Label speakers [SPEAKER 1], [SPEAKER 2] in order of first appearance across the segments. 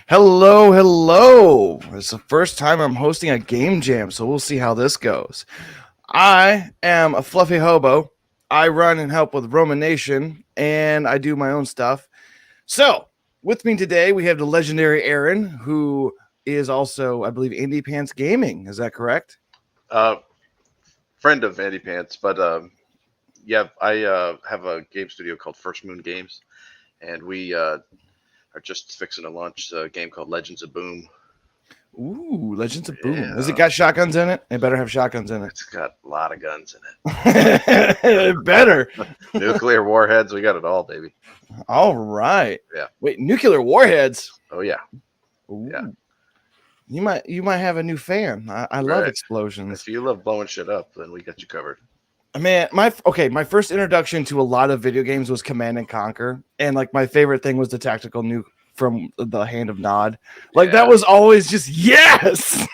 [SPEAKER 1] Hello, hello. It's the first time I'm hosting a game jam, so we'll see how this goes. I am a fluffy hobo. I run and help with Roman Nation, and I do my own stuff. So, with me today, we have the legendary Aaron, who is also, I believe, Indie Pants Gaming. Is that correct?
[SPEAKER 2] Uh, Friend of Andy Pants, but yeah, I have a game studio called First Moon Games, and we are just fixing to launch a game called Legends of Boom.
[SPEAKER 1] Ooh, Legends of Boom. Has it
[SPEAKER 2] Yeah,
[SPEAKER 1] got shotguns in it? It better have shotguns in
[SPEAKER 2] it's got a lot of guns in
[SPEAKER 1] it. It better.
[SPEAKER 2] it. Nuclear warheads, we got it all, baby.
[SPEAKER 1] All right.
[SPEAKER 2] Yeah.
[SPEAKER 1] Wait, nuclear warheads.
[SPEAKER 2] Oh yeah, yeah.
[SPEAKER 1] Ooh. You might have a new fan. I love
[SPEAKER 2] Right.
[SPEAKER 1] explosions.
[SPEAKER 2] If you love blowing shit up, then we got you covered.
[SPEAKER 1] Man, my first introduction to a lot of video games was Command and Conquer, and like my favorite thing was the tactical nuke from the Hand of Nod. Like that
[SPEAKER 2] Yeah,
[SPEAKER 1] was always just yes.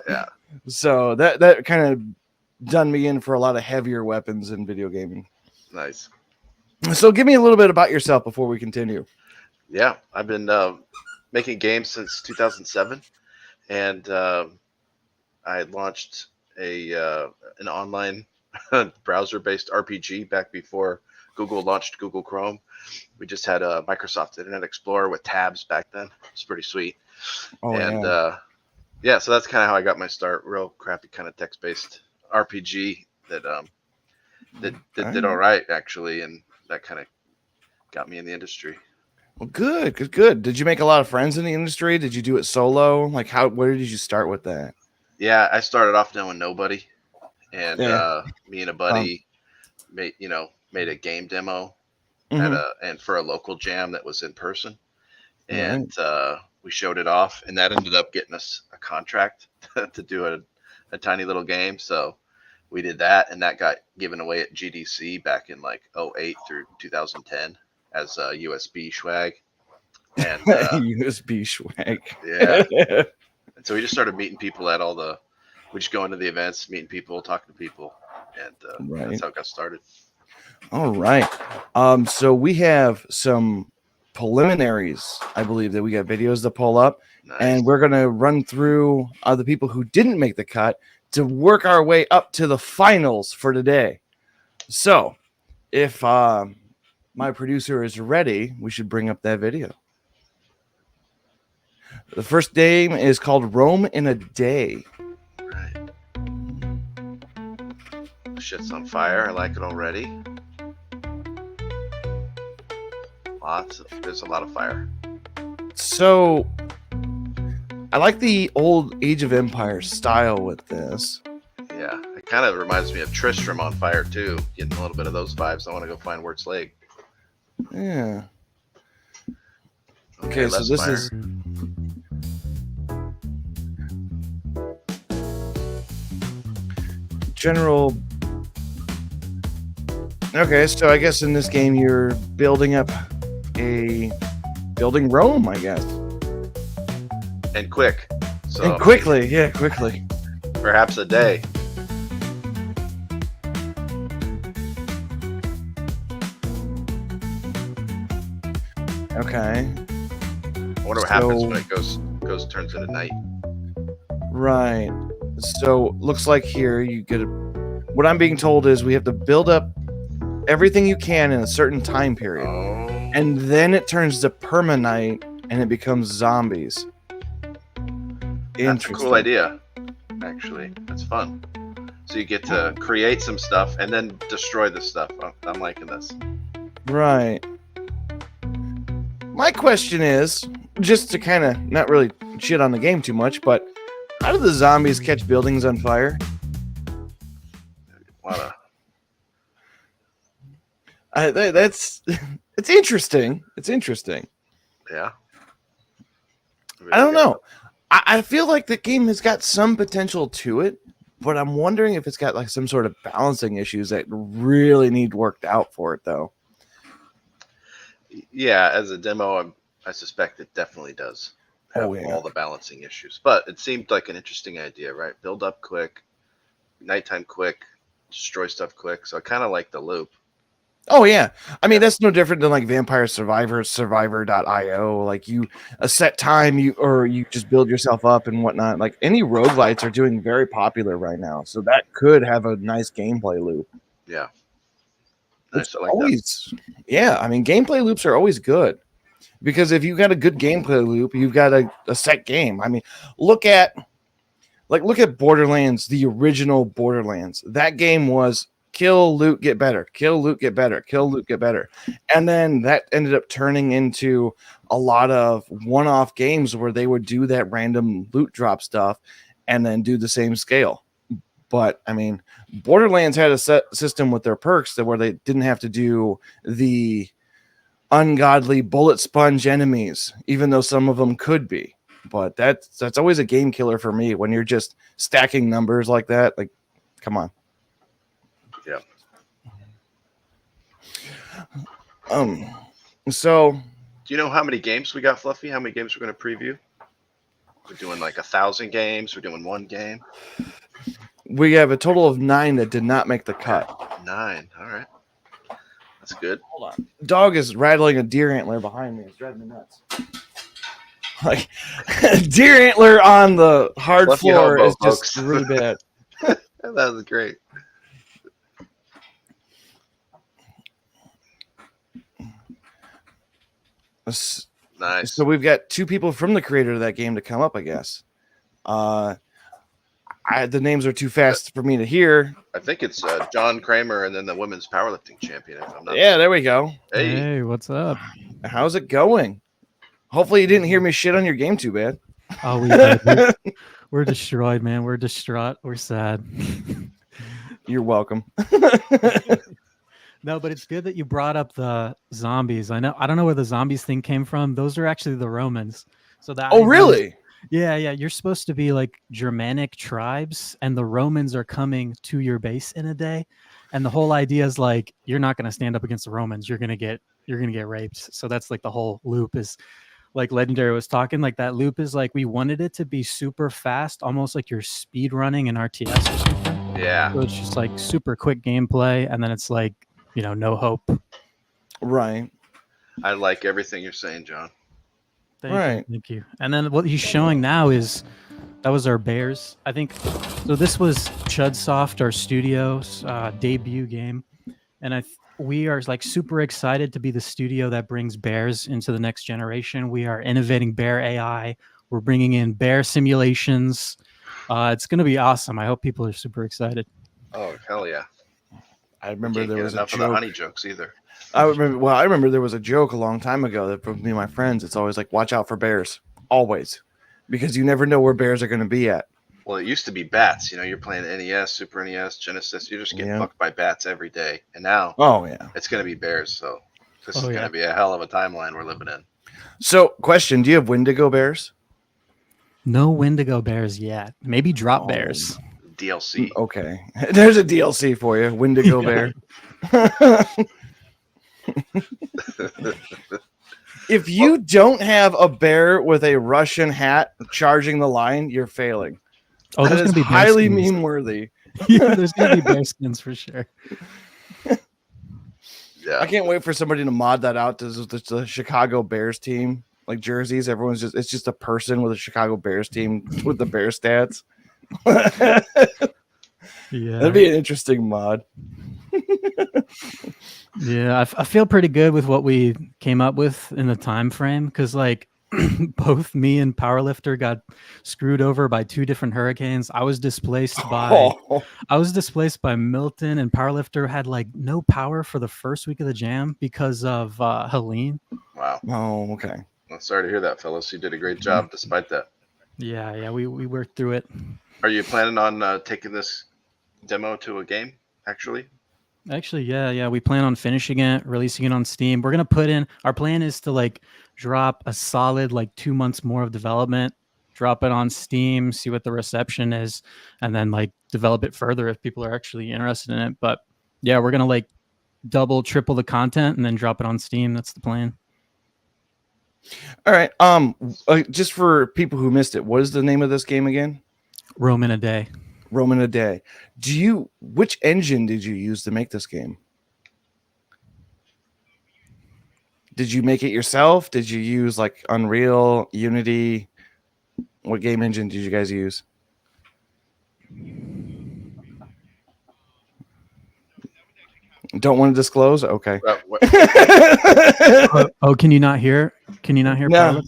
[SPEAKER 2] yeah.
[SPEAKER 1] So that kind of done me in for a lot of heavier weapons in video gaming.
[SPEAKER 2] Nice.
[SPEAKER 1] So give me a little bit about yourself before we continue.
[SPEAKER 2] Yeah, I've been making games since 2007, and I launched a an online browser-based RPG back before Google launched Google Chrome. We just had a Microsoft Internet Explorer with tabs back then. It's pretty sweet.
[SPEAKER 1] Oh
[SPEAKER 2] And
[SPEAKER 1] yeah.
[SPEAKER 2] yeah, so that's kind of how I got my start. Real crappy kind of text-based RPG that did all
[SPEAKER 1] Alright.
[SPEAKER 2] right actually, and that kind of got me in the industry.
[SPEAKER 1] Well, good. Did you make a lot of friends in the industry? Did you do it solo? Like where did you start with that?
[SPEAKER 2] Yeah, I started off knowing nobody, and
[SPEAKER 1] Yeah.
[SPEAKER 2] me and a
[SPEAKER 1] Um,
[SPEAKER 2] buddy made a game demo at
[SPEAKER 1] mhm.
[SPEAKER 2] for a local jam that was in person, and
[SPEAKER 1] Right.
[SPEAKER 2] we showed it off, and that ended up getting us a contract to do a tiny little game. So we did that, and that got given away at GDC back in like '08 through 2010 as a USB swag. And
[SPEAKER 1] USB swag.
[SPEAKER 2] yeah, and so we just started meeting people at all the. We just go into the events, meeting people, talking to people, and that's
[SPEAKER 1] Right.
[SPEAKER 2] how it got started.
[SPEAKER 1] All right. So we have some preliminaries, I believe, that we got videos to pull up, and
[SPEAKER 2] Nice.
[SPEAKER 1] we're gonna run through the people who didn't make the cut to work our way up to the finals for today. So, if my producer is ready, we should bring up that video. The first game is called Rome in a Day.
[SPEAKER 2] Right. Shit's on fire. I like it already. There's a lot of fire.
[SPEAKER 1] So, I like the old Age of Empires style with this.
[SPEAKER 2] Yeah, it kind of reminds me of Tristram on Fire too. Getting a little bit of those vibes. I want to go find Wirt's Lake.
[SPEAKER 1] Yeah.
[SPEAKER 2] Okay,
[SPEAKER 1] Okay, so
[SPEAKER 2] less
[SPEAKER 1] this
[SPEAKER 2] fire.
[SPEAKER 1] is general. Okay, so I guess in this game you're building up a building Rome, I guess,
[SPEAKER 2] And quick. So
[SPEAKER 1] and quickly, yeah, quickly.
[SPEAKER 2] perhaps a day.
[SPEAKER 1] Okay,
[SPEAKER 2] I wonder what happens
[SPEAKER 1] so
[SPEAKER 2] when it goes turns into night.
[SPEAKER 1] right, so looks like here you get a. What I'm being told is we have to build up everything you can in a certain time period,
[SPEAKER 2] Oh,
[SPEAKER 1] and then it turns to permanite and it becomes zombies.
[SPEAKER 2] that's a cool
[SPEAKER 1] Interesting.
[SPEAKER 2] idea. Actually, that's fun. So you get to create some stuff and then destroy the stuff. I'm liking this.
[SPEAKER 1] Right. My question is, just to kind of not really shit on the game too much, but how do the zombies catch buildings on fire?
[SPEAKER 2] Wanna?
[SPEAKER 1] That's it's interesting. It's interesting.
[SPEAKER 2] Yeah.
[SPEAKER 1] I don't know. I feel like the game has got some potential to it, but I'm wondering if it's got like some sort of balancing issues that really need worked out for it, though.
[SPEAKER 2] Yeah, as a demo, I suspect it definitely does
[SPEAKER 1] Oh
[SPEAKER 2] have
[SPEAKER 1] yeah.
[SPEAKER 2] all the balancing issues. But it seemed like an interesting idea, right? Build up quick, nighttime quick, destroy stuff quick. So I kind of like the loop.
[SPEAKER 1] Oh yeah. I mean
[SPEAKER 2] Yeah,
[SPEAKER 1] that's no different than like Vampire Survivor, Survivor.io. Like you a set time you just build yourself up and whatnot. Like any roguelites are doing very popular right now. So that could have a nice gameplay loop.
[SPEAKER 2] yeah,
[SPEAKER 1] Which
[SPEAKER 2] nice. I like that.
[SPEAKER 1] always yeah, I mean gameplay loops are always good. Because if you got a good gameplay loop, you've got a set game. I mean, look at look at Borderlands, the original Borderlands. That game was kill, loot, get better, kill, loot, get better, kill, loot, get better. And then that ended up turning into a lot of one-off games where they would do that random loot drop stuff and then do the same scale. But I mean, Borderlands had a set system with their perks that where they didn't have to do the ungodly bullet sponge enemies, even though some of them could be. But that's always a game killer for me when you're just stacking numbers like that. Like, come on.
[SPEAKER 2] Yeah.
[SPEAKER 1] Um. So,
[SPEAKER 2] Do you know how many games we got, Fluffy? How many games we're going to preview? We're doing like 1,000 games. We're doing one game.
[SPEAKER 1] we have a total of 9 that did not make the cut.
[SPEAKER 2] 9. All right. That's good.
[SPEAKER 1] Hold on. Dog is rattling a deer antler behind me. It's driving me nuts. Like deer antler on the hard
[SPEAKER 2] Fluffy
[SPEAKER 1] floor
[SPEAKER 2] hobo,
[SPEAKER 1] is just
[SPEAKER 2] folks.
[SPEAKER 1] really bad.
[SPEAKER 2] That was great. Nice.
[SPEAKER 1] So we've got 2 people from the creator of that game to come up, I guess. The names are too fast for me to hear.
[SPEAKER 2] I think it's John Kramer and then the women's powerlifting champion. If I'm not
[SPEAKER 1] Yeah, there we go.
[SPEAKER 2] Hey,
[SPEAKER 3] what's up?
[SPEAKER 1] How's it going? Hopefully you didn't hear me shit on your game too bad.
[SPEAKER 3] Oh, we did. We're destroyed, man. We're distraught. We're sad.
[SPEAKER 1] You're welcome.
[SPEAKER 3] No, but it's good that you brought up the zombies. I don't know where the zombies thing came from. Those are actually the Romans. So that
[SPEAKER 1] Oh, really?
[SPEAKER 3] Yeah. You're supposed to be like Germanic tribes, and the Romans are coming to your base in a day. And the whole idea is like you're not going to stand up against the Romans. You're gonna get raped. So that's like the whole loop is like Legendary was talking. Like that loop is like we wanted it to be super fast, almost like you're speed running in RTS or something.
[SPEAKER 2] yeah.
[SPEAKER 3] So it's just like super quick gameplay, and then it's like no hope.
[SPEAKER 1] Right.
[SPEAKER 2] I like everything you're saying, John.
[SPEAKER 3] Thank you. And then what he's showing now is that was our Bears. I think so. This was Chudsoft, our studio's debut game, and we are like super excited to be the studio that brings bears into the next generation. We are innovating bear AI. We're bringing in bear simulations. It's going to be awesome. I hope people are super excited.
[SPEAKER 2] Oh, hell yeah.
[SPEAKER 1] I remember there was a
[SPEAKER 2] enough of the
[SPEAKER 1] joke.
[SPEAKER 2] honey jokes either.
[SPEAKER 1] I remember there was a joke a long time ago that from me and my friends, it's always like, watch out for bears. Always. Because you never know where bears are going to be at.
[SPEAKER 2] Well, it used to be bats. You're playing NES, Super NES, Genesis. You're just getting fucked by bats every day. And now it's going to be bears. So this is going to be a hell of a timeline we're living in.
[SPEAKER 1] So, question, do you have Wendigo bears?
[SPEAKER 3] No Wendigo bears yet. Maybe drop bears.
[SPEAKER 2] DLC.
[SPEAKER 1] Okay. There's a DLC for you, Wendigo bear. If you don't have a bear with a Russian hat charging the line, you're failing.
[SPEAKER 3] Oh,
[SPEAKER 1] that is highly meme worthy.
[SPEAKER 3] Yeah, there's gonna be bear skins for sure.
[SPEAKER 2] Yeah.
[SPEAKER 1] I can't wait for somebody to mod that out to the Chicago Bears team, like jerseys. It's just a person with a Chicago Bears team with the bear stats.
[SPEAKER 3] Yeah,
[SPEAKER 1] that'd be an interesting mod.
[SPEAKER 3] Yeah, I feel pretty good with what we came up with in the time frame because like both me and Powerlifter got screwed over by 2 different hurricanes. I was displaced by Milton, and Powerlifter had like no power for the first week of the jam because of Helene.
[SPEAKER 2] Wow.
[SPEAKER 1] Oh, okay.
[SPEAKER 2] Well, sorry to hear that, fellas. You did a great job despite that.
[SPEAKER 3] Yeah, we worked through it.
[SPEAKER 2] Are you planning on taking this demo to a game, actually?
[SPEAKER 3] Actually, yeah. We plan on finishing it, releasing it on Steam. We're gonna our plan is to like drop a solid like 2 months more of development, drop it on Steam, see what the reception is, and then like develop it further if people are actually interested in it. But yeah, we're gonna like double, triple the content and then drop it on Steam. That's the plan.
[SPEAKER 1] All right. Just for people who missed it, what is the name of this game again?
[SPEAKER 3] Rome in a Day.
[SPEAKER 1] Rome in a Day. Which engine did you use to make this game? did you make it yourself? Did you use like Unreal, Unity? What game engine did you guys use? Don't want to disclose? Okay.
[SPEAKER 3] Oh, can you not hear? Can you not hear?
[SPEAKER 1] No,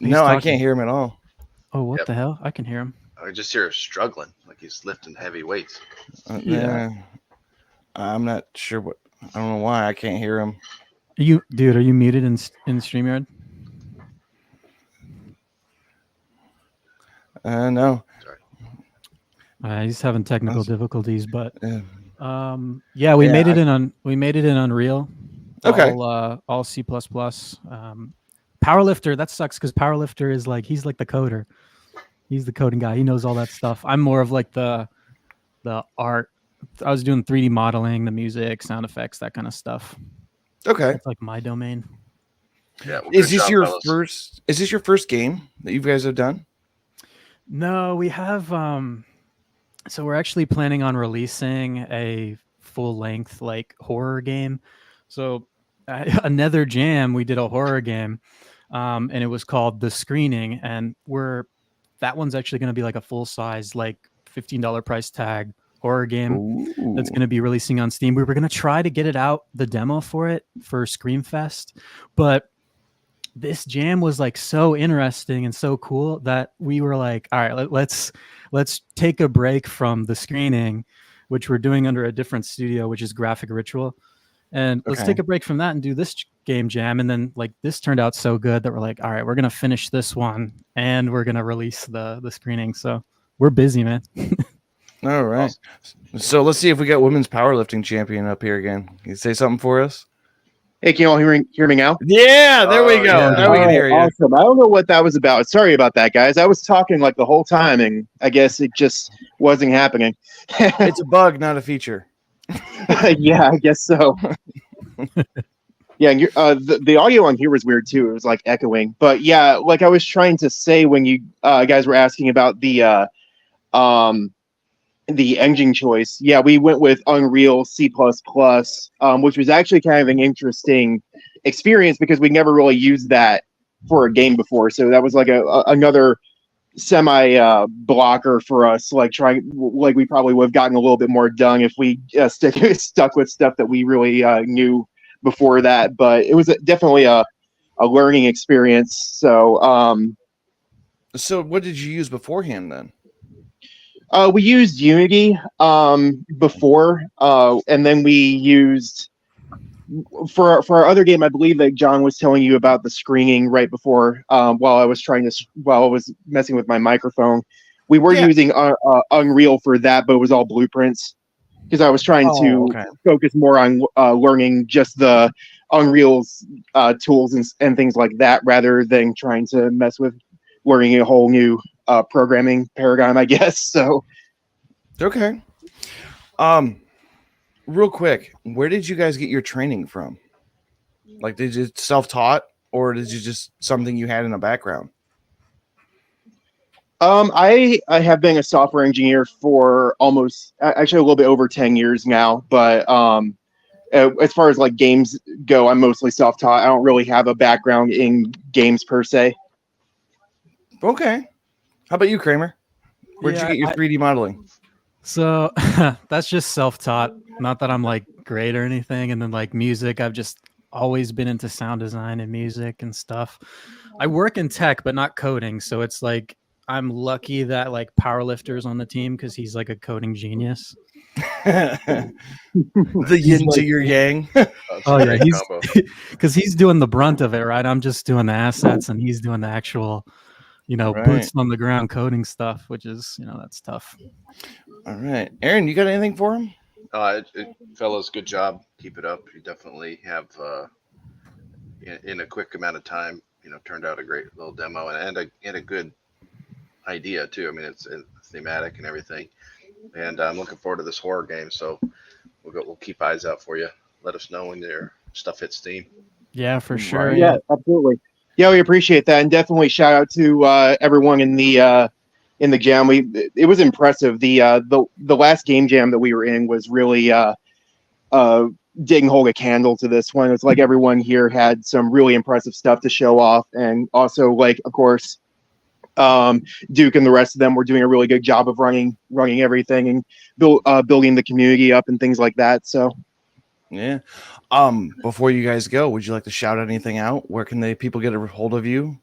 [SPEAKER 3] He's
[SPEAKER 1] no, I
[SPEAKER 3] talking.
[SPEAKER 1] can't hear him at all.
[SPEAKER 3] Oh, what
[SPEAKER 2] Yep.
[SPEAKER 3] the hell? I can hear him.
[SPEAKER 2] I just hear him struggling, like he's lifting heavy weights.
[SPEAKER 3] Yeah.
[SPEAKER 1] I'm not sure what. I don't know why I can't hear him.
[SPEAKER 3] Are you muted in StreamYard?
[SPEAKER 1] No.
[SPEAKER 3] He's having technical difficulties, but
[SPEAKER 1] Yeah.
[SPEAKER 3] yeah, we made it in Unreal.
[SPEAKER 1] Okay.
[SPEAKER 3] All C++. Powerlifter, that sucks because Powerlifter is like he's like the coder. He's the coding guy. He knows all that stuff. I'm more of like the art. I was doing 3D modeling, the music, sound effects, that kind of stuff.
[SPEAKER 1] Okay.
[SPEAKER 3] It's like my domain.
[SPEAKER 2] Yeah. Well,
[SPEAKER 1] Is
[SPEAKER 2] good
[SPEAKER 1] this
[SPEAKER 2] job,
[SPEAKER 1] your
[SPEAKER 2] fellas.
[SPEAKER 1] first? Is this your first game that you guys have done?
[SPEAKER 3] No, we have so we're actually planning on releasing a full-length like horror game. So another jam, we did a horror game, and it was called The Screening, and that one's actually going to be like a full-size, like $15 price tag horror game that's going to be releasing on Steam. We were going to try to get it out, the demo for it, for Screamfest, but this jam was like so interesting and so cool that we were like, all right, let's take a break from The Screening, which we're doing under a different studio, which is Graphic Ritual. And let's take a break from that and do this game jam. And then like this turned out so good that we're like, all right, we're going to finish this one and we're going to release the Screening. So we're busy, man.
[SPEAKER 1] All right. So let's see if we got women's powerlifting champion up here again. Can you say something for us?
[SPEAKER 4] Hey, can you all hear me now?
[SPEAKER 1] Yeah, there we go.
[SPEAKER 2] Yeah.
[SPEAKER 1] Now we can hear you.
[SPEAKER 4] Awesome. I don't know what that was about. Sorry about that, guys. I was talking like the whole time, and I guess it just wasn't happening.
[SPEAKER 1] It's a bug, not a feature.
[SPEAKER 4] Yeah, I guess so. Yeah, and the audio on here was weird too. It was like echoing. But yeah, like I was trying to say when you guys were asking about the engine choice. Yeah, we went with Unreal C++, which was actually kind of an interesting experience because we never really used that for a game before. So that was like another semi blocker for us, like we probably would have gotten a little bit more done if we stuck with stuff that we really knew before that. But it was definitely a learning experience. So
[SPEAKER 1] So what did you use beforehand then?
[SPEAKER 4] we used Unity before, and then we used for our other game. I believe that John was telling you about the screening right before, while I was messing with my microphone. We were using Unreal for that, but it was all blueprints because I was trying to focus more on learning just the Unreal's tools and things like that, rather than trying to mess with learning a whole new programming paradigm, I guess. So
[SPEAKER 1] okay. Real quick, where did you guys get your training from? Like, did you self-taught, or did you just something you had in the background?
[SPEAKER 4] I have been a software engineer for almost actually a little bit over 10 years now, but as far as like games go, I'm mostly self-taught. I don't really have a background in games per se.
[SPEAKER 1] Okay. How about you, Kramer? Where'd you get your 3D modeling?
[SPEAKER 3] So that's just self-taught. Not that I'm like great or anything. And then like music, I've just always been into sound design and music and stuff. I work in tech, but not coding. So it's like I'm lucky that like Powerlifter's on the team because he's like a coding genius.
[SPEAKER 1] The yin to your yang.
[SPEAKER 3] Oh yeah, he's because he's doing the brunt of it, right? I'm just doing the assets, and he's doing the actual, boots on the ground coding stuff, which is, that's tough.
[SPEAKER 1] All right, Aaron, you got anything for him?
[SPEAKER 2] Fellas, good job. Keep it up. You definitely have, in a quick amount of time, turned out a great little demo and a good idea too. I mean, it's thematic and everything, and I'm looking forward to this horror game. So we'll keep eyes out for you. Let us know when your stuff hits Steam.
[SPEAKER 3] Yeah, for sure.
[SPEAKER 4] Yeah, absolutely. Yeah, we appreciate that, and definitely shout out to everyone in the jam. It was impressive. The last game jam that we were in was really didn't hold a candle to this one. It's like everyone here had some really impressive stuff to show off, and also, like, of course, Duke and the rest of them were doing a really good job of running everything and building the community up and things like that. So
[SPEAKER 1] Yeah. Before you guys go, would you like to shout anything out? Where can people get a hold of you?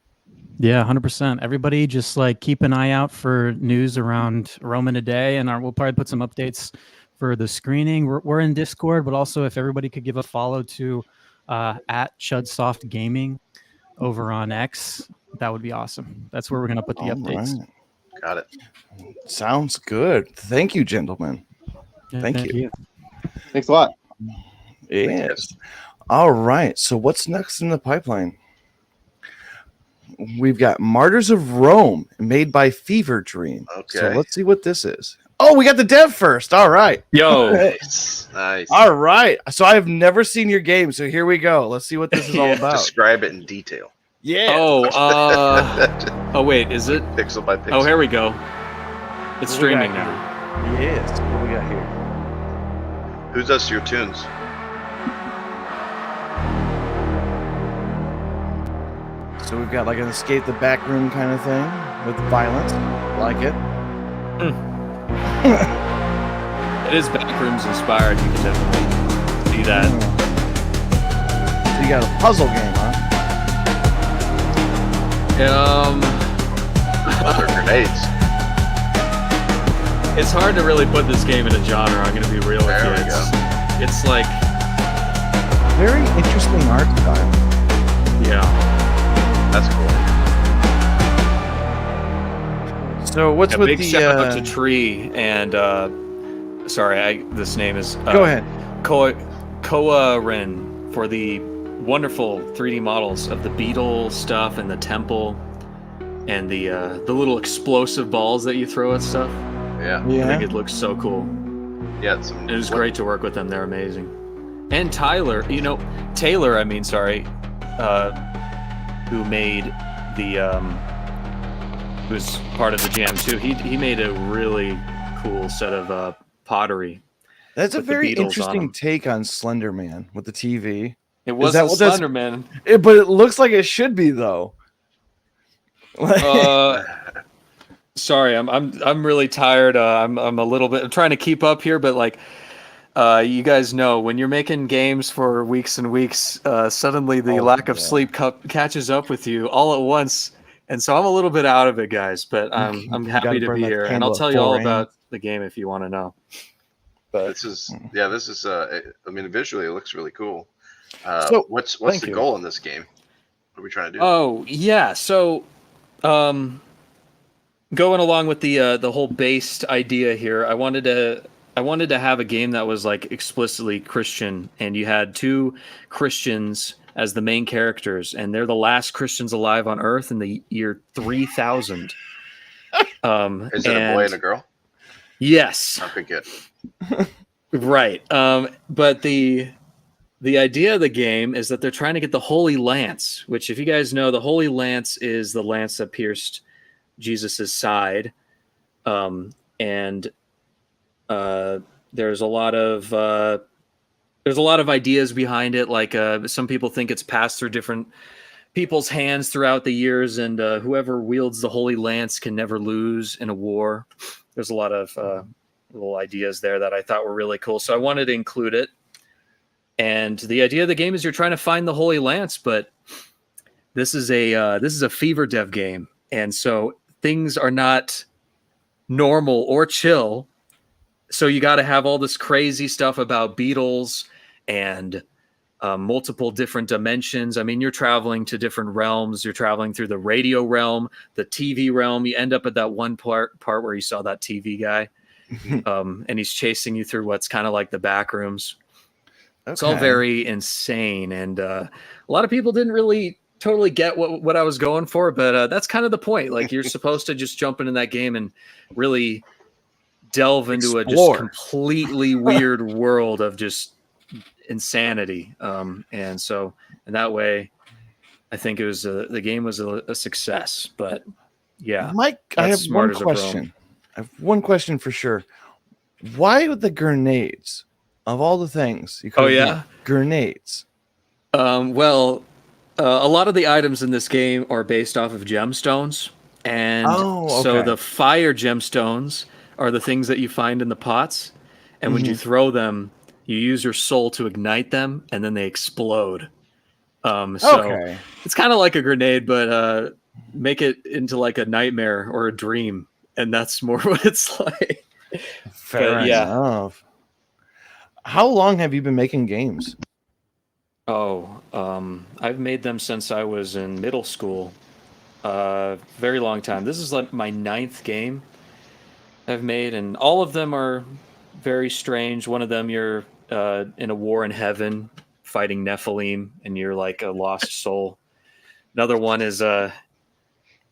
[SPEAKER 3] Yeah, 100%. Everybody just like keep an eye out for news around Roman a day, and we'll probably put some updates for the screening. We're in Discord, but also if everybody could give a follow to at Chudsoft Gaming over on X, that would be awesome. That's where we're gonna put the updates.
[SPEAKER 1] Right.
[SPEAKER 2] Got it.
[SPEAKER 1] Sounds good. Thank you, gentlemen.
[SPEAKER 3] Yeah,
[SPEAKER 1] Thank you.
[SPEAKER 4] thanks a lot.
[SPEAKER 1] Yes. All right. So what's next in the pipeline? We've got Martyrs of Rome, made by Fever Dream.
[SPEAKER 2] Okay.
[SPEAKER 1] So let's see what this is. Oh, we got the dev first. All right.
[SPEAKER 5] Yo.
[SPEAKER 2] Nice. Nice.
[SPEAKER 1] All right. So I have never seen your game. So here we go. Let's see what this is all about.
[SPEAKER 2] Describe it in detail.
[SPEAKER 1] Yeah.
[SPEAKER 5] Oh, wait, is it?
[SPEAKER 2] Pixel by pixel.
[SPEAKER 5] Oh, here we go. It's
[SPEAKER 1] What we
[SPEAKER 5] streaming
[SPEAKER 1] got
[SPEAKER 5] now.
[SPEAKER 1] here? Yes. What we got here?
[SPEAKER 2] Who does your tunes?
[SPEAKER 1] So we've got like an escape the back room kind of thing with violence. Like it.
[SPEAKER 5] It is Backrooms inspired. You can definitely see that.
[SPEAKER 1] So you got a puzzle game, huh?
[SPEAKER 2] Those are grenades.
[SPEAKER 5] It's hard to really put this game in a genre. I'm gonna be real with
[SPEAKER 2] There
[SPEAKER 5] you.
[SPEAKER 2] we go.
[SPEAKER 5] It's like,
[SPEAKER 1] Very interesting art style.
[SPEAKER 5] yeah.
[SPEAKER 2] That's cool.
[SPEAKER 1] So what's
[SPEAKER 5] A
[SPEAKER 1] with
[SPEAKER 5] big
[SPEAKER 1] the?
[SPEAKER 5] shout out to Tree and sorry, this name is
[SPEAKER 1] Go ahead.
[SPEAKER 5] Koa-Rin for the wonderful 3D models of the beetle stuff and the temple and the little explosive balls that you throw at stuff.
[SPEAKER 2] Yeah.
[SPEAKER 5] I think it looks so cool.
[SPEAKER 2] Yeah.
[SPEAKER 5] It was great to work with them. They're amazing. And Taylor, I mean, sorry, who made the who's part of the jam too. He made a really cool set of pottery.
[SPEAKER 1] That's a
[SPEAKER 5] with the
[SPEAKER 1] very
[SPEAKER 5] Beatles on
[SPEAKER 1] interesting
[SPEAKER 5] 'em.
[SPEAKER 1] take on Slender Man with the TV.
[SPEAKER 5] It was
[SPEAKER 1] that
[SPEAKER 5] a
[SPEAKER 1] what that's-
[SPEAKER 5] Slender Man.
[SPEAKER 1] But it looks like it should be though.
[SPEAKER 5] Sorry, I'm really tired. I'm a little bit. I'm trying to keep up here, but like, you guys know, when you're making games for weeks and weeks, suddenly the lack of sleep catches up with you all at once, and so I'm a little bit out of it, guys. But I'm happy to be here, and I'll tell you all about the game if you want to know. But
[SPEAKER 2] This is. I mean, visually it looks really cool.
[SPEAKER 1] So,
[SPEAKER 2] what's
[SPEAKER 1] thank
[SPEAKER 2] the
[SPEAKER 1] you.
[SPEAKER 2] goal in this game? What are we trying to do?
[SPEAKER 5] Oh yeah, so going along with the whole based idea here, I wanted to have a game that was like explicitly Christian, and you had two Christians as the main characters, and they're the last Christians alive on Earth in the year 3000.
[SPEAKER 2] Is it a boy and a girl?
[SPEAKER 5] Yes.
[SPEAKER 2] Okay, good.
[SPEAKER 5] Right. But the idea of the game is that they're trying to get the Holy Lance, which, if you guys know, the Holy Lance is the lance that pierced Jesus's side. And there's a lot of ideas behind it. Like some people think it's passed through different people's hands throughout the years, and whoever wields the Holy Lance can never lose in a war. There's a lot of little ideas there that I thought were really cool, so I wanted to include it. And the idea of the game is you're trying to find the Holy Lance, but this is a Fever Dev game, and so things are not normal or chill. So you got to have all this crazy stuff about beetles and multiple different dimensions. I mean, you're traveling to different realms. You're traveling through the radio realm, the TV realm. You end up at that one part where you saw that TV guy, and he's chasing you through what's kind of like the back rooms. Okay. It's all very insane, and a lot of people didn't really totally get what I was going for, but that's kind of the point. Like, you're supposed to just jump into that game and really delve into a just completely weird world of just insanity. And so in that way, I think it was the game was a success. But yeah,
[SPEAKER 1] Mike, I have one question. I have one question for sure. Why the grenades? Of all the things you could
[SPEAKER 5] Oh,
[SPEAKER 1] have
[SPEAKER 5] yeah?
[SPEAKER 1] done, grenades.
[SPEAKER 5] Well, a lot of the items in this game are based off of gemstones, and so
[SPEAKER 1] okay.
[SPEAKER 5] the fire gemstones are the things that you find in the pots, and when you throw them, you use your soul to ignite them, and then they explode. So
[SPEAKER 1] Okay.
[SPEAKER 5] it's kind of like a grenade, but make it into like a nightmare or a dream, and that's more what it's like.
[SPEAKER 1] Fair
[SPEAKER 5] yeah.
[SPEAKER 1] enough. How long have you been making games?
[SPEAKER 5] Oh, I've made them since I was in middle school. Very long time. This is like my 9th game I've made, and all of them are very strange. One of them, you're in a war in heaven fighting Nephilim, and you're like a lost soul. Another one is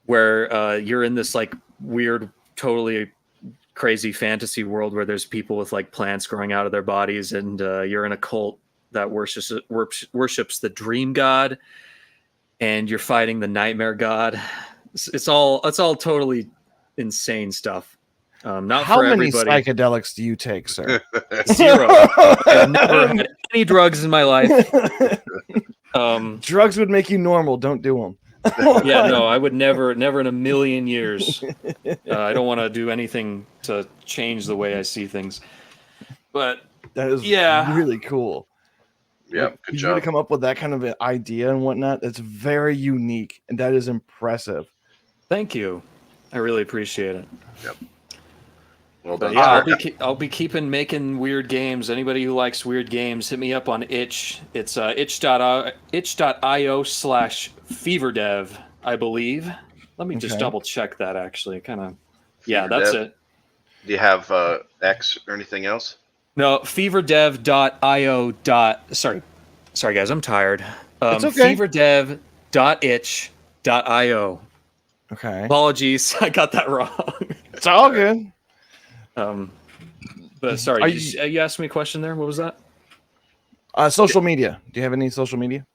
[SPEAKER 5] where you're in this like weird, totally crazy fantasy world where there's people with like plants growing out of their bodies, and you're in a cult that worships the dream god, and you're fighting the nightmare god. It's all totally insane stuff. Not
[SPEAKER 1] How
[SPEAKER 5] for
[SPEAKER 1] many
[SPEAKER 5] everybody.
[SPEAKER 1] psychedelics do you take, sir?
[SPEAKER 5] 0. I've never had any drugs in my life.
[SPEAKER 1] Drugs would make you normal. Don't do them.
[SPEAKER 5] Yeah, no, I would never in a million years. I don't want to do anything to change the way I see things. But
[SPEAKER 1] That is really cool.
[SPEAKER 2] Yeah,
[SPEAKER 1] Like,
[SPEAKER 2] good
[SPEAKER 1] for you to
[SPEAKER 2] job.
[SPEAKER 1] come up with that kind of an idea and whatnot, that's very unique, and that is impressive.
[SPEAKER 5] thank you. I really appreciate it.
[SPEAKER 2] Well
[SPEAKER 5] But
[SPEAKER 2] done.
[SPEAKER 5] yeah, I'll be keeping making weird games. Anybody who likes weird games, hit me up on itch. It's itch.io/feverdev, I believe. Let me just
[SPEAKER 1] Okay.
[SPEAKER 5] double check that actually. Kind of. Yeah,
[SPEAKER 2] Feverdev?
[SPEAKER 5] that's it.
[SPEAKER 2] Do you have X or anything else?
[SPEAKER 5] No, feverdev.io. Sorry guys, I'm tired.
[SPEAKER 1] It's okay.
[SPEAKER 5] Feverdev.itch.io.
[SPEAKER 1] Okay.
[SPEAKER 5] Apologies, I got that wrong.
[SPEAKER 1] It's all good.
[SPEAKER 5] But sorry,
[SPEAKER 1] Are
[SPEAKER 5] you asked me a question there. What was that?
[SPEAKER 1] Social media. Do you have any social media?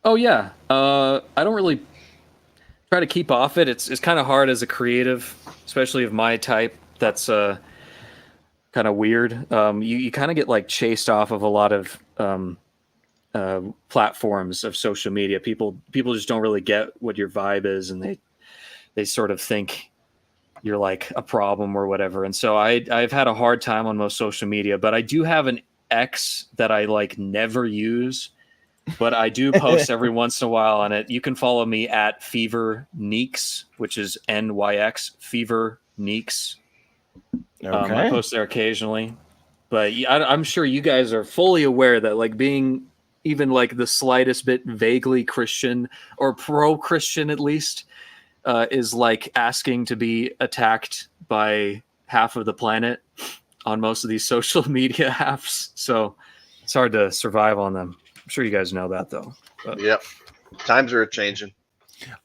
[SPEAKER 5] Oh yeah. I don't really try to keep off it. It's kind of hard as a creative, especially of my type. That's kind of weird. You kind of get like chased off of a lot of platforms of social media. People just don't really get what your vibe is, and they sort of think you're like a problem or whatever. And so I've had a hard time on most social media, but I do have an X that I like never use, but I do post every once in a while on it. You can follow me at Fever Neeks, which is NYX, Fever Neeks.
[SPEAKER 1] Okay.
[SPEAKER 5] I post there occasionally, but I'm sure you guys are fully aware that like being even like the slightest bit vaguely Christian or pro-Christian at least is like asking to be attacked by half of the planet on most of these social media apps. So it's hard to survive on them. I'm sure you guys know that though. But
[SPEAKER 2] Yep. Times are changing.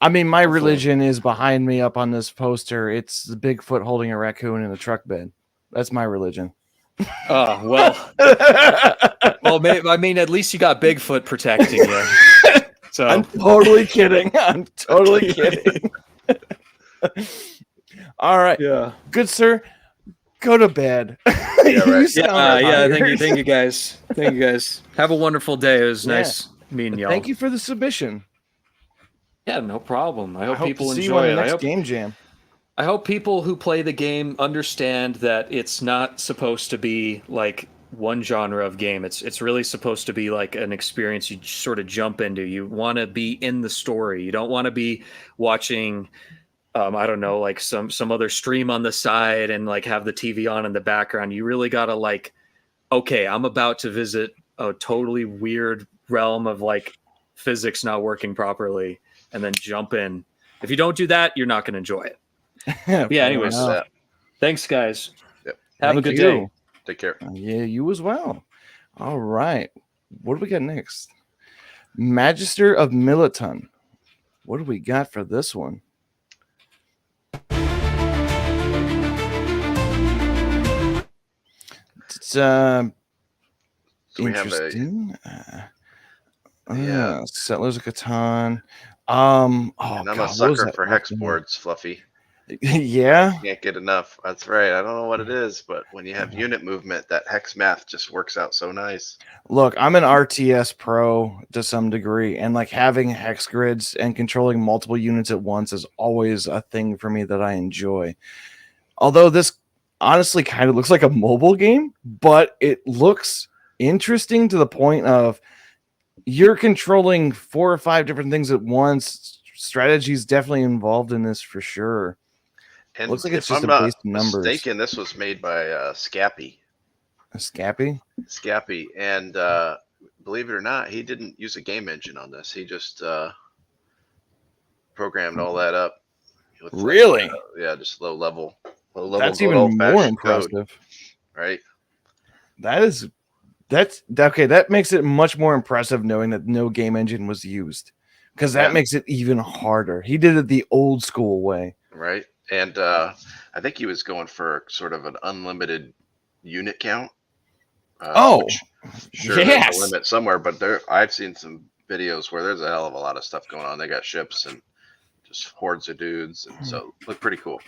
[SPEAKER 1] I mean, my religion is behind me up on this poster. It's the Bigfoot holding a raccoon in a truck bed. That's my religion.
[SPEAKER 5] oh well. Well, I mean, at least you got Bigfoot protecting you. So
[SPEAKER 1] I'm totally kidding. I'm totally kidding. All right.
[SPEAKER 5] yeah.
[SPEAKER 1] Good sir. Go to bed.
[SPEAKER 2] Yeah, right.
[SPEAKER 1] You sound
[SPEAKER 5] Yeah.
[SPEAKER 1] tired.
[SPEAKER 5] Thank you guys. Thank you guys. Have a wonderful day. It was
[SPEAKER 1] Yeah.
[SPEAKER 5] nice meeting y'all.
[SPEAKER 1] Thank you for the submission.
[SPEAKER 5] Yeah, no problem. I hope
[SPEAKER 1] to
[SPEAKER 5] people
[SPEAKER 1] see you on
[SPEAKER 5] enjoy
[SPEAKER 1] the
[SPEAKER 5] it.
[SPEAKER 1] next game jam.
[SPEAKER 5] I hope people who play the game understand that it's not supposed to be like one genre of game. It's really supposed to be like an experience you sort of jump into. You want to be in the story. You don't want to be watching I don't know, like some other stream on the side and like have the TV on in the background. You really got to like, okay, I'm about to visit a totally weird realm of like physics not working properly and then jump in. If you don't do that, you're not going to enjoy it. Yeah, anyways.
[SPEAKER 1] Fair enough.
[SPEAKER 2] Thanks,
[SPEAKER 5] Thanks, guys.
[SPEAKER 2] Yep.
[SPEAKER 5] Have a
[SPEAKER 1] Thank
[SPEAKER 5] good
[SPEAKER 1] you.
[SPEAKER 5] day.
[SPEAKER 2] Take care.
[SPEAKER 1] Yeah, you as well. All right. What do we got next? Magister of Militon. What do we got for this one? It's
[SPEAKER 2] So we have
[SPEAKER 1] interesting.
[SPEAKER 2] Yeah.
[SPEAKER 1] Settlers of Catan. Oh,
[SPEAKER 2] and I'm
[SPEAKER 1] God,
[SPEAKER 2] a
[SPEAKER 1] what was
[SPEAKER 2] sucker
[SPEAKER 1] that
[SPEAKER 2] for
[SPEAKER 1] last
[SPEAKER 2] hex
[SPEAKER 1] one?
[SPEAKER 2] boards, Fluffy.
[SPEAKER 1] Yeah.
[SPEAKER 2] Can't get enough. That's right. I don't know what it is, but when you have unit movement, that hex math just works out so nice.
[SPEAKER 1] Look, I'm an RTS pro to some degree, and like having hex grids and controlling multiple units at once is always a thing for me that I enjoy. Although this honestly kind of looks like a mobile game, but it looks interesting to the point of you're controlling 4 or 5 different things at once. Strategy's definitely involved in this for sure.
[SPEAKER 2] And
[SPEAKER 1] Looks like it's
[SPEAKER 2] if
[SPEAKER 1] just
[SPEAKER 2] I'm
[SPEAKER 1] a
[SPEAKER 2] not
[SPEAKER 1] base of numbers.
[SPEAKER 2] mistaken, this was made by Scappy.
[SPEAKER 1] Scappy?
[SPEAKER 2] Scappy, and believe it or not, he didn't use a game engine on this. He just programmed all that up. With
[SPEAKER 1] Really?
[SPEAKER 2] Yeah, just low level,
[SPEAKER 1] That's
[SPEAKER 2] good
[SPEAKER 1] even more
[SPEAKER 2] old-fashioned
[SPEAKER 1] impressive.
[SPEAKER 2] code, right?
[SPEAKER 1] That's okay. That makes it much more impressive knowing that no game engine was used, because that
[SPEAKER 2] Yeah.
[SPEAKER 1] makes it even harder. He did it the old school way.
[SPEAKER 2] Right. And I think he was going for sort of an unlimited unit count. Which, sure, there's
[SPEAKER 1] yes.
[SPEAKER 2] a limit somewhere, but I've seen some videos where there's a hell of a lot of stuff going on. They got ships and just hordes of dudes, and so look pretty cool.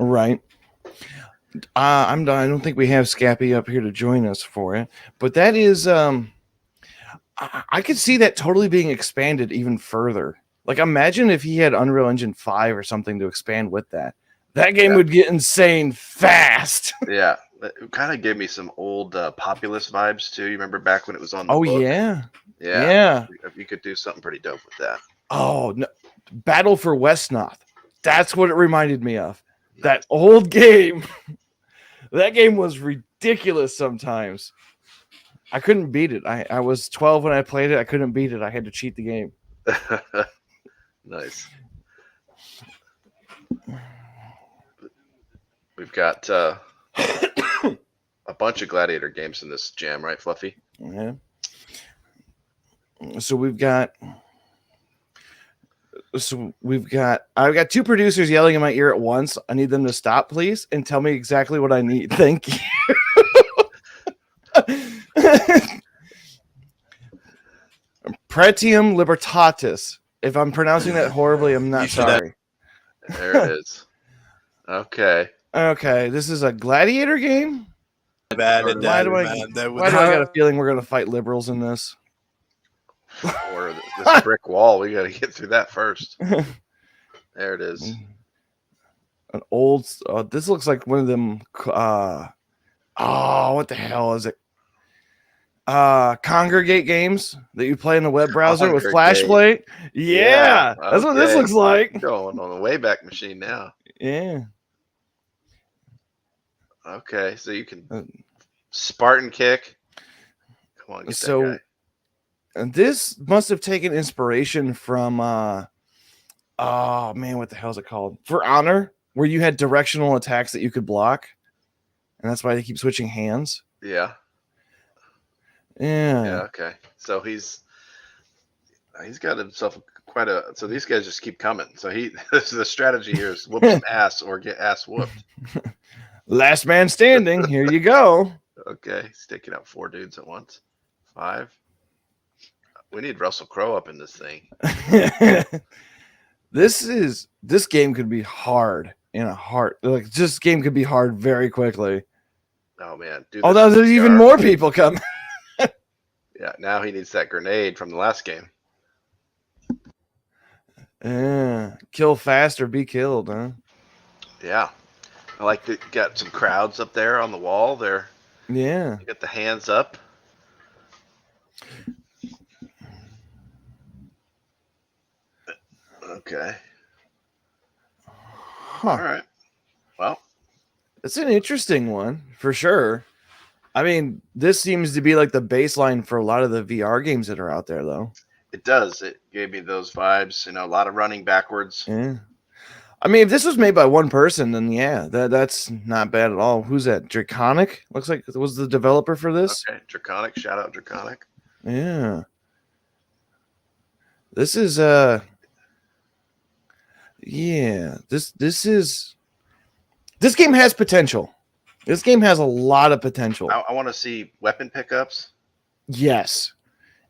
[SPEAKER 1] Right. I'm done. I don't think we have Scappy up here to join us for it, but that is I could see that totally being expanded even further. Like, imagine if he had Unreal Engine 5 or something to expand with that. That game would get insane fast.
[SPEAKER 2] Yeah, it kind of gave me some old Populous vibes too. You remember back when it was on the
[SPEAKER 1] Oh
[SPEAKER 2] book?
[SPEAKER 1] yeah.
[SPEAKER 2] Yeah. You could do something pretty dope with that.
[SPEAKER 1] Oh no. Battle for Westnoth. That's what it reminded me of. That old game. That game was ridiculous sometimes. I couldn't beat it. I was 12 when I played it. I couldn't beat it. I had to cheat the game.
[SPEAKER 2] Nice. We've got a bunch of Gladiator games in this jam, right, Fluffy?
[SPEAKER 1] Yeah. So I've got 2 producers yelling in my ear at once. I need them to stop, please, and tell me exactly what I need. Thank you. Pretium Libertatis. If I'm pronouncing that horribly, I'm not sorry.
[SPEAKER 2] There it is. Okay.
[SPEAKER 1] Okay, this is a Gladiator game? Why do I got a feeling we're going to fight liberals in this?
[SPEAKER 2] Or this brick wall. We got to get through that first. There it is.
[SPEAKER 1] An old. This looks like one of them. What the hell is it? Congregate games that you play in the web browser with Flashplate. Yeah, that's what this looks like.
[SPEAKER 2] Going on the Wayback Machine now.
[SPEAKER 1] Yeah.
[SPEAKER 2] Okay, so you can Spartan kick. Come on, get that guy.
[SPEAKER 1] And this must have taken inspiration from oh man, what the hell is it called? For Honor, where you had directional attacks that you could block, and that's why they keep switching hands.
[SPEAKER 2] Yeah.
[SPEAKER 1] Yeah.
[SPEAKER 2] Okay. So he's got himself quite a. So these guys just keep coming. So the strategy here is whoop some ass or get ass whooped.
[SPEAKER 1] Last man standing. Here you go.
[SPEAKER 2] Okay, he's taking out 4 dudes at once. 5. We need Russell Crowe up in this thing.
[SPEAKER 1] This game could be hard in a heart. Like, this game could be hard very quickly.
[SPEAKER 2] Oh man!
[SPEAKER 1] Although there's even more people coming.
[SPEAKER 2] Yeah, now he needs that grenade from the last game.
[SPEAKER 1] Kill fast or be killed, huh?
[SPEAKER 2] Yeah, I like that. Got some crowds up there on the wall. There.
[SPEAKER 1] Yeah.
[SPEAKER 2] You got the hands up. Okay.
[SPEAKER 1] Huh.
[SPEAKER 2] All right. Well,
[SPEAKER 1] it's an interesting one for sure. I mean, this seems to be like the baseline for a lot of the VR games that are out there, though.
[SPEAKER 2] It does. It gave me those vibes. You know, a lot of running backwards.
[SPEAKER 1] Yeah. I mean, if this was made by one person, then yeah, that's not bad at all. Who's that? Draconic? Looks like it was the developer for this.
[SPEAKER 2] Okay, Draconic. Shout out Draconic.
[SPEAKER 1] Yeah. This is yeah. This game has potential. This game has a lot of potential.
[SPEAKER 2] I want to see weapon pickups.
[SPEAKER 1] Yes.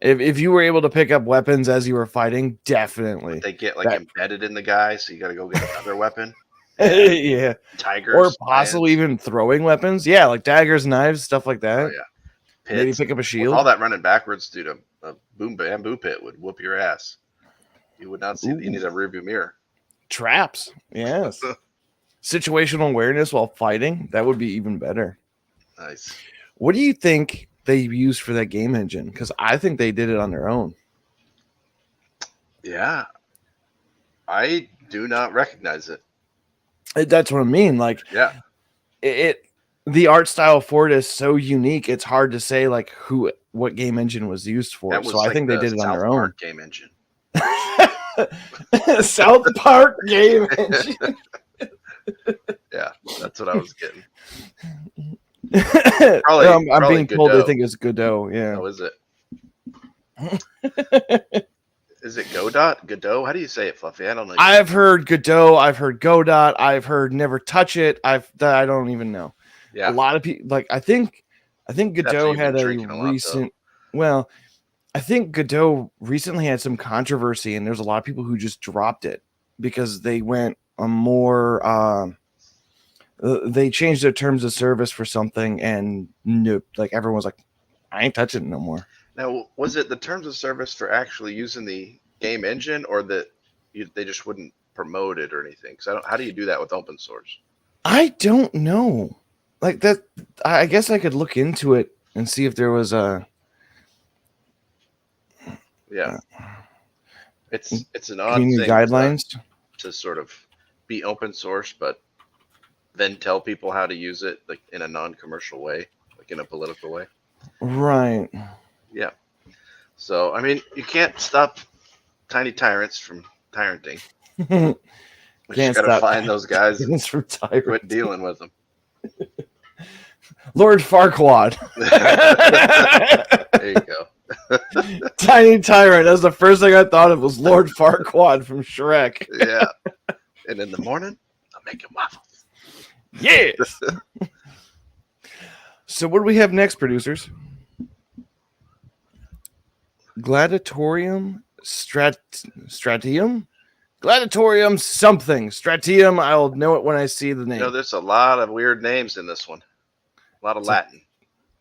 [SPEAKER 1] If you were able to pick up weapons as you were fighting, definitely.
[SPEAKER 2] They get like embedded in the guy, so you got to go get another weapon.
[SPEAKER 1] Yeah.
[SPEAKER 2] tigers,
[SPEAKER 1] Or possibly
[SPEAKER 2] lions.
[SPEAKER 1] even throwing weapons. Yeah, like daggers, knives, stuff like that.
[SPEAKER 2] Oh yeah,
[SPEAKER 1] Maybe
[SPEAKER 2] pits.
[SPEAKER 1] pick up a
[SPEAKER 2] With
[SPEAKER 1] shield.
[SPEAKER 2] all that running backwards, dude, a bamboo pit would whoop your ass. You would not see. You need a rearview mirror.
[SPEAKER 1] Traps. Yes. Situational awareness while fighting. That would be even better.
[SPEAKER 2] Nice.
[SPEAKER 1] What do you think they used for that game engine? Because I think they did it on their own.
[SPEAKER 2] Yeah, I do not recognize it.
[SPEAKER 1] That's what I mean. Like,
[SPEAKER 2] Yeah,
[SPEAKER 1] the art style for it is so unique. It's hard to say like what game engine was used for.
[SPEAKER 2] that was
[SPEAKER 1] So I
[SPEAKER 2] like
[SPEAKER 1] think they
[SPEAKER 2] the
[SPEAKER 1] did it on
[SPEAKER 2] South
[SPEAKER 1] their own.
[SPEAKER 2] Park game engine.
[SPEAKER 1] South Park game engine.
[SPEAKER 2] Yeah, that's what I was getting.
[SPEAKER 1] I'm being told they
[SPEAKER 2] Godot.
[SPEAKER 1] think it's Godot. Yeah.
[SPEAKER 2] Oh, is it? Is it Godot? Godot? How do you say it, Fluffy? I don't know.
[SPEAKER 1] I've heard Godot. I've heard Godot. I've heard Never Touch It. I don't even know.
[SPEAKER 2] Yeah,
[SPEAKER 1] A lot of people like. I think Godot
[SPEAKER 2] you've been
[SPEAKER 1] had a
[SPEAKER 2] drinking a lot,
[SPEAKER 1] recent. Well, I think Godot recently had some controversy, and there's a lot of people who just dropped it because they went a more. They changed their terms of service for something, and nope, like everyone was like, "I ain't touching it no more."
[SPEAKER 2] Now, was it the terms of service for actually using the game engine, or that they just wouldn't promote it or anything? Because how do you do that with open source?
[SPEAKER 1] I don't know. Like that, I guess I could look into it and see if there was a.
[SPEAKER 2] Yeah, it's an odd
[SPEAKER 1] community
[SPEAKER 2] thing
[SPEAKER 1] guidelines
[SPEAKER 2] to sort of be open source, but then tell people how to use it like in a non-commercial way, like in a political way.
[SPEAKER 1] Right.
[SPEAKER 2] Yeah. So I mean, you can't stop tiny tyrants from tyranting.
[SPEAKER 1] Can't
[SPEAKER 2] We just gotta find those guys and
[SPEAKER 1] It's retired.
[SPEAKER 2] quit dealing with them.
[SPEAKER 1] Lord Farquaad.
[SPEAKER 2] There you go.
[SPEAKER 1] Tiny Tyrant. That's the first thing I thought of was Lord Farquaad from Shrek.
[SPEAKER 2] Yeah. And in the morning, I'm making waffles.
[SPEAKER 1] Yes. So what do we have next, producers? Gladiatorium Stratium? Gladiatorium something. Stratium, I'll know it when I see the name.
[SPEAKER 2] You know, there's a lot of weird names in this one. A lot of Latin.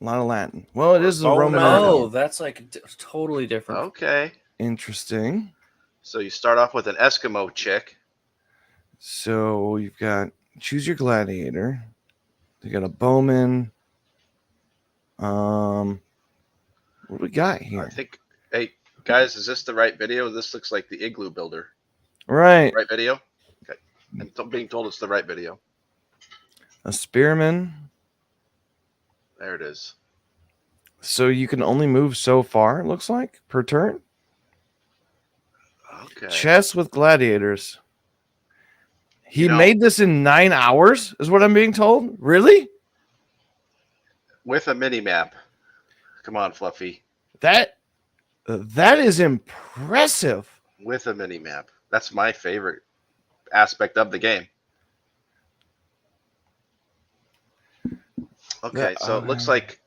[SPEAKER 1] A lot of Latin. Well, it is the
[SPEAKER 2] Oh,
[SPEAKER 1] Roman.
[SPEAKER 5] Oh, that's like totally different.
[SPEAKER 2] Okay.
[SPEAKER 1] Interesting.
[SPEAKER 2] So you start off with an Eskimo chick.
[SPEAKER 1] So you've got choose your gladiator. You got a bowman. What do we got here?
[SPEAKER 2] I think, hey, guys, is this the right video? This looks like the Igloo Builder.
[SPEAKER 1] Right.
[SPEAKER 2] Right video? Okay. I'm being told it's the right video.
[SPEAKER 1] A spearman.
[SPEAKER 2] There it is.
[SPEAKER 1] So you can only move so far, it looks like, per turn.
[SPEAKER 2] Okay.
[SPEAKER 1] Chess with gladiators. He made this in 9 hours, is what I'm being told. Really?
[SPEAKER 2] With a mini map. Come on, Fluffy.
[SPEAKER 1] That is impressive.
[SPEAKER 2] With a mini map. That's my favorite aspect of the game. Okay, so it looks like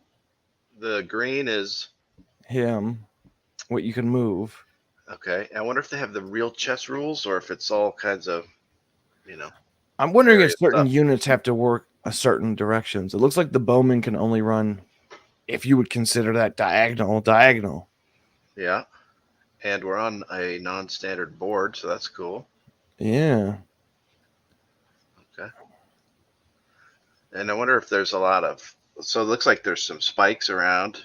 [SPEAKER 2] the green is
[SPEAKER 1] him. What you can move.
[SPEAKER 2] Okay. I wonder if they have the real chess rules or if it's all kinds of,
[SPEAKER 1] I'm wondering if
[SPEAKER 2] various
[SPEAKER 1] certain
[SPEAKER 2] stuff.
[SPEAKER 1] units have to work a certain directions. It looks like the bowman can only run, if you would consider that diagonal.
[SPEAKER 2] Yeah. And we're on a non-standard board, so that's cool.
[SPEAKER 1] Yeah.
[SPEAKER 2] Okay. And I wonder if there's a lot of, so it looks like there's some spikes around.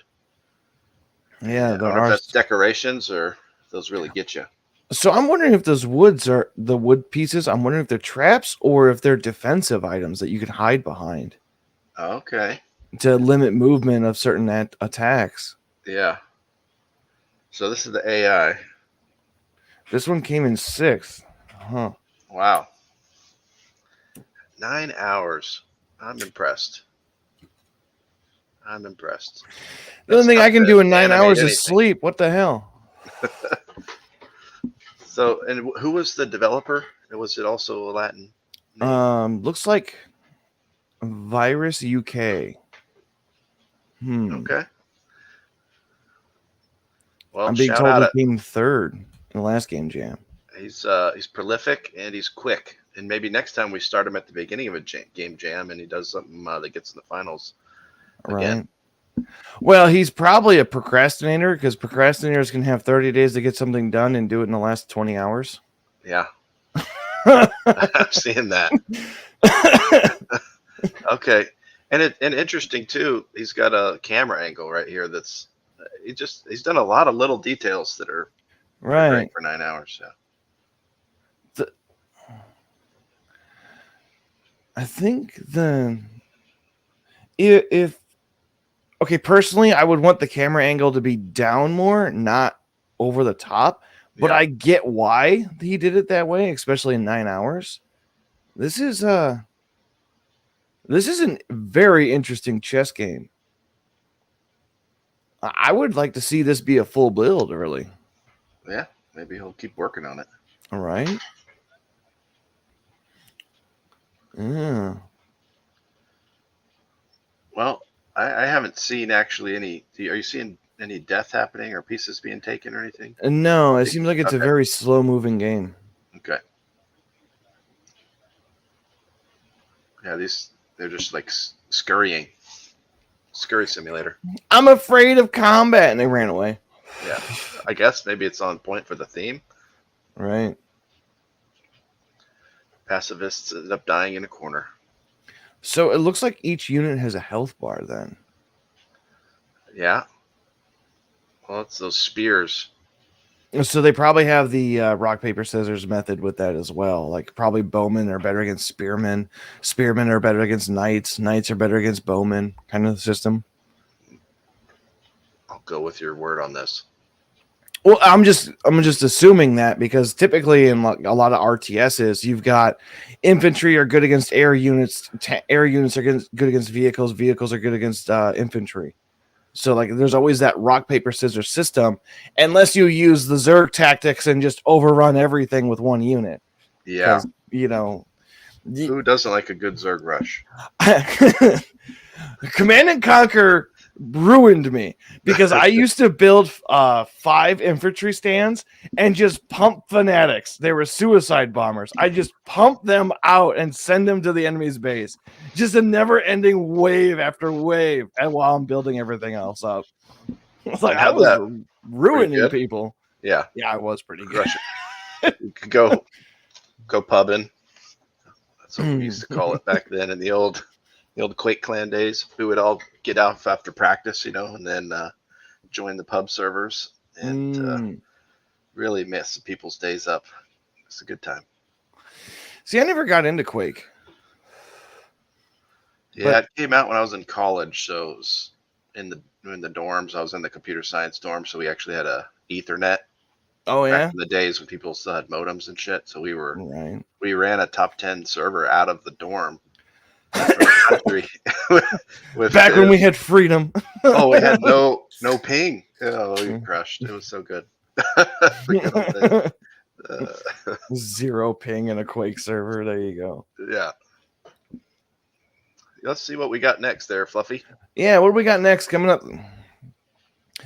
[SPEAKER 1] Yeah,
[SPEAKER 2] I don't know if that's decorations or if those really get you.
[SPEAKER 1] So I'm wondering if those woods are the wood pieces. I'm wondering if they're traps or if they're defensive items that you can hide behind
[SPEAKER 2] Okay.
[SPEAKER 1] to limit movement of certain attacks.
[SPEAKER 2] Yeah. So this is the AI.
[SPEAKER 1] This one came in 6th. Huh.
[SPEAKER 2] Wow. 9 hours. I'm impressed.
[SPEAKER 1] The only thing I can do in 9 hours
[SPEAKER 2] anything.
[SPEAKER 1] is sleep. What the hell?
[SPEAKER 2] So, and who was the developer? Was it also a Latin name?
[SPEAKER 1] Looks like Virus UK.
[SPEAKER 2] Okay. Well,
[SPEAKER 1] I'm being
[SPEAKER 2] shout
[SPEAKER 1] told
[SPEAKER 2] out
[SPEAKER 1] he came 3rd in the last game jam.
[SPEAKER 2] He's prolific and he's quick. and maybe next time we start him at the beginning of a game jam, and he does something that gets in the finals again.
[SPEAKER 1] Right. Well, he's probably a procrastinator because procrastinators can have 30 days to get something done and do it in the last 20 hours.
[SPEAKER 2] Yeah, I'm seeing that. Okay, and interesting too. He's got a camera angle right here. That's he's done a lot of little details that are
[SPEAKER 1] Right.
[SPEAKER 2] great for 9 hours. Yeah.
[SPEAKER 1] I think if okay, personally, I would want the camera angle to be down more, not over the top. But
[SPEAKER 2] Yeah.
[SPEAKER 1] I get why he did it that way, especially in 9 hours. This is a very interesting chess game. I would like to see this be a full build early.
[SPEAKER 2] Yeah, maybe he'll keep working on it.
[SPEAKER 1] All right. Yeah.
[SPEAKER 2] Well, I haven't seen actually any. Are you seeing any death happening or pieces being taken or anything?
[SPEAKER 1] No, it seems like it's a
[SPEAKER 2] Okay.
[SPEAKER 1] very slow moving game.
[SPEAKER 2] Okay. Yeah, they're just like scurrying. Scurry simulator.
[SPEAKER 1] I'm afraid of combat, and they ran away.
[SPEAKER 2] Yeah, I guess maybe it's on point for the theme.
[SPEAKER 1] Right.
[SPEAKER 2] Pacifists end up dying in a corner.
[SPEAKER 1] So it looks like each unit has a health bar then.
[SPEAKER 2] Yeah. Well, it's those spears.
[SPEAKER 1] So they probably have the rock, paper, scissors method with that as well. Like probably bowmen are better against spearmen. Spearmen are better against knights. Knights are better against bowmen kind of system.
[SPEAKER 2] I'll go with your word on this.
[SPEAKER 1] Well, I'm just assuming that because typically in like a lot of RTSs, you've got infantry are good against air units. Air units are good against vehicles. Vehicles are good against infantry. So like, there's always that rock paper scissors system, unless you use the Zerg tactics and just overrun everything with one unit.
[SPEAKER 2] Yeah.
[SPEAKER 1] You know,
[SPEAKER 2] Who doesn't like a good Zerg rush?
[SPEAKER 1] Command and Conquer ruined me because I used to build 5 infantry stands and just pump fanatics. They were suicide bombers. I just pump them out and send them to the enemy's base. Just a never-ending wave after wave, and while I'm building everything else up, it's like I was ruining people.
[SPEAKER 2] Yeah,
[SPEAKER 1] I was pretty good.
[SPEAKER 2] You could go pubbing. That's what we used to call it back then in the old Quake Clan days. We would all get out after practice, and then join the pub servers and really mess people's days up. It's a good time.
[SPEAKER 1] See, I never got into Quake.
[SPEAKER 2] Yeah, it came out when I was in college, so it was in the dorms. I was in the computer science dorm, so we actually had a Ethernet.
[SPEAKER 1] Oh yeah,
[SPEAKER 2] back in the days when people still had modems and shit. So we
[SPEAKER 1] ran
[SPEAKER 2] a top 10 server out of the dorm.
[SPEAKER 1] When we had freedom.
[SPEAKER 2] Oh, we had no ping. Oh, we crushed. It was so good.
[SPEAKER 1] 0 ping in a Quake server. There you go.
[SPEAKER 2] Yeah. Let's see what we got next there, Fluffy.
[SPEAKER 1] Yeah, what do we got next coming up?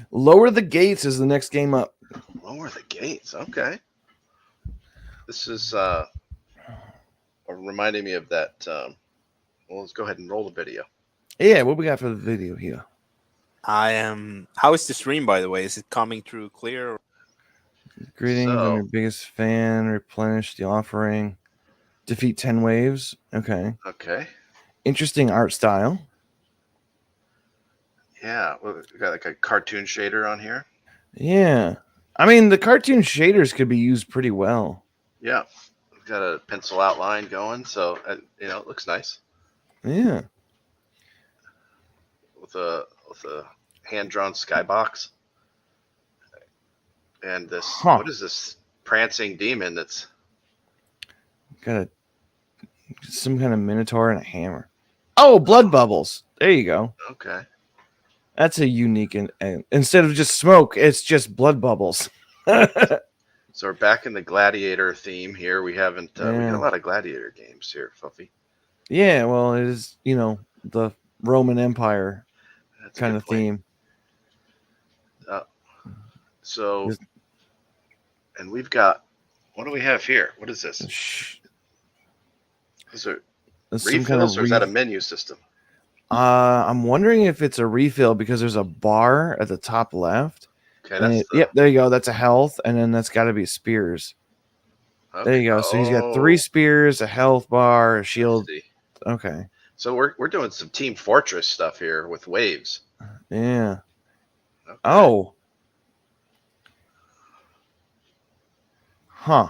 [SPEAKER 1] Lower the Gates is the next game up.
[SPEAKER 2] Lower the Gates. Okay. This is reminding me of that. Well, let's go ahead and roll the video.
[SPEAKER 1] Yeah, what we got for the video here?
[SPEAKER 6] How is the stream, by the way? Is it coming through clear?
[SPEAKER 1] Greetings, I'm your biggest fan. Replenish the offering. Defeat 10 waves. Okay. Interesting art style.
[SPEAKER 2] Yeah, we got like a cartoon shader on here.
[SPEAKER 1] Yeah. I mean, the cartoon shaders could be used pretty well.
[SPEAKER 2] Yeah. We've got a pencil outline going, so it looks nice.
[SPEAKER 1] Yeah.
[SPEAKER 2] With a hand-drawn skybox. And this, what is this prancing demon that's
[SPEAKER 1] got some kind of minotaur and a hammer? Oh, blood bubbles. There you go.
[SPEAKER 2] Okay.
[SPEAKER 1] That's a unique, and instead of just smoke, it's just blood bubbles.
[SPEAKER 2] So we're back in the gladiator theme here. We haven't, we got a lot of gladiator games here, Fluffy.
[SPEAKER 1] Yeah, well, it is, the Roman Empire kind of theme.
[SPEAKER 2] So, and we've got, what do we have here? What is this? Is it
[SPEAKER 1] There's some kind
[SPEAKER 2] refills
[SPEAKER 1] of
[SPEAKER 2] or is that a menu system?
[SPEAKER 1] I'm wondering if it's a refill because there's a bar at the top left.
[SPEAKER 2] Okay,
[SPEAKER 1] And
[SPEAKER 2] that's
[SPEAKER 1] yep, there you go. That's a health, and then that's got to be spears.
[SPEAKER 2] okay.
[SPEAKER 1] There you go. So he's got 3 spears, a health bar, a
[SPEAKER 2] I
[SPEAKER 1] shield.
[SPEAKER 2] see.
[SPEAKER 1] Okay.
[SPEAKER 2] So we're doing some Team Fortress stuff here with waves.
[SPEAKER 1] Yeah.
[SPEAKER 2] Okay.
[SPEAKER 1] Oh. Huh.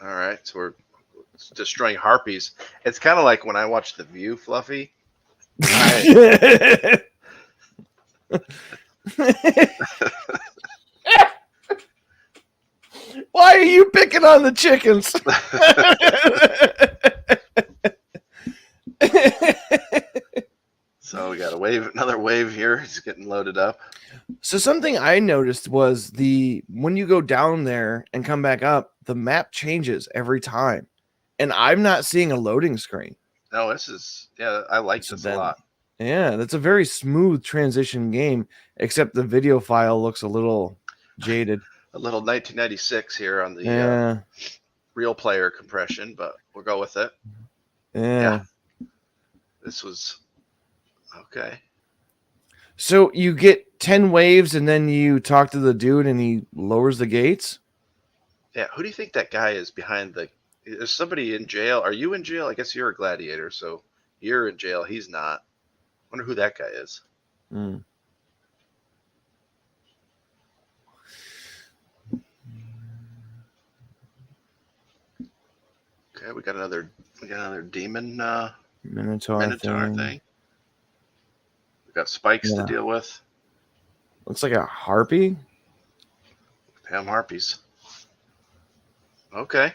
[SPEAKER 2] All right. So we're destroying harpies. It's kind of like when I watch The View, Fluffy.
[SPEAKER 1] Why are you picking on the chickens?
[SPEAKER 2] So we got another wave here. It's getting loaded up.
[SPEAKER 1] So something I noticed was when you go down there and come back up, the map changes every time, and I'm not seeing a loading screen.
[SPEAKER 2] No, I like this a lot.
[SPEAKER 1] Yeah, that's a very smooth transition game, except the video file looks a little jaded.
[SPEAKER 2] A little 1996 here on the real player compression, but we'll go with it.
[SPEAKER 1] Yeah.
[SPEAKER 2] This was okay.
[SPEAKER 1] So you get 10 waves and then you talk to the dude and he lowers the gates?
[SPEAKER 2] Yeah, who do you think that guy is behind is somebody in jail? Are you in jail? I guess you're a gladiator, so you're in jail. He's not. Wonder who that guy is.
[SPEAKER 1] Mm.
[SPEAKER 2] Okay, we got another demon
[SPEAKER 1] Minotaur
[SPEAKER 2] thing. We got spikes to deal with.
[SPEAKER 1] Looks like a harpy.
[SPEAKER 2] Damn harpies. Okay.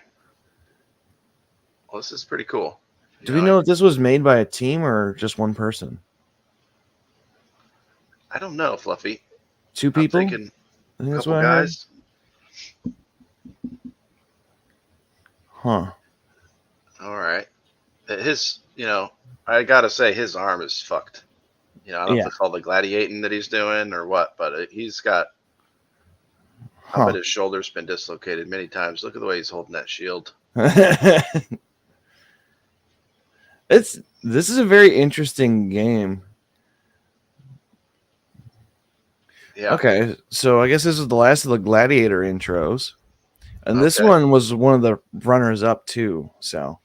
[SPEAKER 2] Well, this is pretty cool.
[SPEAKER 1] Do we know if this was made by a team or just one person?
[SPEAKER 2] I don't know, Fluffy.
[SPEAKER 1] 2 people?
[SPEAKER 2] I'm thinking
[SPEAKER 1] I think that's
[SPEAKER 2] couple
[SPEAKER 1] what I heard.
[SPEAKER 2] guys.
[SPEAKER 1] Huh.
[SPEAKER 2] All right. I gotta say his arm is fucked. I don't know if it's all the gladiating that he's doing or what, but he's got. I bet his shoulder's been dislocated many times. Look at the way he's holding that shield.
[SPEAKER 1] This is a very interesting game.
[SPEAKER 2] Yeah.
[SPEAKER 1] Okay, so I guess this is the last of the gladiator intros, and this one was one of the runners up too. So,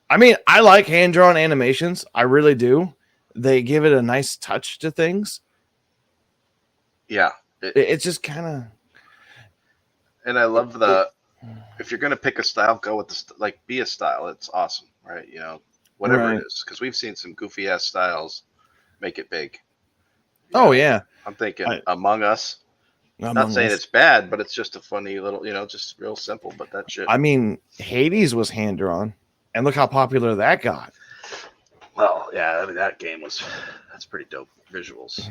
[SPEAKER 1] I mean, I like hand drawn animations. I really do. They give it a nice touch to things.
[SPEAKER 2] Yeah,
[SPEAKER 1] it's just kind of.
[SPEAKER 2] And I love if you're gonna pick a style, go with be a style. It's awesome, right? Whatever it is, because we've seen some goofy ass styles make it big.
[SPEAKER 1] Yeah.
[SPEAKER 2] I'm thinking Among Us. Not saying it's bad, but it's just a funny little, just real simple. But that shit.
[SPEAKER 1] I mean, Hades was hand drawn, and look how popular that got.
[SPEAKER 2] Well, yeah, that game that's pretty dope visuals.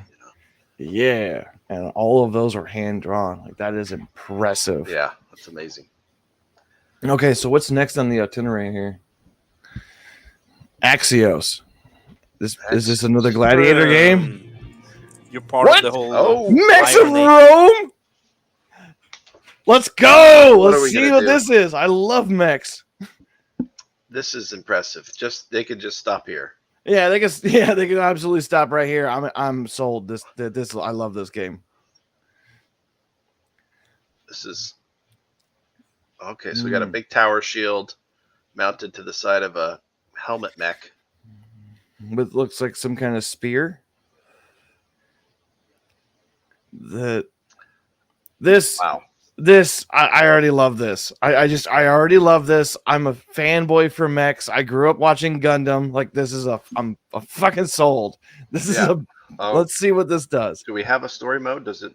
[SPEAKER 1] Yeah, and all of those are hand drawn. Like that is impressive.
[SPEAKER 2] Yeah, that's amazing.
[SPEAKER 1] Okay, so what's next on the itinerary here? Axios. Is this another gladiator game?
[SPEAKER 6] You're part of the whole.
[SPEAKER 1] Mechs of Rome. Let's go. Let's see what this is. I love mechs.
[SPEAKER 2] This is impressive. They could just stop here.
[SPEAKER 1] Yeah, they can absolutely stop right here. I'm sold. This I love this game.
[SPEAKER 2] This is okay. So we got a big tower shield mounted to the side of a helmet mech.
[SPEAKER 1] With looks like some kind of spear. Wow. I already love this. I already love this. I'm a fanboy for mechs. I grew up watching Gundam. Like I'm fucking sold. This is let's see what this does.
[SPEAKER 2] Do we have a story mode? Does it?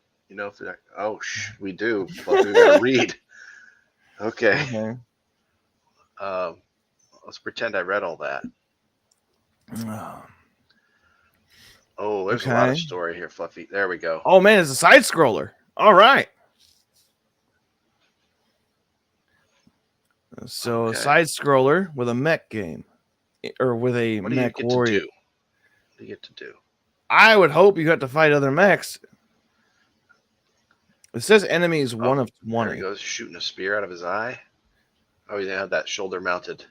[SPEAKER 2] We do. But we gotta read. Okay. Let's pretend I read all that. Oh, there's a lot of story here, Fluffy. There we go.
[SPEAKER 1] Oh man, it's a side scroller. All right. So a side scroller with a mech game, or with a mech warrior.
[SPEAKER 2] What do you get to do?
[SPEAKER 1] I would hope you have to fight other mechs. It says enemies 1 of 20.
[SPEAKER 2] There he goes, shooting a spear out of his eye. Oh, he had that shoulder mounted.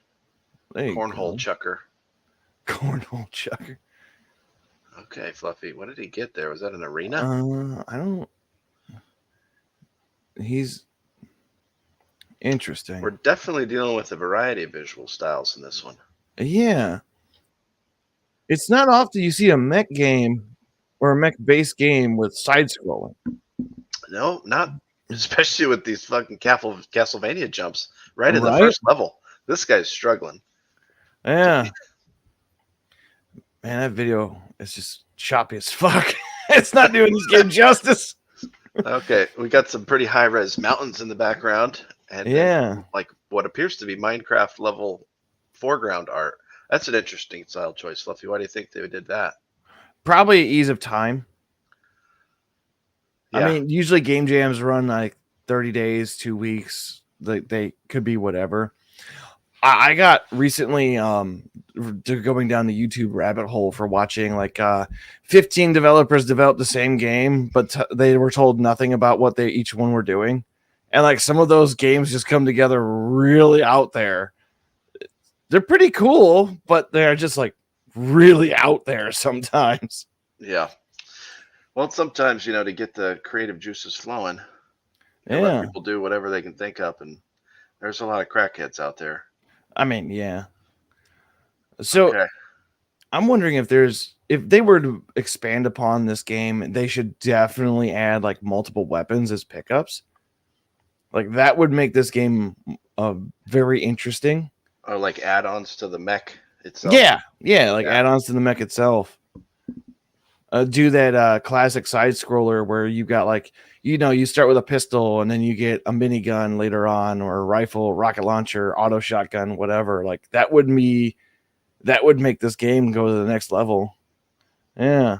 [SPEAKER 1] There you
[SPEAKER 2] Cornhole
[SPEAKER 1] go.
[SPEAKER 2] chucker.
[SPEAKER 1] Cornhole chucker.
[SPEAKER 2] Okay, Fluffy. What did he get there? Was that an arena?
[SPEAKER 1] I don't. He's interesting.
[SPEAKER 2] We're definitely dealing with a variety of visual styles in this one.
[SPEAKER 1] Yeah. It's not often you see a mech game or a mech-based game with side-scrolling.
[SPEAKER 2] No, not especially with these fucking Castlevania jumps right in the
[SPEAKER 1] Right?
[SPEAKER 2] first level. This guy's struggling.
[SPEAKER 1] Yeah. Man, that video is just choppy as fuck. It's not doing this game justice.
[SPEAKER 2] Okay, we got some pretty high-res mountains in the background, and then,
[SPEAKER 1] Yeah.
[SPEAKER 2] like what appears to be Minecraft level foreground art. That's an interesting style choice, Fluffy. Why do you think they did that?
[SPEAKER 1] Probably ease of time.
[SPEAKER 2] Yeah.
[SPEAKER 1] I mean, usually game jams run like 30 days, 2 weeks. They could be whatever. I got recently going down the YouTube rabbit hole for watching like 15 developers develop the same game, but they were told nothing about what they each one were doing. And like some of those games just come together really out there. They're pretty cool, but they're just like really out there sometimes.
[SPEAKER 2] Yeah. Well, sometimes, to get the creative juices flowing,
[SPEAKER 1] Yeah.
[SPEAKER 2] let people do whatever they can think up, and there's a lot of crackheads out there.
[SPEAKER 1] I mean, yeah. So
[SPEAKER 2] Okay.
[SPEAKER 1] I'm wondering if they were to expand upon this game, they should definitely add like multiple weapons as pickups. Like that would make this game very interesting.
[SPEAKER 2] Or like add-ons to the mech itself.
[SPEAKER 1] Yeah, like
[SPEAKER 2] Yeah.
[SPEAKER 1] add-ons to the mech itself. Do that classic side scroller where you got like you start with a pistol and then you get a minigun later on, or a rifle, rocket launcher, auto shotgun, whatever. Like that would make this game go to the next level. Yeah.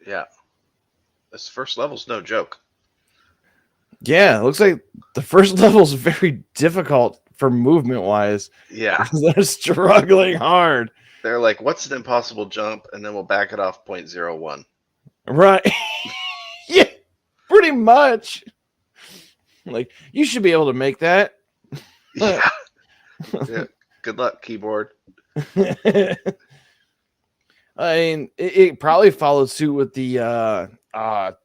[SPEAKER 2] Yeah. This first level's no joke.
[SPEAKER 1] Yeah, it looks like the first level is very difficult for movement wise.
[SPEAKER 2] Yeah.
[SPEAKER 1] They're struggling hard.
[SPEAKER 2] They're like, what's an impossible jump? And then we'll back it off 0.01.
[SPEAKER 1] Right. Yeah, pretty much. Like, you should be able to make that.
[SPEAKER 2] Yeah. Yeah. Good luck, keyboard.
[SPEAKER 1] I mean, it probably followed suit with the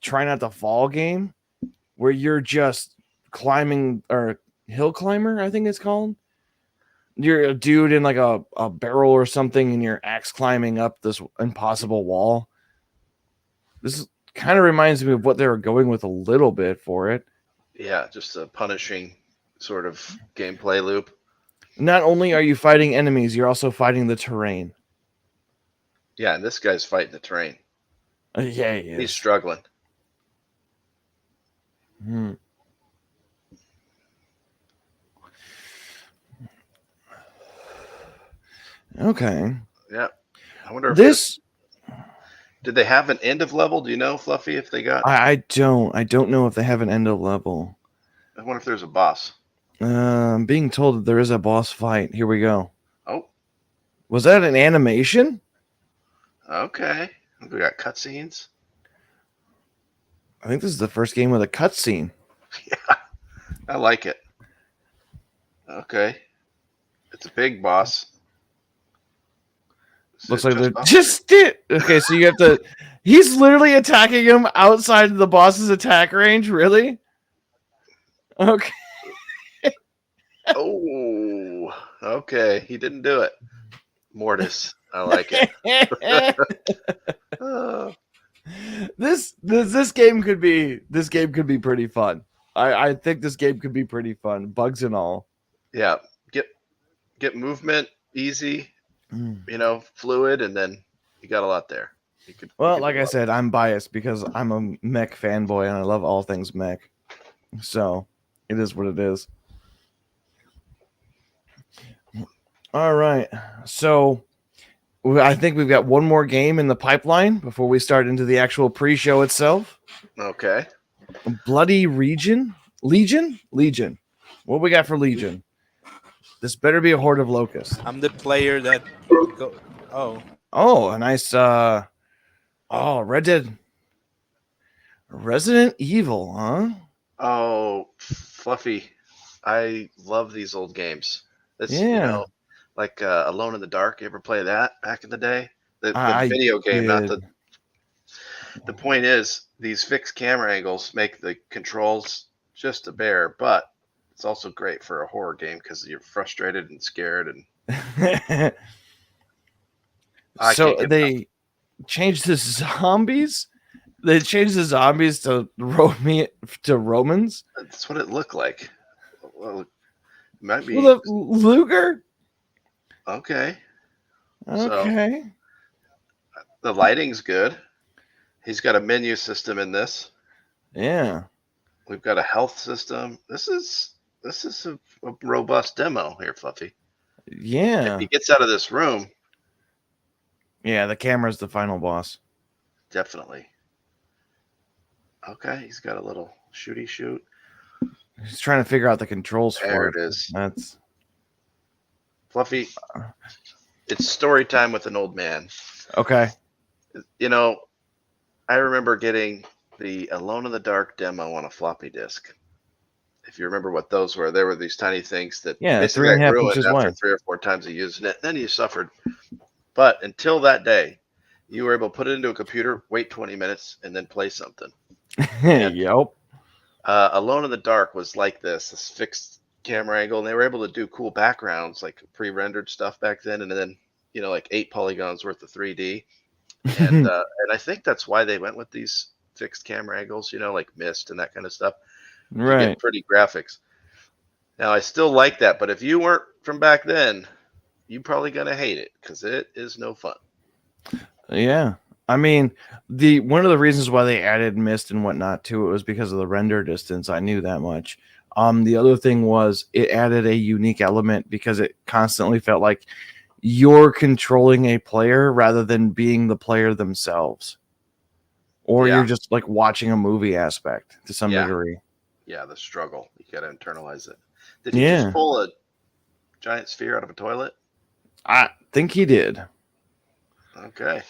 [SPEAKER 1] Try Not to Fall game, where you're just climbing, or hill climber, I think it's called. You're a dude in like a barrel or something, and you're axe climbing up this impossible wall. This kind of reminds me of what they were going with a little bit for it.
[SPEAKER 2] Yeah, just a punishing sort of gameplay loop.
[SPEAKER 1] Not only are you fighting enemies, you're also fighting the terrain.
[SPEAKER 2] Yeah, and this guy's fighting the terrain.
[SPEAKER 1] Yeah, he is.
[SPEAKER 2] He's struggling.
[SPEAKER 1] Hmm. Okay.
[SPEAKER 2] Yeah. I wonder if
[SPEAKER 1] This
[SPEAKER 2] did they have an end of level? Do you know, Fluffy, if they got?
[SPEAKER 1] I don't know if they have an end of level.
[SPEAKER 2] I wonder if there's a boss.
[SPEAKER 1] I'm being told that there is a boss fight. Here we go.
[SPEAKER 2] Oh,
[SPEAKER 1] Was that an animation?
[SPEAKER 2] okay. We got cutscenes.
[SPEAKER 1] I think this is the first game with a cutscene.
[SPEAKER 2] Yeah, I like it. Okay. It's a big boss. Is
[SPEAKER 1] Looks
[SPEAKER 2] it
[SPEAKER 1] like they're
[SPEAKER 2] boss?
[SPEAKER 1] just it. Okay, so you have to. He's literally attacking him outside the boss's attack range. Really? Okay.
[SPEAKER 2] Oh, okay. He didn't do it. Mortis. I like it.
[SPEAKER 1] This game could be pretty fun. I think this game could be pretty fun. Bugs and all.
[SPEAKER 2] Yeah. Get movement easy, fluid, and then you got a lot there.
[SPEAKER 1] Well, like I said, I'm biased because I'm a mech fanboy and I love all things mech. So it is what it is. All right. So I think we've got one more game in the pipeline before we start into the actual pre-show itself.
[SPEAKER 2] Okay.
[SPEAKER 1] Bloody Legion. What we got for Legion? This better be a horde of locusts.
[SPEAKER 6] I'm the player that go.
[SPEAKER 1] Oh, a nice Resident Evil, huh?
[SPEAKER 2] Oh, Fluffy. I love these old games.
[SPEAKER 1] Yeah.
[SPEAKER 2] like Alone in the Dark. You ever play that back in the day? The
[SPEAKER 1] I
[SPEAKER 2] video game, not
[SPEAKER 1] did.
[SPEAKER 2] the. The point is, these fixed camera angles make the controls just a bear, but it's also great for a horror game because you're frustrated and scared, and I
[SPEAKER 1] So
[SPEAKER 2] can't get enough.
[SPEAKER 1] they changed the zombies. They changed the zombies to Romans.
[SPEAKER 2] That's what it looked like. Well, it might be
[SPEAKER 1] With a Luger.
[SPEAKER 2] okay.
[SPEAKER 1] Okay.
[SPEAKER 2] The lighting's good. He's got a menu system in this.
[SPEAKER 1] Yeah.
[SPEAKER 2] We've got a health system. This is a robust demo here, Fluffy. If
[SPEAKER 1] Yeah.
[SPEAKER 2] he gets out of this room,
[SPEAKER 1] Yeah. The camera's the final boss.
[SPEAKER 2] definitely. Okay, he's got a little shooty shoot.
[SPEAKER 1] He's trying to figure out the controls
[SPEAKER 2] There
[SPEAKER 1] for
[SPEAKER 2] it is.
[SPEAKER 1] That's
[SPEAKER 2] Fluffy, it's story time with an old man.
[SPEAKER 1] okay.
[SPEAKER 2] You know, I remember getting the Alone in the Dark demo on a floppy disk. If you remember what those were, they were these tiny things that
[SPEAKER 1] Yeah,
[SPEAKER 2] basically
[SPEAKER 1] 3.5
[SPEAKER 2] got ruined
[SPEAKER 1] inches
[SPEAKER 2] after
[SPEAKER 1] wide.
[SPEAKER 2] 3 or 4 times of using it. Then you suffered. But until that day, you were able to put it into a computer, wait 20 minutes, and then play something.
[SPEAKER 1] Yep.
[SPEAKER 2] Alone in the Dark was like this fixed camera angle, and they were able to do cool backgrounds, like pre-rendered stuff back then, and then like 8 polygons worth of 3D. And I think that's why they went with these fixed camera angles, like mist and that kind of stuff. You
[SPEAKER 1] Right.
[SPEAKER 2] get pretty graphics. Now I still like that, but if you weren't from back then, you're probably gonna hate it because it is no fun.
[SPEAKER 1] Yeah. I mean, one of the reasons why they added mist and whatnot to it was because of the render distance. I knew that much. The other thing was it added a unique element because it constantly felt like you're controlling a player rather than being the player themselves. Or
[SPEAKER 2] Yeah.
[SPEAKER 1] you're just like watching a movie aspect to some
[SPEAKER 2] Yeah.
[SPEAKER 1] degree.
[SPEAKER 2] Yeah, the struggle. You gotta internalize it. Did he
[SPEAKER 1] Yeah.
[SPEAKER 2] just pull a giant sphere out of a toilet?
[SPEAKER 1] I think he did.
[SPEAKER 2] Okay.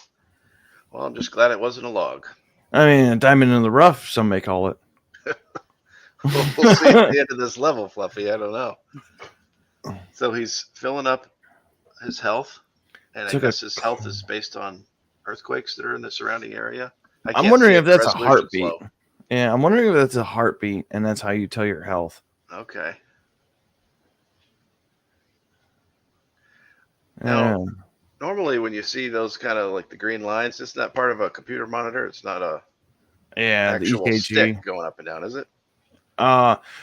[SPEAKER 2] Well, I'm just glad it wasn't a log.
[SPEAKER 1] I mean, a diamond in the rough, some may call it.
[SPEAKER 2] We'll see at the end of this level, Fluffy. I don't know. So he's filling up his health, and I guess his health is based on earthquakes that are in the surrounding area.
[SPEAKER 1] I'm wondering if that's a
[SPEAKER 2] Resolution's
[SPEAKER 1] heartbeat.
[SPEAKER 2] low.
[SPEAKER 1] Yeah, I'm wondering if that's a heartbeat, and that's how you tell your health.
[SPEAKER 2] Okay.
[SPEAKER 1] Yeah.
[SPEAKER 2] Now, normally when you see those kind of like the green lines, it's not part of a computer monitor. It's not a
[SPEAKER 1] Yeah, the
[SPEAKER 2] actual
[SPEAKER 1] EKG.
[SPEAKER 2] stick going up and down, is it?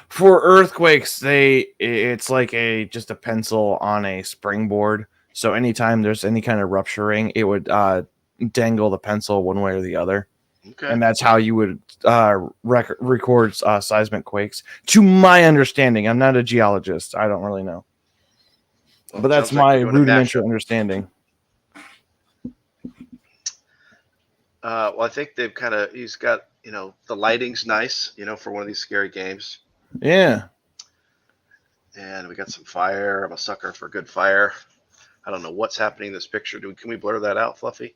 [SPEAKER 1] For earthquakes, it's like just a pencil on a springboard. So anytime there's any kind of rupturing, it would dangle the pencil one way or the other.
[SPEAKER 2] Okay.
[SPEAKER 1] And that's how you would record seismic quakes. To my understanding, I'm not a geologist. I don't really know.
[SPEAKER 2] Well,
[SPEAKER 1] But that's
[SPEAKER 2] sounds like
[SPEAKER 1] my
[SPEAKER 2] you're doing a
[SPEAKER 1] rudimentary
[SPEAKER 2] mashup.
[SPEAKER 1] understanding.
[SPEAKER 2] Well, I think he's got, the lighting's nice, for one of these scary games.
[SPEAKER 1] Yeah.
[SPEAKER 2] And we got some fire. I'm a sucker for good fire. I don't know what's happening in this picture. Can we blur that out, Fluffy?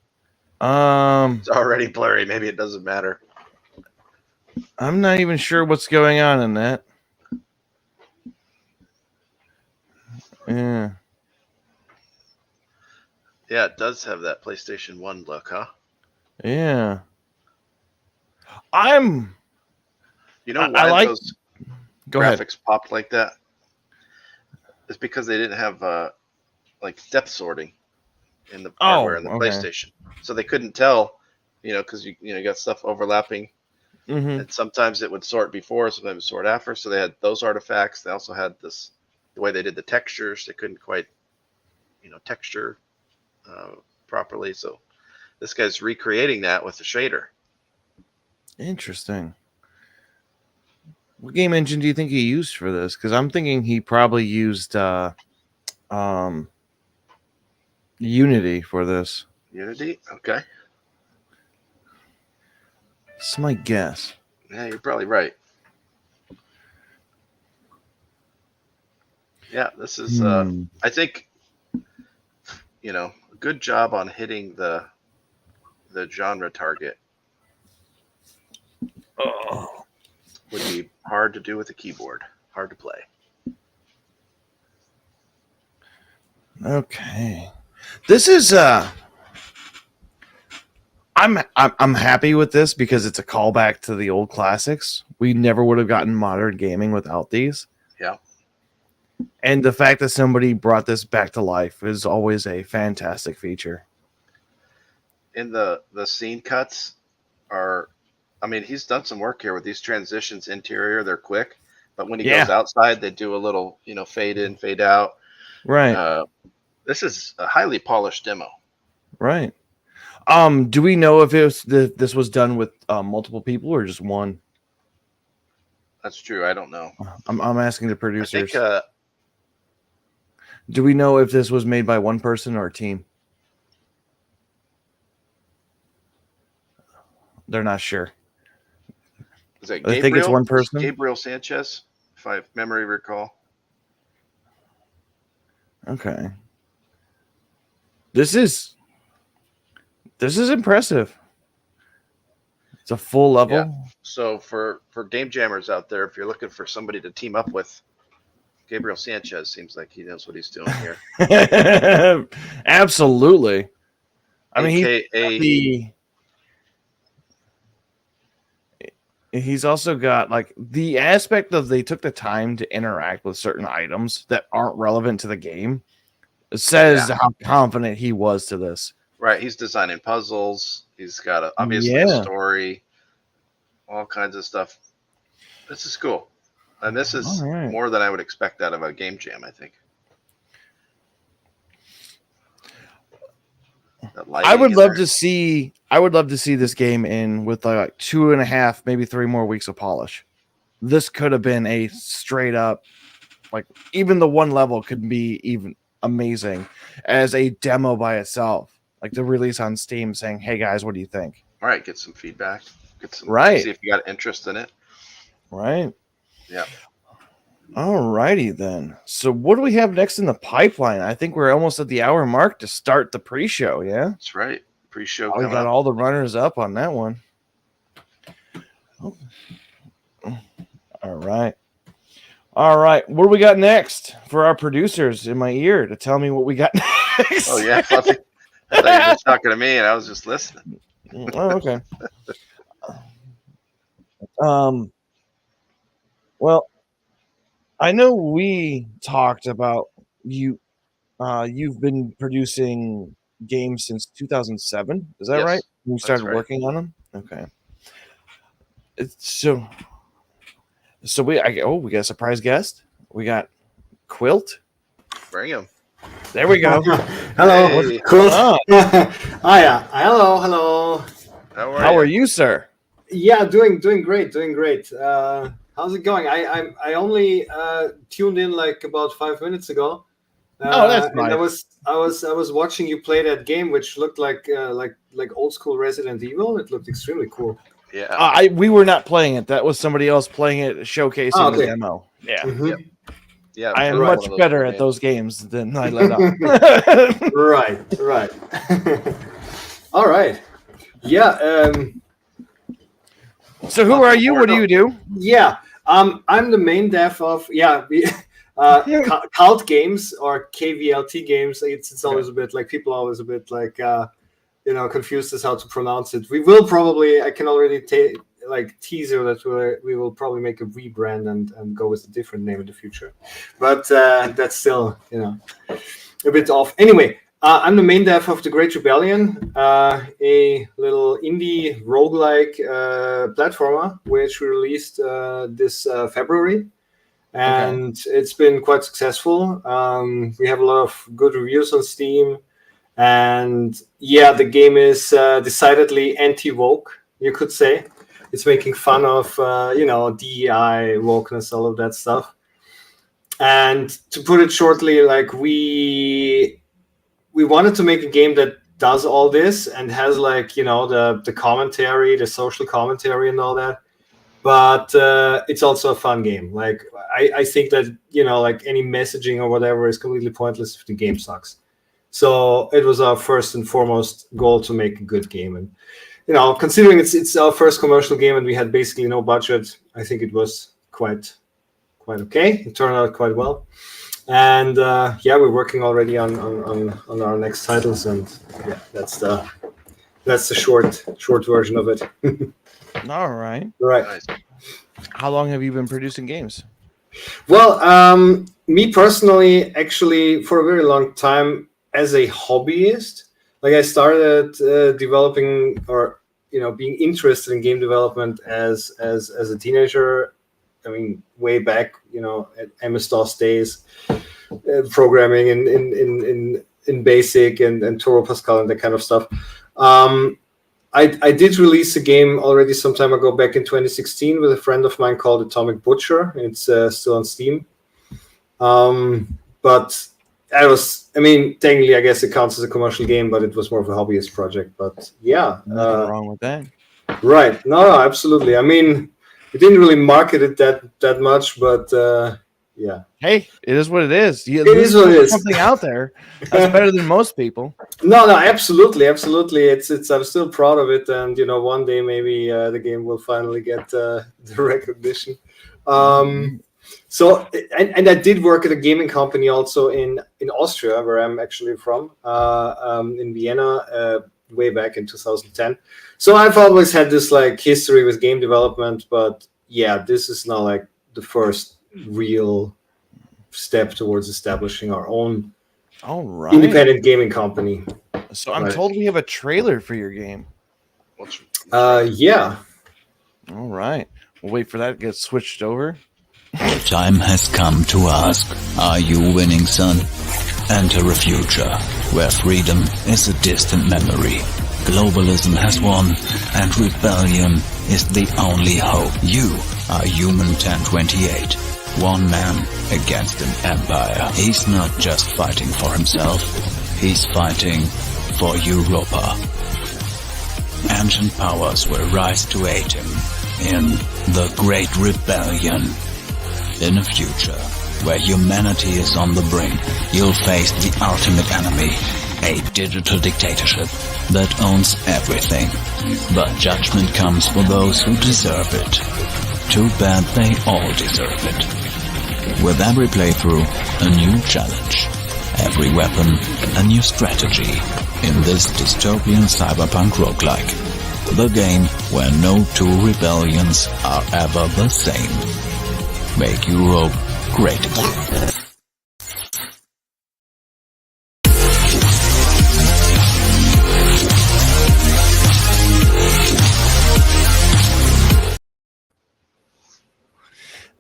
[SPEAKER 2] It's already blurry. Maybe it doesn't matter.
[SPEAKER 1] I'm not even sure what's going on in that. Yeah.
[SPEAKER 2] Yeah, it does have that PlayStation 1 look, huh?
[SPEAKER 1] Yeah.
[SPEAKER 2] You know
[SPEAKER 1] I
[SPEAKER 2] why
[SPEAKER 1] like.
[SPEAKER 2] those
[SPEAKER 1] Go ahead.
[SPEAKER 2] graphics popped like that? It's because they didn't have like depth sorting in the hardware in the PlayStation, so they couldn't tell, because you got stuff overlapping,
[SPEAKER 1] Mm-hmm.
[SPEAKER 2] and sometimes it would sort before, sometimes it would sort after. So they had those artifacts. They also had the way they did the textures. They couldn't quite, texture properly. So this guy's recreating that with the shader.
[SPEAKER 1] Interesting. What game engine do you think he used for this? Because I'm thinking he probably used Unity for this.
[SPEAKER 2] Unity? Okay.
[SPEAKER 1] It's my guess.
[SPEAKER 2] Yeah, you're probably right. Yeah, this is, I think, a good job on hitting the genre target.
[SPEAKER 1] Oh.
[SPEAKER 2] Would be hard to do with a keyboard. Hard to play.
[SPEAKER 1] Okay. This is I'm happy with this because it's a callback to the old classics. We never would have gotten modern gaming without these.
[SPEAKER 2] Yeah.
[SPEAKER 1] And the fact that somebody brought this back to life is always a fantastic feature.
[SPEAKER 2] In the scene cuts are, I mean, he's done some work here with these transitions interior. They're quick, but when he goes outside, they do a little, fade in, fade out.
[SPEAKER 1] Right.
[SPEAKER 2] This is a highly polished demo.
[SPEAKER 1] Right. Do we know if this was done with multiple people or just one?
[SPEAKER 2] That's true. I don't know.
[SPEAKER 1] I'm asking the producers.
[SPEAKER 2] I think,
[SPEAKER 1] do we know if this was made by one person or a team? They're not sure.
[SPEAKER 2] is it
[SPEAKER 1] I think it's one person.
[SPEAKER 2] Gabriel Sanchez, if I memory recall.
[SPEAKER 1] Okay. This is impressive. It's a full level.
[SPEAKER 2] Yeah. So for game jammers out there, if you're looking for somebody to team up with, Gabriel Sanchez seems like he knows what he's doing here.
[SPEAKER 1] Absolutely. I mean, he's also got like the aspect of they took the time to interact with certain items that aren't relevant to the game. It says how confident he was to this.
[SPEAKER 2] Right, he's designing puzzles. He's got obviously a story, all kinds of stuff. This is cool, and this is more than I would expect out of a game jam. I think.
[SPEAKER 1] I would love to see this game in with like 2.5, maybe 3 more weeks of polish. This could have been a straight up, like even the one level could be even amazing as a demo by itself. Like the release on Steam saying, hey guys, what do you think?
[SPEAKER 2] All right, get some feedback. Get some see if you got interest in it.
[SPEAKER 1] Right.
[SPEAKER 2] Yeah.
[SPEAKER 1] All righty then. So what do we have next in the pipeline? I think we're almost at the hour mark to start the pre-show, yeah?
[SPEAKER 2] That's right. Pre-show.
[SPEAKER 1] We got all the runners up on that one. Oh. All right. All right. What do we got next for our producers in my ear to tell me what we got next?
[SPEAKER 2] Oh, yeah. I thought you were just talking to me and I was just listening.
[SPEAKER 1] Oh, okay. Well, I know we talked about you. You've been producing games since 2007. Is that right? You started working on them. Okay. So we got a surprise guest. We got Quilt.
[SPEAKER 2] Bring him.
[SPEAKER 1] There we go.
[SPEAKER 7] Hello.
[SPEAKER 2] Hey.
[SPEAKER 7] Quilt. Hiya. Hello.
[SPEAKER 1] How are you, sir?
[SPEAKER 7] Yeah, doing great. How's it going? I only tuned in like about 5 minutes ago.
[SPEAKER 1] That's nice.
[SPEAKER 7] I was watching you play that game, which looked like old school Resident Evil. It looked extremely cool.
[SPEAKER 2] Yeah.
[SPEAKER 1] We were not playing it. That was somebody else playing it, showcasing the demo. Yeah.
[SPEAKER 7] Mm-hmm.
[SPEAKER 2] Yep. Yeah.
[SPEAKER 1] I am much better at those games than I let up.
[SPEAKER 7] Right. All right. Yeah.
[SPEAKER 1] So who are you? What do you do?
[SPEAKER 7] Yeah. I'm the main dev of Cult Games or KVLT Games. It's always a bit like people are always a bit like confused as how to pronounce it. We will probably, I can already tease you that we will probably make a rebrand and go with a different name in the future. But that's still a bit off. Anyway, I'm the main dev of The Great Rebellion, a little indie roguelike platformer, which we released this February. And it's been quite successful. We have a lot of good reviews on Steam. And yeah, the game is decidedly anti-woke, you could say. It's making fun of, DEI, wokeness, all of that stuff. And to put it shortly, like we wanted to make a game that does all this and has the commentary, the social commentary and all that. But it's also a fun game. Like I think that any messaging or whatever is completely pointless if the game sucks. So it was our first and foremost goal to make a good game. And considering it's our first commercial game and we had basically no budget, I think it was quite okay. It turned out quite well. And we're working already on our next titles, and that's the short version of it.
[SPEAKER 1] All right.
[SPEAKER 7] Right.
[SPEAKER 2] Nice.
[SPEAKER 1] How long have you been producing games?
[SPEAKER 7] Well, me personally, actually, for a very long time as a hobbyist, like I started developing or being interested in game development as a teenager. I mean, way back, at MS-DOS days, programming in BASIC and Turbo Pascal and that kind of stuff. I did release a game already some time ago, back in 2016, with a friend of mine called Atomic Butcher. It's still on Steam. But technically, I guess it counts as a commercial game, but it was more of a hobbyist project. But yeah.
[SPEAKER 1] Nothing wrong with that.
[SPEAKER 7] Right. No, absolutely. I mean, we didn't really market it that much, but yeah.
[SPEAKER 1] Hey, it is what it is.
[SPEAKER 7] It is what it is.
[SPEAKER 1] Something out there that's better than most people.
[SPEAKER 7] No, absolutely. It's. I'm still proud of it, and one day maybe the game will finally get the recognition. So, and I did work at a gaming company also in Austria, where I'm actually from, in Vienna, way back in 2010. So I've always had this like history with game development, but yeah, this is now like the first real step towards establishing our own independent gaming company.
[SPEAKER 1] So I'm told we have a trailer for your game.
[SPEAKER 7] Yeah.
[SPEAKER 1] All right. We'll wait for that to get switched over.
[SPEAKER 8] The time has come to ask, are you winning, son? Enter a future where freedom is a distant memory. Globalism has won, and rebellion is the only hope. You are Human 1028. One man against an empire. He's not just fighting for himself, he's fighting for Europa. Ancient powers will rise to aid him in the Great Rebellion. In a future where humanity is on the brink, you'll face the ultimate enemy, a digital dictatorship that owns everything. But judgment comes for those who deserve it. Too bad they all deserve it. With every playthrough, a new challenge. Every weapon, a new strategy. In this dystopian cyberpunk roguelike. The game where no two rebellions are ever the same. Make Europe great again.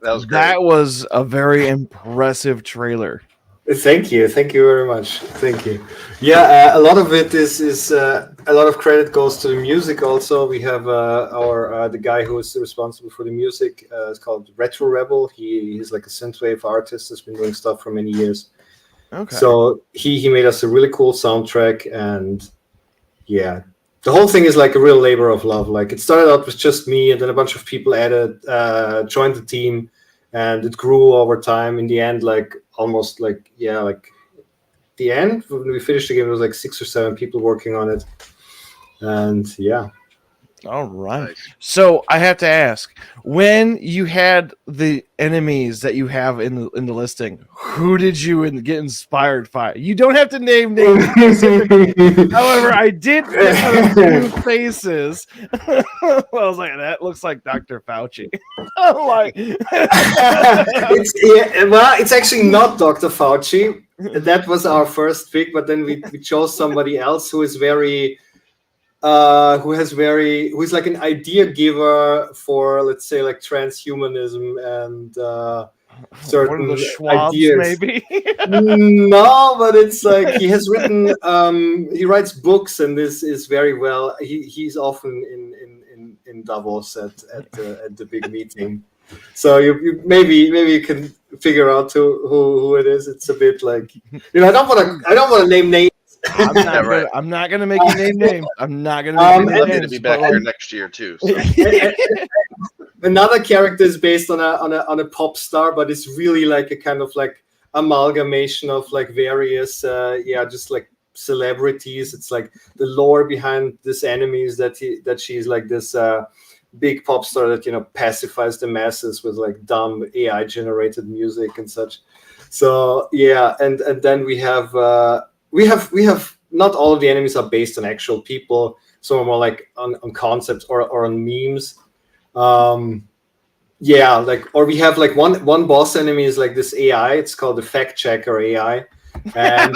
[SPEAKER 2] That was great.
[SPEAKER 1] That was a very impressive trailer.
[SPEAKER 7] Thank you very much. Thank you. Yeah, a lot of it is a lot of credit goes to the music. Also, we have the guy who is responsible for the music. It's called Retro Rebel. He's like a synthwave artist. Has been doing stuff for many years.
[SPEAKER 1] Okay.
[SPEAKER 7] So he made us a really cool soundtrack, and yeah, the whole thing is like a real labor of love. Like it started out with just me, and then a bunch of people joined the team, and it grew over time. In the end, like almost like the end when we finished the game, it was like 6 or 7 people working on it, and yeah.
[SPEAKER 1] All right.
[SPEAKER 2] Nice.
[SPEAKER 1] So I have to ask, when you had the enemies that you have in the listing, who did you get inspired by? You don't have to name names specifically. However, I did pick out a few faces. I was like, that looks like Dr. Fauci. I'm like,
[SPEAKER 7] it's actually not Dr. Fauci. That was our first pick, but then we chose somebody else who is who's like an idea giver for, let's say, like transhumanism and certain
[SPEAKER 1] one of the Schwabs,
[SPEAKER 7] ideas.
[SPEAKER 1] maybe.
[SPEAKER 7] No, but it's like he has written. He writes books, and this is very well. He's often in Davos at the big meeting. So you maybe you can figure out who it is. It's a bit like I don't want to name names.
[SPEAKER 1] I'm not gonna make you name names. I'm not gonna make you
[SPEAKER 2] I'd love
[SPEAKER 1] name
[SPEAKER 2] you
[SPEAKER 1] names.
[SPEAKER 2] to be back here next year too. So.
[SPEAKER 7] Another character is based on a pop star, but it's really like a kind of like amalgamation of like various just like celebrities. It's like the lore behind this enemy is that she's like this big pop star that pacifies the masses with like dumb AI generated music and such. So yeah, and then we have not all of the enemies are based on actual people. Some are more like on concepts or on memes. Yeah, like, or we have like one boss enemy is like this AI. It's called the fact checker AI. And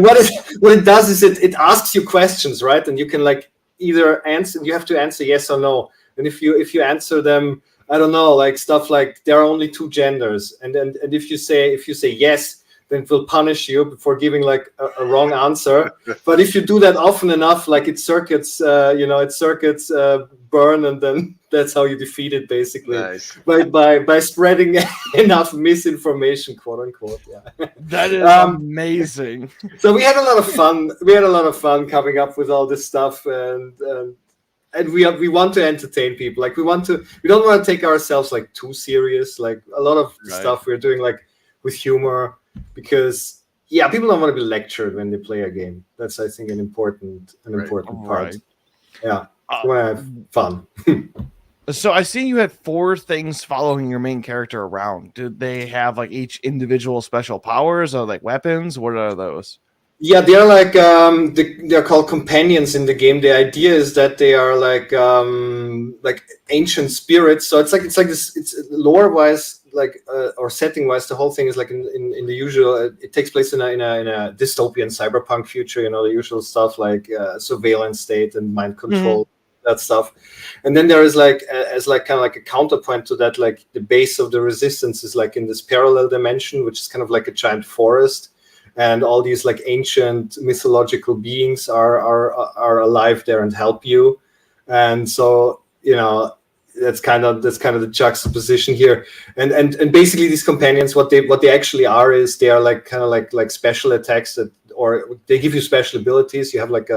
[SPEAKER 7] what it does is it asks you questions, right? And you can like either answer, you have to answer yes or no. And if you answer them, I don't know, like stuff like there are only two genders, and if you say yes, then it will punish you for giving like a wrong answer. But if you do that often enough, like it circuits burn, and then that's how you defeat it, basically.
[SPEAKER 2] Nice.
[SPEAKER 7] By spreading enough misinformation, quote unquote. Yeah.
[SPEAKER 1] That is amazing.
[SPEAKER 7] So we had a lot of fun. We had a lot of fun coming up with all this stuff, and we want to entertain people. Like we don't want to take ourselves like too serious. Like a lot of stuff we're doing like with humor, because yeah, people don't want to be lectured when they play a game. That's, I think, an important part. Yeah, we want to have fun.
[SPEAKER 1] So I seen you had 4 things following your main character around. Did they have like each individual special powers or like weapons? What are those?
[SPEAKER 7] Yeah, they're like they're called companions in the game. The idea is that they are like ancient spirits. So it's like this. It's lore wise, like or setting wise, the whole thing is like in the usual. It takes place in a dystopian cyberpunk future. You know, the usual stuff like surveillance state and mind control, that stuff. And then there is like as like kind of like a counterpoint to that, like the base of the resistance is like in this parallel dimension, which is kind of like a giant forest. And all these like ancient mythological beings are alive there and help you, and so you know that's kind of the juxtaposition here. And basically these companions, what they actually are is they are like kind of like special attacks or they give you special abilities. You have like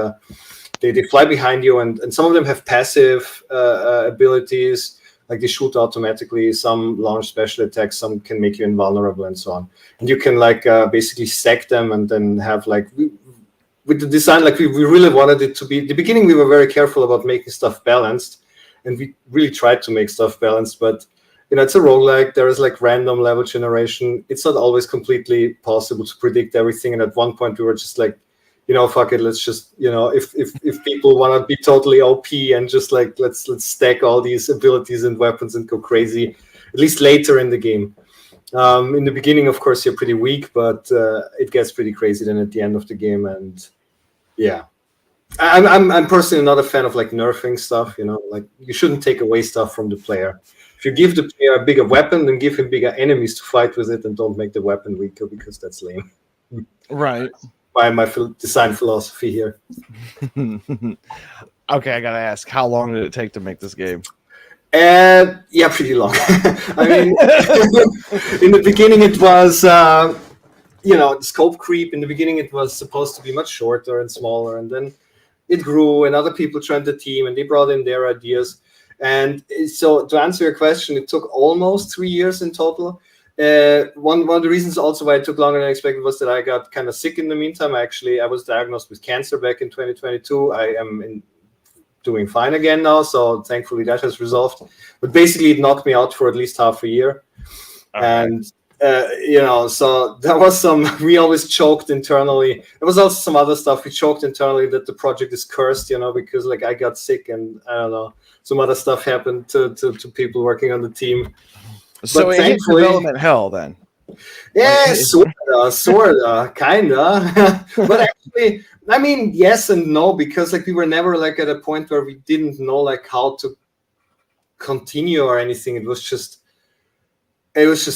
[SPEAKER 7] they fly behind you, and some of them have passive abilities. Like they shoot automatically, some launch special attacks, some can make you invulnerable, and so on. And you can like basically stack them, and then have like with the design, like we really wanted it to be. At the beginning, we were very careful about making stuff balanced, and we really tried to make stuff balanced. But you know, it's a roguelike. There is like random level generation. It's not always completely possible to predict everything. And at one point, we were just like, you know, fuck it, let's just, you know, if people want to be totally OP and just like let's stack all these abilities and weapons and go crazy, at least later in the game. In the beginning, of course, you're pretty weak, but it gets pretty crazy then at the end of the game. And yeah, I'm personally not a fan of like nerfing stuff. You know, like you shouldn't take away stuff from the player. If you give the player a bigger weapon, then give him bigger enemies to fight with it, and don't make the weapon weaker, because that's lame.
[SPEAKER 1] Right.
[SPEAKER 7] By my design philosophy here.
[SPEAKER 1] Okay, I gotta ask, how long did it take to make this game?
[SPEAKER 7] Yeah, pretty long. I mean, in the beginning it was, scope creep. In the beginning it was supposed to be much shorter and smaller, and then it grew, and other people joined the team, and they brought in their ideas. And so, to answer your question, it took almost 3 years in total. One of the reasons also why it took longer than expected was that I got kind of sick in the meantime. I was diagnosed with cancer back in 2022. I am doing fine again now, so thankfully that has resolved. But basically, it knocked me out for at least half a year. And so there was we always choked internally. There was also some other stuff. We choked internally that the project is cursed, because like I got sick, and I don't know, some other stuff happened to people working on the team.
[SPEAKER 1] So
[SPEAKER 7] but
[SPEAKER 1] it hit development hell then.
[SPEAKER 7] Yeah, sorta, kinda. But actually, I mean, yes and no, because like we were never like at a point where we didn't know like how to continue or anything. It was just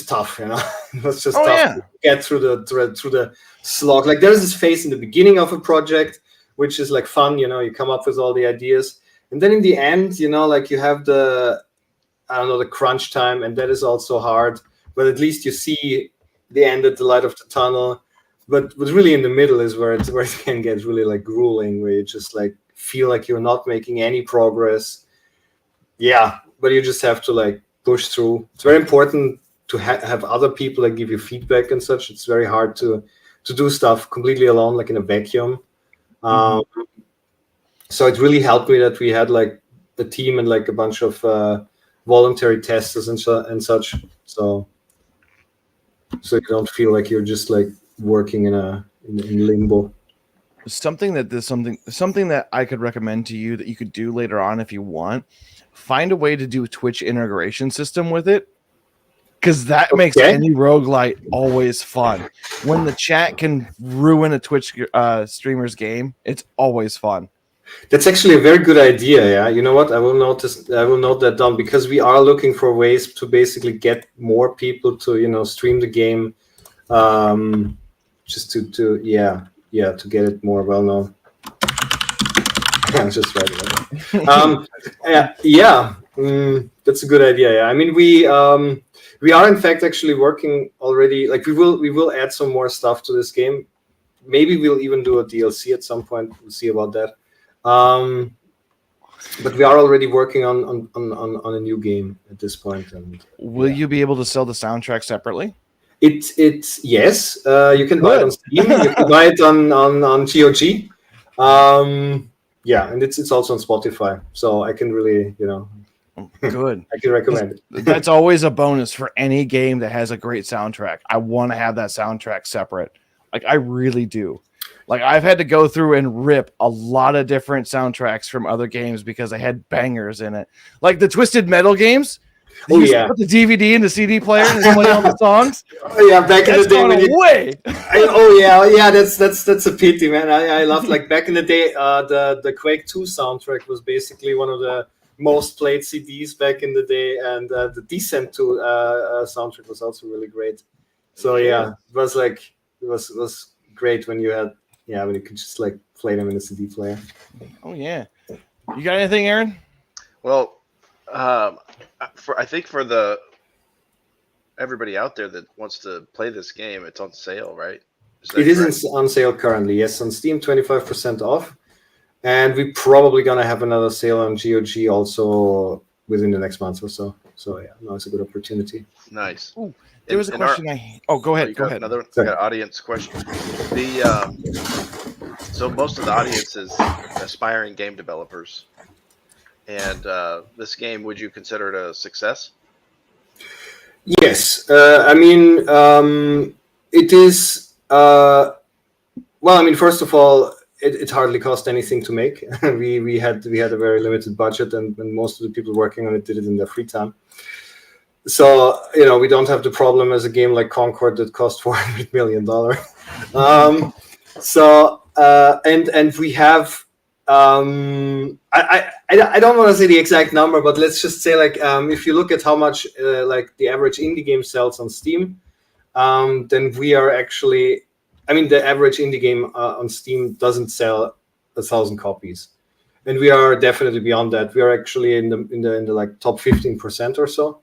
[SPEAKER 7] tough, It was just tough to get through the slog. Like there's this phase in the beginning of a project which is like fun, you come up with all the ideas, and then in the end, like you have the crunch time, and that is also hard, but at least you see the end at the light of the tunnel. But really in the middle is where it can get really like grueling, where you just like feel like you're not making any progress. Yeah, but you just have to like push through. It's very important to have other people that give you feedback and such. It's very hard to do stuff completely alone, like in a vacuum. So it really helped me that we had like a team and like a bunch of voluntary testers and such. So so you don't feel like you're just like working in limbo.
[SPEAKER 1] Something that I could recommend to you that you could do later on if you want. Find a way to do a Twitch integration system with it, because that makes any roguelite always fun. When the chat can ruin a Twitch streamer's game, it's always fun.
[SPEAKER 7] That's actually a very good idea. Yeah, you know what? I will note that down, because we are looking for ways to basically get more people to stream the game, just to get it more well known. I'm just writing that. That's a good idea. Yeah, I mean we are in fact actually working already. Like we will add some more stuff to this game. Maybe we'll even do a DLC at some point. We'll see about that. But we are already working on a new game at this point. And
[SPEAKER 1] will you be able to sell the soundtrack separately?
[SPEAKER 7] It's yes. You can buy it on Steam. You can buy it on GOG. Yeah, and it's also on Spotify. So I can really,
[SPEAKER 1] good.
[SPEAKER 7] I can recommend it.
[SPEAKER 1] That's always a bonus for any game that has a great soundtrack. I want to have that soundtrack separate. Like I really do. Like I've had to go through and rip a lot of different soundtracks from other games because they had bangers in it. Like the Twisted Metal games. They used to put the DVD and the CD player and play all the songs.
[SPEAKER 7] Oh yeah, back in the day. That's a pity, man. I love, like, back in the day. The Quake 2 soundtrack was basically one of the most played CDs back in the day, and the Descent 2 soundtrack was also really great. So yeah, it was like it was great when you could just like play them in a CD player.
[SPEAKER 1] Oh yeah, you got anything, Aaron?
[SPEAKER 2] Well, I think for everybody out there that wants to play this game, it's on sale, right?
[SPEAKER 7] It is on sale currently. Yes, on Steam, 25% off, and we're probably gonna have another sale on GOG also within the next month or so. So yeah, no, it's a good opportunity.
[SPEAKER 2] Nice.
[SPEAKER 1] Ooh, there was a question. Go ahead. Go ahead.
[SPEAKER 2] Another one. I got an audience question. So most of the audience is aspiring game developers. And this game, would you consider it a success?
[SPEAKER 7] Yes. I mean, it is. Well, I mean, first of all, it hardly cost anything to make. we had a very limited budget, and most of the people working on it did it in their free time. So we don't have the problem as a game like Concord that cost $400 million. And we have. I don't want to say the exact number, but let's just say, like, if you look at how much like the average indie game sells on Steam, then we are actually, I mean, the average indie game on Steam doesn't sell 1,000 copies, and we are definitely beyond that. We are actually in the like top 15% or so.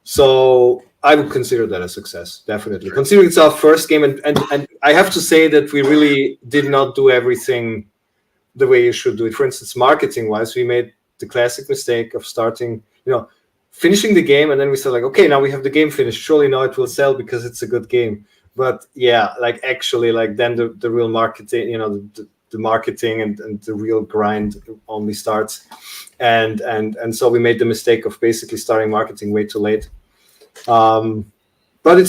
[SPEAKER 7] So I would consider that a success, definitely. Considering it's our first game, and I have to say that we really did not do everything the way you should do it. For instance, marketing-wise, we made the classic mistake of starting, finishing the game, and then we said, like, okay, now we have the game finished. Surely now it will sell because it's a good game. But yeah, like, actually, like, then the real marketing, the marketing and the real grind only starts. And so we made the mistake of basically starting marketing way too late. But it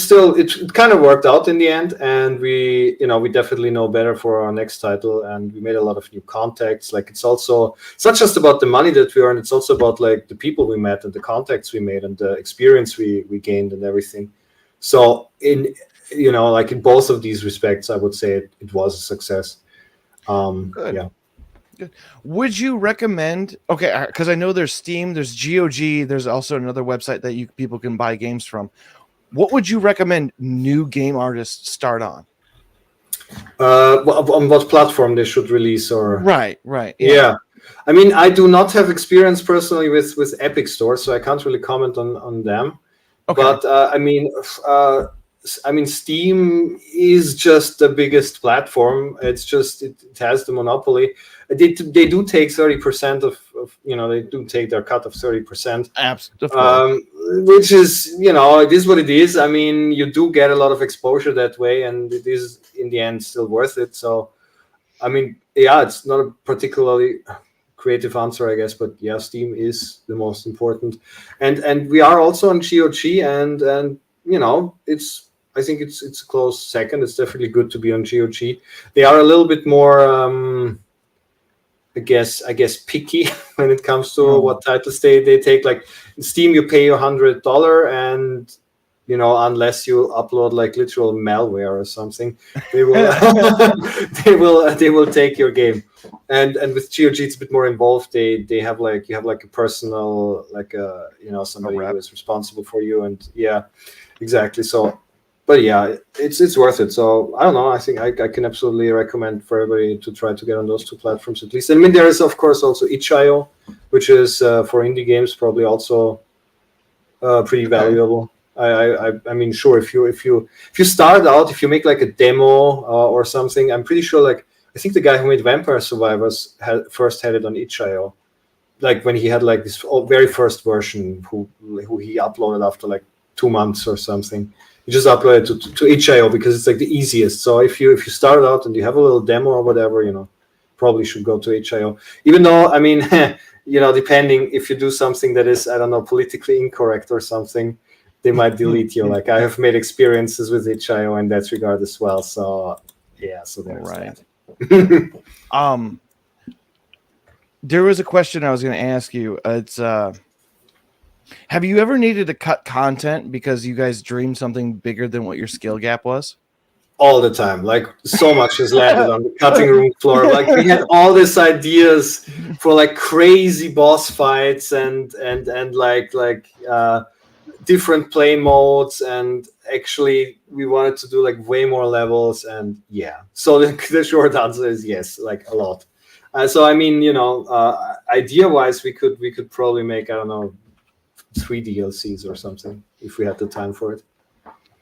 [SPEAKER 7] kind of worked out in the end, and we definitely know better for our next title, and we made a lot of new contacts. Like, it's not just about the money that we earned, it's also about, like, the people we met and the contacts we made and the experience we gained and everything. So in both of these respects, I would say it was a success.
[SPEAKER 1] Good.
[SPEAKER 7] Yeah.
[SPEAKER 1] Good. Would you recommend? Okay, because I know there's Steam, there's GOG, there's also another website that people can buy games from. What would you recommend new game artists start on?
[SPEAKER 7] On what platform they should release, or
[SPEAKER 1] right?
[SPEAKER 7] Yeah. I mean, I do not have experience personally with Epic Store, so I can't really comment on them. Okay. But I mean, Steam is just the biggest platform. It's just it has the monopoly. They do take 30% of they do take their cut of 30%.
[SPEAKER 1] Absolutely.
[SPEAKER 7] Which is it is what it is. I mean, you do get a lot of exposure that way, and it is in the end still worth it. So, I mean, yeah, it's not a particularly creative answer, I guess, but yeah, Steam is the most important. And we are also on GOG, and it's. I think it's a close second. It's definitely good to be on GOG. They are a little bit more, I guess picky when it comes to what titles they take. Like in Steam, you pay $100, and unless you upload like literal malware or something, they will they will take your game. And with GOG, it's a bit more involved. They have like, you have like a personal, like somebody who is responsible for you, and yeah, exactly. So, but yeah, it's worth it. So I don't know. I think I can absolutely recommend for everybody to try to get on those two platforms at least. I mean, there is of course also itch.io, which is for indie games probably also pretty valuable. I mean, sure, if you start out, if you make like a demo or something, I'm pretty sure, like, I think the guy who made Vampire Survivors first had it on itch.io, like when he had like this very first version, who he uploaded after like 2 months or something. You just upload it to itch.io because it's like the easiest. So if you start out and you have a little demo or whatever, probably should go to itch.io. Even though, I mean, depending, if you do something that is, I don't know, politically incorrect or something, they might delete you. Like I have made experiences with itch.io in that regard as well. So yeah, so there's
[SPEAKER 1] that. There was a question I was going to ask you. It's have you ever needed to cut content because you guys dreamed something bigger than what your skill gap was?
[SPEAKER 7] All the time. Like so much has landed on the cutting room floor. Like we had all these ideas for like crazy boss fights and like different play modes, and actually we wanted to do like way more levels, and yeah. So the short answer is yes, like a lot. So I mean, idea wise, we could probably make, I don't know, 3 DLCs or something if we had the time for it.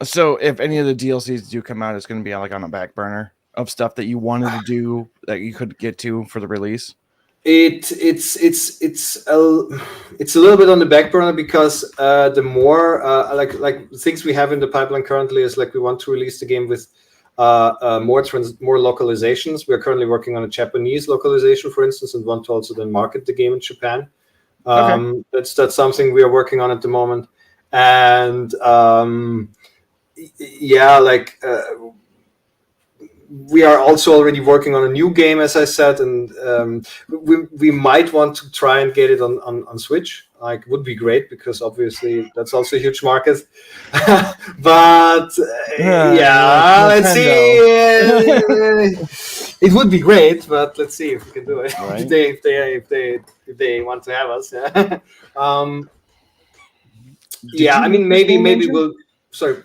[SPEAKER 1] So if any of the DLCs do come out, it's going to be like on a back burner of stuff that you wanted to do that you could get to for the release.
[SPEAKER 7] It's a little bit on the back burner because the more like things we have in the pipeline currently is like we want to release the game with more localizations. We're currently working on a Japanese localization, for instance, and want to also then market the game in Japan. That's something we are working on at the moment, and we are also already working on a new game, as I said, and we might want to try and get it on Switch. Like, would be great because obviously that's also a huge market. But let's see. It would be great, but let's see if we can do it. Right. if they want to have us. I mean, maybe we'll. Sorry.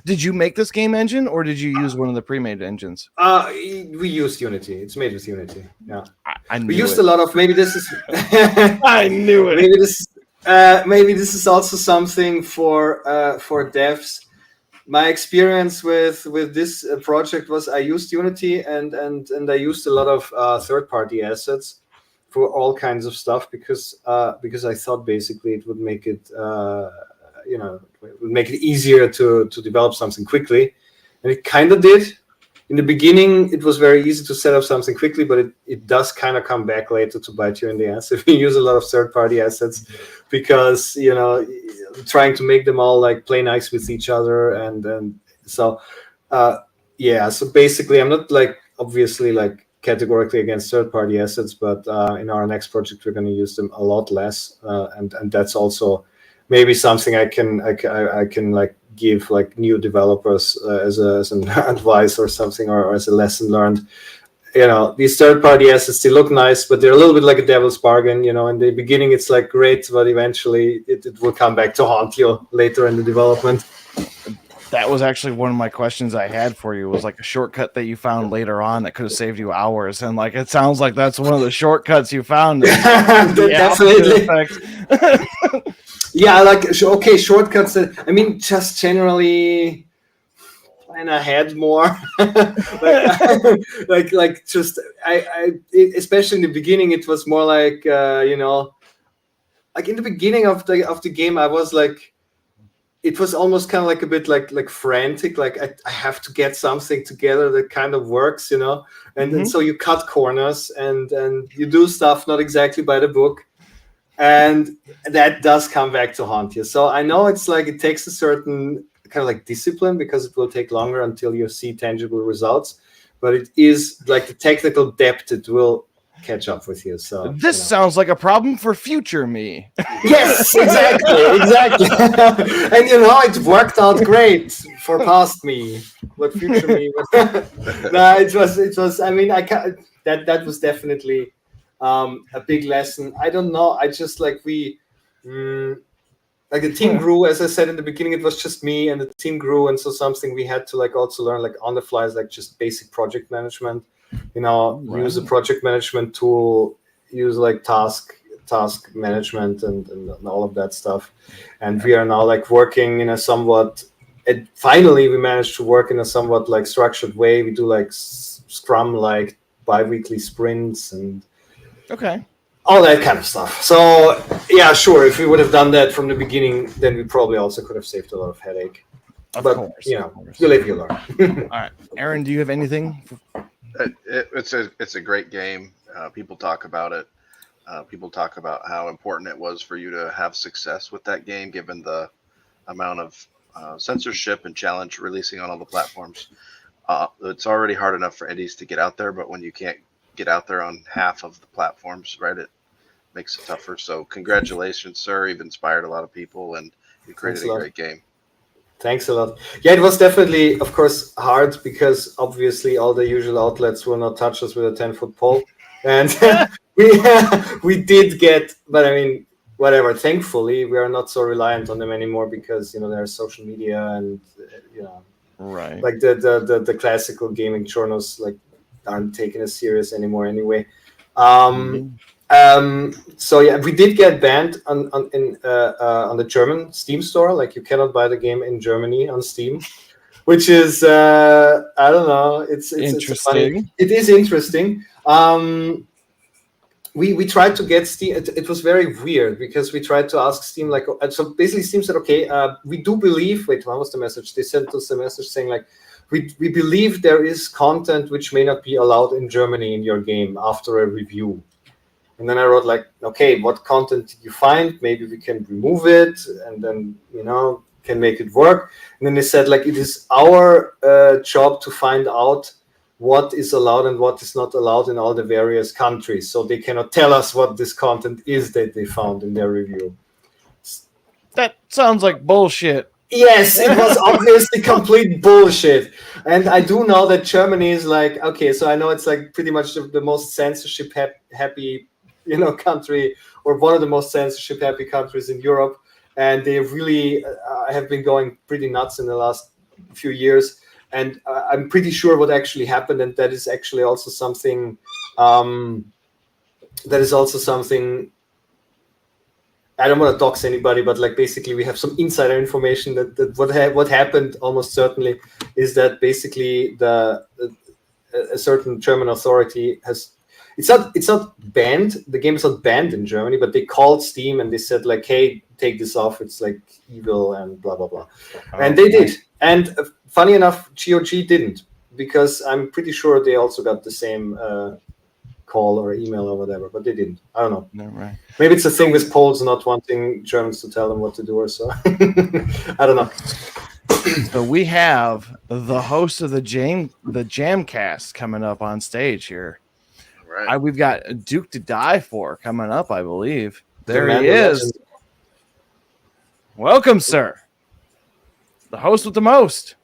[SPEAKER 1] Did you make this game engine, or did you use one of the pre-made engines?
[SPEAKER 7] We used Unity. It's made with Unity. Yeah,
[SPEAKER 1] we
[SPEAKER 7] used a lot of. Maybe this is.
[SPEAKER 1] I knew it.
[SPEAKER 7] Maybe this is also something for devs. My experience with this project was I used Unity and I used a lot of third-party assets for all kinds of stuff because I thought basically it would make it. It would make it easier to develop something quickly, and it kind of did. In the beginning, it was very easy to set up something quickly, but it does kind of come back later to bite you in the ass if you use a lot of third-party assets, because trying to make them all like play nice with each other, and so So basically, I'm not like obviously like categorically against third-party assets, but in our next project, we're going to use them a lot less, and that's also. Maybe something I can like give like new developers as an advice or something, or as a lesson learned. These third-party assets, they look nice, but they're a little bit like a devil's bargain. In the beginning it's like great, but eventually it will come back to haunt you later in the development.
[SPEAKER 1] That was actually one of my questions I had for you, was like a shortcut that you found later on that could have saved you hours. And like, it sounds like that's one of the shortcuts you found.
[SPEAKER 7] Definitely. Yeah, shortcuts. I mean, just generally plan ahead more. like just especially in the beginning, it was more like like in the beginning of the game, I was like, it was almost kind of like a bit like frantic. Like I have to get something together that kind of works, and so you cut corners and you do stuff not exactly by the book. And that does come back to haunt you. So I know it's like it takes a certain kind of like discipline, because it will take longer until you see tangible results. But it is like the technical depth, it will catch up with you. So
[SPEAKER 1] This sounds like a problem for future me.
[SPEAKER 7] yes, exactly. And it worked out great for past me, but future me. No, it was. I mean, I can't. That was definitely a big lesson. I don't know. I just like like the team grew. As I said in the beginning, it was just me, and the team grew, and so something we had to like also learn like on the fly is like just basic project management. Use a project management tool, use like task management and all of that stuff. And we are now like working in a somewhat, and finally we managed to work in a somewhat like structured way. We do like Scrum, like bi-weekly sprints and all that kind of stuff. So yeah, sure, if we would have done that from the beginning, then we probably also could have saved a lot of headache. Of course. You live, you learn.
[SPEAKER 1] All right, Aaron, do you have anything?
[SPEAKER 2] It's a great game. People talk about it. People talk about how important it was for you to have success with that game, given the amount of censorship and challenge releasing on all the platforms. It's already hard enough for indies to get out there, but when you can't get out there on half of the platforms, right, it makes it tougher. So congratulations, sir. You've inspired a lot of people, and you created a great game.
[SPEAKER 7] Thanks a lot. Yeah, it was definitely, of course, hard because obviously all the usual outlets will not touch us with a 10-foot pole. And we did get, but I mean, whatever. Thankfully, we are not so reliant on them anymore because, there's social media and,
[SPEAKER 1] right.
[SPEAKER 7] Like the classical gaming journals like aren't taken as serious anymore anyway. So yeah, we did get banned on the German Steam store. Like you cannot buy the game in Germany on Steam, which is I don't know. It's
[SPEAKER 1] interesting.
[SPEAKER 7] It is interesting. We tried to get Steam. It was very weird because we tried to ask Steam like, so basically Steam said, okay, we do believe. Wait, what was the message? They sent us a message saying like, we believe there is content which may not be allowed in Germany in your game after a review. And then I wrote like, okay, what content did you find? Maybe we can remove it and then, can make it work. And then they said like, it is our job to find out what is allowed and what is not allowed in all the various countries. So they cannot tell us what this content is that they found in their review.
[SPEAKER 1] That sounds like bullshit.
[SPEAKER 7] Yes, it was obviously complete bullshit. And I do know that Germany is like, okay, so I know it's like pretty much the most censorship happy, country, or one of the most censorship happy countries in Europe. And they really have been going pretty nuts in the last few years. And I'm pretty sure what actually happened, and that is actually also something. I don't want to dox anybody, but like basically we have some insider information that what happened almost certainly is that basically a certain German authority has. It's not banned. The game is not banned in Germany, but they called Steam and they said like, "Hey, take this off. It's like evil and blah blah blah," and they did. And funny enough, GOG didn't, because I'm pretty sure they also got the same call or email or whatever, but they didn't. I don't know.
[SPEAKER 1] No, right.
[SPEAKER 7] Maybe it's a thing with Poles not wanting Germans to tell them what to do or so. I don't know.
[SPEAKER 1] So we have the host of the Jamcast coming up on stage here.
[SPEAKER 2] Right.
[SPEAKER 1] We've got Duke to Die For coming up, I believe. There he is. Welcome, sir. The host with the most.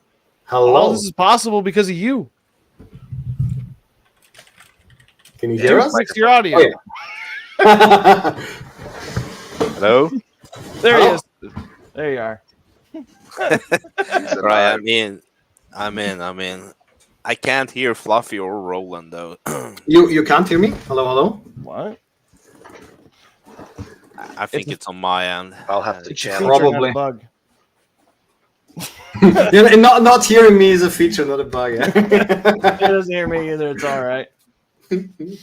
[SPEAKER 7] Hello.
[SPEAKER 1] All this is possible because of you.
[SPEAKER 7] Can you hear us?
[SPEAKER 1] Fix your audio.
[SPEAKER 7] Oh, yeah.
[SPEAKER 6] Hello?
[SPEAKER 1] There he is. There you are.
[SPEAKER 6] Right, I'm in. I can't hear Fluffy or Roland though.
[SPEAKER 7] You can't hear me? Hello?
[SPEAKER 1] What?
[SPEAKER 6] I think it's on my end.
[SPEAKER 2] I'll have to channel.
[SPEAKER 7] Probably.
[SPEAKER 1] Bug.
[SPEAKER 7] Not hearing me is a feature, not a bug. Yeah?
[SPEAKER 1] He doesn't hear me either. It's all right.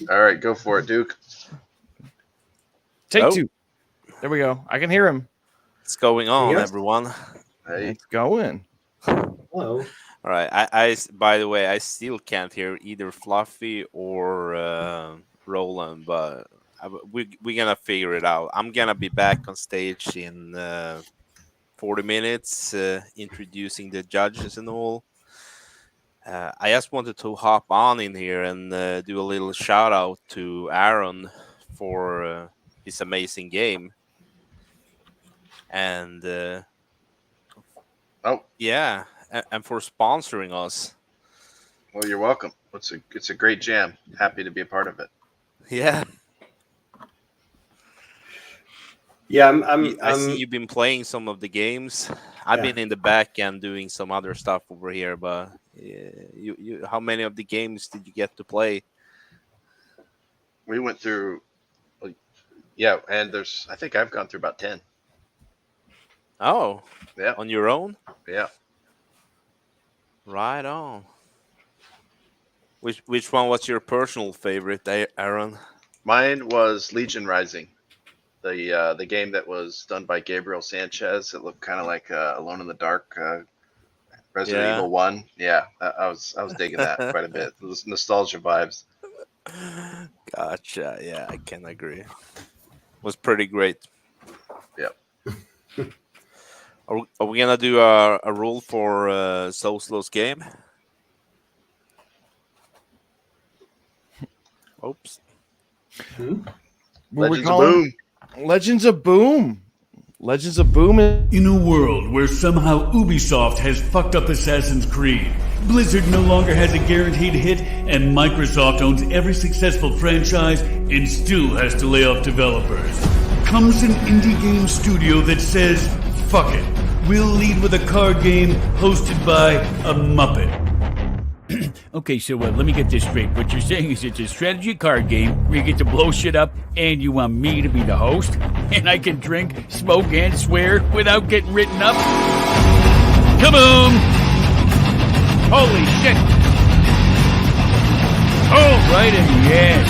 [SPEAKER 2] All right, go for it, Duke.
[SPEAKER 1] Take two. There we go. I can hear him.
[SPEAKER 6] What's going on,
[SPEAKER 7] Yes.
[SPEAKER 6] everyone?
[SPEAKER 2] Hey.
[SPEAKER 1] It's going.
[SPEAKER 7] Hello.
[SPEAKER 6] All right. I by the way, I still can't hear either Fluffy or Roland, but we're gonna figure it out. I'm gonna be back on stage in 40 minutes introducing the judges and all. I just wanted to hop on in here and do a little shout out to Aaron for his amazing game. And yeah, and for sponsoring us.
[SPEAKER 2] Well, you're welcome. It's a great jam. Happy to be a part of it.
[SPEAKER 6] Yeah.
[SPEAKER 7] Yeah,
[SPEAKER 6] I see you've been playing some of the games. I've been in the back end doing some other stuff over here, but you how many of the games did you get to play?
[SPEAKER 2] We went through, and I think I've gone through about 10.
[SPEAKER 6] Oh,
[SPEAKER 2] yeah,
[SPEAKER 6] on your own?
[SPEAKER 2] Yeah,
[SPEAKER 6] right on. Which one was your personal favorite, Aaron?
[SPEAKER 2] Mine was Legion Rising, the game that was done by Gabriel Sanchez. It looked kind of like Alone in the Dark, Resident Evil 1. Yeah, I was digging that quite a bit. It was nostalgia vibes.
[SPEAKER 6] Gotcha. Yeah, I can agree. It was pretty great.
[SPEAKER 2] Yep.
[SPEAKER 6] Are we gonna do a rule for Soslo's game? Oops.
[SPEAKER 2] Legends of Boom.
[SPEAKER 1] Legends of Boom. Legends of Boom.
[SPEAKER 9] In a world where somehow Ubisoft has fucked up Assassin's Creed, Blizzard no longer has a guaranteed hit, and Microsoft owns every successful franchise and still has to lay off developers, comes an indie game studio that says, fuck it, we'll lead with a card game hosted by a Muppet.
[SPEAKER 10] Okay, so let me get this straight. What you're saying is it's a strategy card game where you get to blow shit up and you want me to be the host? And I can drink, smoke, and swear without getting written up? Kaboom! Holy shit! Oh, right in the ass.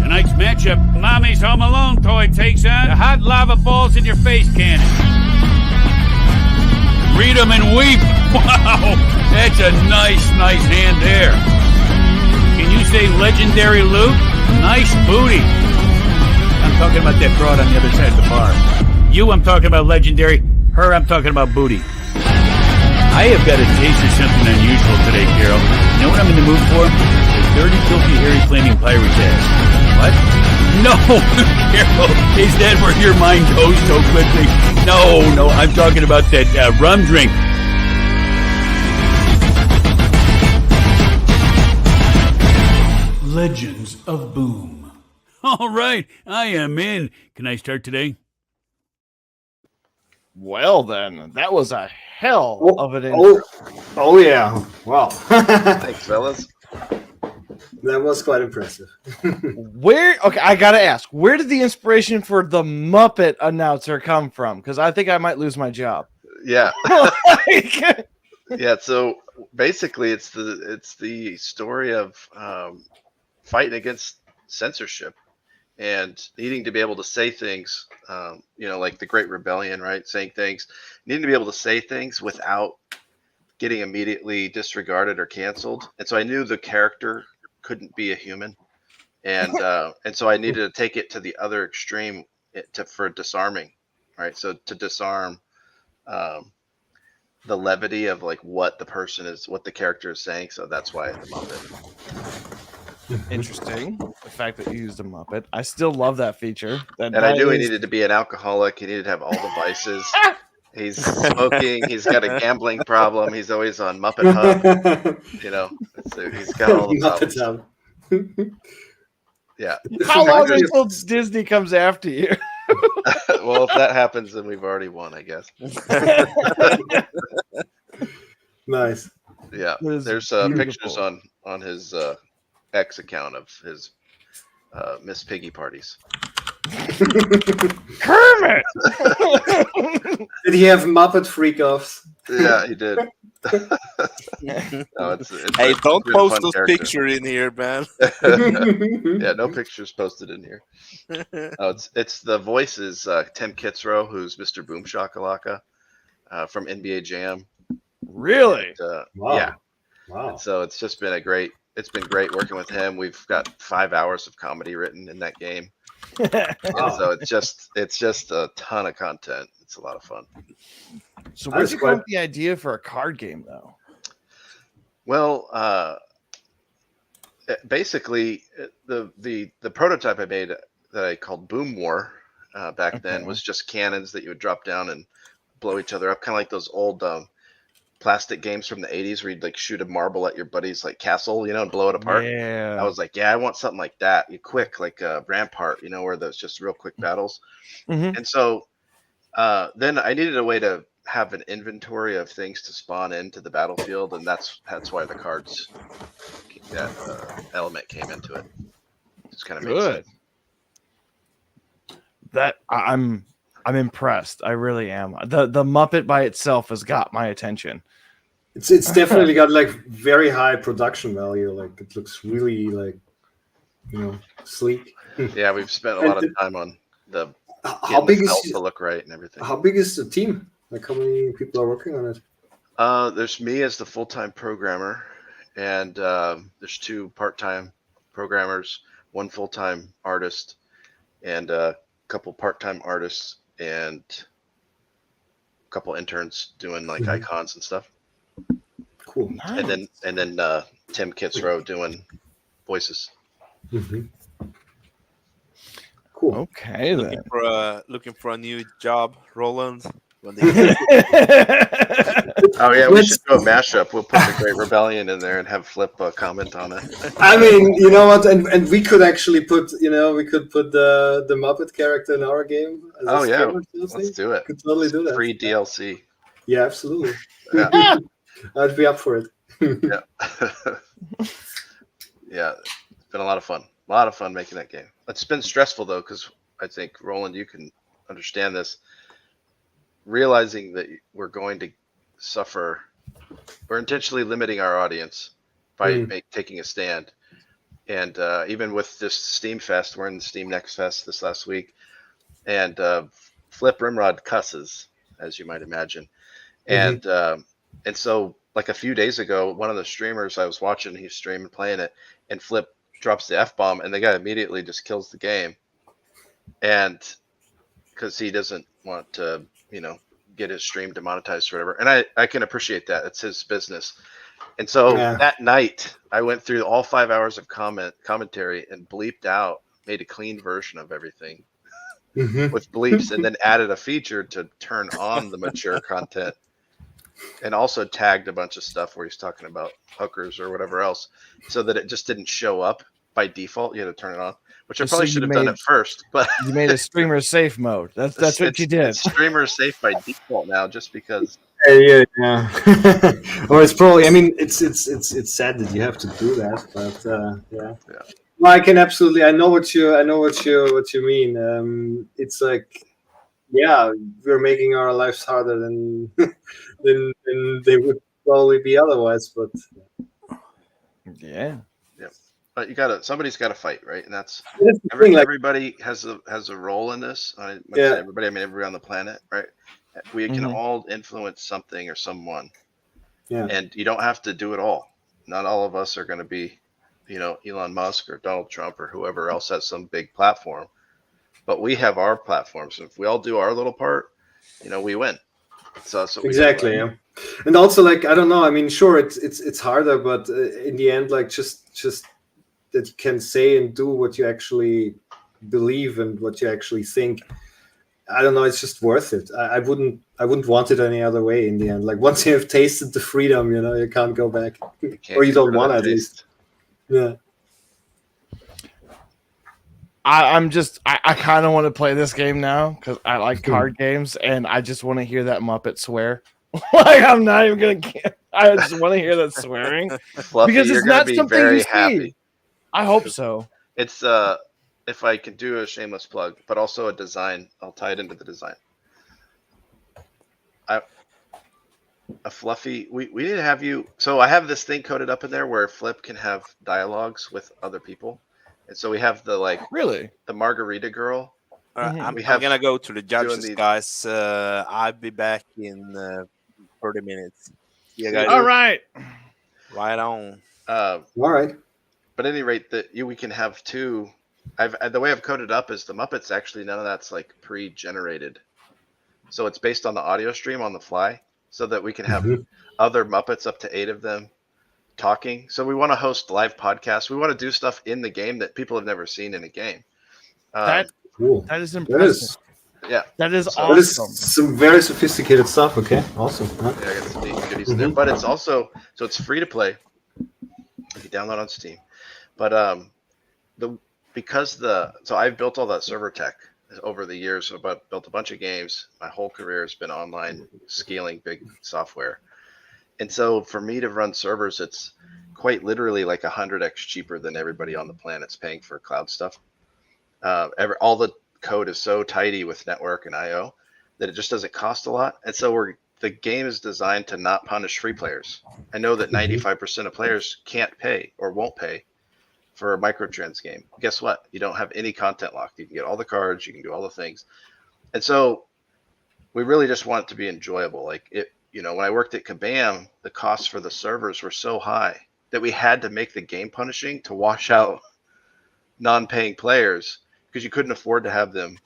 [SPEAKER 10] Tonight's matchup, Mommy's Home Alone toy takes on the hot lava balls in your face cannon. Read 'em and weep. Wow, that's a nice hand there. Can you say legendary loot? Nice booty. I'm talking about that broad on the other side of the bar. You, I'm talking about legendary. Her, I'm talking about booty. I have got a taste of something unusual today, Carol. You know what I'm in the mood for? The dirty, filthy, hairy, flaming pirate ass. What? No, Carol, is that where your mind goes so quickly? No, I'm talking about that rum drink.
[SPEAKER 9] Legends of Boom.
[SPEAKER 10] All right, I am in. Can I start today?
[SPEAKER 1] Well, then, that was a hell of an intro.
[SPEAKER 7] Oh yeah. Wow.
[SPEAKER 2] Thanks, fellas.
[SPEAKER 7] That was quite impressive.
[SPEAKER 1] Okay, I gotta ask, where did the inspiration for the Muppet announcer come from? Because I think I might lose my job.
[SPEAKER 2] Yeah. Yeah. So basically, it's the story of fighting against censorship and needing to be able to say things. Like the Great Rebellion, right? Saying things, needing to be able to say things without getting immediately disregarded or canceled. And so I knew the character couldn't be a human, and so I needed to take it to the other extreme for disarming, right? So to disarm the levity of like what the character is saying. So that's why the Muppet.
[SPEAKER 1] Interesting. The fact that you used a Muppet. I still love that feature.
[SPEAKER 2] I knew he needed to be an alcoholic. He needed to have all the vices. He's smoking. He's got a gambling problem. He's always on Muppet Hub. He's got all the problems. Yeah.
[SPEAKER 1] How long until Disney comes after you?
[SPEAKER 2] Well, if that happens, then we've already won, I guess.
[SPEAKER 7] Nice.
[SPEAKER 2] Yeah. There's pictures on his X account of his Miss Piggy parties.
[SPEAKER 1] Kermit!
[SPEAKER 7] Did he have Muppet freak-offs?
[SPEAKER 2] Yeah, he did.
[SPEAKER 6] Hey, don't post those pictures in here, man.
[SPEAKER 2] Yeah, no pictures posted in here. It's the voices. Tim Kitzrow, who's Mr. Boom Shakalaka from NBA Jam.
[SPEAKER 1] Really?
[SPEAKER 2] And,
[SPEAKER 7] wow.
[SPEAKER 2] Yeah.
[SPEAKER 7] Wow.
[SPEAKER 2] And so it's just been a great it's been great working with him. We've got 5 hours of comedy written in that game,
[SPEAKER 7] Wow.
[SPEAKER 2] and so it's just a ton of content. It's a lot of fun.
[SPEAKER 1] So where'd you come up with the idea for a card game, though?
[SPEAKER 2] Well, basically, the prototype I made that I called Boom War back then was just cannons that you would drop down and blow each other up, kind of like those old plastic games from the 80s where you'd like shoot a marble at your buddy's like castle, and blow it apart.
[SPEAKER 1] Yeah.
[SPEAKER 2] I was like, yeah, I want something like that. You quick, like a Rampart, where there's just real quick battles.
[SPEAKER 1] Mhm.
[SPEAKER 2] And so then I needed a way to have an inventory of things to spawn into the battlefield, and that's why the cards, that element came into it. Just kind of makes
[SPEAKER 1] Good.
[SPEAKER 2] sense.
[SPEAKER 1] That I'm impressed. I really am. The Muppet by itself has got my attention.
[SPEAKER 7] It's definitely got like very high production value. Like it looks really like sleek.
[SPEAKER 2] Yeah, we've spent a lot of time on the
[SPEAKER 7] How big is
[SPEAKER 2] to look right and everything.
[SPEAKER 7] How big is the team? Like how many people are working on it?
[SPEAKER 2] There's me as the full-time programmer, and there's 2 part-time programmers, 1 full-time artist, and a couple part-time artists, and a couple interns doing like icons and stuff.
[SPEAKER 7] Cool.
[SPEAKER 2] Nice. And then Tim Kitzrow doing voices.
[SPEAKER 7] Mm-hmm. Cool.
[SPEAKER 1] Okay, then.
[SPEAKER 6] Looking for a new job, Roland.
[SPEAKER 2] Oh yeah, we should do a mashup. We'll put the Great Rebellion in there and have Flip comment on it.
[SPEAKER 7] I mean, you know what? And we could actually put, the Muppet character in our game.
[SPEAKER 2] Oh yeah, let's do it.
[SPEAKER 7] Could totally do that.
[SPEAKER 2] Free DLC.
[SPEAKER 7] Yeah, absolutely.
[SPEAKER 2] Yeah.
[SPEAKER 7] I'd be up for it.
[SPEAKER 2] Yeah. Yeah, it's been a lot of fun. A lot of fun making that game. It's been stressful though, because I think Roland, you can understand this. Realizing that we're going to suffer, we're intentionally limiting our audience by taking a stand. And even with this Steam Fest, we're in the Steam Next Fest this last week, and Flip Rimrod cusses, as you might imagine. And so like a few days ago, one of the streamers I was watching, he's streaming playing it, and Flip drops the F-bomb, and the guy immediately just kills the game. And because he doesn't want to, get his stream demonetized or whatever. And I can appreciate that. It's his business. And so that night I went through all 5 hours of commentary and bleeped out, made a clean version of everything with bleeps, and then added a feature to turn on the mature content, and also tagged a bunch of stuff where he's talking about hookers or whatever else, so that it just didn't show up by default. You had to turn it on, which I probably should have done it first, but
[SPEAKER 1] you made a streamer safe mode. That's what you did.
[SPEAKER 2] It's streamer safe by default now, just because.
[SPEAKER 7] Yeah. Or it's probably. I mean, it's sad that you have to do that, but yeah. Well, I can absolutely. I know what you mean. It's like, yeah, we're making our lives harder than they would probably be otherwise. But
[SPEAKER 1] yeah.
[SPEAKER 2] But somebody's got to fight, right? And that's everybody has a role in this. When I say everybody, I mean everybody on the planet, right? We can all influence something or someone. Yeah. And you don't have to do it all. Not all of us are going to be, Elon Musk or Donald Trump or whoever else has some big platform. But we have our platforms. If we all do our little part, we win. So that's what
[SPEAKER 7] exactly. Yeah. And also, like, I don't know. I mean, sure, it's harder, but in the end, like, just that you can say and do what you actually believe and what you actually think. I don't know. It's just worth it. I wouldn't want it any other way. In the end, like once you have tasted the freedom, you can't go back, or you don't want at least. Yeah.
[SPEAKER 1] I kind of want to play this game now because I like card games, and I just want to hear that Muppet swear. Like I'm not even gonna. I just want to hear that swearing
[SPEAKER 2] Fluffy,
[SPEAKER 1] because it's not something
[SPEAKER 2] very
[SPEAKER 1] you
[SPEAKER 2] happy.
[SPEAKER 1] see. I hope so.
[SPEAKER 2] It's if I can do a shameless plug, but also a design, I'll tie it into the design. A Fluffy, we didn't have you. So I have this thing coded up in there where Flip can have dialogues with other people, and so we have the Margarita girl.
[SPEAKER 6] I'm gonna go to the judges, guys. I'll be back in 30 minutes. Yeah, guys.
[SPEAKER 1] All right.
[SPEAKER 6] Right on.
[SPEAKER 7] All right.
[SPEAKER 2] at any rate, we can have two. The way I've coded up is the Muppets actually none of that's like pre-generated, so it's based on the audio stream on the fly, so that we can have other Muppets, up to 8 of them, talking. So we want to host live podcasts. We want to do stuff in the game that people have never seen in a game.
[SPEAKER 7] Cool.
[SPEAKER 1] That is impressive.
[SPEAKER 2] Yeah,
[SPEAKER 1] That is
[SPEAKER 2] So-
[SPEAKER 1] awesome.
[SPEAKER 7] That is some very sophisticated stuff. Okay, awesome. Huh?
[SPEAKER 2] Yeah, I got some neat goodies in there, but it's also it's free to play. You can download on Steam, but so I've built all that server tech over the years. But built a bunch of games. My whole career has been online scaling big software, and so for me to run servers, it's quite literally like 100x cheaper than everybody on the planet's paying for cloud stuff. All the code is so tidy with network and IO that it just doesn't cost a lot, and so the game is designed to not punish free players. I know that 95% of players can't pay or won't pay for a microtrans game. Guess what? You don't have any content locked. You can get all the cards, you can do all the things. And so we really just want it to be enjoyable. Like when I worked at Gamejam, the costs for the servers were so high that we had to make the game punishing to wash out non-paying players, because you couldn't afford to have them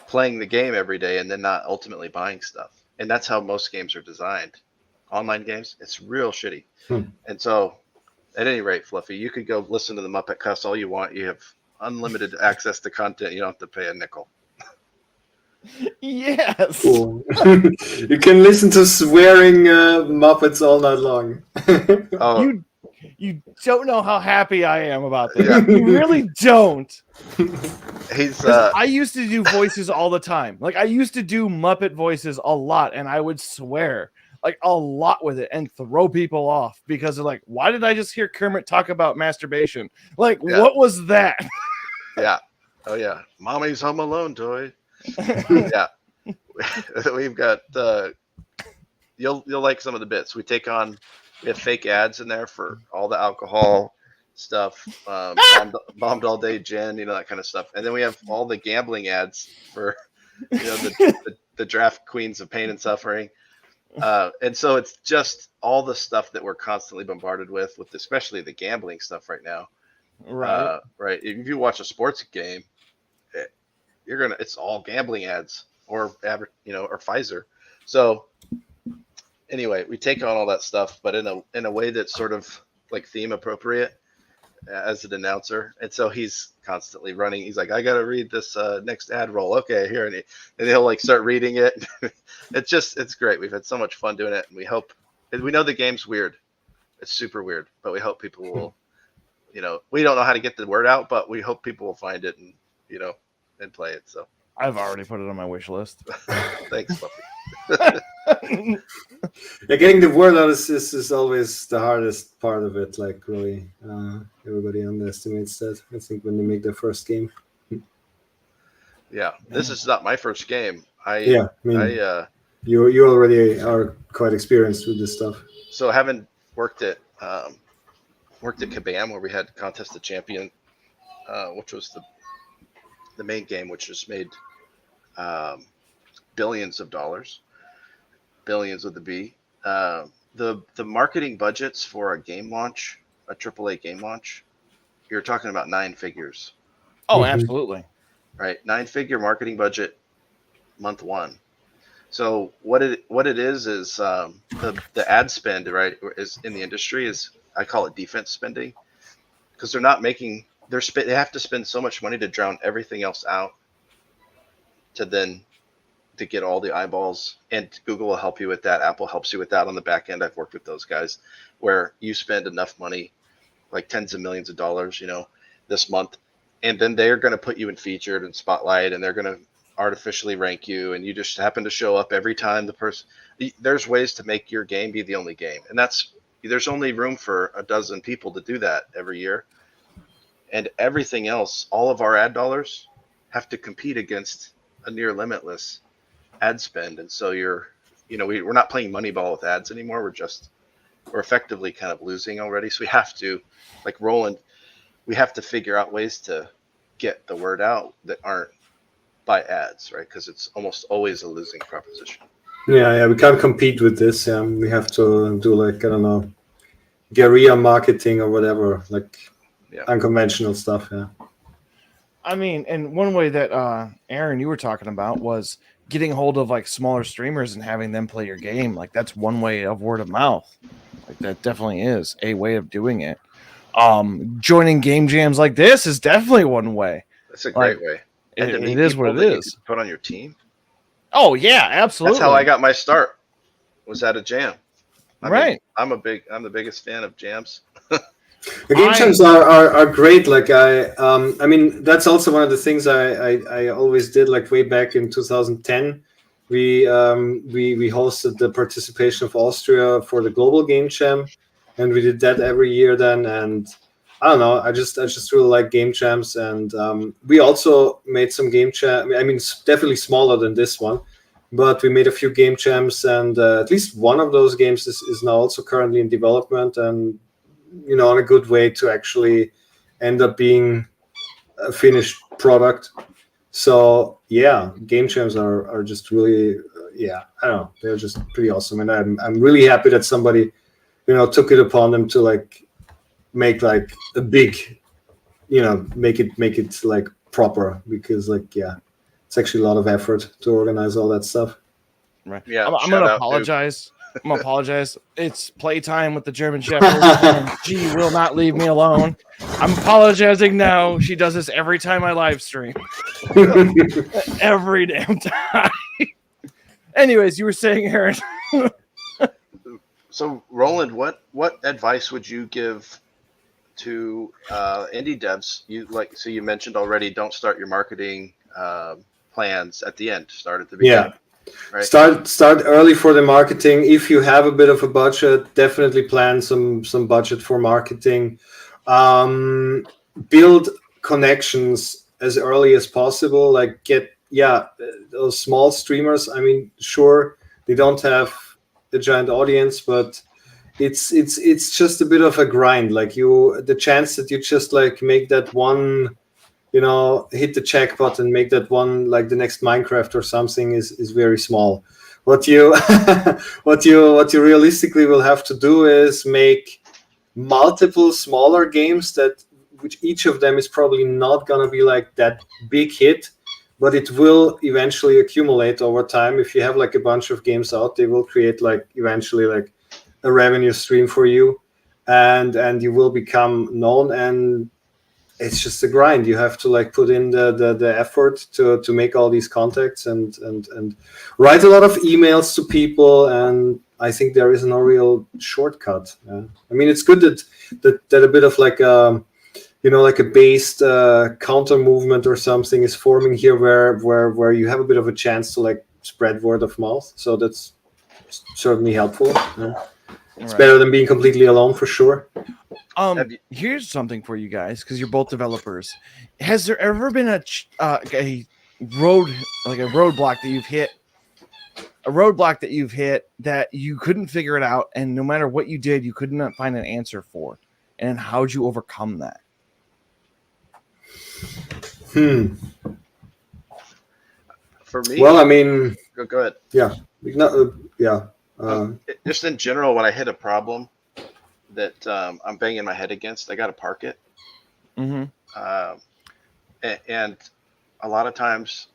[SPEAKER 2] playing the game every day and then not ultimately buying stuff. And that's how most games are designed. Online games, it's real shitty. And so at any rate, Fluffy, you could go listen to the Muppet Cuss all you want. You have unlimited access to content. You don't have to pay a nickel.
[SPEAKER 1] Yes.
[SPEAKER 7] Cool. You can listen to swearing Muppets all night long.
[SPEAKER 2] Oh,
[SPEAKER 1] You don't know how happy I am about this. You really don't.
[SPEAKER 2] he's
[SPEAKER 1] 'Cause I used to do voices all the time. Like, I used to do Muppet voices a lot, and I would swear like a lot with it and throw people off because they're like, why did I just hear Kermit talk about masturbation? Like, what was that?
[SPEAKER 2] yeah. Oh yeah. Mommy's Home Alone toy. Yeah. We've got you'll like some of the bits. We have fake ads in there for all the alcohol stuff, bombed all day gin, that kind of stuff. And then we have all the gambling ads for the draft queens of pain and suffering. And so it's just all the stuff that we're constantly bombarded with especially the gambling stuff right now.
[SPEAKER 1] Right.
[SPEAKER 2] Right. If you watch a sports game, it's all gambling ads or Pfizer. So anyway, we take on all that stuff, but in a way that's sort of like theme appropriate as an announcer. And so he's constantly running. He's like, I got to read this next ad roll. Okay, here. And he'll like start reading it. It's great. We've had so much fun doing it. And we know the game's weird. It's super weird, but we hope people will, we don't know how to get the word out, but we hope people will find it and play it. So
[SPEAKER 1] I've already put it on my wish list.
[SPEAKER 2] Thanks, Fluffy.
[SPEAKER 7] Yeah, getting the word out is always the hardest part of it. Like, really, everybody underestimates that. I think when they make their first game.
[SPEAKER 2] Yeah, this is not my first game.
[SPEAKER 7] You already are quite experienced with this stuff.
[SPEAKER 2] So having worked at Kabam, where we had Contest of Champion, which was the main game, which just made billions of dollars, billions with a B. The marketing budgets for a game launch, a AAA game launch, you're talking about 9 figures.
[SPEAKER 1] Oh, absolutely.
[SPEAKER 2] Right, 9-figure marketing budget, month 1. So what it is the ad spend, right, is in the industry is, I call it defense spending, because they're not making. They have to spend so much money to drown everything else out to get all the eyeballs, and Google will help you with that. Apple helps you with that on the back end. I've worked with those guys where you spend enough money, like tens of millions of dollars, this month, and then they're going to put you in featured and spotlight, and they're going to artificially rank you, and you just happen to show up every time there's ways to make your game be the only game. And there's only room for a dozen people to do that every year. And everything else, all of our ad dollars have to compete against a near limitless ad spend. And so we're not playing Moneyball with ads anymore. We're effectively kind of losing already. So we have to, like Roland, we have to figure out ways to get the word out that aren't by ads, right? Because it's almost always a losing proposition.
[SPEAKER 7] Yeah, we can't compete with this. We have to do, like, I don't know, guerrilla marketing or whatever. Like, unconventional stuff. Yeah.
[SPEAKER 1] I mean, and one way that Aaron, you were talking about was getting hold of like smaller streamers and having them play your game. Like that's one way of word of mouth. Like that definitely is a way of doing it. Joining game jams like this is definitely one way.
[SPEAKER 2] That's a great way. And to meet
[SPEAKER 1] it is
[SPEAKER 2] people
[SPEAKER 1] what it
[SPEAKER 2] that you
[SPEAKER 1] is.
[SPEAKER 2] can put on your team.
[SPEAKER 1] Oh yeah, absolutely.
[SPEAKER 2] That's how I got my start. Was at a jam. I
[SPEAKER 1] Right.
[SPEAKER 2] mean, I'm the biggest fan of jams.
[SPEAKER 7] The game jams are great. Like I mean, that's also one of the things I always did. Like way back in 2010, we hosted the participation of Austria for the global game jam, and we did that every year then. And I don't know, I just really like game jams, and we also made some game jam. I mean, it's definitely smaller than this one, but we made a few game jams, and at least one of those games is now also currently in development, and on a good way to actually end up being a finished product. So yeah, game jams are just really I don't know, they're just pretty awesome, and I'm really happy that somebody took it upon them to like make like a big make it like proper, because like it's actually a lot of effort to organize all that stuff.
[SPEAKER 1] Right.
[SPEAKER 2] Yeah,
[SPEAKER 1] I'm
[SPEAKER 2] shout
[SPEAKER 1] gonna
[SPEAKER 2] out,
[SPEAKER 1] apologize. I'm gonna apologize. It's playtime with the German Shepherd, and she will not leave me alone. I'm apologizing now. She does this every time I live stream. Every damn time. Anyways, you were saying, Aaron.
[SPEAKER 2] So Roland, what advice would you give to indie devs? You mentioned already, don't start your marketing plans at the end. Start at the beginning.
[SPEAKER 7] Yeah.
[SPEAKER 2] Right.
[SPEAKER 7] Start early for the marketing. If you have a bit of a budget, definitely plan some budget for marketing. Build connections as early as possible. Like get those small streamers. I mean, sure, they don't have a giant audience, but it's just a bit of a grind. Like the chance that you just like make that one, hit the check button, make that one like the next Minecraft or something is very small. What you what you realistically will have to do is make multiple smaller games which each of them is probably not gonna be like that big hit, but it will eventually accumulate over time. If you have like a bunch of games out, they will create like eventually like a revenue stream for you, and you will become known. And it's just a grind. You have to like put in the effort to make all these contacts and write a lot of emails to people. And I think there is no real shortcut. I mean, it's good that a bit of like like a based counter movement or something is forming here, where you have a bit of a chance to like spread word of mouth. So that's certainly helpful. It's better than being completely alone, for sure.
[SPEAKER 1] Here's something for you guys, because you're both developers. Has there ever been a roadblock that you've hit? A roadblock that you've hit that you couldn't figure it out, and no matter what you did, you could not find an answer for. And how'd you overcome that?
[SPEAKER 2] For me,
[SPEAKER 7] well, I mean,
[SPEAKER 2] go ahead.
[SPEAKER 7] Yeah,
[SPEAKER 2] just in general, when I hit a problem that I'm banging my head against, I got to park it.
[SPEAKER 1] Mm-hmm.
[SPEAKER 2] And a lot of times,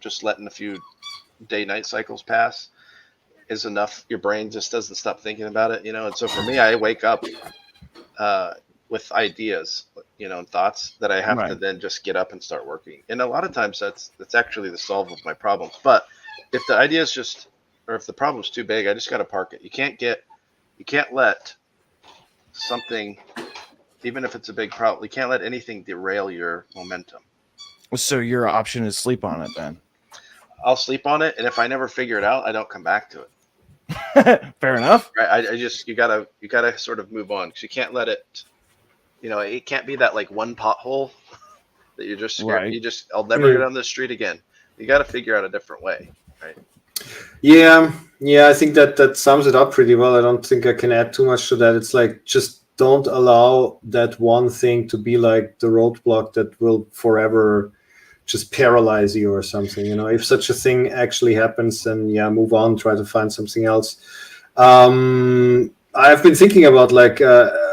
[SPEAKER 2] just letting a few day-night cycles pass is enough. Your brain just doesn't stop thinking about it, And so for me, I wake up with ideas, and thoughts that I have to then just get up and start working. And a lot of times that's actually the solve of my problems. But if the idea is if the problem's too big, I just got to park it. You can't let something, even if it's a big problem, you can't let anything derail your momentum. So
[SPEAKER 1] your option is sleep on it then?
[SPEAKER 2] I'll sleep on it, and if I never figure it out, I don't come back to it.
[SPEAKER 1] Fair enough.
[SPEAKER 2] Right? You gotta sort of move on, because you can't let it. It can't be that like one pothole that you're just scared.
[SPEAKER 1] Right.
[SPEAKER 2] I'll never get on this street again. You got to figure out a different way, right?
[SPEAKER 7] Yeah. I think that sums it up pretty well. I don't think I can add too much to that. It's like, just don't allow that one thing to be like the roadblock that will forever just paralyze you or something. If such a thing actually happens, then move on, try to find something else. I've been thinking about like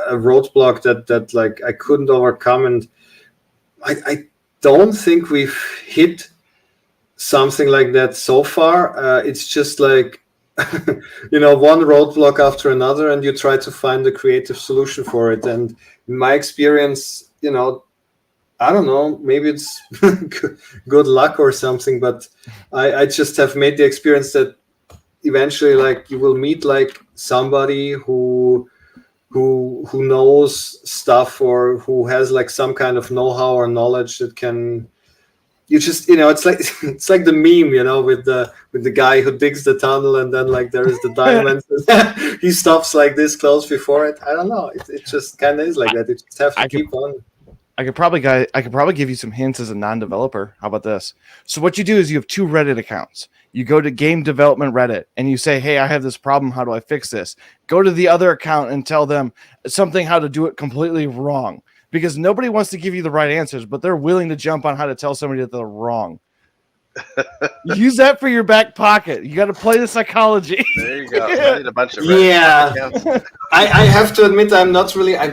[SPEAKER 7] a roadblock that like I couldn't overcome, and I don't think we've hit something like that so far. It's just like one roadblock after another, and you try to find a creative solution for it. And in my experience, I don't know, maybe it's good luck or something, but I just have made the experience that eventually, like, you will meet like somebody who knows stuff, or who has like some kind of know-how or knowledge that can. You just, it's like the meme, with the guy who digs the tunnel, and then like there is the diamond. He stops like this close before it. I don't know. It just kind of is like that. You just have to keep on.
[SPEAKER 1] I could probably give you some hints as a non-developer. How about this? So what you do is you have 2 Reddit accounts. You go to Game Development Reddit and you say, "Hey, I have this problem. How do I fix this?" Go to the other account and tell them something how to do it completely wrong, because nobody wants to give you the right answers, but they're willing to jump on how to tell somebody that they're wrong. Use that for your back pocket. You got to play the psychology.
[SPEAKER 2] There you go. I need a bunch of Reddit accounts.
[SPEAKER 7] I have to admit, I'm not really. I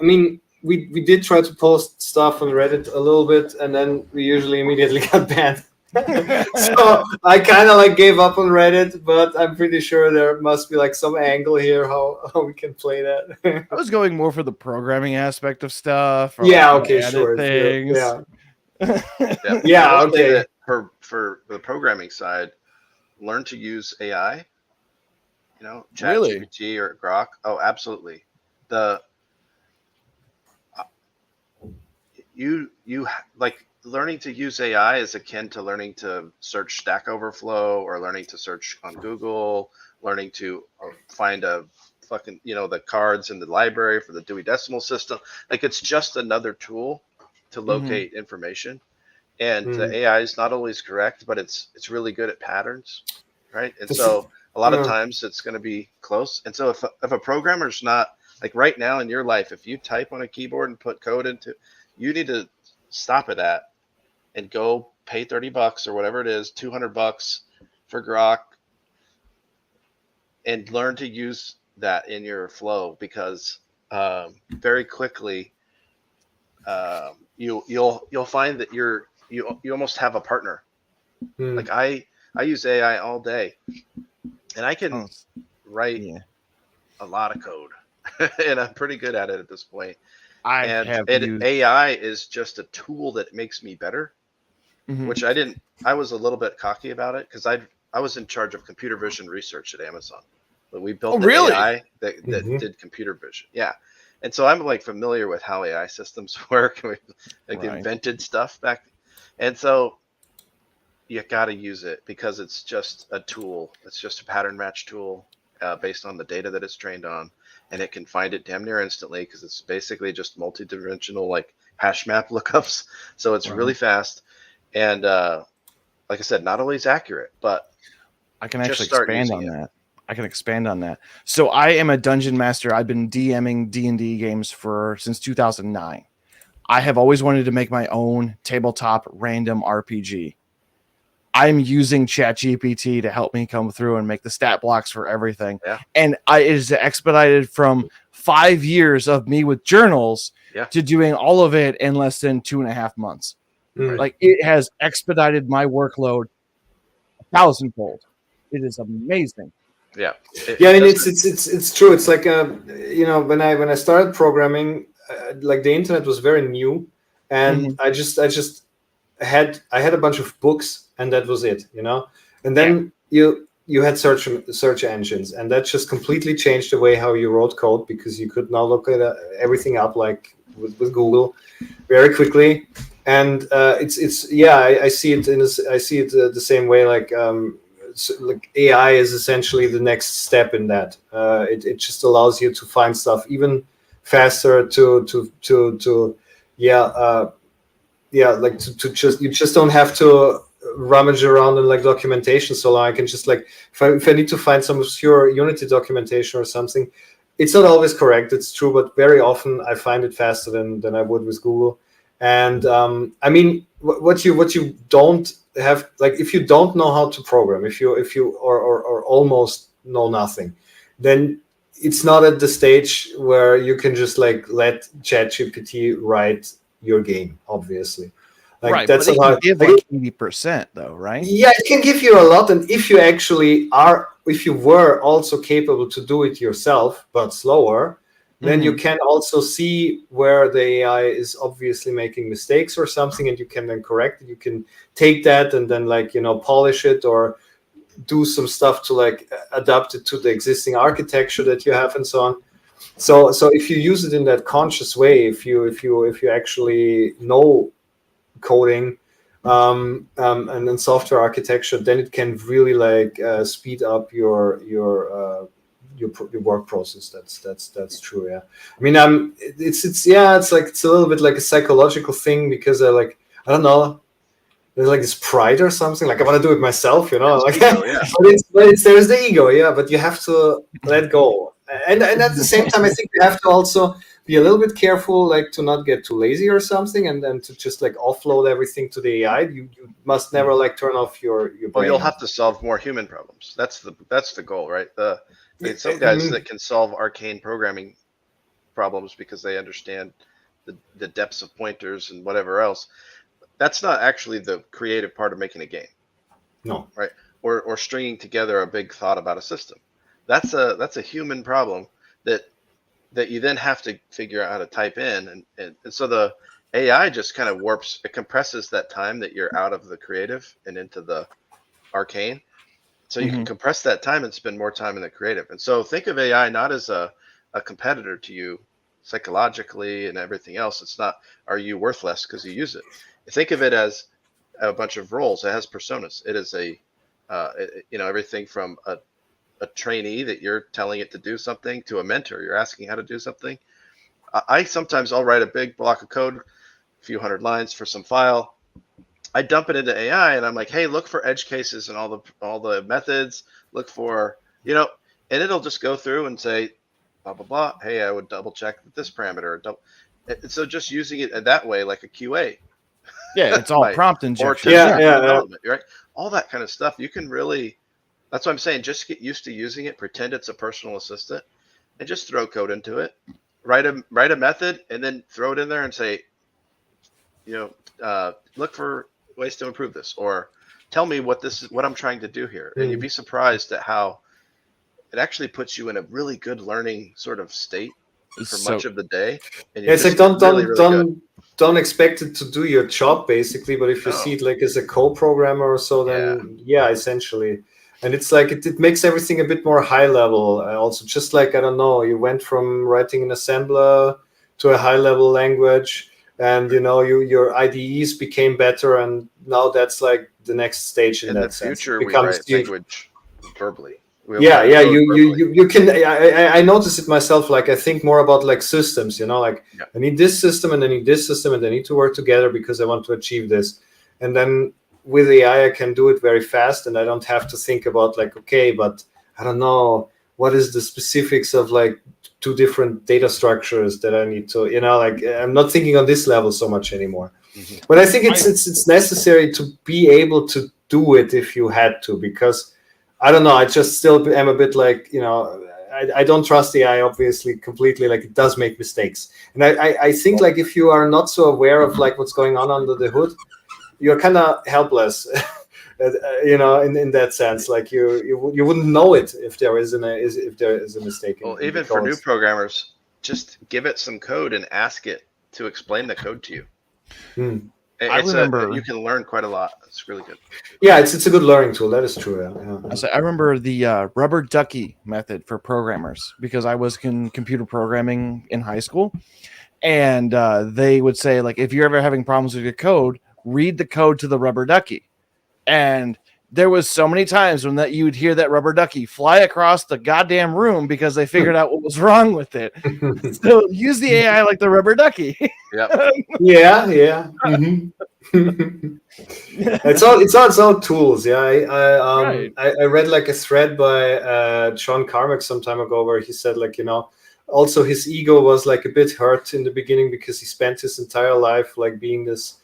[SPEAKER 7] mean, we did try to post stuff on Reddit a little bit, and then we usually immediately got banned. So I kind of like gave up on Reddit, but I'm pretty sure there must be like some angle here how we can play that.
[SPEAKER 1] I was going more for the programming aspect of stuff. Or
[SPEAKER 7] okay, sure.
[SPEAKER 1] Things.
[SPEAKER 7] Yeah, okay.
[SPEAKER 2] For the programming side, learn to use AI.
[SPEAKER 1] Really?
[SPEAKER 2] ChatGPT or Grok. Oh, absolutely. You like learning to use AI is akin to learning to search Stack Overflow, or learning to search on Google, learning to find a fucking, the cards in the library for the Dewey Decimal System. Like, it's just another tool to locate information. And the AI is not always correct, but it's really good at patterns, right? And so a lot of times it's going to be close. And so if a programmer's not, like, right now in your life, if you type on a keyboard and put code into, you need to stop at that and go pay $30 or whatever it is, $200 for Grok, and learn to use that in your flow, because very quickly you'll find that you almost have a partner. Like I use AI all day, and I can write a lot of code, and I'm pretty good at it at this point. AI is just a tool that makes me better, which I was a little bit cocky about it, because I was in charge of computer vision research at Amazon, but we built AI that did computer vision. Yeah. And so I'm like familiar with how AI systems work. We invented stuff back. And so you got to use it, because it's just a tool. It's just a pattern match tool based on the data that it's trained on. And it can find it damn near instantly, because it's basically just multi-dimensional like hash map lookups. So it's really fast. And like I said, not always accurate, but
[SPEAKER 1] I can actually expand on that. I can expand on that. So I am a dungeon master. I've been DMing D&D games since 2009. I have always wanted to make my own tabletop random RPG. I'm using ChatGPT to help me come through and make the stat blocks for everything.
[SPEAKER 2] Yeah.
[SPEAKER 1] And it is expedited from 5 years of me with journals to doing all of it in less than 2.5 months. Like, it has expedited my workload 1,000-fold. It is amazing.
[SPEAKER 2] Yeah.
[SPEAKER 7] And it's true. It's like when I started programming, like, the internet was very new, and I had a bunch of books, and that was it, And then you had search engines, and that just completely changed the way how you wrote code, because you could now look at everything up like with Google very quickly. And I see it the same way. Like AI is essentially the next step in that. It just allows you to find stuff even faster. You just don't have to rummage around in like documentation so long. I can just like if I need to find some obscure Unity documentation or something, it's not always correct. It's true, but very often I find it faster than I would with Google. And I mean, what you don't have, like, if you don't know how to program, if you or almost know nothing, then it's not at the stage where you can just like let ChatGPT write your game, obviously. Like
[SPEAKER 1] right,
[SPEAKER 7] that's
[SPEAKER 1] but it
[SPEAKER 7] how
[SPEAKER 1] can give
[SPEAKER 7] like,
[SPEAKER 1] like 80% though, right?
[SPEAKER 7] yeah, it can give you a lot, and if you actually are, if you were also capable to do it yourself but slower, then you can also see where the AI is obviously making mistakes or something, and you can then correct it. You can take that and then like, you know, polish it or do some stuff to like adapt it to the existing architecture that you have and so on. So if you use it in that conscious way, if you actually know coding and then software architecture, then it can really like speed up your work process. That's true. Yeah, I mean, it's yeah, it's like it's a little bit like a psychological thing because I don't know. There's like this pride or something. Like I want to do it myself, you know. Like,
[SPEAKER 2] ego, yeah.
[SPEAKER 7] but there's the ego, yeah. But you have to let go, and at the same time, I think you have to also be a little bit careful, like to not get too lazy or something, and then to just like offload everything to the AI. You must never like turn off your brain.
[SPEAKER 2] Well, you'll have to solve more human problems. That's the goal, right? Some guys that can solve arcane programming problems because they understand the depths of pointers and whatever else. That's not actually the creative part of making a game.
[SPEAKER 7] No.
[SPEAKER 2] Right. Or stringing together a big thought about a system. That's a human problem that you then have to figure out how to type in. And so the AI just kind of warps, it compresses that time that you're out of the creative and into the arcane. So you can compress that time and spend more time in the creative. And so think of AI not as a competitor to you psychologically and everything else. It's not, are you worthless because you use it? Think of it as a bunch of roles. It has personas. It is everything from a trainee that you're telling it to do something to a mentor. You're asking how to do something. I'll write a big block of code, a few hundred lines for some file. I dump it into AI and I'm like, hey, look for edge cases and all the methods. Look for, and it'll just go through and say, blah blah blah. Hey, I would double check this parameter. So just using it that way, like a QA.
[SPEAKER 1] Yeah, it's all prompt injection.
[SPEAKER 2] Development, right? All that kind of stuff. You can really, that's what I'm saying. Just get used to using it. Pretend it's a personal assistant, and just throw code into it. Write a method, and then throw it in there and say, look for ways to improve this, or tell me what I'm trying to do here. And you'd be surprised at how it actually puts you in a really good learning sort of state for much of the day. And
[SPEAKER 7] it's like don't expect it to do your job basically, but if you see it like as a co-programmer or so, then essentially. And it's like it makes everything a bit more high level. Also, just like, I don't know, you went from writing an assembler to a high level language, and your IDEs became better, and now that's like the next stage in that sense.
[SPEAKER 2] In the future, we write language verbally.
[SPEAKER 7] You can. I notice it myself. Like I think more about like systems. Like I need this system and I need this system, and they need to work together because I want to achieve this. And then with AI, I can do it very fast, and I don't have to think about like, okay, but I don't know what is the specifics of like two different data structures that I need to. Like I'm not thinking on this level so much anymore. But I think it's necessary to be able to do it if you had to, because I don't know. I just still am a bit like, I don't trust the AI obviously completely. Like it does make mistakes. And I think like if you are not so aware of like what's going on under the hood, you're kind of helpless, in that sense. Like you wouldn't know it if there is a mistake.
[SPEAKER 2] Well, even for new programmers, just give it some code and ask it to explain the code to you. I remember you can learn quite a lot. It's really good.
[SPEAKER 7] Yeah, it's a good learning tool. That is true. Yeah.
[SPEAKER 1] I remember the rubber ducky method for programmers, because I was in computer programming in high school, and they would say, like, if you're ever having problems with your code, read the code to the rubber ducky. And there was so many times when that you'd hear that rubber ducky fly across the goddamn room because they figured out what was wrong with it. So use the AI like the rubber ducky.
[SPEAKER 2] Yeah.
[SPEAKER 7] Yeah. It's all tools. Yeah. I read like a thread by John Carmack some time ago where he said, like, also his ego was like a bit hurt in the beginning because he spent his entire life like being this,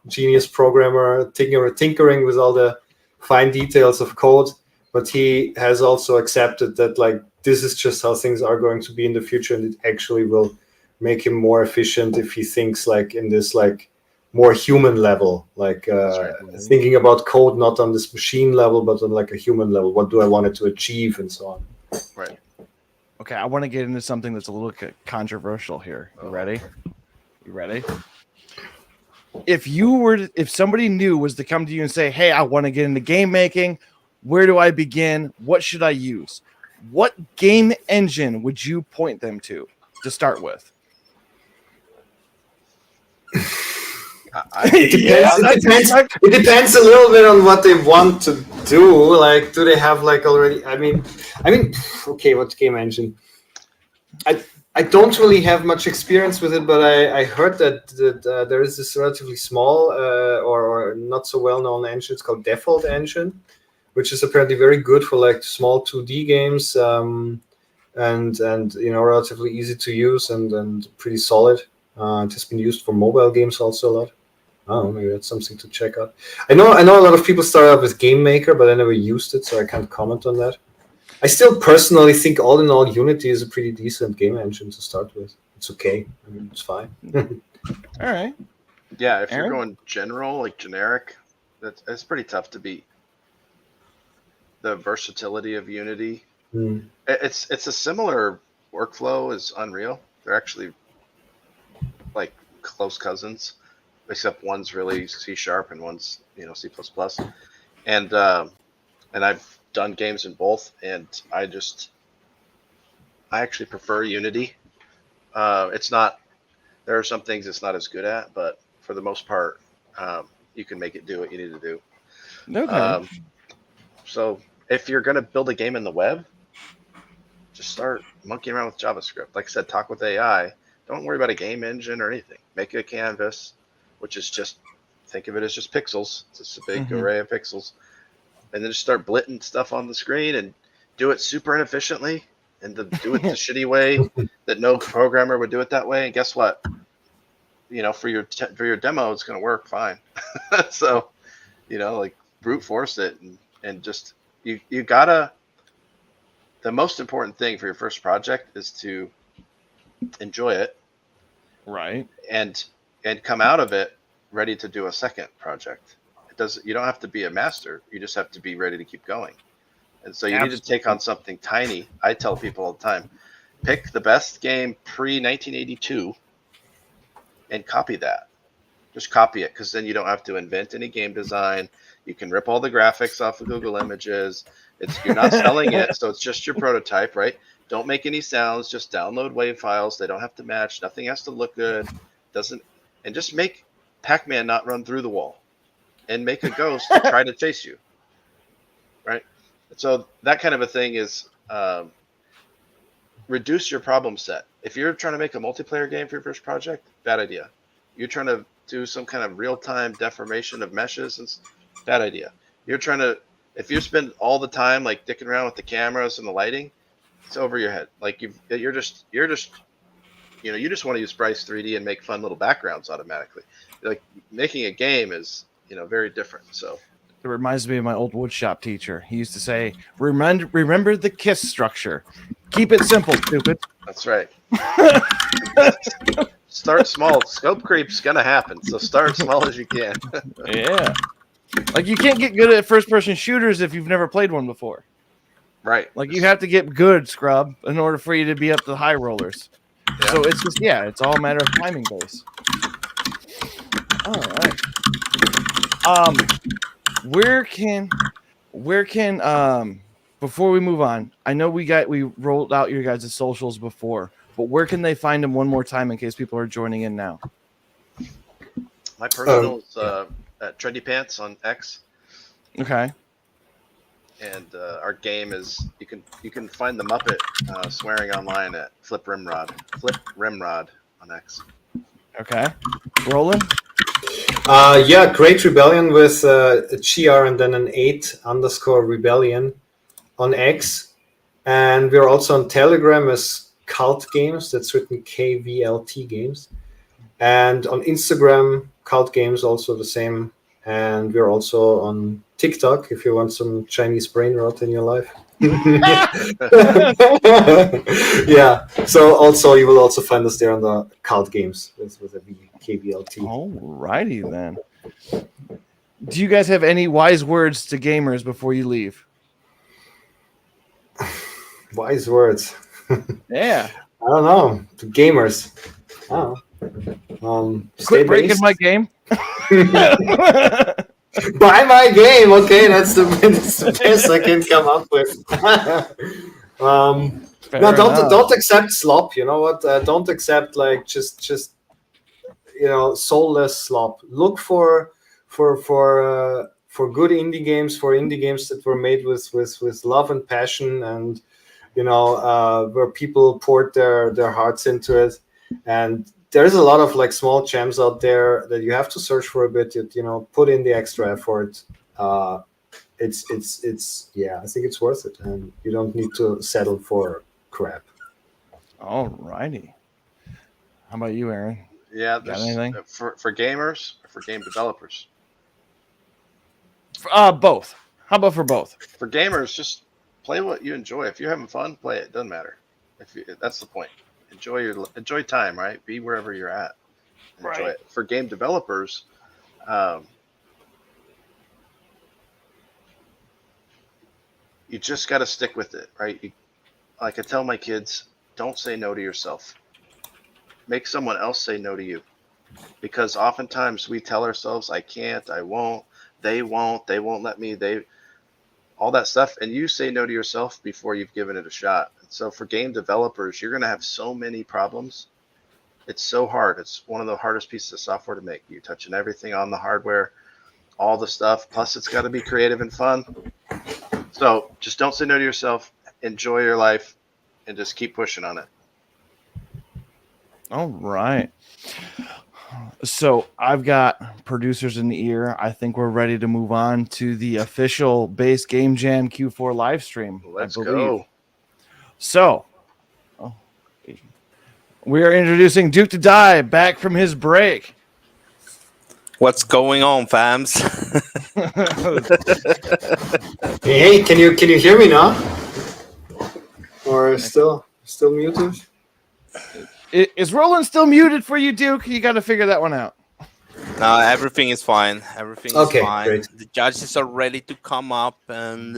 [SPEAKER 7] genius programmer, tinkering with all the fine details of code. But he has also accepted that like this is just how things are going to be in the future, and it actually will make him more efficient if he thinks like in this like more human level, like thinking about code not on this machine level but on like a human level. What do I want it to achieve and so on.
[SPEAKER 2] Right.
[SPEAKER 1] Okay, I want to get into something that's a little controversial here. You ready? If somebody new was to come to you and say, "Hey, I want to get into game making, where do I begin? What should I use?" What game engine would you point them to start with?
[SPEAKER 7] It depends a little bit on what they want to do. Like, do they have like already? I mean, okay, what game engine? I don't really have much experience with it, but I heard that there is this relatively small or not so well known engine. It's called Default Engine, which is apparently very good for like small 2D games, and relatively easy to use and pretty solid. It has been used for mobile games also a lot. Oh, maybe that's something to check out. I know a lot of people start out with Game Maker, but I never used it, so I can't comment on that. I still personally think all in all Unity is a pretty decent game engine to start with. It's okay. I mean, it's fine.
[SPEAKER 1] All right.
[SPEAKER 2] Yeah, if you're going general, like generic, it's pretty tough to beat. The versatility of Unity. It's a similar workflow as Unreal. They're actually like close cousins, except one's really C# and one's C++. And I've done games in both, and I actually prefer Unity. It's not. There are some things it's not as good at, but for the most part, you can make it do what you need to do.
[SPEAKER 1] Okay.
[SPEAKER 2] So if you're going to build a game in the web, just start monkeying around with JavaScript. Like I said, talk with AI. Don't worry about a game engine or anything. Make a canvas, which is just, think of it as just pixels. It's just a big array of pixels. And then just start blitting stuff on the screen and do it super inefficiently and do it the shitty way that no programmer would do it that way. And guess what? For your demo, it's going to work fine. So, like brute force it and just, you gotta, the most important thing for your first project is to enjoy it.
[SPEAKER 1] Right.
[SPEAKER 2] And come out of it ready to do a second project. You don't have to be a master. You just have to be ready to keep going. And so you need to take on something tiny. I tell people all the time, pick the best game pre-1982 and copy that. Just copy it, because then you don't have to invent any game design. You can rip all the graphics off of Google Images. You're not selling it, so it's just your prototype, right? Don't make any sounds. Just download WAV files. They don't have to match. Nothing has to look good. And just make Pac-Man not run through the wall. And make a ghost try to chase you, right? So that kind of a thing is reduce your problem set. If you're trying to make a multiplayer game for your first project, bad idea. You're trying to do some kind of real-time deformation of meshes, and bad idea. If you spend all the time like dicking around with the cameras and the lighting, it's over your head. Like you just want to use Bryce 3D and make fun little backgrounds automatically. Like making a game is very different. So
[SPEAKER 1] it reminds me of my old woodshop teacher. He used to say, remember the KISS structure. Keep it simple, stupid.
[SPEAKER 2] That's right. Start small. Scope creep's gonna happen, so start as small as you can.
[SPEAKER 1] Yeah. Like you can't get good at first-person shooters if you've never played one before.
[SPEAKER 2] Right.
[SPEAKER 1] Like you have to get good, scrub, in order for you to be up to the high rollers. Yeah. So it's just it's all a matter of timing base. All right. Where can before we move on, I know we rolled out your guys' socials before, but where can they find them one more time in case people are joining in now?
[SPEAKER 2] My personal is at Trendy Pants on X.
[SPEAKER 1] Okay.
[SPEAKER 2] And our game is you can find the Muppet swearing online at Flip Rimrod on X.
[SPEAKER 1] Okay. Roland?
[SPEAKER 7] Great Rebellion with a GR and then an 8_rebellion on X. And we're also on Telegram as Cult Games. That's written KVLT Games. And on Instagram, Cult Games, also the same. And we're also on TikTok if you want some Chinese brain rot in your life. Yeah. So also you will also find us there on the Cult Games with a KVLT.
[SPEAKER 1] Alrighty then. Do you guys have any wise words to gamers before you leave?
[SPEAKER 7] Wise words.
[SPEAKER 1] Yeah.
[SPEAKER 7] I don't know. To gamers. I don't know. Stay
[SPEAKER 1] Quit breaking
[SPEAKER 7] based.
[SPEAKER 1] my game.
[SPEAKER 7] Buy my game. Okay, that's the best I can come up with.
[SPEAKER 1] Fair
[SPEAKER 7] No,
[SPEAKER 1] enough.
[SPEAKER 7] don't accept slop. You know what? Don't accept like just soulless slop. Look for good indie games, for indie games that were made with love and passion, and where people poured their hearts into it. And there's a lot of like small gems out there that you have to search for a bit. Put in the extra effort. It's I think it's worth it, and you don't need to settle for crap.
[SPEAKER 1] Alrighty. How about you, Aaron?
[SPEAKER 2] Yeah,
[SPEAKER 1] Got anything?
[SPEAKER 2] for gamers or for game developers.
[SPEAKER 1] Both. How about for both?
[SPEAKER 2] For gamers, just play what you enjoy. If you're having fun, play it. Doesn't matter. That's the point. Enjoy time, right? Be wherever you're at. Enjoy it. For game developers, you just got to stick with it, right? Like I tell my kids, don't say no to yourself. Make someone else say no to you, because oftentimes we tell ourselves, "I can't, I won't, they won't let me, all that stuff," and you say no to yourself before you've given it a shot. So for game developers, you're going to have so many problems. It's so hard. It's one of the hardest pieces of software to make. You're touching everything on the hardware, all the stuff. Plus, it's got to be creative and fun. So just don't say no to yourself. Enjoy your life, and just keep pushing on it.
[SPEAKER 1] All right. So I've got producers in the ear. I think we're ready to move on to the official base Game Jam Q4 live stream.
[SPEAKER 2] Let's
[SPEAKER 1] I believe.
[SPEAKER 2] go.
[SPEAKER 1] So we are introducing Duke to Die back from his break.
[SPEAKER 6] What's going on, fams?
[SPEAKER 7] Hey, can you hear me now? Or still muted?
[SPEAKER 1] Is Roland still muted for you, Duke? You got to figure that one out.
[SPEAKER 6] No, everything is fine. Everything is
[SPEAKER 7] Okay,
[SPEAKER 6] fine.
[SPEAKER 7] great.
[SPEAKER 6] The judges are ready to come up, and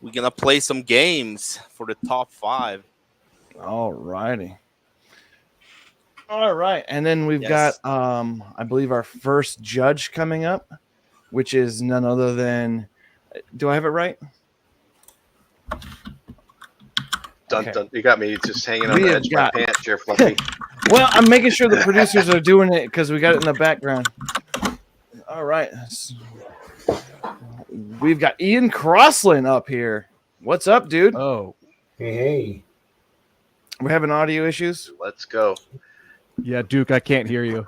[SPEAKER 6] we're gonna play some games for the top 5.
[SPEAKER 1] All righty. All right, and then we've
[SPEAKER 6] Yes.
[SPEAKER 1] got, I believe, our first judge coming up, which is none other than. Do I have it right?
[SPEAKER 2] Dun,
[SPEAKER 1] Okay.
[SPEAKER 2] dun. You got me just hanging on
[SPEAKER 1] We
[SPEAKER 2] the
[SPEAKER 1] have
[SPEAKER 2] edge of my
[SPEAKER 1] got-
[SPEAKER 2] pants here, Fluffy.
[SPEAKER 1] Well, I'm making sure the producers are doing it because we got it in the background. All right. We've got Ian Crossland up here. What's up, dude?
[SPEAKER 11] Oh,
[SPEAKER 7] Hey.
[SPEAKER 1] We're having audio issues.
[SPEAKER 2] Let's go.
[SPEAKER 11] yeah, Duke, I can't hear you.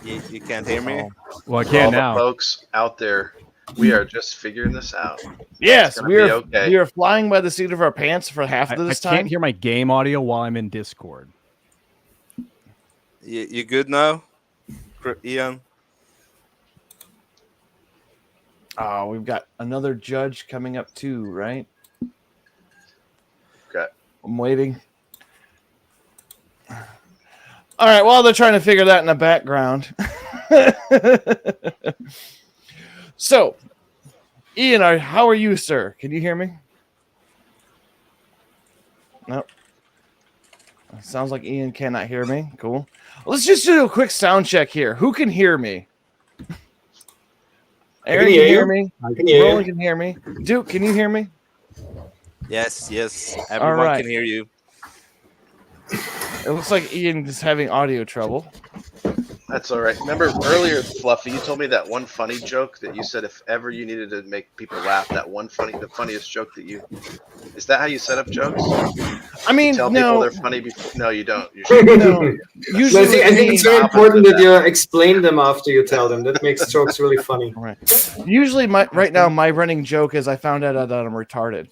[SPEAKER 6] You can't hear me?
[SPEAKER 11] Well, I
[SPEAKER 2] For all
[SPEAKER 11] can
[SPEAKER 2] the
[SPEAKER 11] now.
[SPEAKER 2] folks out there, we are just figuring this out.
[SPEAKER 1] Yes,
[SPEAKER 2] gonna
[SPEAKER 1] we are.
[SPEAKER 2] be okay.
[SPEAKER 1] We are flying by the seat of our pants for half
[SPEAKER 11] I
[SPEAKER 1] of this
[SPEAKER 11] can't
[SPEAKER 1] time.
[SPEAKER 11] hear my game audio while I'm in Discord.
[SPEAKER 6] You good now, Ian?
[SPEAKER 1] Oh, we've got another judge coming up too, right?
[SPEAKER 2] Okay.
[SPEAKER 1] I'm waiting. All right, while they're trying to figure that in the background. So, Ian, how are you, sir? Can you hear me? Nope. Sounds like Ian cannot hear me. Cool. Let's just do a quick sound check here. Who can hear me? Aaron can hear me.
[SPEAKER 7] I can hear
[SPEAKER 1] Roland
[SPEAKER 7] you.
[SPEAKER 1] can hear me. Duke, can you hear me?
[SPEAKER 6] Yes. Everyone
[SPEAKER 1] right.
[SPEAKER 6] can hear you.
[SPEAKER 1] It looks like Ian is having audio trouble.
[SPEAKER 2] That's all right. Remember earlier, Fluffy, you told me that one funny joke that you said if ever you needed to make people laugh, the funniest joke that you. Is that how you set up jokes?
[SPEAKER 1] I mean,
[SPEAKER 2] Tell people
[SPEAKER 1] no,
[SPEAKER 2] they're funny before. No, you don't. You should.
[SPEAKER 1] no. Usually,
[SPEAKER 7] I think it's very
[SPEAKER 2] opposite
[SPEAKER 7] important
[SPEAKER 2] of
[SPEAKER 7] that you explain them after you tell them. That makes jokes really funny.
[SPEAKER 1] right. Usually, right now, my running joke is I found out that I'm retarded,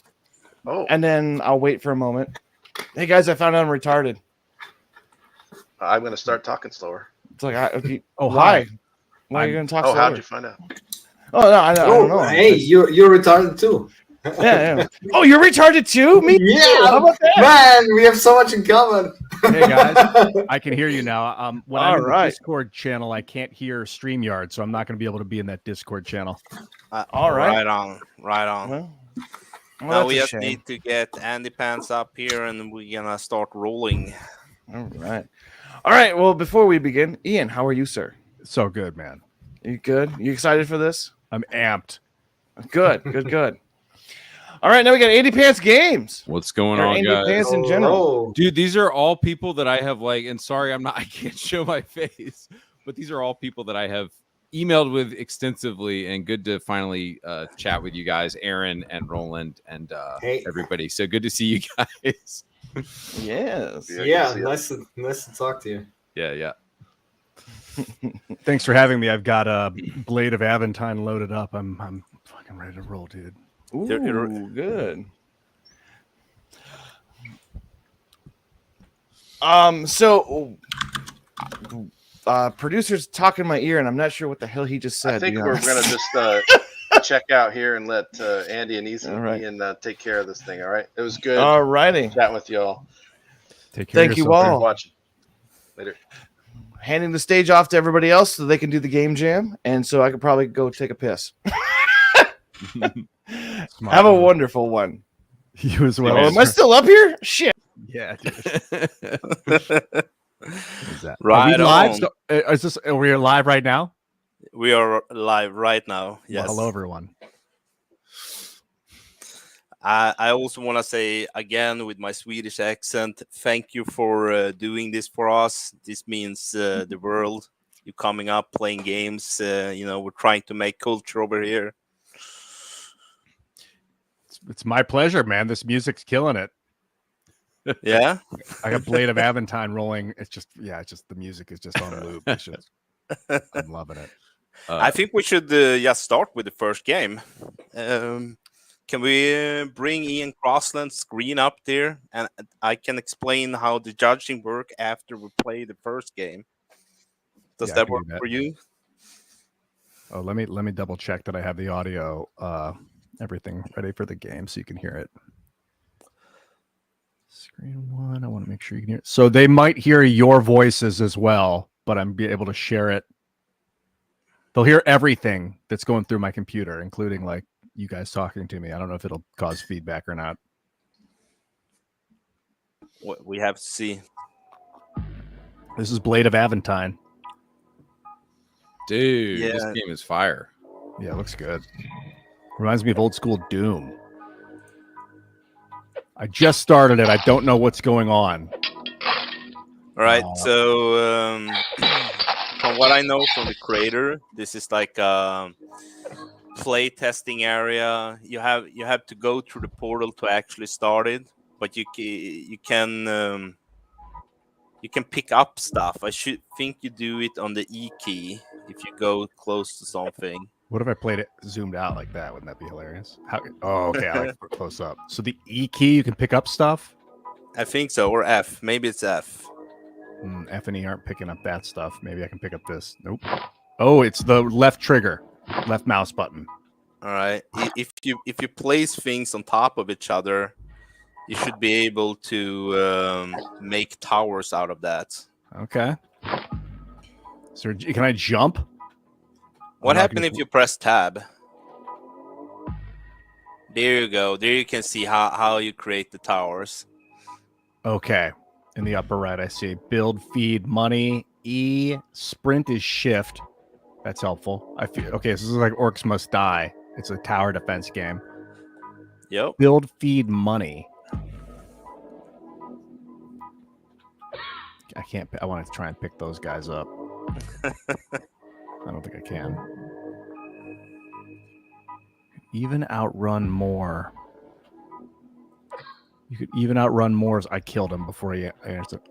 [SPEAKER 2] Oh,
[SPEAKER 1] and then I'll wait for a moment. Hey guys, I found out I'm retarded.
[SPEAKER 2] I'm going to start talking slower.
[SPEAKER 1] It's like,
[SPEAKER 11] Oh,
[SPEAKER 1] why?
[SPEAKER 11] hi.
[SPEAKER 1] Why are you going to talk
[SPEAKER 2] Oh,
[SPEAKER 1] slower?
[SPEAKER 2] how'd you find out?
[SPEAKER 1] Oh no, I don't know.
[SPEAKER 7] Hey, you're retarded too.
[SPEAKER 1] Yeah. Oh, you're retarded too? Me?
[SPEAKER 7] Yeah,
[SPEAKER 1] too. How about that?
[SPEAKER 7] man, we have so much in common.
[SPEAKER 11] Hey guys, I can hear you now. When I'm in the
[SPEAKER 1] All right.
[SPEAKER 11] Discord channel, I can't hear StreamYard, so I'm not going to be able to be in that Discord channel.
[SPEAKER 1] All right.
[SPEAKER 6] Right on.
[SPEAKER 1] Well,
[SPEAKER 6] Now
[SPEAKER 1] that's
[SPEAKER 6] we
[SPEAKER 1] a
[SPEAKER 6] just
[SPEAKER 1] shame.
[SPEAKER 6] need to get Andy Pants up here, and we're gonna start rolling.
[SPEAKER 1] All right. All right. Well, before we begin, Ian, how are you, sir?
[SPEAKER 11] So good, man.
[SPEAKER 1] You good? You excited for this?
[SPEAKER 11] I'm amped.
[SPEAKER 1] Good. Good. All right. Now we got Andy Pants Games.
[SPEAKER 12] What's going
[SPEAKER 1] Or
[SPEAKER 12] on,
[SPEAKER 1] Andy
[SPEAKER 12] guys?
[SPEAKER 1] Pants in general.
[SPEAKER 7] Oh,
[SPEAKER 12] Dude, these are all people that I have and sorry, I can't show my face, but these are all people that I have emailed with extensively, and good to finally chat with you guys, Aaron and Roland and
[SPEAKER 7] Hey.
[SPEAKER 12] everybody. So good to see you guys.
[SPEAKER 1] Yes.
[SPEAKER 7] yeah, nice to talk to you.
[SPEAKER 12] Yeah.
[SPEAKER 11] Thanks for having me. I've got a Blade of Aventine loaded up. I'm fucking ready to roll, dude.
[SPEAKER 1] Ooh, good. So producer's talking in my ear, and I'm not sure what the hell he just said.
[SPEAKER 2] I think
[SPEAKER 1] to be
[SPEAKER 2] we're
[SPEAKER 1] honest.
[SPEAKER 2] gonna just check out here and let Andy and
[SPEAKER 1] All right.
[SPEAKER 2] Ian take care of this thing. All right. It was good
[SPEAKER 1] All righty.
[SPEAKER 2] chatting with y'all.
[SPEAKER 11] Take care.
[SPEAKER 1] Thank
[SPEAKER 11] of
[SPEAKER 1] you
[SPEAKER 11] yourself,
[SPEAKER 1] all.
[SPEAKER 11] man.
[SPEAKER 2] Watching later.
[SPEAKER 1] Handing the stage off to everybody else so they can do the game jam, and so I could probably go take a piss.
[SPEAKER 11] Smart,
[SPEAKER 1] Have a
[SPEAKER 11] man.
[SPEAKER 1] wonderful one.
[SPEAKER 11] You as well.
[SPEAKER 1] Oh, am I still up here? Shit.
[SPEAKER 11] Yeah, dude. Is that
[SPEAKER 6] Right
[SPEAKER 11] Are we live?
[SPEAKER 6] on.
[SPEAKER 11] So, is this? Are we live right now?
[SPEAKER 6] We are live right now. Yes.
[SPEAKER 11] Well, hello, everyone.
[SPEAKER 6] I also want to say again with my Swedish accent, thank you for doing this for us. This means the world. You coming up, playing games. We're trying to make culture over here.
[SPEAKER 11] It's my pleasure, man. This music's killing it.
[SPEAKER 6] Yeah.
[SPEAKER 11] I got Blade of Aventine rolling. It's just the music is just on loop. It's just, I'm loving it.
[SPEAKER 6] I think we should just start with the first game. Can we bring Ian Crossland's screen up there, and I can explain how the judging work after we play the first game? Does
[SPEAKER 11] Yeah, I
[SPEAKER 6] that
[SPEAKER 11] can
[SPEAKER 6] work
[SPEAKER 11] do that.
[SPEAKER 6] for you?
[SPEAKER 11] Oh, let me double check that I have the audio, everything ready for the game so you can hear it. Screen one. I want to make sure you can hear it. So they might hear your voices as well, but I'm be able to share it. They'll hear everything that's going through my computer, including like you guys talking to me. I don't know if it'll cause feedback or not.
[SPEAKER 6] We have to see.
[SPEAKER 11] This is Blade of Aventine.
[SPEAKER 12] Dude,
[SPEAKER 6] Yeah.
[SPEAKER 12] this game is fire.
[SPEAKER 11] Yeah, it looks good. Reminds me of old school Doom. I just started it. I don't know what's going on.
[SPEAKER 6] All right. So from what I know from the creator, this is like a play testing area. You have to go through the portal to actually start it, but you can pick up stuff. I should think you do it on the E key if you go close to something.
[SPEAKER 11] What if I played it zoomed out like that? Wouldn't that be hilarious? Oh, okay. I like it close up. So the E key, you can pick up stuff?
[SPEAKER 6] I think so, or F. Maybe it's F.
[SPEAKER 11] F and E aren't picking up that stuff. Maybe I can pick up this. Nope. Oh, it's the left trigger, left mouse button.
[SPEAKER 6] All right. If you place things on top of each other, you should be able to make towers out of that.
[SPEAKER 11] Okay. So can I jump?
[SPEAKER 6] What happened if you press tab? There you go. There you can see how you create the towers.
[SPEAKER 11] Okay. In the upper right, I see build, feed, money. E, sprint is shift. That's helpful. I feel okay. So this is like Orcs Must Die. It's a tower defense game.
[SPEAKER 6] Yep.
[SPEAKER 11] Build, feed, money. I can't. I want to try and pick those guys up. I don't think I can. Even outrun more. You could even outrun more as I killed him before he answered.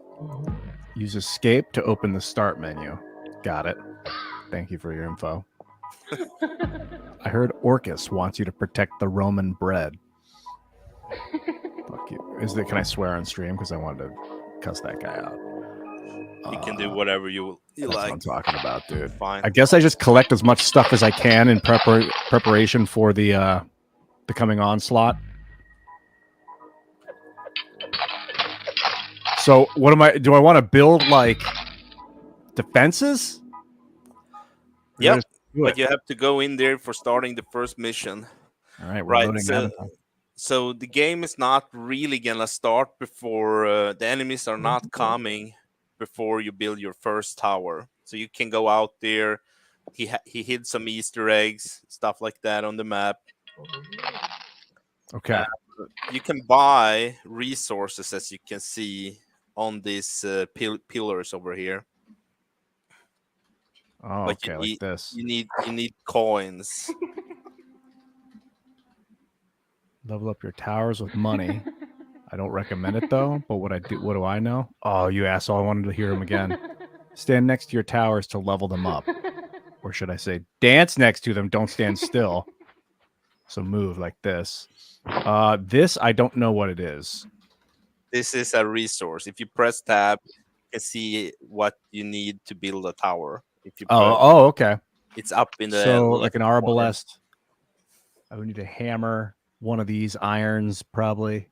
[SPEAKER 11] Use escape to open the start menu. Got it. Thank you for your info. I heard Orcus wants you to protect the Roman bread. Fuck you. Can I swear on stream? Because I wanted to cuss that guy out.
[SPEAKER 6] You can do whatever you
[SPEAKER 11] That's
[SPEAKER 6] like.
[SPEAKER 11] what I'm talking about, dude.
[SPEAKER 6] Fine.
[SPEAKER 11] I guess I just collect as much stuff as I can in preparation for the the coming onslaught. So what am I? Do I want to build like defenses?
[SPEAKER 6] Yep. But you have to go in there for starting the first mission.
[SPEAKER 11] All right, we're loading
[SPEAKER 6] so the game is not really gonna start before the enemies are not coming before you build your first tower. So you can go out there. He hid some Easter eggs, stuff like that on the map.
[SPEAKER 11] Okay.
[SPEAKER 6] You can buy resources, as you can see on these pillars over here.
[SPEAKER 11] Oh,
[SPEAKER 6] but
[SPEAKER 11] okay, like this.
[SPEAKER 6] You need coins.
[SPEAKER 11] Level up your towers with money. I don't recommend it though, but what do I know? Oh, you asshole, I wanted to hear him again. Stand next to your towers to level them up. Or should I say dance next to them, don't stand still. So move like this. This, I don't know what it is.
[SPEAKER 6] This is a resource. If you press tab, you can see what you need to build a tower. If you
[SPEAKER 11] okay.
[SPEAKER 6] It's up in the
[SPEAKER 11] so like an arbalest. I would need a hammer, one of these irons probably.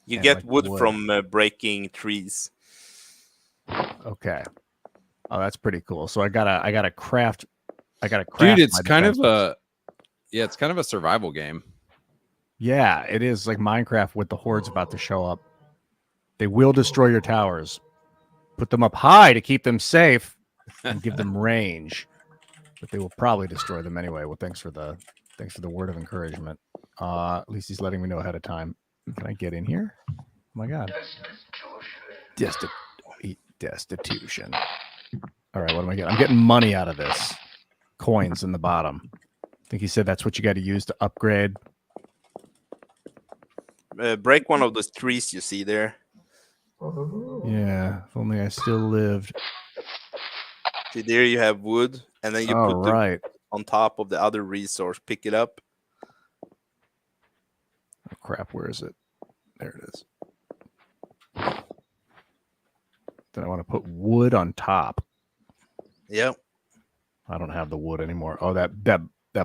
[SPEAKER 6] You get like wood from breaking trees.
[SPEAKER 11] Okay. Oh, that's pretty cool. So I gotta craft.
[SPEAKER 12] Dude, it's kind of it's kind of a survival game.
[SPEAKER 11] Yeah, it is like Minecraft with the hordes about to show up. They will destroy your towers. Put them up high to keep them safe and give them range. But they will probably destroy them anyway. Well, thanks for the word of encouragement. At least he's letting me know ahead of time. Can I get in here? Oh my god. Destitution. All right, what am I getting? I'm getting money out of this. Coins in the bottom. I think he said that's what you got to use to upgrade.
[SPEAKER 6] Break one of those trees you see there.
[SPEAKER 11] Yeah, if only I still lived.
[SPEAKER 6] See, there you have wood, and then you put it on top of the other resource. Pick it up.
[SPEAKER 11] Oh, crap, where is it? There it is. Then I want to put wood on top.
[SPEAKER 6] Yep.
[SPEAKER 11] I don't have the wood anymore. Oh, that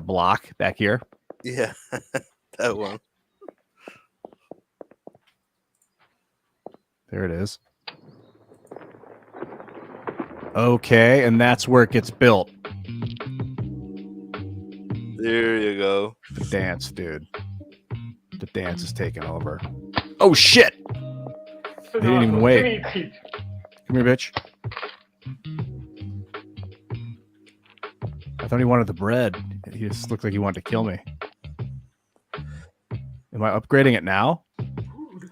[SPEAKER 11] block back here?
[SPEAKER 6] Yeah, that one.
[SPEAKER 11] There it is. Okay, and that's where it gets built.
[SPEAKER 6] There you go.
[SPEAKER 11] The dance, dude. The dance is taking over. Oh, shit! They didn't even wait. Come here, bitch. I thought he wanted the bread. He just looked like he wanted to kill me. Am I upgrading it now?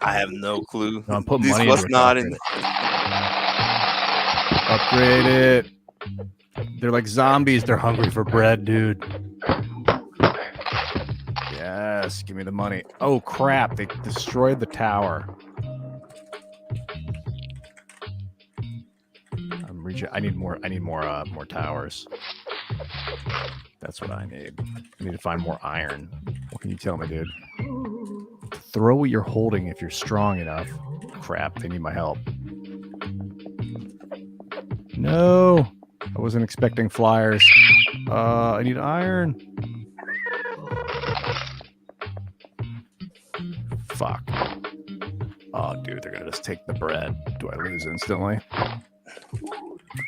[SPEAKER 6] I have no clue.
[SPEAKER 11] No, I'm putting
[SPEAKER 6] this
[SPEAKER 11] money
[SPEAKER 6] was
[SPEAKER 11] into
[SPEAKER 6] not in.
[SPEAKER 11] Upgrade it. They're like zombies. They're hungry for bread, dude. Yes, give me the money. Oh crap! They destroyed the tower. I'm reaching. I need more towers. That's what I need. I need to find more iron. What can you tell me, dude? Throw what you're holding if you're strong enough. Crap, they need my help. No, I wasn't expecting flyers. I need iron. Fuck. Oh, dude, they're gonna just take the bread. Do I lose instantly?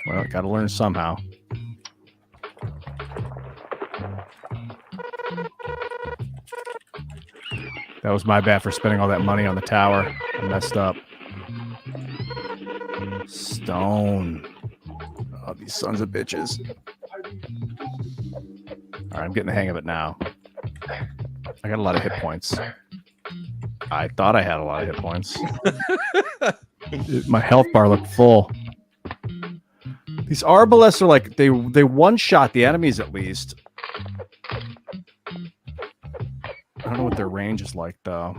[SPEAKER 11] Well, gotta learn somehow. That was my bad for spending all that money on the tower. I messed up. Stone. Oh, these sons of bitches. All right, I'm getting the hang of it now. I got a lot of hit points. I thought I had a lot of hit points. My health bar looked full. These arbalests are like, they one-shot the enemies at least. I don't know what their range is like though.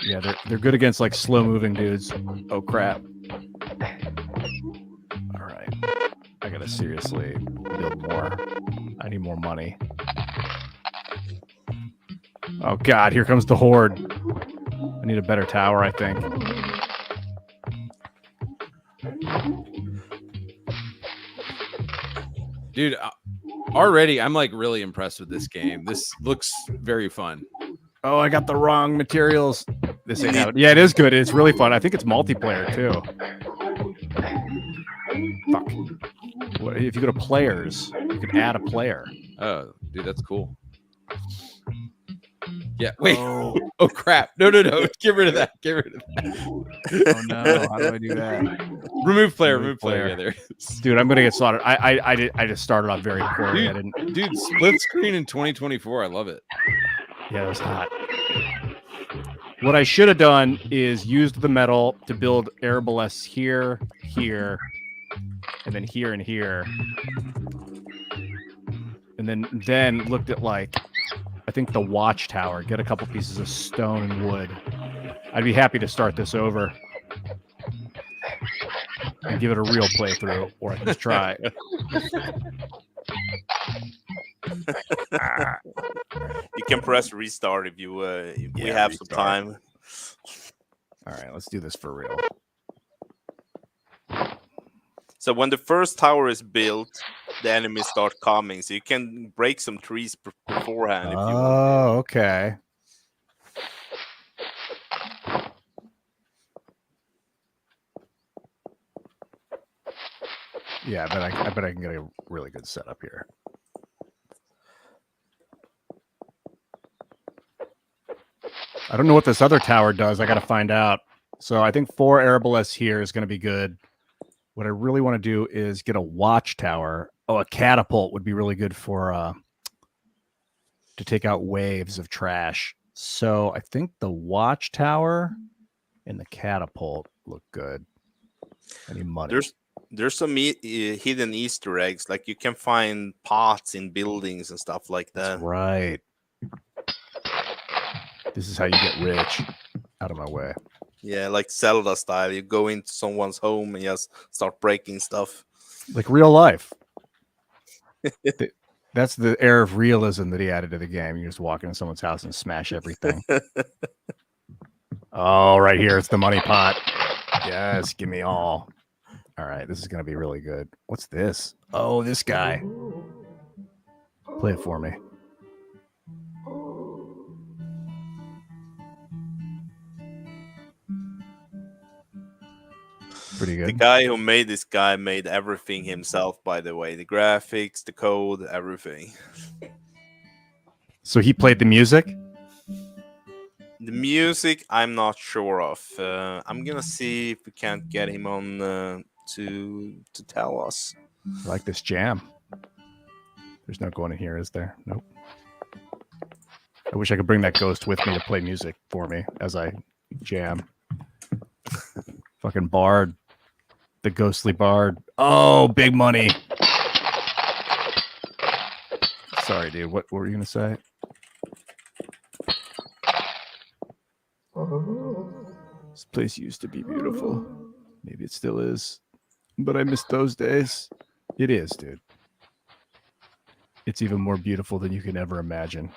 [SPEAKER 11] Yeah, they're good against like slow-moving dudes. Oh crap. All right. I gotta seriously build more. I need more money. Oh god, here comes the horde. I need a better tower, I think.
[SPEAKER 12] Dude, Already, I'm like really impressed with this game. This looks very fun.
[SPEAKER 11] Oh, I got the wrong materials. This ain't how. Yeah, it is good. It's really fun. I think it's multiplayer too. Fuck. What, if you go to players, you can add a player.
[SPEAKER 12] Oh, dude, that's cool. Yeah. Wait. Oh crap. No. Get rid of that. Get rid of that.
[SPEAKER 11] Oh no. How do I do that?
[SPEAKER 12] Remove player. Remove player. Yeah, there.
[SPEAKER 11] Dude, I'm gonna get slaughtered. I just started off very poorly.
[SPEAKER 12] Dude,
[SPEAKER 11] I didn't.
[SPEAKER 12] Dude, split screen in 2024. I love it.
[SPEAKER 11] Yeah, it was hot. What I should have done is used the metal to build arbalest here, and then here and here. And then looked at like, I think the watchtower, get a couple pieces of stone and wood. I'd be happy to start this over and give it a real playthrough, or I can just try.
[SPEAKER 6] You can press restart if you we have some time.
[SPEAKER 11] All right, let's do this for real.
[SPEAKER 6] So when the first tower is built, the enemies start coming. So you can break some trees beforehand if you want.
[SPEAKER 11] Oh, okay. Yeah, I bet I can get a really good setup here. I don't know what this other tower does. I got to find out. So I think 4 arbalests here is going to be good. What I really want to do is get a watchtower. Oh, a catapult would be really good for to take out waves of trash. So I think the watchtower and the catapult look good. Any money?
[SPEAKER 6] There's some hidden Easter eggs. Like you can find pots in buildings and stuff like that.
[SPEAKER 11] That's right. This is how you get rich. Out of my way.
[SPEAKER 6] Yeah, like Zelda style. You go into someone's home and just start breaking stuff.
[SPEAKER 11] Like real life. That's the air of realism that he added to the game. You just walk into someone's house and smash everything. Oh, right here. It's the money pot. Yes, give me all. All right, this is going to be really good. What's this? Oh, this guy. Play it for me. Pretty good.
[SPEAKER 6] The guy who made this guy made everything himself, by the way. The graphics, the code, everything.
[SPEAKER 11] So he played the music?
[SPEAKER 6] The music, I'm not sure of. I'm going to see if we can't get him on to tell us.
[SPEAKER 11] I like this jam. There's no going in here, is there? Nope. I wish I could bring that ghost with me to play music for me as I jam. Fucking bard. The ghostly bard. Oh, big money. Sorry, dude. What were you going to say? This place used to be beautiful. Maybe it still is. But I miss those days. It is, dude. It's even more beautiful than you can ever imagine.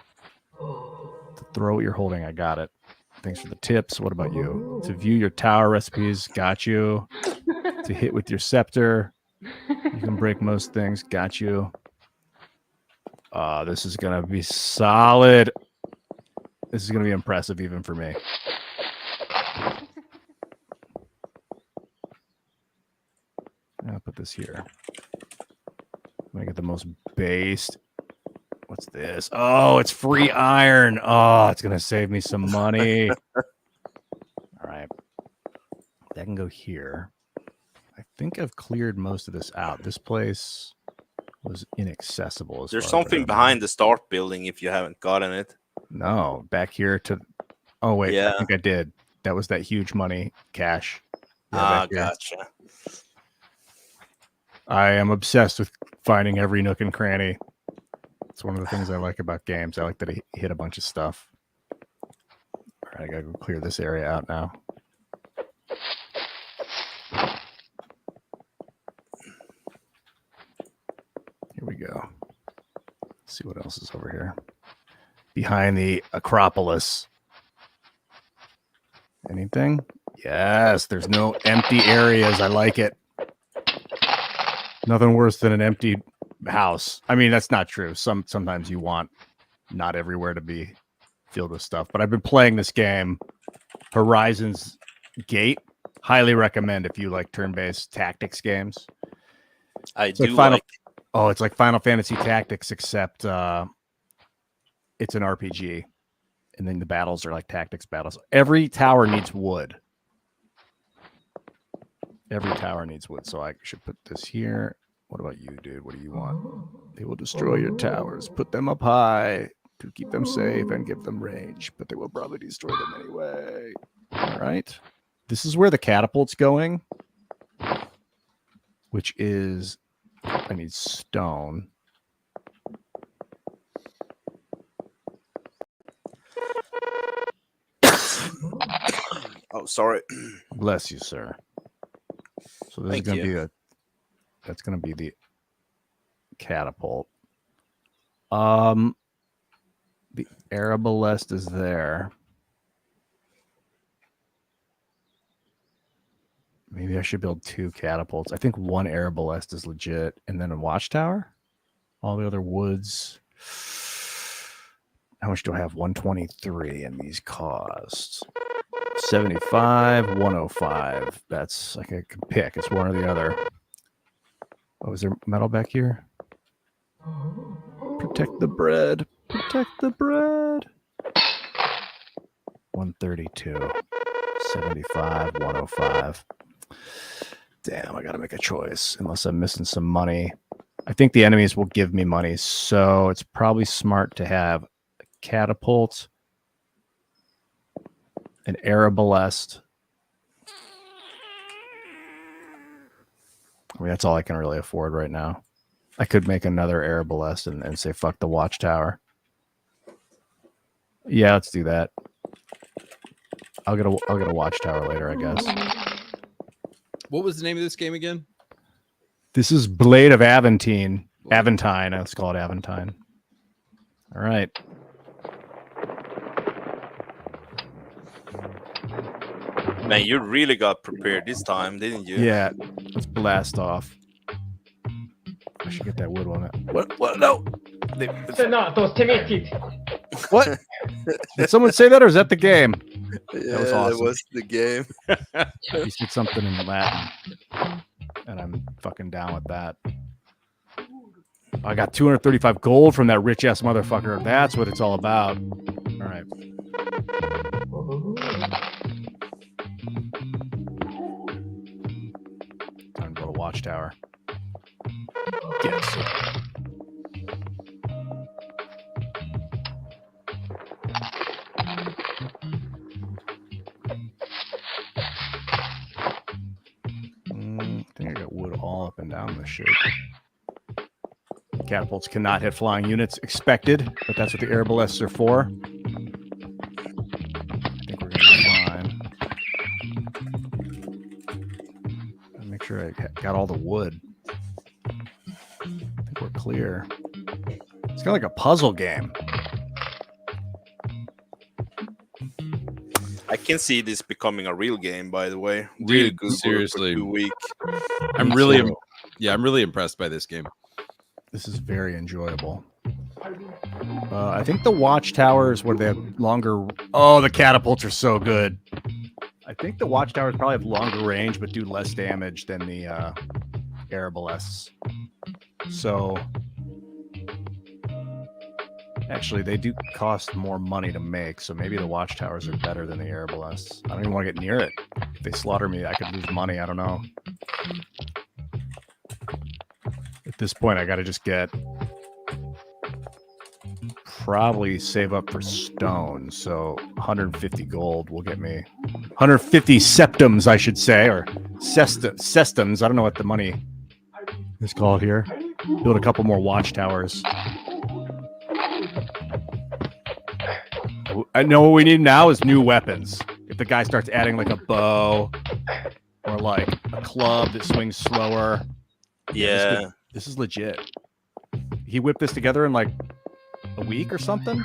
[SPEAKER 11] To throw what you're holding, I got it. Thanks for the tips. What about you? To view your tower recipes, got you. To hit with your scepter, you can break most things, got you. This is going to be solid. This is going to be impressive even for me. I'll put this here. I'm going to get the most based. What's this? Oh, it's free iron. Oh, it's going to save me some money. All right. That can go here. I think I've cleared most of this out. This place was inaccessible.
[SPEAKER 6] There's something behind the start building if you haven't gotten it.
[SPEAKER 11] No, back here to... Oh, wait.
[SPEAKER 6] Yeah.
[SPEAKER 11] I think I did. That was that huge money, cash.
[SPEAKER 6] Yeah, gotcha.
[SPEAKER 11] I am obsessed with finding every nook and cranny. It's one of the things I like about games. I like that I hit a bunch of stuff. All right, I gotta go clear this area out now. Here we go. Let's see what else is over here. Behind the Acropolis. Anything? Yes, there's no empty areas. I like it. Nothing worse than an empty house. I mean, that's not true. Sometimes you want not everywhere to be filled with stuff. But I've been playing this game, Horizon's Gate. Highly recommend if you like turn-based tactics games.
[SPEAKER 6] I
[SPEAKER 11] So
[SPEAKER 6] do
[SPEAKER 11] Final,
[SPEAKER 6] like.
[SPEAKER 11] Oh, it's like Final Fantasy Tactics, except it's an RPG, and then the battles are like tactics battles. Every tower needs wood. Every tower needs wood, so I should put this here. What about you, dude? What do you want? They will destroy your towers. Put them up high to keep them safe and give them range, but they will probably destroy them anyway. All right. This is where the catapult's going, which is, I need stone.
[SPEAKER 6] Oh, sorry.
[SPEAKER 11] Bless you, sir. So this
[SPEAKER 6] Thank
[SPEAKER 11] is going to
[SPEAKER 6] you.
[SPEAKER 11] be that's going to be the catapult. The arbalest is there. Maybe I should build 2 catapults. I think 1 arbalest is legit, and then a watchtower. All the other woods. How much do I have? 123, and these cost 75, 105. That's like I can pick. It's one or the other. Oh, is there metal back here? Protect the bread. Protect the bread. 132, 75, 105. Damn, I gotta make a choice unless I'm missing some money. I think the enemies will give me money, so it's probably smart to have a catapult, an arbalest. I mean, that's all I can really afford right now. I could make another arbalest and say fuck the watchtower. Yeah, let's do that. I'll get a watchtower later, I guess.
[SPEAKER 12] What was the name of this game again?
[SPEAKER 11] This is Blade of Aventine. Aventine. Let's call it Aventine. All right.
[SPEAKER 6] Man, you really got prepared this time, didn't you?
[SPEAKER 11] Yeah. Let's blast off. I should get that wood on it. What? No. What? Did someone say that, or is that the game?
[SPEAKER 6] Yeah,
[SPEAKER 11] was awesome.
[SPEAKER 6] that was the game.
[SPEAKER 11] He said something in Latin, and I'm fucking down with that. I got 235 gold from that rich ass motherfucker. That's what it's all about. All right. Time to go to Watchtower. Yes. I think I got wood all up and down this shit. Catapults cannot hit flying units. Expected, but that's what the arbalests are for. I think we're going to be fine. I'll make sure I got all the wood. I think we're clear. It's kind of like a puzzle game.
[SPEAKER 6] I can see this becoming a real game, by the way.
[SPEAKER 12] Dude,
[SPEAKER 6] Really good
[SPEAKER 12] seriously.
[SPEAKER 6] for 2 weeks.
[SPEAKER 12] I'm really impressed by this game.
[SPEAKER 11] This is very enjoyable. I think the watchtowers where they have longer. Oh, the catapults are so good. I think the watchtowers probably have longer range, but do less damage than the arbalests. So, actually, they do cost more money to make. So maybe the watchtowers are better than the arbalests. I don't even want to get near it. If they slaughter me, I could lose money. I don't know. At this point, I got to just probably save up for stone. So 150 gold will get me 150 septums, I should say, or sestums. I don't know what the money is called here. Build a couple more watchtowers. I know what we need now is new weapons. If the guy starts adding like a bow or like a club that swings slower.
[SPEAKER 6] Yeah.
[SPEAKER 11] This is legit. He whipped this together in like a week or something?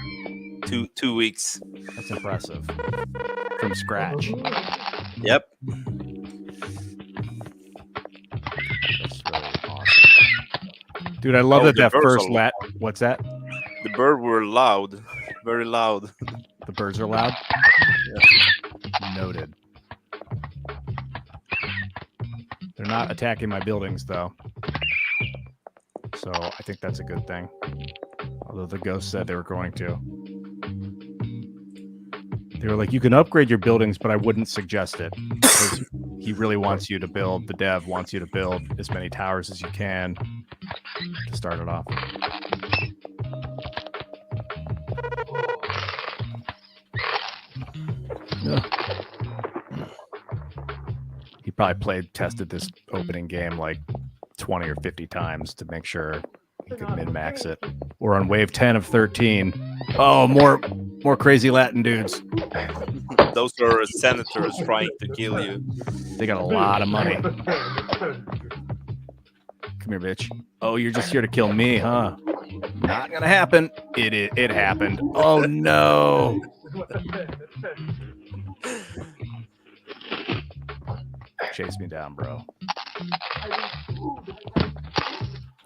[SPEAKER 6] 2 weeks.
[SPEAKER 11] That's impressive. From scratch.
[SPEAKER 6] Yep.
[SPEAKER 11] That's really awesome. Dude, I love
[SPEAKER 6] Oh,
[SPEAKER 11] that
[SPEAKER 6] the birds
[SPEAKER 11] first
[SPEAKER 6] are-
[SPEAKER 11] lat. What's that?
[SPEAKER 6] The bird were loud, very loud.
[SPEAKER 11] The birds are loud. Noted. They're not attacking my buildings though, so I think that's a good thing. Although the ghost said they were going to. They were like, you can upgrade your buildings, but I wouldn't suggest it. Because he really wants you to build, the dev wants you to build as many towers as you can to start it off. Yeah. He probably tested this opening game like 20 or 50 times to make sure he could min-max it. We're on wave 10 of 13. Oh, more crazy Latin dudes.
[SPEAKER 6] Those are senators trying to kill you.
[SPEAKER 11] They got a lot of money. Come here, bitch. Oh, you're just here to kill me, huh? Not gonna happen. It happened. Oh no. Chase me down, bro.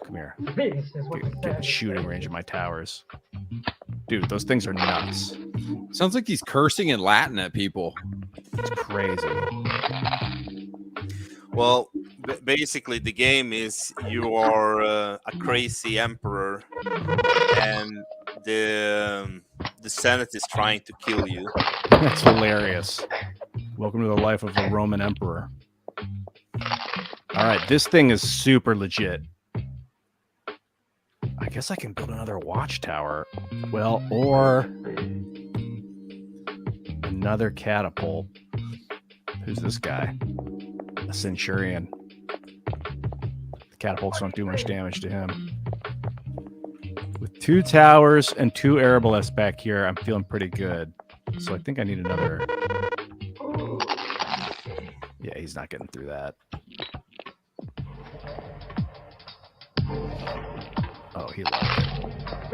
[SPEAKER 11] Come here. Get in shooting range of my towers. Dude, those things are nuts.
[SPEAKER 12] Sounds like he's cursing in Latin at people.
[SPEAKER 11] It's crazy.
[SPEAKER 6] Well, basically, the game is you are a crazy emperor, and the Senate is trying to kill you.
[SPEAKER 11] That's hilarious. Welcome to the life of a Roman emperor. All right, this thing is super legit. I guess I can build another watchtower. Well, or another catapult. Who's this guy? A centurion. The catapults don't do much damage to him. With 2 towers and 2 arbaleths back here, I'm feeling pretty good. So I think I need another. Yeah, he's not getting through that. Oh, he loved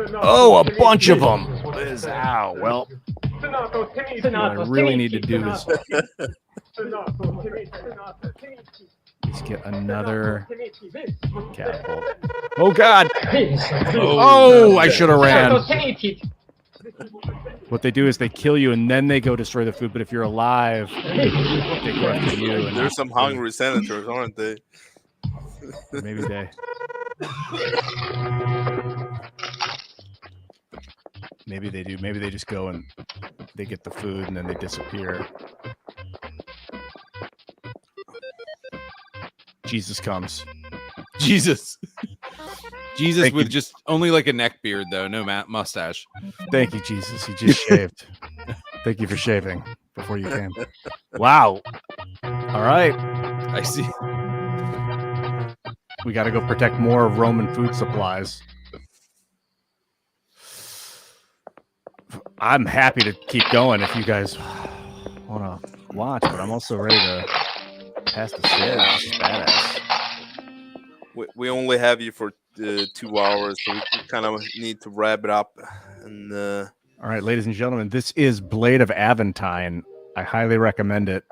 [SPEAKER 11] it. Oh, a bunch of them. Ow. Well, what I really need to do is get another catapult. Oh, God. Oh, I should have ran. What they do is they kill you and then they go destroy the food. But if you're alive, they go after you. And
[SPEAKER 6] There's some hungry senators, aren't they?
[SPEAKER 11] maybe they. Maybe they do. Maybe they just go and they get the food and then they disappear. Jesus comes.
[SPEAKER 12] Jesus. Jesus
[SPEAKER 11] Thank
[SPEAKER 12] with
[SPEAKER 11] you.
[SPEAKER 12] just only like a neck beard, though. No mustache.
[SPEAKER 11] Thank you, Jesus. He just shaved. Thank you for shaving before you came. Wow. All right.
[SPEAKER 12] I see.
[SPEAKER 11] We got to go protect more Roman food supplies. I'm happy to keep going if you guys want to watch, but I'm also ready to pass the stairs. This is badass.
[SPEAKER 6] We only have you for 2 hours, so we kind of need to wrap it up. And
[SPEAKER 11] all right, ladies and gentlemen, this is Blade of Aventine. I highly recommend it.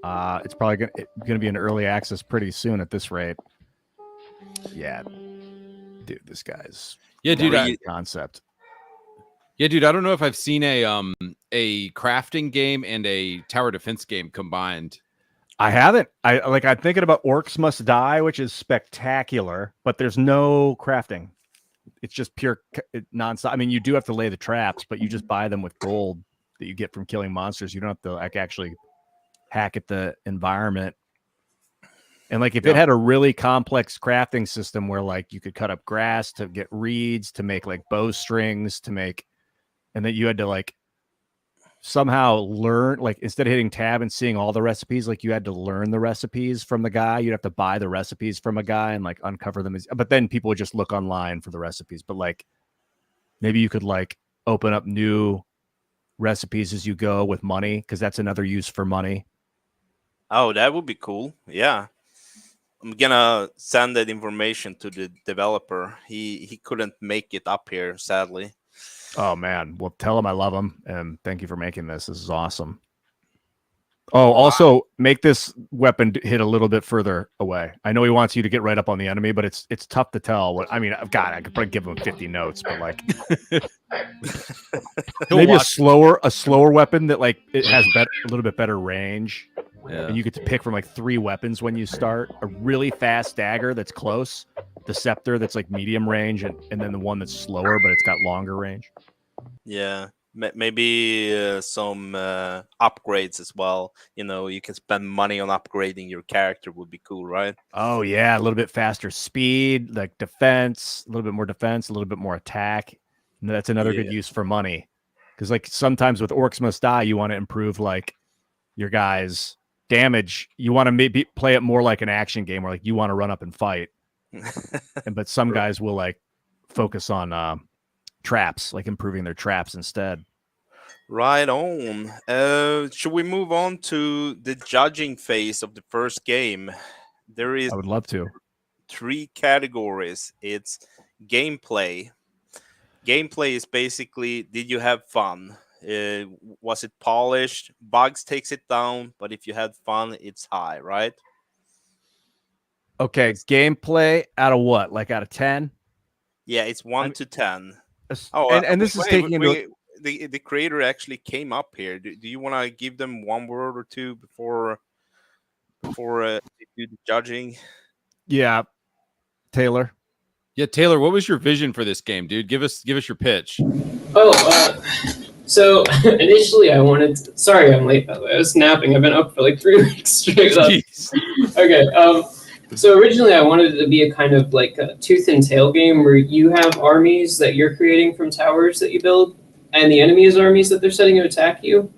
[SPEAKER 11] It's probably going to be in early access pretty soon at this rate. Yeah, dude, this guy's
[SPEAKER 12] dude.
[SPEAKER 11] Concept.
[SPEAKER 12] Yeah, dude. I don't know if I've seen a crafting game and a tower defense game combined.
[SPEAKER 11] I haven't. I'm thinking about Orcs Must Die, which is spectacular, but there's no crafting. It's just pure nonstop. I mean, you do have to lay the traps, but you just buy them with gold that you get from killing monsters. You don't have to actually hack at the environment. And if it had a really complex crafting system where you could cut up grass to get reeds, to make bowstrings, and then you had to somehow learn, instead of hitting tab and seeing all the recipes, you had to learn the recipes from the guy. You'd have to buy the recipes from a guy and uncover them. But then people would just look online for the recipes. But maybe you could open up new recipes as you go with money, because that's another use for money.
[SPEAKER 6] oh, that would be cool. Yeah. I'm gonna send that information to the developer. He couldn't make it up here, sadly.
[SPEAKER 11] Oh man, well, tell him I love him and thank you for making this. This is awesome. Oh, also make this weapon hit a little bit further away. I know he wants you to get right up on the enemy, but it's tough to tell. What I mean, God, I could probably give him 50 notes, but like maybe a slower weapon that like it has a little bit better range, and you get to pick from like 3 weapons when you start. A really fast dagger that's close, the scepter that's like medium range, and then the one that's slower but it's got longer range.
[SPEAKER 6] Yeah. Maybe some upgrades as well. You know, you can spend money on upgrading your character would be cool, right?
[SPEAKER 11] Oh yeah, a little bit faster speed, like defense, a little bit more defense, a little bit more attack. And that's another good use for money. Because like sometimes with Orcs Must Die, you want to improve like your guys' damage. You want to maybe play it more like an action game where like you want to run up and fight. But some guys will like focus on traps, like improving their traps instead.
[SPEAKER 6] Right on. Should we move on to the judging phase of the first game? There is
[SPEAKER 11] I would love to.
[SPEAKER 6] 3 categories. It's gameplay. Gameplay is basically, did you have fun? Was it polished? Bugs takes it down, but if you had fun, it's high, right?
[SPEAKER 11] Okay, gameplay out of what? Like out of 10?
[SPEAKER 6] Yeah, it's 1 to 10.
[SPEAKER 11] Oh, and this is taking into
[SPEAKER 6] the creator actually came up here. Do you want to give them one word or two before they do the judging?
[SPEAKER 11] Yeah, Taylor.
[SPEAKER 12] Yeah, Taylor, what was your vision for this game, dude? Give us your pitch.
[SPEAKER 13] So initially I wanted. Sorry, I'm late. By the way, I was napping. I've been up for like 3 weeks straight up. Okay. So originally I wanted it to be a kind of like a tooth and tail game where you have armies that you're creating from towers that you build, and the enemy's armies that they're setting to attack you.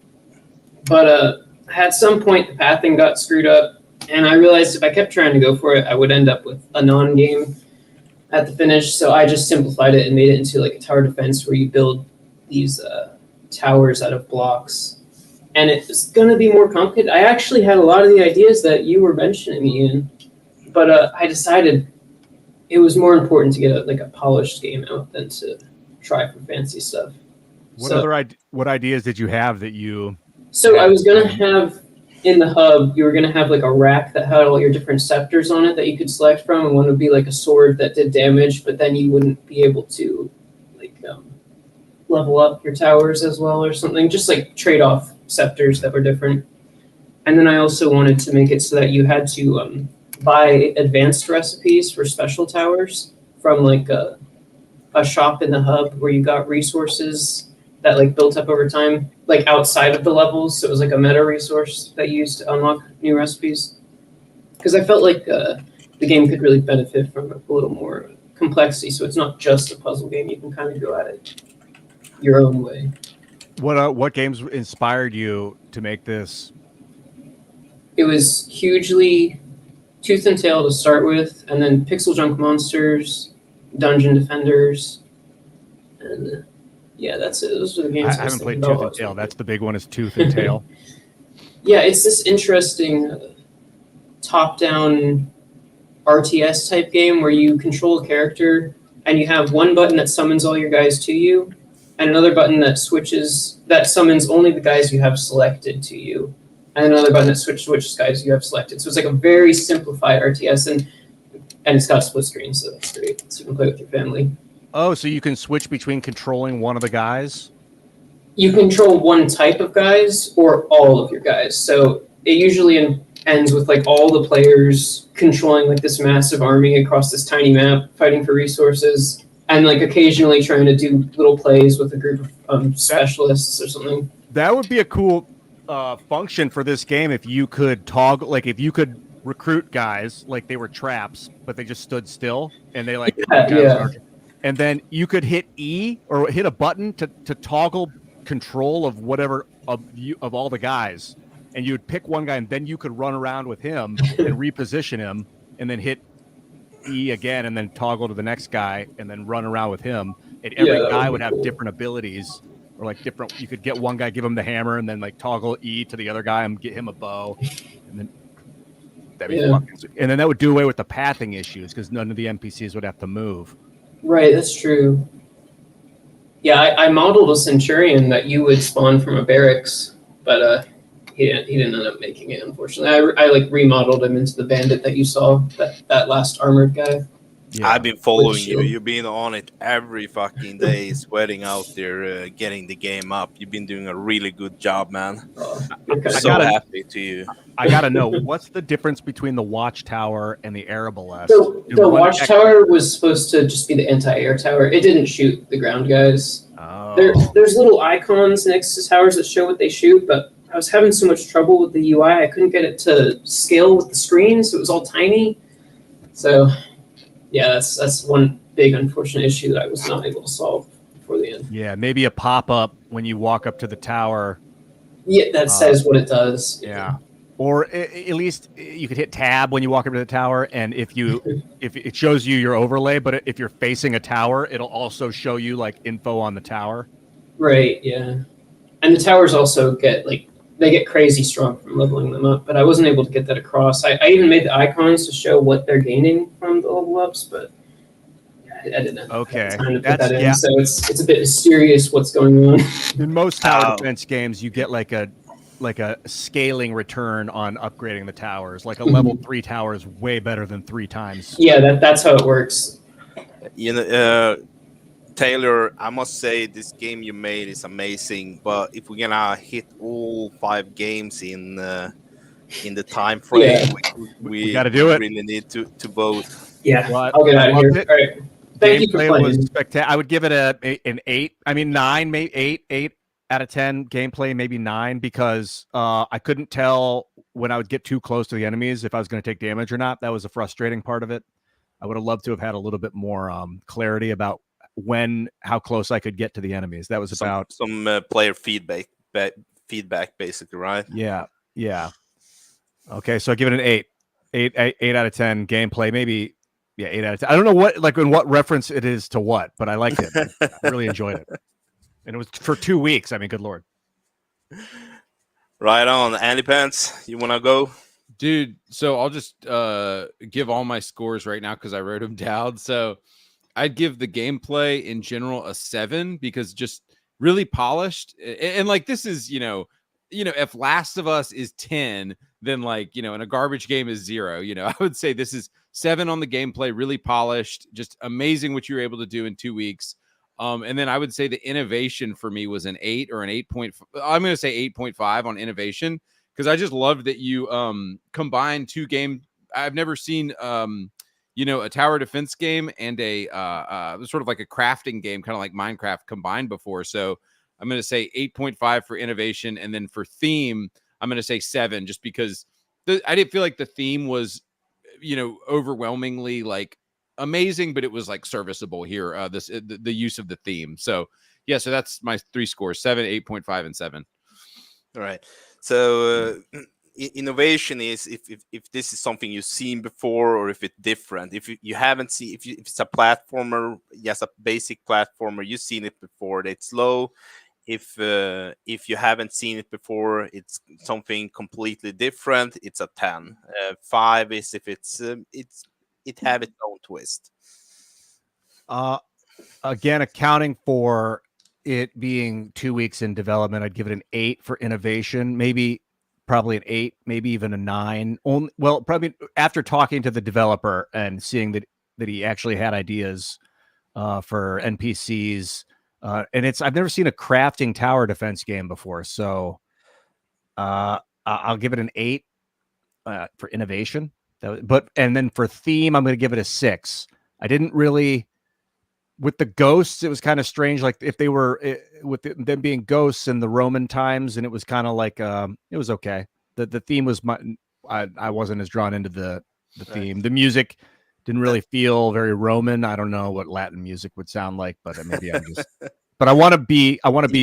[SPEAKER 13] But at some point the pathing got screwed up, and I realized if I kept trying to go for it, I would end up with a non-game at the finish. So I just simplified it and made it into like a tower defense where you build these towers out of blocks. And it's going to be more complicated. I actually had a lot of the ideas that you were mentioning, Ian. But I decided it was more important to get a polished game out than to try for fancy stuff.
[SPEAKER 11] What ideas did you have that you?
[SPEAKER 13] So I was gonna have in the hub. You were gonna have like a rack that had all your different scepters on it that you could select from, and one would be like a sword that did damage, but then you wouldn't be able to level up your towers as well or something. Just like trade-off scepters that were different. And then I also wanted to make it so that you had to buy advanced recipes for special towers from like a shop in the hub where you got resources that like built up over time, like outside of the levels. So it was like a meta resource that you used to unlock new recipes. Because I felt like the game could really benefit from a little more complexity. So it's not just a puzzle game. You can kind of go at it your own way.
[SPEAKER 11] What games inspired you to make this?
[SPEAKER 13] It was hugely Tooth and Tail to start with, and then Pixel Junk Monsters, Dungeon Defenders, and yeah, that's it. Those are the games.
[SPEAKER 11] I haven't played Tooth and Tail. That's the big one. Is Tooth and Tail.
[SPEAKER 13] Yeah, it's this interesting top-down RTS type game where you control a character and you have one button that summons all your guys to you, and another button that summons only the guys you have selected to you. And another button that switches guys you have selected. So it's like a very simplified RTS, and it's got a split screen, so that's great. So you can play with your family.
[SPEAKER 11] Oh, so you can switch between controlling one of the guys?
[SPEAKER 13] You control one type of guys or all of your guys. So it usually ends with like all the players controlling like this massive army across this tiny map, fighting for resources, and like occasionally trying to do little plays with a group of specialists or something.
[SPEAKER 11] That would be a cool function for this game if you could toggle, like if you could recruit guys like they were traps, but they just stood still and they like and then you could hit E or hit a button to toggle control of whatever of all the guys, and you would pick one guy and then you could run around with him and reposition him and then hit E again and then toggle to the next guy and then run around with him, and every guy would have different abilities. Or like different, you could get one guy, give him the hammer, and then like toggle E to the other guy and get him a bow, and then and then that would do away with the pathing issues because none of the NPCs would have to move.
[SPEAKER 13] Right, that's true. Yeah, I modeled a centurion that you would spawn from a barracks, but he didn't end up making it, unfortunately. I like remodeled him into the bandit that you saw, that last armored guy.
[SPEAKER 11] Yeah.
[SPEAKER 6] I've been following you.
[SPEAKER 13] shield.
[SPEAKER 6] You've been on it every fucking day, sweating out there, getting the game up. You've been doing a really good job, man. I'm
[SPEAKER 11] I
[SPEAKER 6] so
[SPEAKER 11] gotta-
[SPEAKER 6] happy to you.
[SPEAKER 11] I gotta know what's the difference between the watchtower and the arbalest.
[SPEAKER 13] The watchtower was supposed to just be the anti-air tower. It didn't shoot the ground guys.
[SPEAKER 11] Oh.
[SPEAKER 13] There's little icons next to towers that show what they shoot, but I was having so much trouble with the UI, I couldn't get it to scale with the screen, so it was all tiny. So, yeah, that's one big unfortunate issue that I was not able to solve before the end.
[SPEAKER 11] Yeah, maybe a pop-up when you walk up to the tower.
[SPEAKER 13] Yeah, that says what it does.
[SPEAKER 11] Yeah. Or at least you could hit tab when you walk up to the tower, and if it shows you your overlay, but if you're facing a tower, it'll also show you like info on the tower.
[SPEAKER 13] Right, yeah. And the towers also they get crazy strong from leveling them up, but I wasn't able to get that across. I even made the icons to show what they're gaining from the level ups, but I didn't have time to put that in. So it's a bit mysterious what's going on.
[SPEAKER 11] In most tower defense games, you get like a scaling return on upgrading the towers. Like a level 3 tower is way better than 3 times.
[SPEAKER 13] Yeah, that's how it works.
[SPEAKER 6] You know, Taylor, I must say this game you made is amazing. But if we're gonna hit all 5 games in the time frame, we
[SPEAKER 11] got to do it.
[SPEAKER 6] Really need to vote.
[SPEAKER 13] Yeah, I'll get out of here. All right. Thank you for playing.
[SPEAKER 11] Was spectacular. I would give it an 8. I mean 9, maybe 8 out of 10. Gameplay maybe 9 because I couldn't tell when I would get too close to the enemies if I was going to take damage or not. That was a frustrating part of it. I would have loved to have had a little bit more clarity about how close I could get to the enemies. That was about
[SPEAKER 6] some player feedback, basically, right?
[SPEAKER 11] Yeah. Okay, so I give it an 8 out of 10. Gameplay maybe 8 out of 10. I don't know in what reference it is to what, but I liked it. I really enjoyed it, and it was for 2 weeks. I mean, good lord.
[SPEAKER 6] Right on, Andy Pants. You want to go?
[SPEAKER 12] Dude, so I'll just give all my scores right now because I wrote them down. So I'd give the gameplay in general a 7 because just really polished. And like this is, if Last of Us is 10, then and a garbage game is 0. I would say this is 7 on the gameplay, really polished, just amazing what you were able to do in 2 weeks. And then I would say the innovation for me was an 8 or an 8.5. I'm going to say 8.5 on innovation because I just loved that you combined 2 games. I've never seen a tower defense game and a sort of like a crafting game, kind of like Minecraft combined before. So I'm going to say 8.5 for innovation. And then for theme, I'm going to say 7 just because I didn't feel like the theme was, overwhelmingly like amazing, but it was like serviceable here. The use of the theme. So yeah, so that's my 3 scores: 7, 8.5, and 7.
[SPEAKER 6] All right. So innovation is if this is something you've seen before or if it's different. If you haven't seen, if it's a platformer, yes, a basic platformer, you've seen it before. It's low. If you haven't seen it before, it's something completely different. It's a 10. 5 is if it have its own twist.
[SPEAKER 11] Again, accounting for it being 2 weeks in development, I'd give it an 8 for innovation. Probably an 8, maybe even a 9. Probably after talking to the developer and seeing that he actually had ideas for NPCs. And I've never seen a crafting tower defense game before, so I'll give it an 8 for innovation. And then for theme, I'm going to give it a 6. I didn't really, with the ghosts, it was kind of strange. Like if they were with them being ghosts in the Roman times, and it was kind of like it was okay. The theme was I wasn't as drawn into the theme. Right. The music didn't really feel very Roman. I don't know what Latin music would sound like, but maybe I'm just. But I want to be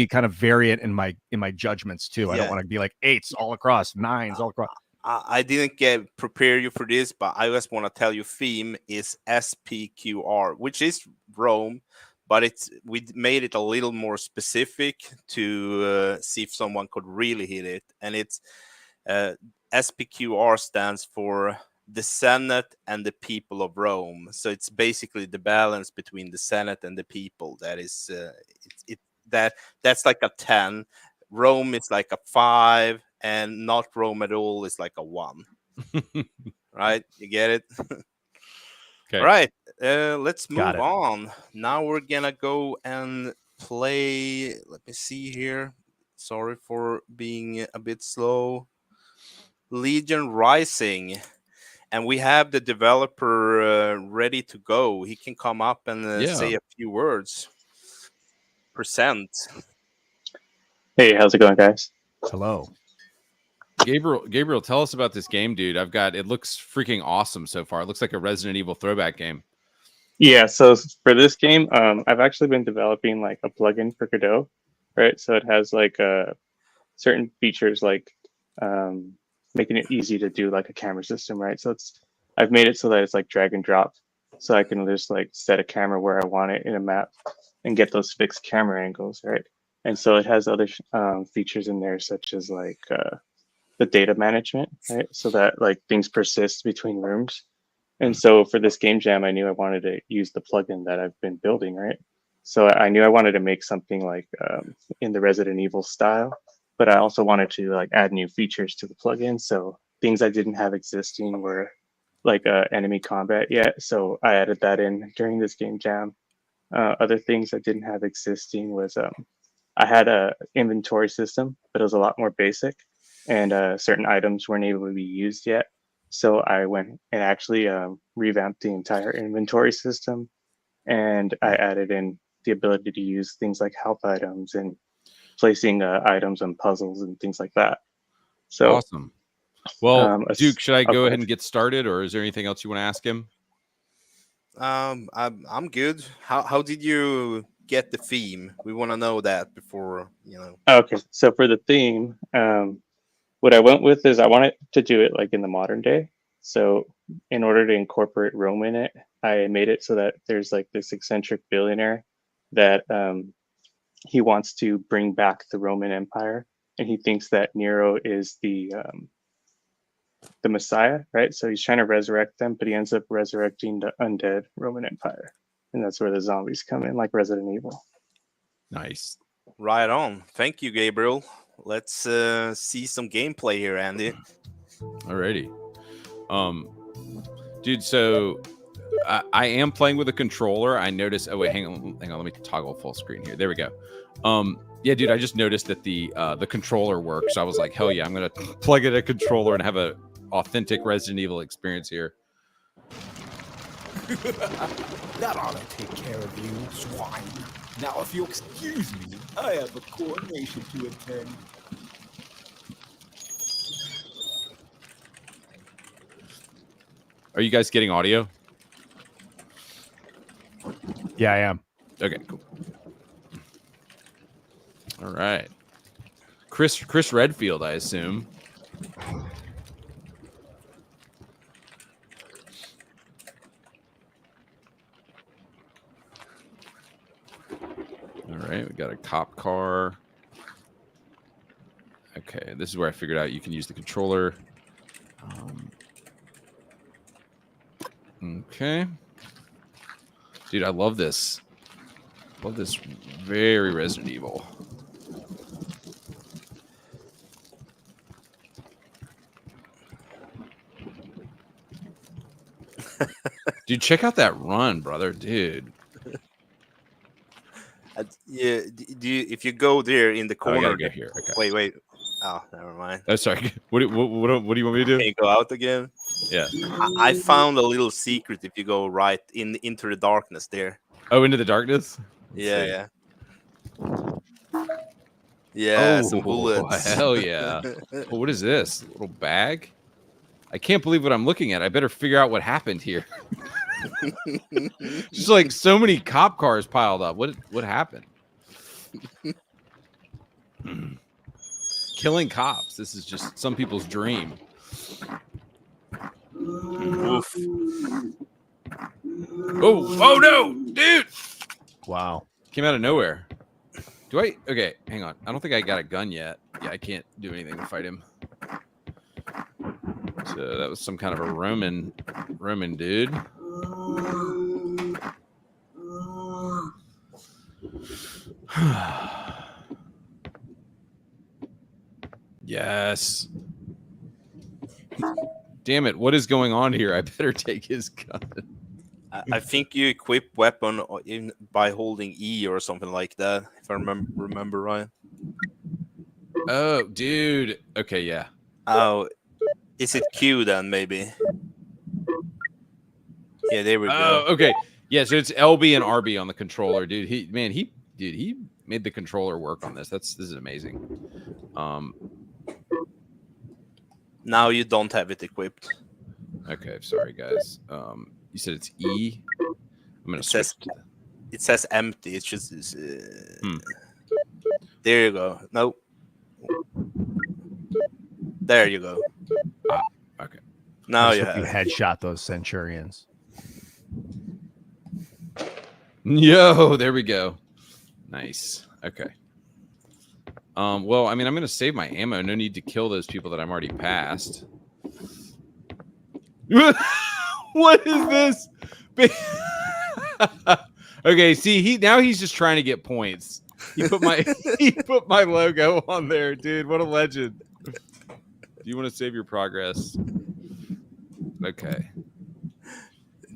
[SPEAKER 11] kind of variant in my judgments too. I don't want to be like 8s all across, 9s all across.
[SPEAKER 6] I didn't prepare you for this, but I just want to tell you theme is SPQR, which is Rome, but we made it a little more specific to see if someone could really hit it. And it's SPQR stands for the Senate and the people of Rome. So it's basically the balance between the Senate and the people. That is that's like a 10. Rome is like a 5. and not Rome at all is like a 1. Right? You get it?
[SPEAKER 12] Okay.
[SPEAKER 6] All right. Let's
[SPEAKER 11] Got
[SPEAKER 6] move
[SPEAKER 11] it.
[SPEAKER 6] on. Now we're gonna go and play. Let me see here. Sorry for being a bit slow. Legion Rising. And we have the developer ready to go. He can come up and say a few words. Present.
[SPEAKER 14] Hey, how's it going, guys?
[SPEAKER 11] Hello.
[SPEAKER 12] Gabriel, tell us about this game, dude. It looks freaking awesome so far. It looks like a Resident Evil throwback game.
[SPEAKER 14] Yeah, so for this game, I've actually been developing like a plugin for Godot, right? So it has like certain features like making it easy to do like a camera system, right? So I've made it so that it's like drag and drop, so I can just like set a camera where I want it in a map and get those fixed camera angles, right? And so it has other features in there, such as like the data management, right? So that like things persist between rooms. And so for this game jam, I knew I wanted to use the plugin that I've been building, right? So I knew I wanted to make something like in the Resident Evil style, but I also wanted to like add new features to the plugin. So things I didn't have existing were like enemy combat yet. So I added that in during this game jam. Other things I didn't have existing was I had a inventory system, but it was a lot more basic, and certain items weren't able to be used yet. So I went and actually revamped the entire inventory system, and I added in the ability to use things like help items and placing items on puzzles and things like that. So
[SPEAKER 12] awesome. Well, Duke, should I go ahead and get started, or is there anything else you want to ask him?
[SPEAKER 6] I'm good. How did you get the theme? We want to know that before, you know.
[SPEAKER 14] Okay, so for the theme, what I went with is I wanted to do it like in the modern day. So in order to incorporate Rome in it, I made it so that there's like this eccentric billionaire that he wants to bring back the Roman Empire, and he thinks that Nero is the Messiah, right? So he's trying to resurrect them, but he ends up resurrecting the undead Roman Empire, and that's where the zombies come in, like Resident Evil.
[SPEAKER 12] Nice.
[SPEAKER 6] Right on. Thank you, Gabriel. Let's see some gameplay here, Andy.
[SPEAKER 12] Alrighty. Dude, so I am playing with a controller. I noticed. Oh wait, hang on. Let me toggle full screen here. There we go. Yeah, dude, I just noticed that the controller works. I was like, hell yeah, I'm gonna plug in a controller and have a authentic Resident Evil experience here.
[SPEAKER 15] That ought to take care of you, swine. Now, if you'll excuse me, I have a coronation to attend.
[SPEAKER 12] Are you guys getting audio?
[SPEAKER 11] Yeah, I am.
[SPEAKER 12] Okay, cool. All right. Chris Redfield, I assume. All right, we got a cop car. Okay, this is where I figured out you can use the controller. Okay. Dude, I love this. Love this very Resident Evil. Dude, check out that run, brother. Dude.
[SPEAKER 6] Yeah, if you go there in the corner.
[SPEAKER 12] I gotta go here. Okay.
[SPEAKER 6] Wait. Oh, never mind.
[SPEAKER 12] Oh, sorry. What do you want me to do?
[SPEAKER 6] Can you go out again?
[SPEAKER 12] Yeah.
[SPEAKER 6] I found a little secret if you go right into the darkness there.
[SPEAKER 12] Oh, into the darkness?
[SPEAKER 6] Yeah. Yeah, some bullets.
[SPEAKER 12] Hell yeah. Well, what is this? A little bag? I can't believe what I'm looking at. I better figure out what happened here. Just like so many cop cars piled up. What happened? Killing cops. This is just some people's dream. Oof. Oh no, dude.
[SPEAKER 11] Wow.
[SPEAKER 12] Came out of nowhere. Okay, hang on. I don't think I got a gun yet. Yeah, I can't do anything to fight him. So that was some kind of a Roman dude. Yes. Damn it! What is going on here? I better take his gun.
[SPEAKER 6] I think you equip weapon by holding E or something like that, if I remember right.
[SPEAKER 12] Oh, dude. Okay, yeah.
[SPEAKER 6] Oh, is it Q then? Maybe. Yeah, there we
[SPEAKER 12] Oh,
[SPEAKER 6] go.
[SPEAKER 12] okay. Yeah, so it's LB and RB on the controller, dude. He made the controller work on this. This is amazing.
[SPEAKER 6] Now you don't have it equipped.
[SPEAKER 12] Okay, sorry guys. You said it's E. I'm gonna switch.
[SPEAKER 6] It says empty. It's just there you go. Nope. There you go.
[SPEAKER 12] Okay.
[SPEAKER 6] Now
[SPEAKER 11] you
[SPEAKER 6] have
[SPEAKER 11] headshot those Centurions.
[SPEAKER 12] Yo, there we go. Nice. Okay. Well, I mean, I'm gonna save my ammo. No need to kill those people that I'm already past. What is this? Okay, see, he's just trying to get points. He put my logo on there, dude. What a legend. Do you want to save your progress? Okay.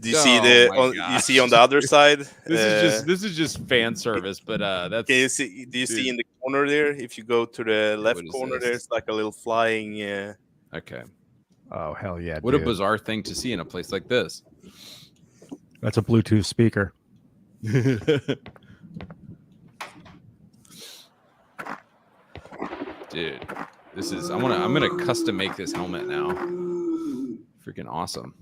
[SPEAKER 6] Do you see you see on the other side?
[SPEAKER 12] This is just fan service, but that's.
[SPEAKER 6] Can you see? Do you see in the corner there? If you go to the left corner, there's like a little flying.
[SPEAKER 12] Okay.
[SPEAKER 11] Oh hell yeah!
[SPEAKER 12] What
[SPEAKER 11] dude.
[SPEAKER 12] a bizarre thing to see in a place like this.
[SPEAKER 11] That's a Bluetooth speaker.
[SPEAKER 12] Dude, this is. I'm gonna custom make this helmet now. Freaking awesome.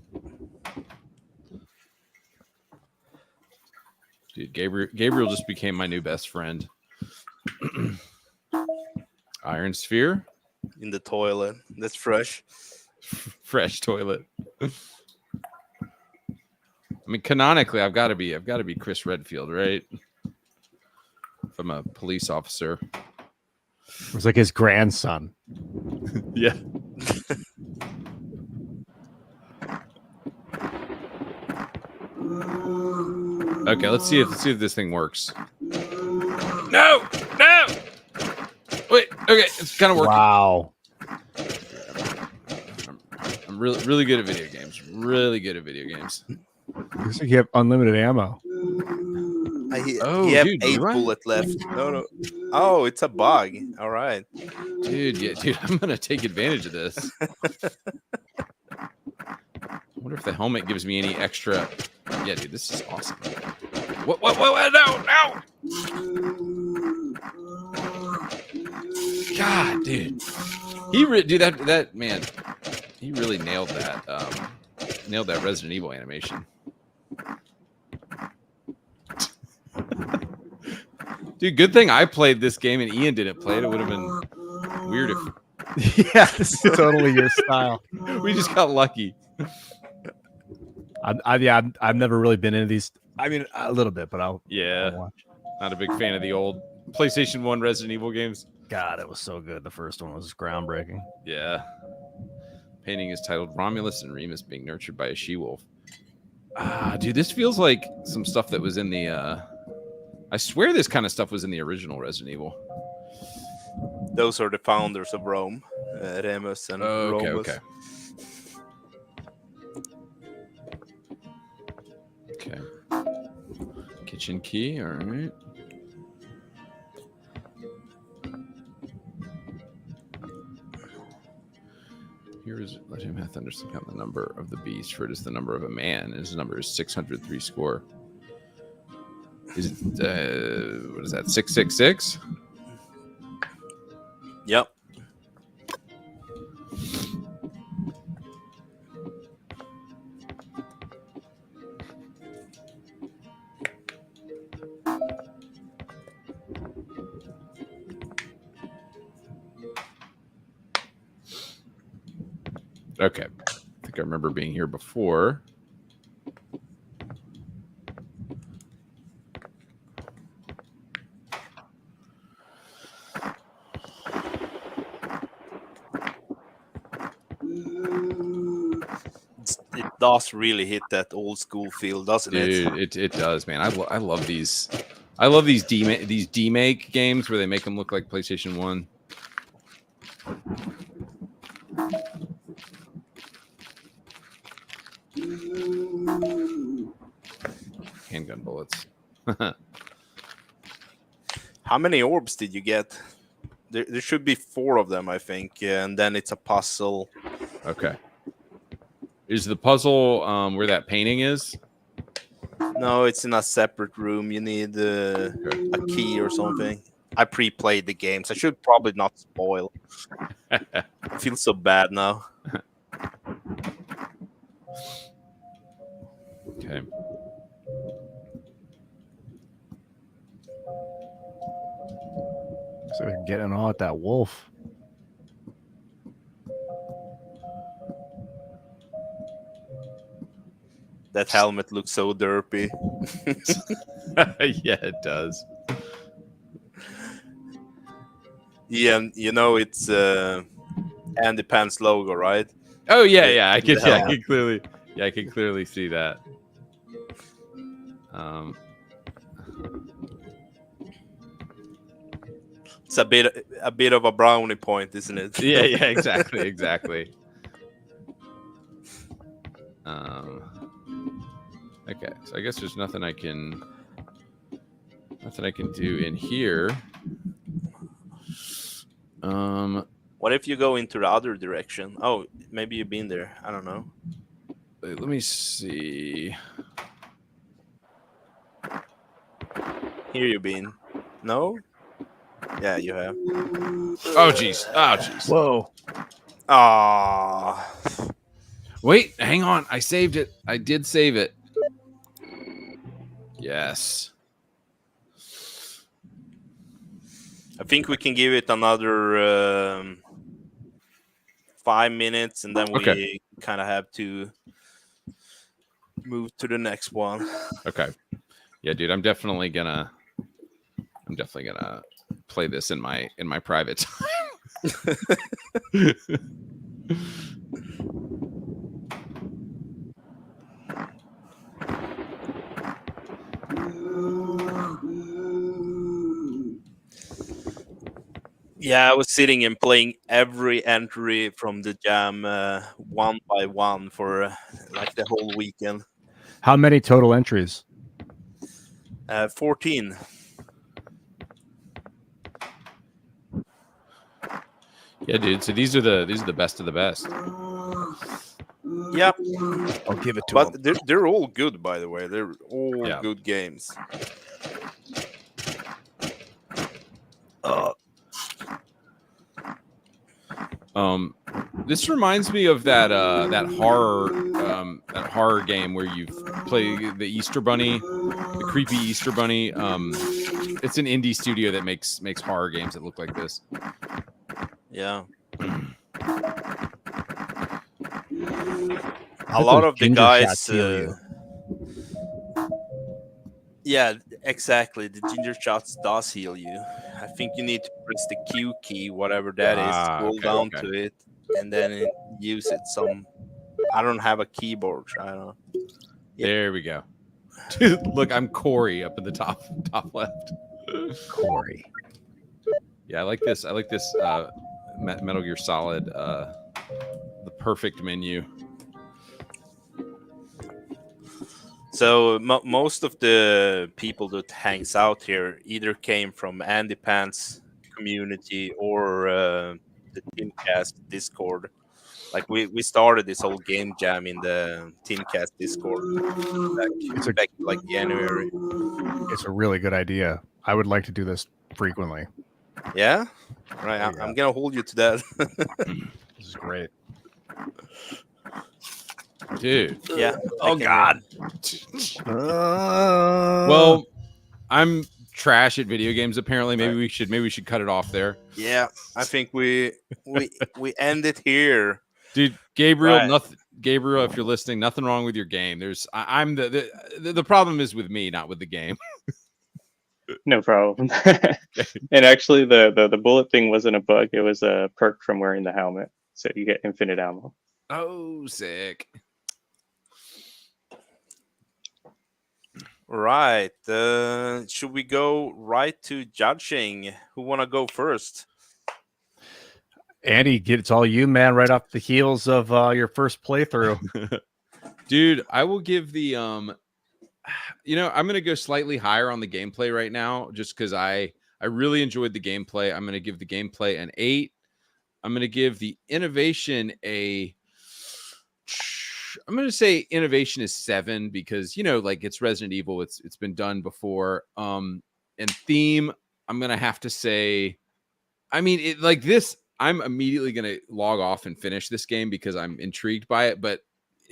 [SPEAKER 12] Dude, Gabriel just became my new best friend. Iron Sphere
[SPEAKER 6] in the toilet. That's fresh.
[SPEAKER 12] Fresh toilet. I mean, canonically, I've got to be Chris Redfield, right? If I'm a police officer.
[SPEAKER 11] It was like his grandson.
[SPEAKER 12] Yeah. Okay, let's see if this thing works. No. Wait. Okay, it's kind of working.
[SPEAKER 11] Wow.
[SPEAKER 12] I'm really good at video games. Really good at video games.
[SPEAKER 11] Looks like you have unlimited ammo.
[SPEAKER 6] You have
[SPEAKER 12] dude,
[SPEAKER 6] 8 bullets left. No. Oh, it's a bug. All right.
[SPEAKER 12] Dude, I'm gonna take advantage of this. I wonder if the helmet gives me any extra. Yeah, dude, this is awesome. What? No! God, dude, that man. He really nailed that. Nailed that Resident Evil animation. Dude, good thing I played this game and Ian didn't play it. It would have been weird if.
[SPEAKER 11] Yeah, this is totally your style.
[SPEAKER 12] We just got lucky.
[SPEAKER 11] I've never really been into these. I mean, a little bit, but I'll watch.
[SPEAKER 12] Not a big fan of the old PlayStation 1 Resident Evil games.
[SPEAKER 11] God, it was so good. The first one was groundbreaking.
[SPEAKER 12] Yeah. Painting is titled Romulus and Remus being nurtured by a she-wolf. Dude, this feels like some stuff that was in the I swear this kind of stuff was in the original Resident Evil.
[SPEAKER 6] Those are the founders of Rome, Remus and Romulus.
[SPEAKER 12] Okay. Kitchen key, all right. Here is let him hath understood count the number of the beast, for it is the number of a man, and his number is 603 score. Is it what is that? 666?
[SPEAKER 6] Yep.
[SPEAKER 12] Okay. I think I remember being here before.
[SPEAKER 6] It does really hit that old school feel, doesn't it?
[SPEAKER 12] Dude, it does, man. I love these. I love these demake games where they make them look like PlayStation 1. Handgun bullets.
[SPEAKER 6] How many orbs did you get? There should be 4 of them, I think, and then it's a puzzle.
[SPEAKER 12] Okay. Is the puzzle where that painting is?
[SPEAKER 6] No, it's in a separate room. You need a key or something. I pre-played the games. I should probably not spoil. I feel so bad now.
[SPEAKER 12] Okay.
[SPEAKER 11] So we're getting on at that wolf.
[SPEAKER 6] That helmet looks so derpy.
[SPEAKER 12] Yeah, it does.
[SPEAKER 6] Yeah, you know it's Andy Pants logo, right?
[SPEAKER 12] Oh yeah. I can clearly see that.
[SPEAKER 6] It's a bit of a brownie point, isn't it?
[SPEAKER 12] Yeah, exactly. Okay, so I guess there's nothing I can do in here.
[SPEAKER 6] What if you go into the other direction? Oh, maybe you've been there. I don't know.
[SPEAKER 12] Wait, let me see.
[SPEAKER 6] Here you've been. No? Yeah, you have.
[SPEAKER 12] Oh jeez.
[SPEAKER 11] Whoa.
[SPEAKER 6] Ah.
[SPEAKER 12] Wait, hang on. I saved it. I did save it. Yes.
[SPEAKER 6] I think we can give it another 5 minutes, and then we kind of have to move to the next one.
[SPEAKER 12] Okay. Yeah, dude, I'm definitely gonna play this in my private time.
[SPEAKER 6] Yeah, I was sitting and playing every entry from the jam one by one for like the whole weekend.
[SPEAKER 11] How many total entries?
[SPEAKER 6] 14.
[SPEAKER 12] Yeah, dude. So these are the best of the best.
[SPEAKER 6] Yeah,
[SPEAKER 11] I'll give it to
[SPEAKER 6] but
[SPEAKER 11] them.
[SPEAKER 6] they're all good, by the way. They're all good games.
[SPEAKER 12] This reminds me of that horror game where you play the Easter Bunny, the creepy Easter Bunny. It's an indie studio that makes horror games that look like this.
[SPEAKER 6] Yeah. A lot of the guys. Yeah, exactly. The ginger shots does heal you. I think you need to press the Q key, whatever that is, scroll down to it, and then use it. I don't have a keyboard. I don't know.
[SPEAKER 12] Yeah. There we go. Dude, look, I'm Corey up in the top left.
[SPEAKER 11] Corey.
[SPEAKER 12] Yeah, I like this. Metal Gear Solid, the perfect menu.
[SPEAKER 6] So most of the people that hangs out here either came from Andy Pants community or the Teamcast Discord. Like we started this whole game jam in the Teamcast Discord back like January.
[SPEAKER 11] It's a really good idea. I would like to do this frequently.
[SPEAKER 6] Yeah, right. I'm gonna hold you to that.
[SPEAKER 11] This is great.
[SPEAKER 12] Dude.
[SPEAKER 6] Yeah.
[SPEAKER 12] Oh God. Well, I'm trash at video games. Apparently, maybe we should cut it off there.
[SPEAKER 6] Yeah, I think we end it here.
[SPEAKER 12] Dude, Gabriel,
[SPEAKER 6] Right.
[SPEAKER 12] Gabriel, if you're listening, nothing wrong with your game. I'm the problem is with me, not with the game.
[SPEAKER 14] No problem. And actually, the bullet thing wasn't a bug. It was a perk from wearing the helmet, so you get infinite ammo.
[SPEAKER 12] Oh, sick.
[SPEAKER 6] Right. Should we go right to judging? Who want to go first?
[SPEAKER 11] Andy, it's all you, man. Right off the heels of your first playthrough,
[SPEAKER 12] dude. I will give the you know, I'm gonna go slightly higher on the gameplay right now, just because I really enjoyed the gameplay. I'm gonna give the gameplay an 8. I'm gonna give the innovation I'm gonna say innovation is 7 because you know, like it's Resident Evil, it's been done before. And theme, I'm gonna have to say, I mean, it like this. I'm immediately gonna log off and finish this game because I'm intrigued by it, but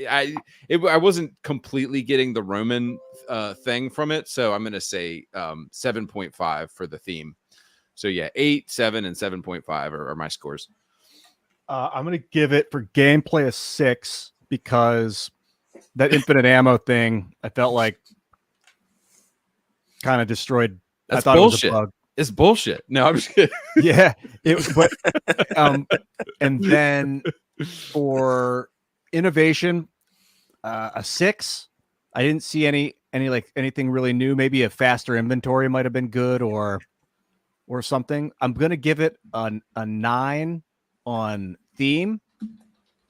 [SPEAKER 12] I wasn't completely getting the Roman thing from it, so I'm gonna say 7.5 for the theme. So yeah, 8, 7, and 7.5 are my scores.
[SPEAKER 11] I'm gonna give it for gameplay a 6 because that infinite ammo thing I felt like kind of destroyed.
[SPEAKER 12] That's
[SPEAKER 11] I thought
[SPEAKER 12] bullshit.
[SPEAKER 11] It was a bug.
[SPEAKER 12] It's bullshit. No, I'm just kidding.
[SPEAKER 11] Yeah, but and then for innovation, a 6. I didn't see anything really new. Maybe a faster inventory might have been good or something. I'm gonna give it a 9 on theme.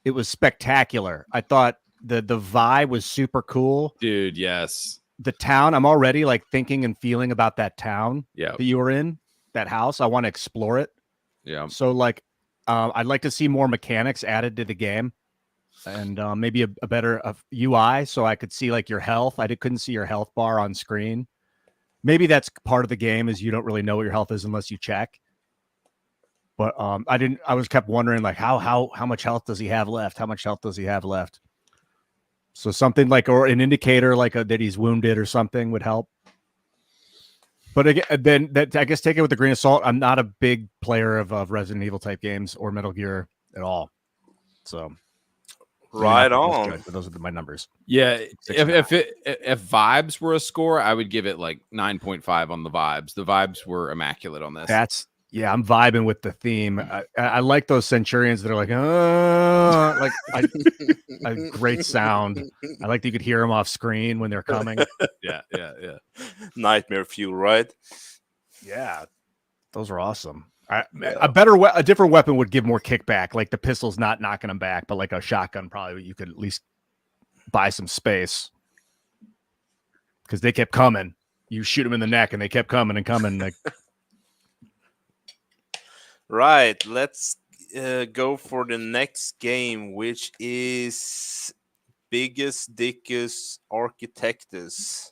[SPEAKER 11] It was spectacular. I thought the vibe was super cool,
[SPEAKER 12] dude. Yes,
[SPEAKER 11] the town. I'm already like thinking and feeling about that town that you were in, that house. I want to explore it.
[SPEAKER 12] Yeah.
[SPEAKER 11] So like, I'd like to see more mechanics added to the game, and maybe a better UI so I could see like your health. Couldn't see your health bar on screen. Maybe that's part of the game is you don't really know what your health is unless you check. But I was kept wondering like how much health does he have left? How much health does he have left? So something like, or an indicator like that he's wounded or something would help. But again, then that I guess take it with a grain of salt. I'm not a big player of Resident Evil type games or Metal Gear at all. So
[SPEAKER 6] right on.
[SPEAKER 11] But those are my numbers.
[SPEAKER 12] Yeah, if vibes were a score, I would give it like 9.5 on the vibes. The vibes were immaculate on this.
[SPEAKER 11] Yeah, I'm vibing with the theme. I like those Centurions that are like, a great sound. I like that you could hear them off screen when they're coming.
[SPEAKER 12] Yeah.
[SPEAKER 6] Nightmare fuel, right?
[SPEAKER 11] Yeah, those are awesome. A different weapon would give more kickback. Like the pistol's not knocking them back, but like a shotgun, probably you could at least buy some space because they kept coming. You shoot them in the neck, and they kept coming and coming. Like.
[SPEAKER 6] Right, let's go for the next game, which is Biggest Dickus Architectus.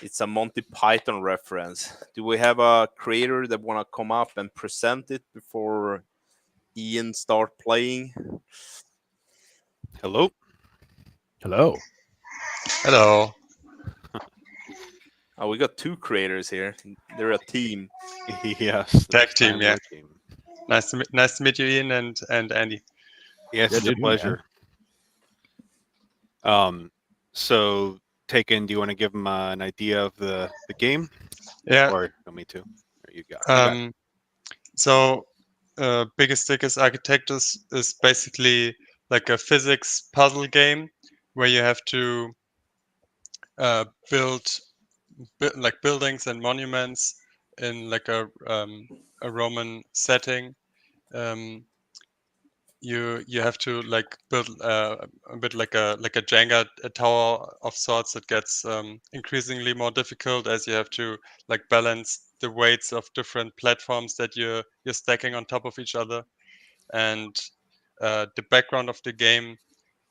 [SPEAKER 6] It's a Monty Python reference. Do we have a creator that want to come up and present it before Ian start playing?
[SPEAKER 16] Hello.
[SPEAKER 11] Hello.
[SPEAKER 16] Hello.
[SPEAKER 6] Oh, we got 2 creators here. They're a team.
[SPEAKER 16] Yes. Tag team, yeah. Team. Nice to meet you, Ian and Andy. Yes, it's a pleasure. So Taken, do you want to give them an idea of the game?
[SPEAKER 17] Yeah.
[SPEAKER 16] Or me too? You got.
[SPEAKER 17] So Biggest Dickus Architectus is basically like a physics puzzle game where you have to build like buildings and monuments in like a Roman setting. You have to like build a bit like a Jenga tower of sorts that gets increasingly more difficult as you have to like balance the weights of different platforms that you're stacking on top of each other. And the background of the game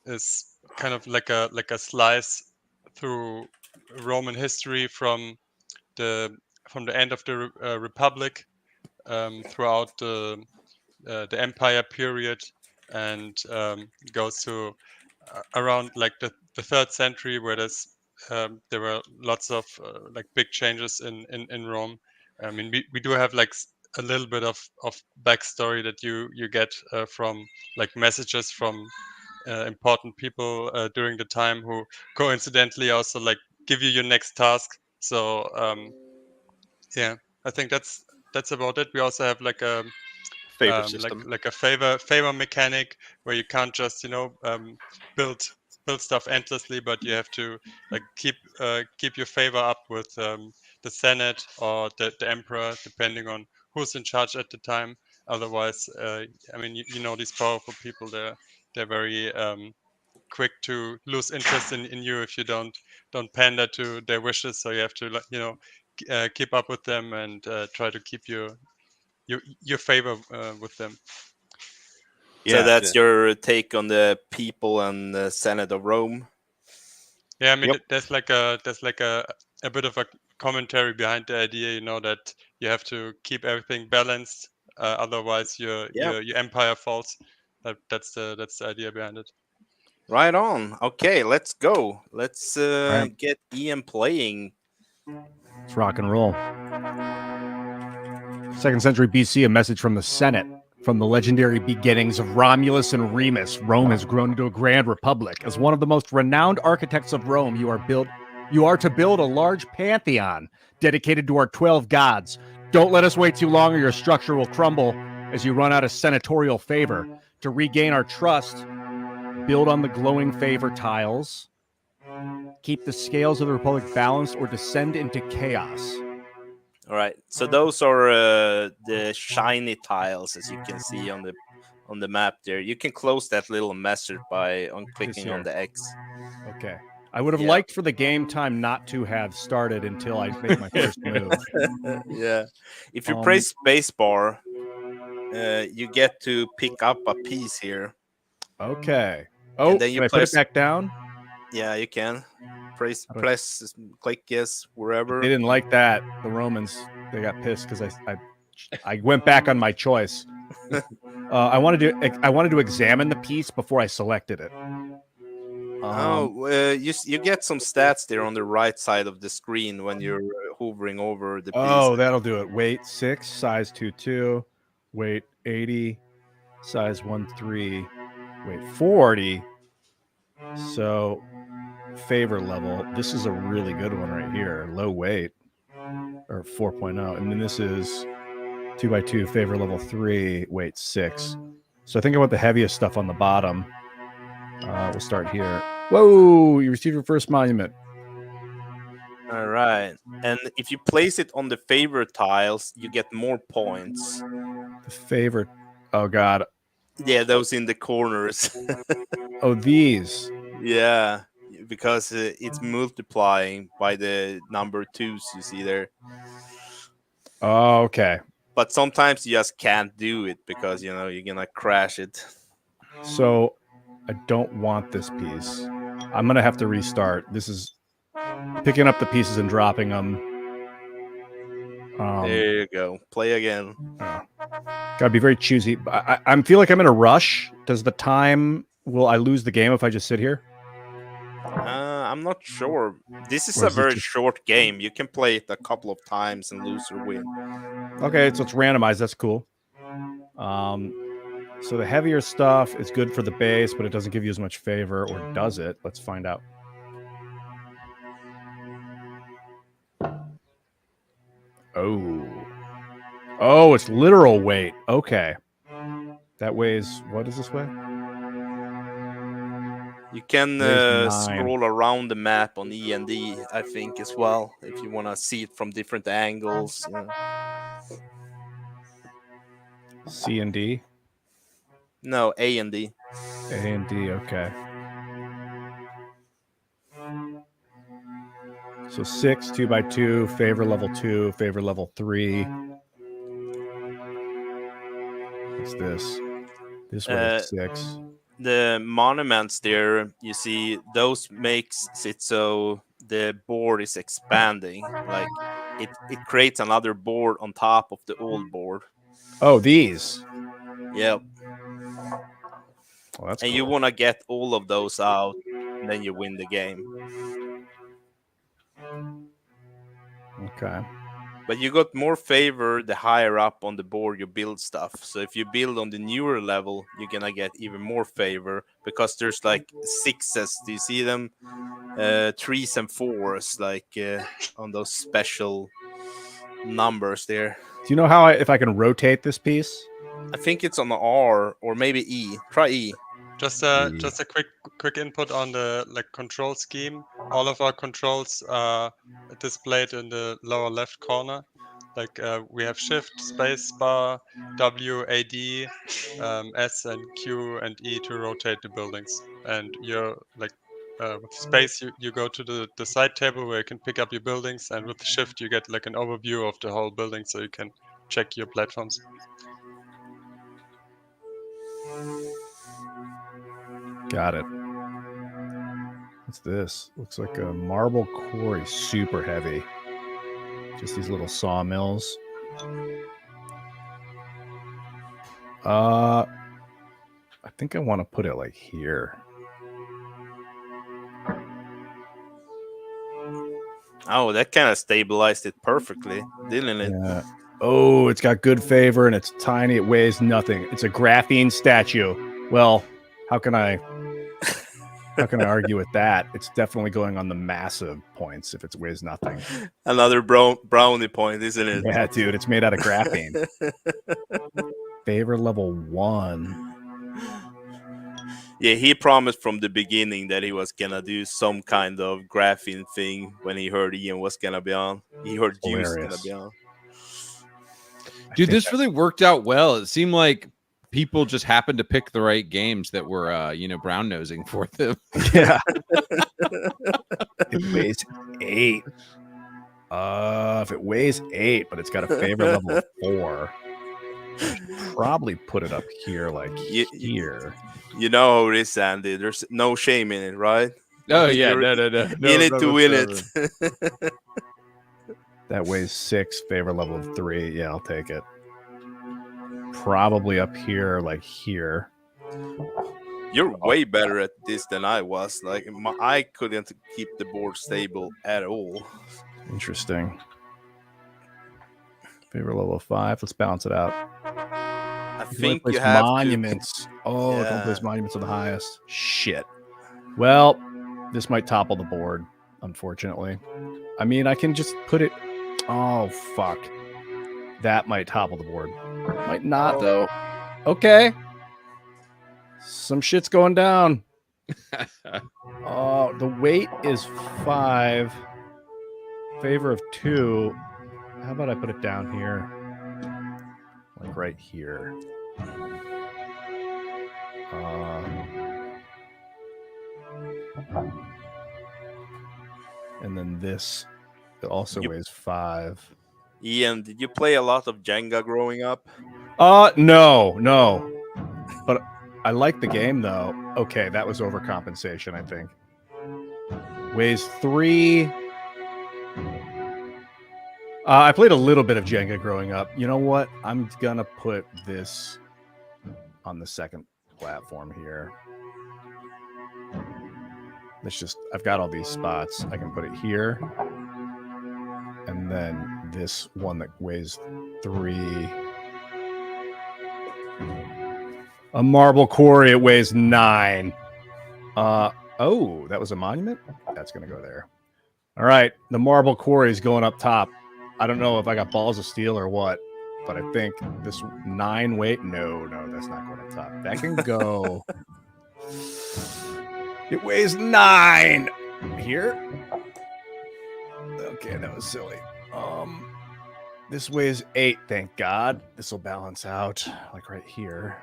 [SPEAKER 17] is kind of like a slice through Roman history from the end of the Republic throughout the Empire period, and goes to around like the 3rd century, where there were lots of like big changes in Rome. I mean, we do have like a little bit of backstory that you get from like messages from important people during the time, who coincidentally also like give you your next task. So yeah, I think that's about it. We also have like a
[SPEAKER 16] favor system,
[SPEAKER 17] like a favor mechanic where you can't just build stuff endlessly, but you have to like keep your favor up with the Senate or the emperor, depending on who's in charge at the time. Otherwise, I mean, you know, these powerful people, they're very quick to lose interest in you if you don't pander to their wishes. So you have to, you know, keep up with them and try to keep your favor with them.
[SPEAKER 6] So that's your take on the people and the Senate of Rome.
[SPEAKER 17] Yeah, I mean, there's like a bit of a commentary behind the idea, you know, that you have to keep everything balanced, otherwise your empire falls. That's the idea behind it.
[SPEAKER 6] Right on. Okay, let's go. Let's
[SPEAKER 11] right.
[SPEAKER 6] get Ian playing.
[SPEAKER 11] Let's rock and roll. 2nd century BC, a message from the Senate. From the legendary beginnings of Romulus and Remus, Rome has grown into a grand republic. As one of the most renowned architects of Rome, you are to build a large pantheon dedicated to our 12 gods. Don't let us wait too long or your structure will crumble as you run out of senatorial favor. To regain our trust, build on the glowing favor tiles, keep the scales of the republic balanced, or descend into chaos.
[SPEAKER 6] All right. So those are the shiny tiles, as you can see on the map there. You can close that little message by clicking on the X.
[SPEAKER 11] Okay. I would have liked for the game time not to have started until I make my first move.
[SPEAKER 6] Yeah. If you press spacebar, you get to pick up a piece here.
[SPEAKER 11] Okay. Oh,
[SPEAKER 6] and then you
[SPEAKER 11] can I put it back down?
[SPEAKER 6] Yeah, you can. Press, click yes, wherever.
[SPEAKER 11] They didn't like that. The Romans, they got pissed because I went back on my choice. I wanted to examine the piece before I selected it.
[SPEAKER 6] You get some stats there on the right side of the screen when you're hovering over the piece.
[SPEAKER 11] Oh, that'll do it. Weight 6, size 2.2, weight 80, size 1.3, weight 40. So favor level. This is a really good one right here. Low weight or 4.0, and then this is 2x2 favor level 3, weight 6. So I think I want the heaviest stuff on the bottom. We'll start here. Whoa! You received your first monument.
[SPEAKER 6] All right, and if you place it on the favor tiles, you get more points.
[SPEAKER 11] The favorite. Oh God.
[SPEAKER 6] Yeah, those in the corners.
[SPEAKER 11] Oh, these.
[SPEAKER 6] Yeah, because it's multiplying by the number 2s you see there.
[SPEAKER 11] Oh, okay.
[SPEAKER 6] But sometimes you just can't do it because you're gonna crash it.
[SPEAKER 11] So I don't want this piece. I'm gonna have to restart. This is picking up the pieces and dropping them.
[SPEAKER 6] There you go. Play again.
[SPEAKER 11] Gotta be very choosy. I feel like I'm in a rush. Does the time? Will I lose the game if I just sit here?
[SPEAKER 6] I'm not sure. This is a very short game. You can play it a couple of times and lose or win.
[SPEAKER 11] Okay, so it's randomized. That's cool. So the heavier stuff is good for the base, but it doesn't give you as much favor, or does it? Let's find out. Oh, it's literal weight. Okay. That weighs, what does this weigh?
[SPEAKER 6] You can scroll around the map on E and D, I think, as well, if you want to see it from different angles.
[SPEAKER 11] C and D?
[SPEAKER 6] No, A and D.
[SPEAKER 11] A and D, okay. So 6, 2x2, favor level 2, favor level 3. What's this? This weighs 6.
[SPEAKER 6] The monuments there, you see, those makes it so the board is expanding. Like it creates another board on top of the old board.
[SPEAKER 11] Oh, these.
[SPEAKER 6] Yep.
[SPEAKER 11] Well, that's
[SPEAKER 6] and
[SPEAKER 11] cool.
[SPEAKER 6] You want to get all of those out, and then you win the game.
[SPEAKER 11] Okay.
[SPEAKER 6] But you got more favor the higher up on the board you build stuff. So if you build on the newer level, you're gonna get even more favor because there's like 6s. Do you see them? 3s and 4s, like on those special numbers there.
[SPEAKER 11] Do you know how if I can rotate this piece?
[SPEAKER 6] I think it's on the R or maybe E. Try E.
[SPEAKER 17] Just a quick input on the control scheme. All of our controls are displayed in the lower left corner. Like we have shift, space bar, W, A, D, S, and Q and E to rotate the buildings. And you're like with space, you go to the side table where you can pick up your buildings, and with shift, you get like an overview of the whole building, so you can check your platforms.
[SPEAKER 11] Got it. What's this? Looks like a marble quarry, super heavy. Just these little sawmills. I think I want to put it like here.
[SPEAKER 6] Oh, that kind of stabilized it perfectly, didn't it?
[SPEAKER 11] Yeah. Oh, it's got good favor and it's tiny. It weighs nothing. It's a graphene statue. Well, how can I argue with that? It's definitely going on the massive points if it weighs nothing.
[SPEAKER 6] Another brownie point, isn't it?
[SPEAKER 11] Yeah, dude, it's made out of graphene. Favor level 1.
[SPEAKER 6] Yeah, he promised from the beginning that he was gonna do some kind of graphene thing when he heard Ian was gonna be on. He heard you was gonna be on.
[SPEAKER 12] Dude, this really worked out well. It seemed like people just happened to pick the right games that were, brown nosing for them.
[SPEAKER 11] Yeah. It weighs 8. If it weighs 8, but it's got a favor level 4, probably put it up here, like here.
[SPEAKER 6] You know how it is, Andy. There's no shame in it, right?
[SPEAKER 12] Oh yeah, no.
[SPEAKER 6] In it to win it.
[SPEAKER 11] That weighs 6, favor level 3. Yeah, I'll take it. Probably up here, like here.
[SPEAKER 6] You're way better at this than I was. Like I couldn't keep the board stable at all.
[SPEAKER 11] Interesting. Favor level 5. Let's balance it out.
[SPEAKER 6] I think you have
[SPEAKER 11] monuments.
[SPEAKER 6] To...
[SPEAKER 11] Oh, don't place monuments on the highest. Shit. Well, this might topple the board, unfortunately. I mean, I can just put it. Oh, fuck. That might topple the board. Might not, though. Okay. Some shit's going down. Oh, the weight is 5. Favor of 2. How about I put it down here? Like right here. And then this also weighs 5.
[SPEAKER 6] Ian, did you play a lot of Jenga growing up?
[SPEAKER 11] No. But I like the game, though. Okay, that was overcompensation, I think. Weighs 3. I played a little bit of Jenga growing up. You know what? I'm gonna put this on the second platform here. I've got all these spots. I can put it here. And then this one that weighs 3. A marble quarry, it weighs 9. Oh, that was a monument? That's gonna go there. All right, the marble quarry is going up top. I don't know if I got balls of steel or what, but I think this 9 weight. No, that's not going up top. That can go. It weighs 9 here. Okay, that was silly. This weighs 8. Thank God. This will balance out, like right here.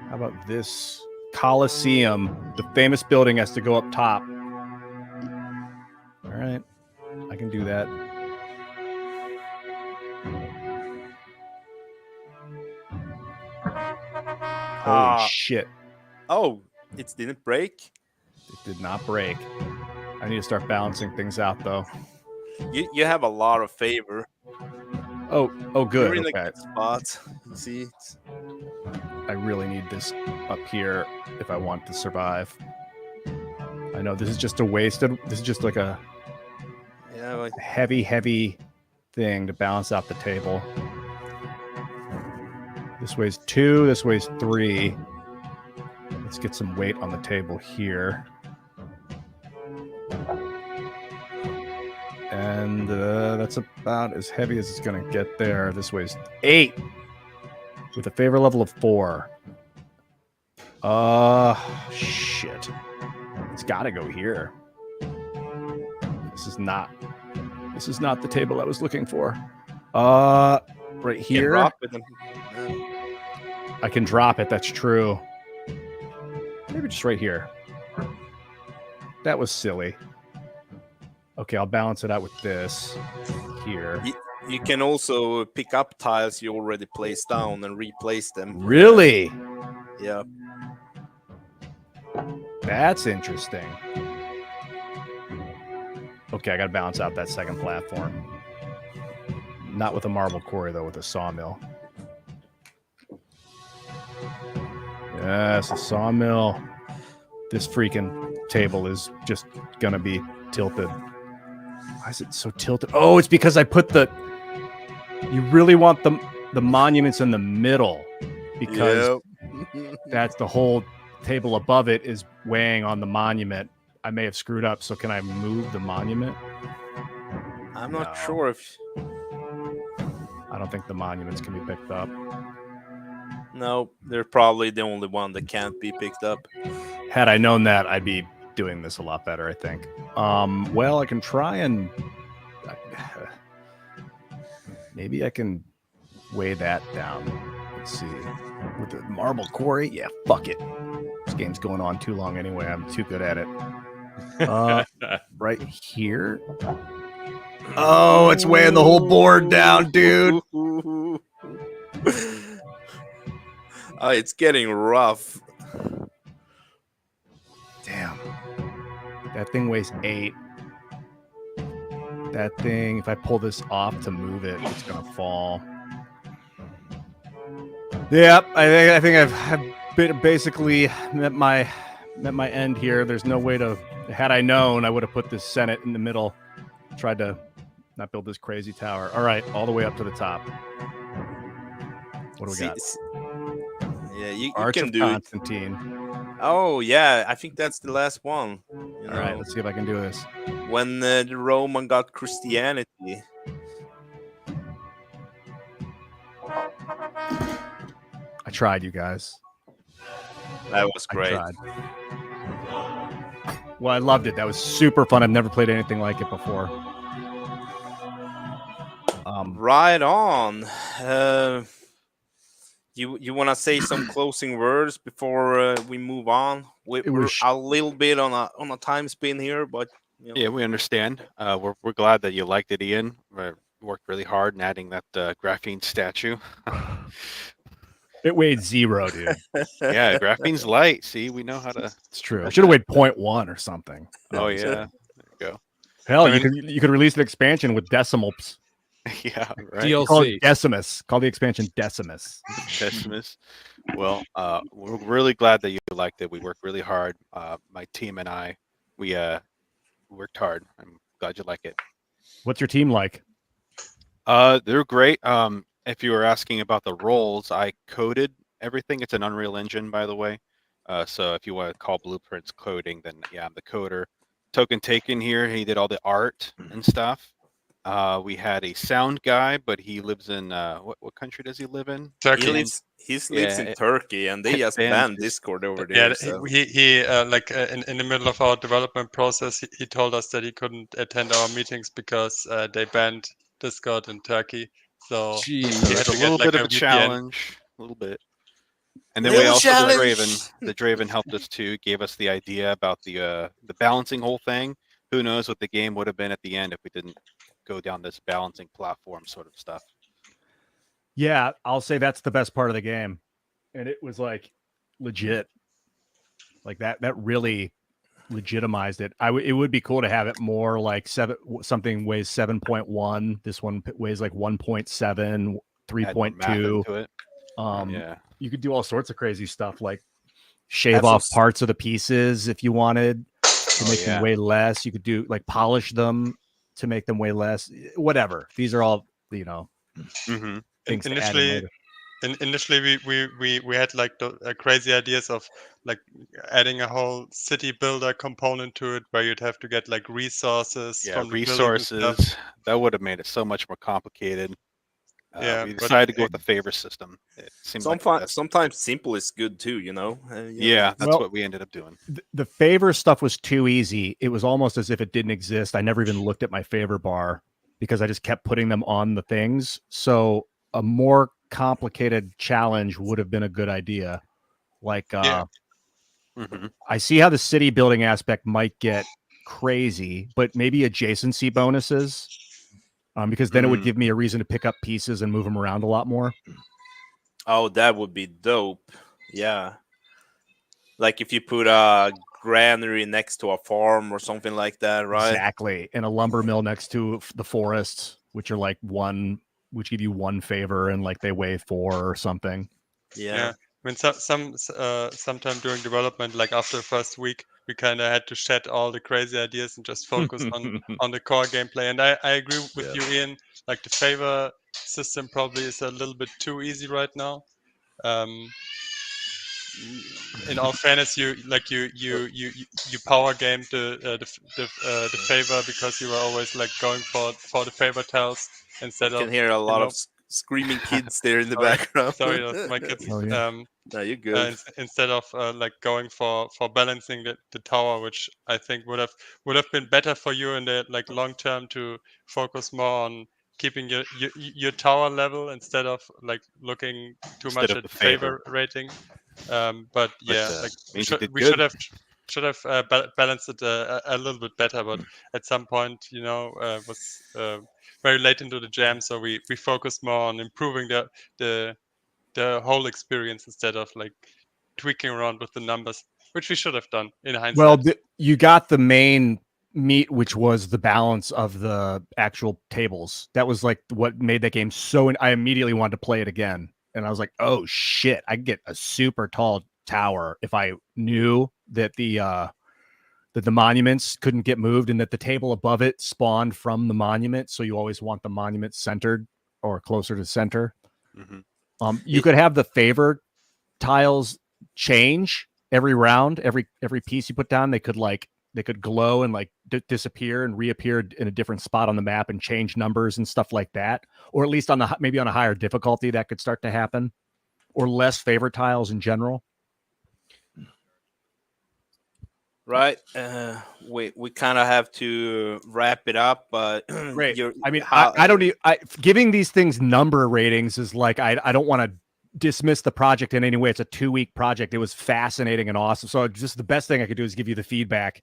[SPEAKER 11] How about this Colosseum? The famous building has to go up top. All right. I can do that. Holy shit.
[SPEAKER 6] Oh, it didn't break?
[SPEAKER 11] It did not break. I need to start balancing things out, though.
[SPEAKER 6] You have a lot of favor.
[SPEAKER 11] Oh, good.
[SPEAKER 6] You're in
[SPEAKER 11] okay.
[SPEAKER 6] a good spot. See?
[SPEAKER 11] I really need this up here if I want to survive. I know this is just a wasted. This is just like a heavy thing to balance out the table. This weighs 2. This weighs 3. Let's get some weight on the table here. And that's about as heavy as it's going to get there. This weighs 8 with a favor level of 4. Shit. It's got to go here. This is not This is not the table I was looking for. Right here.
[SPEAKER 6] Drop it and,
[SPEAKER 11] I can drop it. That's true. Maybe just right here. That was silly. Okay, I'll balance it out with this here.
[SPEAKER 6] you can also pick up tiles you already placed down and replace them.
[SPEAKER 11] Really?
[SPEAKER 6] Yeah.
[SPEAKER 11] That's interesting. Okay, I got to balance out that second platform. Not with a marble quarry, though, with a sawmill. Yes, a sawmill. This freaking table is just going to be tilted. Why is it so tilted? Oh, it's because I put the... You really want the monuments in the middle because that's the whole table above it is weighing on the monument. I may have screwed up, so can I move the monument?
[SPEAKER 6] I'm not sure if...
[SPEAKER 11] I don't think the monuments can be picked up.
[SPEAKER 6] No, they're probably the only one that can't be picked up.
[SPEAKER 11] Had I known that, I'd be doing this a lot better, I think. Well, I can try and... Maybe I can weigh that down. Let's see. With the marble quarry? Yeah, fuck it. This game's going on too long anyway. I'm too good at it. Right here. Oh, it's weighing the whole board down, dude.
[SPEAKER 6] It's getting rough.
[SPEAKER 11] Damn. That thing weighs 8. That thing, if I pull this off to move it, it's gonna fall. Yep, I think I've basically met my end here. There's no way to. Had I known, I would have put this Senate in the middle. Tried to not build this crazy tower. All right, all the way up to the top. What do we got?
[SPEAKER 6] Yeah, you
[SPEAKER 11] Arch
[SPEAKER 6] can
[SPEAKER 11] of
[SPEAKER 6] do
[SPEAKER 11] Constantine.
[SPEAKER 6] it. Oh yeah, I think that's the last one.
[SPEAKER 11] All right, let's see if I can do this.
[SPEAKER 6] When the Roman got Christianity.
[SPEAKER 11] I tried, you guys.
[SPEAKER 6] That was great.
[SPEAKER 11] I tried. Well, I loved it. That was super fun. I've never played anything like it before.
[SPEAKER 6] Right on. You want to say some closing words before we move on? We're a little bit on a time spin here, but you know.
[SPEAKER 18] Yeah, we understand. We're glad that you liked it, Ian. We worked really hard in adding that graphene statue.
[SPEAKER 11] It weighed 0, dude.
[SPEAKER 18] Yeah, graphene's light. See, we know how to.
[SPEAKER 11] It's true. I should have weighed 0.1 or something.
[SPEAKER 18] Oh yeah, there you go.
[SPEAKER 11] Hell, you could release an expansion with decimals.
[SPEAKER 18] Yeah, right.
[SPEAKER 11] DLC. Call it Decimus. Call the expansion Decimus.
[SPEAKER 18] Decimus. Well, we're really glad that you liked it. We worked really hard. My team and I, we worked hard. I'm glad you like it.
[SPEAKER 11] What's your team like?
[SPEAKER 18] They're great. If you were asking about the roles, I coded everything. It's an Unreal Engine, by the way. So if you want to call blueprints coding, then yeah, I'm the coder. Token Taken here, he did all the art and stuff. We had a sound guy, but he lives in what country does he live in?
[SPEAKER 2] Turkey.
[SPEAKER 6] He lives in Turkey, and they just banned Discord over there.
[SPEAKER 16] Yeah,
[SPEAKER 6] so.
[SPEAKER 16] he like in the middle of our development process, he told us that he couldn't attend our meetings because they banned Discord in Turkey. So
[SPEAKER 18] it's a little bit of a challenge, a little bit. And then we also the Draven helped us too, gave us the idea about the balancing whole thing. Who knows what the game would have been at the end if we didn't go down this balancing platform sort of stuff.
[SPEAKER 11] Yeah, I'll say that's the best part of the game. And it was like legit. Like that really legitimized it. It would be cool to have it more like something weighs 7.1. This one weighs like 1.7, 3.2.
[SPEAKER 18] Yeah.
[SPEAKER 11] You could do all sorts of crazy stuff like shave off parts of the pieces if you wanted to make them weigh less. You could do like polish them to make them weigh less. Whatever. These are all, things to add in later.
[SPEAKER 16] Initially, we had like crazy ideas of like adding a whole city builder component to it, where you'd have to get like resources.
[SPEAKER 18] Yeah,
[SPEAKER 16] from the
[SPEAKER 18] resources. That would have made it so much more complicated. We decided to go with the favor system. It seems
[SPEAKER 6] sometimes simple is good too, you know.
[SPEAKER 18] Yeah, that's what we ended up doing.
[SPEAKER 11] The favor stuff was too easy. It was almost as if it didn't exist. I never even looked at my favor bar. because I just kept putting them on the things. So a more complicated challenge would have been a good idea. Like,
[SPEAKER 16] Yeah.
[SPEAKER 11] I see how the city building aspect might get crazy, but maybe adjacency bonuses, because then it would give me a reason to pick up pieces and move them around a lot more.
[SPEAKER 6] Oh, that would be dope. Yeah. Like if you put a granary next to a farm or something like that, right?
[SPEAKER 11] Exactly. And a lumber mill next to the forests, which are like which give you 1 favor and like they weigh 4 or something.
[SPEAKER 6] Yeah.
[SPEAKER 16] I mean, sometime during development, like after the first week, we kind of had to shed all the crazy ideas and just focus on the core gameplay. And I agree with you, Ian. Like the favor system probably is a little bit too easy right now. In all fairness, you power game the favor because you were always like going for the favor tiles instead
[SPEAKER 6] You can
[SPEAKER 16] of
[SPEAKER 6] hear a lot of screaming kids there in the background.
[SPEAKER 16] Sorry, that's my kids.
[SPEAKER 11] Oh, yeah.
[SPEAKER 6] No, you're good.
[SPEAKER 16] Instead of like going for balancing the tower, which I think would have been better for you in the like long term to focus more on keeping your tower level instead of like looking too
[SPEAKER 18] Instead
[SPEAKER 16] much
[SPEAKER 18] of
[SPEAKER 16] at
[SPEAKER 18] the favor.
[SPEAKER 16] rating. But yeah, like
[SPEAKER 18] means you did
[SPEAKER 16] we
[SPEAKER 18] good.
[SPEAKER 16] should have balanced it a little bit better. But at some point, was very late into the jam, so we focused more on improving the whole experience instead of like tweaking around with the numbers, which we should have done in hindsight.
[SPEAKER 11] Well, you got the main meat, which was the balance of the actual tables. That was like what made that game so. I immediately wanted to play it again, and I was like, "Oh shit! I could get a super tall tower if I knew that the monuments couldn't get moved and that the table above it spawned from the monument. So you always want the monument centered or closer to center. You could have the favor tiles change every round, every piece you put down. They could glow and like disappear and reappear in a different spot on the map and change numbers and stuff like that. Or at least maybe on a higher difficulty that could start to happen, or less favor tiles in general.
[SPEAKER 6] Right. We kind of have to wrap it up, but
[SPEAKER 11] Great. I mean, I don't need giving these things number ratings is like I don't want to dismiss the project in any way. It's a 2-week project. It was fascinating and awesome. So just the best thing I could do is give you the feedback.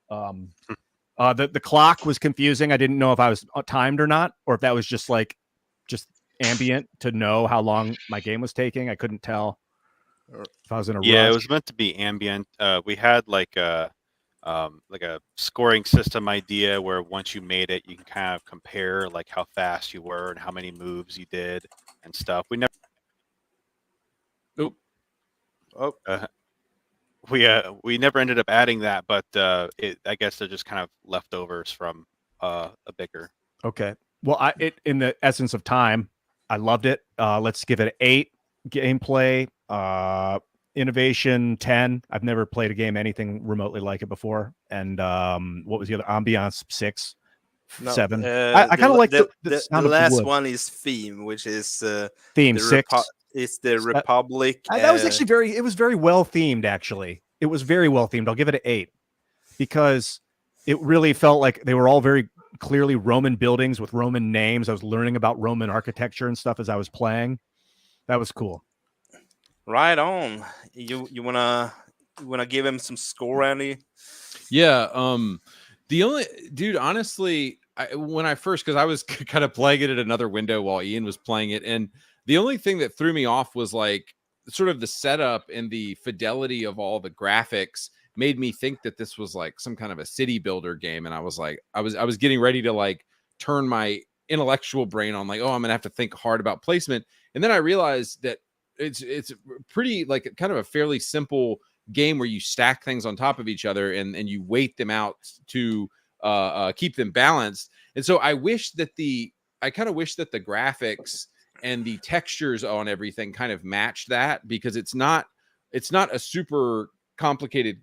[SPEAKER 11] The clock was confusing. I didn't know if I was timed or not, or if that was just ambient to know how long my game was taking. I couldn't tell if I was in a rush.
[SPEAKER 18] It was meant to be ambient. We had like a scoring system idea where once you made it, you can kind of compare like how fast you were and how many moves you did and stuff. We never. We never ended up adding that, but I guess they're just kind of leftovers from a bigger.
[SPEAKER 11] Okay. Well, in the essence of time, I loved it. Let's give it an 8. Gameplay, innovation 10. I've never played a game anything remotely like it before. And what was the other? Ambiance 6, 7. I kind of like the sound of
[SPEAKER 6] last
[SPEAKER 11] the wood.
[SPEAKER 6] one is theme, which is
[SPEAKER 11] theme 6.
[SPEAKER 6] It's the Republic.
[SPEAKER 11] That was actually it was very well themed, actually. It was very well themed. I'll give it an 8 because it really felt like they were all very clearly Roman buildings with Roman names. I was learning about Roman architecture and stuff as I was playing. That was cool.
[SPEAKER 6] Right on. You wanna give him some score, Andy?
[SPEAKER 12] Yeah. The only honestly, when I first, because I was kind of playing it at another window while Ian was playing it, and the only thing that threw me off was like sort of the setup and the fidelity of all the graphics made me think that this was like some kind of a city builder game, and I was like, I was getting ready to like turn my intellectual brain on, like, oh, I'm gonna have to think hard about placement, and then I realized that it's pretty like kind of a fairly simple game where you stack things on top of each other and you weight them out to keep them balanced. And so I kind of wish that the graphics and the textures on everything kind of match that, because it's not a super complicated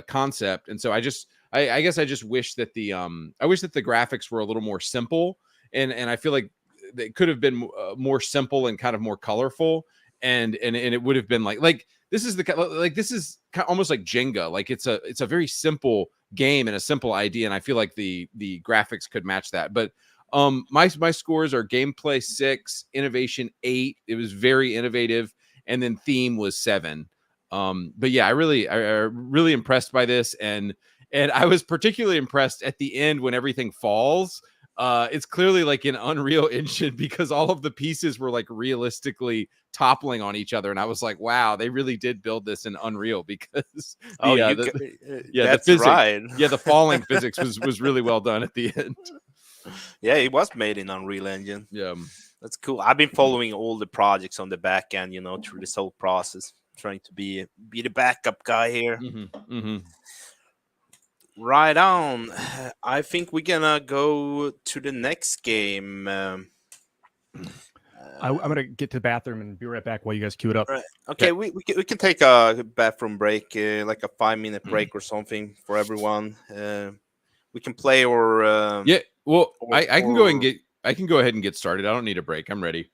[SPEAKER 12] concept. And so I guess I just wish that the graphics were a little more simple, and I feel like they could have been more simple and kind of more colorful, and it would have been like this is almost like Jenga. Like it's a very simple game and a simple idea, and I feel like the graphics could match that. But My scores are gameplay 6, innovation 8. It was very innovative, and then theme was 7. But yeah, I really impressed by this, and I was particularly impressed at the end when everything falls. It's clearly like an Unreal Engine because all of the pieces were like realistically toppling on each other, and I was like, wow, they really did build this in Unreal because
[SPEAKER 6] that's
[SPEAKER 12] the physics,
[SPEAKER 6] right.
[SPEAKER 12] the falling physics was really well done at the end.
[SPEAKER 6] Yeah, it was made in Unreal Engine.
[SPEAKER 12] Yeah,
[SPEAKER 6] that's cool. I've been following all the projects on the back end, through this whole process, trying to be the backup guy here. Right on. I think we're gonna go to the next game.
[SPEAKER 11] I'm gonna get to the bathroom and be right back while you guys queue it up.
[SPEAKER 6] Right. Okay, we can take a bathroom break, like a 5-minute break or something for everyone. We can play or
[SPEAKER 12] Well, I can go ahead and get started. I don't need a break. I'm ready.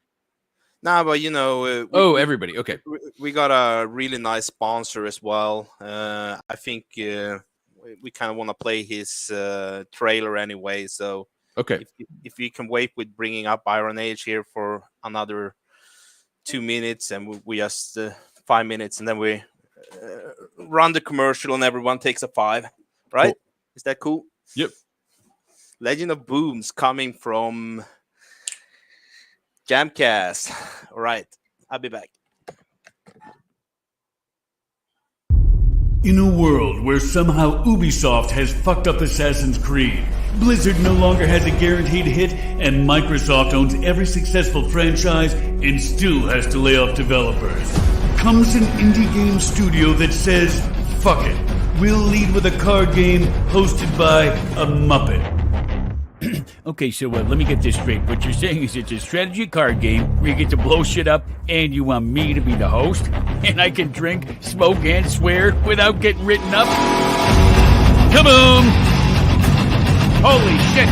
[SPEAKER 6] Nah, but
[SPEAKER 12] everybody. Okay.
[SPEAKER 6] We got a really nice sponsor as well. I think we kind of want to play his trailer anyway. So
[SPEAKER 12] okay,
[SPEAKER 6] if you can wait with bringing up Iron Age here for another 2 minutes, and we just 5 minutes, and then we run the commercial, and everyone takes a 5. Right?
[SPEAKER 12] Cool.
[SPEAKER 6] Is that cool?
[SPEAKER 12] Yep.
[SPEAKER 6] Legend of Boom's coming from Jamcast. All right, I'll be back.
[SPEAKER 9] In a world where somehow Ubisoft has fucked up Assassin's Creed, Blizzard no longer has a guaranteed hit, and Microsoft owns every successful franchise and still has to lay off developers, comes an indie game studio that says, fuck it, we'll lead with a card game hosted by a Muppet.
[SPEAKER 10] Okay, so let me get this straight. What you're saying is it's a strategy card game where you get to blow shit up and you want me to be the host? And I can drink, smoke, and swear without getting written up? Kaboom! Holy shit!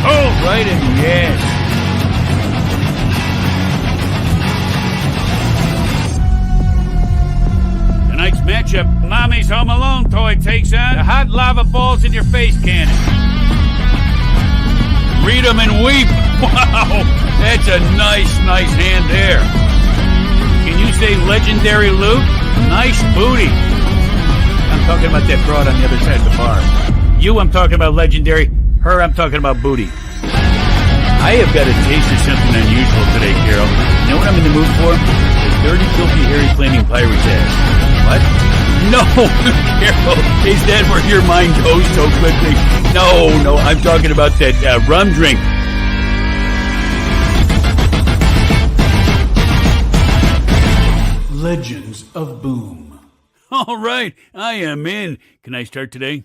[SPEAKER 10] Oh, right in the ass. Tonight's matchup, Mommy's Home Alone toy takes on the hot lava balls in your face cannon. Read 'em and weep. Wow, that's a nice hand there. Can you say legendary loot? Nice booty. I'm talking about that broad on the other side of the bar. You, I'm talking about legendary. Her, I'm talking about booty. I have got a taste of something unusual today, Carol. You know what I'm in the mood for? The dirty, filthy, hairy, flaming pirate's ass. What? No, Carol, is that where your mind goes so quickly? No, I'm talking about that rum drink. Legends of Boom. All right, I am in. Can I start today?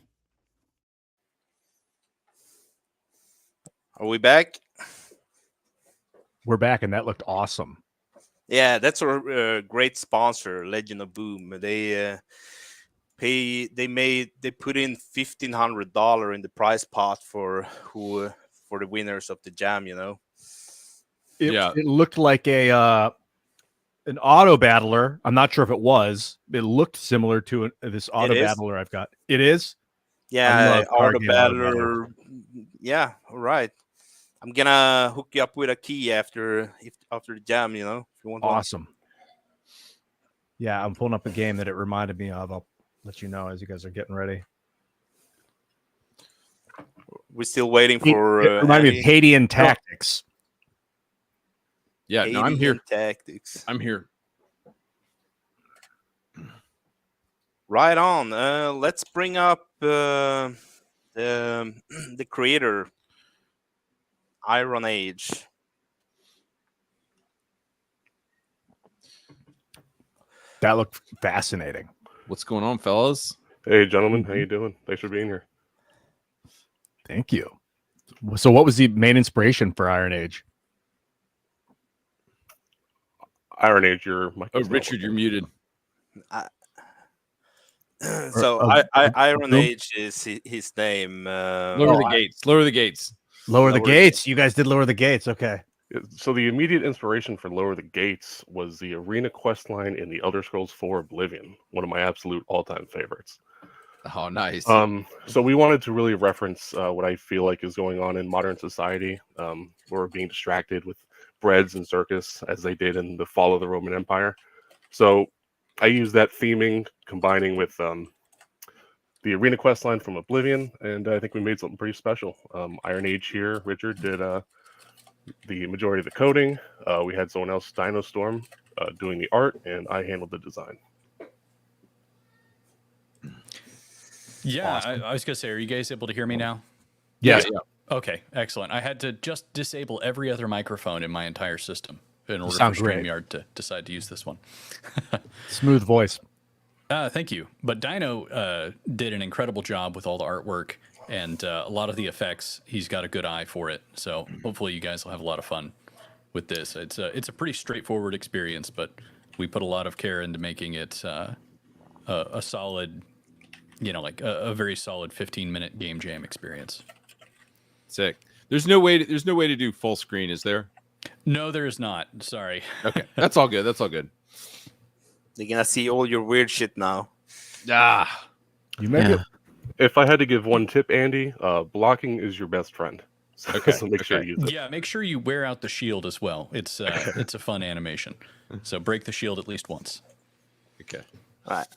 [SPEAKER 6] Are we back?
[SPEAKER 11] We're back, and that looked awesome.
[SPEAKER 6] Yeah, that's a great sponsor, Legend of Boom. They put in $1,500 in the prize pot for the winners of the jam.
[SPEAKER 11] It looked like an auto battler. I'm not sure if it was. It looked similar to this auto battler I've got. It is.
[SPEAKER 6] Yeah, auto battler. Yeah, all right. I'm gonna hook you up with a key after the jam. If you want.
[SPEAKER 11] Awesome. Yeah, I'm pulling up a game that it reminded me of. I'll let you know as you guys are getting ready.
[SPEAKER 6] We're still waiting for.
[SPEAKER 11] It reminded me of Hadean Tactics.
[SPEAKER 12] Yeah, no, I'm here.
[SPEAKER 6] Tactics.
[SPEAKER 12] I'm here.
[SPEAKER 6] Right on. Let's bring up the creator, Iron Age.
[SPEAKER 11] That looked fascinating.
[SPEAKER 12] What's going on, fellas?
[SPEAKER 19] Hey, gentlemen, how you doing? Thanks for being here.
[SPEAKER 11] Thank you. So, what was the main inspiration for Iron Age?
[SPEAKER 19] Iron Age, your mic.
[SPEAKER 12] Oh, Richard, you're muted.
[SPEAKER 6] Iron Age is his name.
[SPEAKER 12] Lower the gates. Lower the gates.
[SPEAKER 11] Lower the gates. You guys did Lower the Gates. Okay.
[SPEAKER 19] So the immediate inspiration for Lower the Gates was the arena quest line in the Elder Scrolls 4 Oblivion, one of my absolute all-time favorites.
[SPEAKER 12] Oh, nice.
[SPEAKER 19] So we wanted to really reference what I feel like is going on in modern society. We're being distracted with breads and circus as they did in the fall of the Roman Empire. So I used that theming combining with the arena quest line from Oblivion, and I think we made something pretty special. Iron Age here, Richard did the majority of the coding. We had someone else, Dino Storm, doing the art, and I handled the design.
[SPEAKER 20] Yeah,
[SPEAKER 11] Awesome.
[SPEAKER 20] I was gonna say, are you guys able to hear me now?
[SPEAKER 11] Yes.
[SPEAKER 12] Yeah.
[SPEAKER 20] Okay, excellent. I had to just disable every other microphone in my entire system in order for
[SPEAKER 11] sound great.
[SPEAKER 20] StreamYard to decide to use this one.
[SPEAKER 11] Smooth voice.
[SPEAKER 20] Thank you. But Dino did an incredible job with all the artwork and a lot of the effects. He's got a good eye for it. So hopefully you guys will have a lot of fun with this. It's a pretty straightforward experience, but we put a lot of care into making it a solid, like a very solid 15-minute game jam experience.
[SPEAKER 12] Sick. There's no way to do full screen, is there?
[SPEAKER 20] No, there is not. Sorry.
[SPEAKER 12] Okay, that's all good. That's all good.
[SPEAKER 6] They're gonna see all your weird shit now.
[SPEAKER 11] You make it.
[SPEAKER 19] If I had to give one tip, Andy, blocking is your best friend. So,
[SPEAKER 12] Okay.
[SPEAKER 19] so make sure you use it.
[SPEAKER 20] Yeah, make sure you wear out the shield as well. It's a fun animation. So break the shield at least once.
[SPEAKER 12] Okay.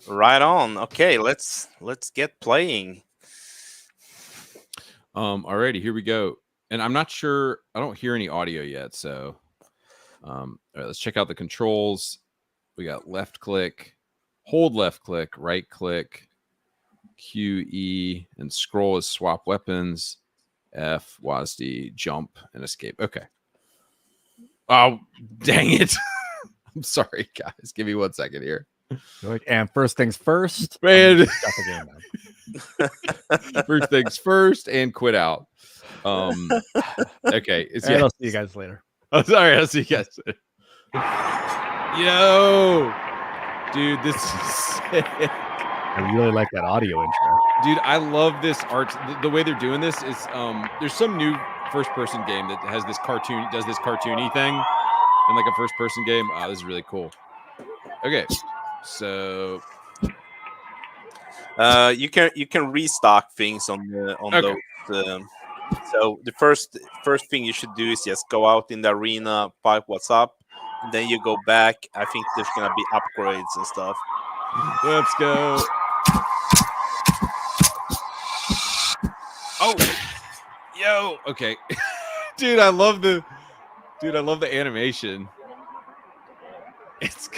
[SPEAKER 6] Right on. Okay, let's get playing.
[SPEAKER 12] Alrighty, here we go. And I'm not sure, I don't hear any audio yet, so all right, let's check out the controls. We got left click, hold left click, right click, Q, E, and scroll is swap weapons, F, WASD, jump, and escape. Okay. Oh, dang it. I'm sorry, guys. Give me 1 second here.
[SPEAKER 11] And first things first.
[SPEAKER 12] Man.
[SPEAKER 11] Got the game now.
[SPEAKER 12] First things first and quit out. Okay.
[SPEAKER 11] I'll see you guys later.
[SPEAKER 12] Oh, sorry. I'll see you guys later. Yo, dude, this is sick.
[SPEAKER 11] I really like that audio intro.
[SPEAKER 12] Dude, I love this art. The way they're doing this is there's some new first-person game that has this does this cartoony thing in like a first-person game. Oh, this is really cool. Okay, so
[SPEAKER 6] you can restock things on
[SPEAKER 12] Okay.
[SPEAKER 6] those. So the first thing you should do is just go out in the arena, pipe what's up, and then you go back. I think there's gonna be upgrades and stuff.
[SPEAKER 12] Let's go. Oh, yo. Okay, dude, I love the animation. It's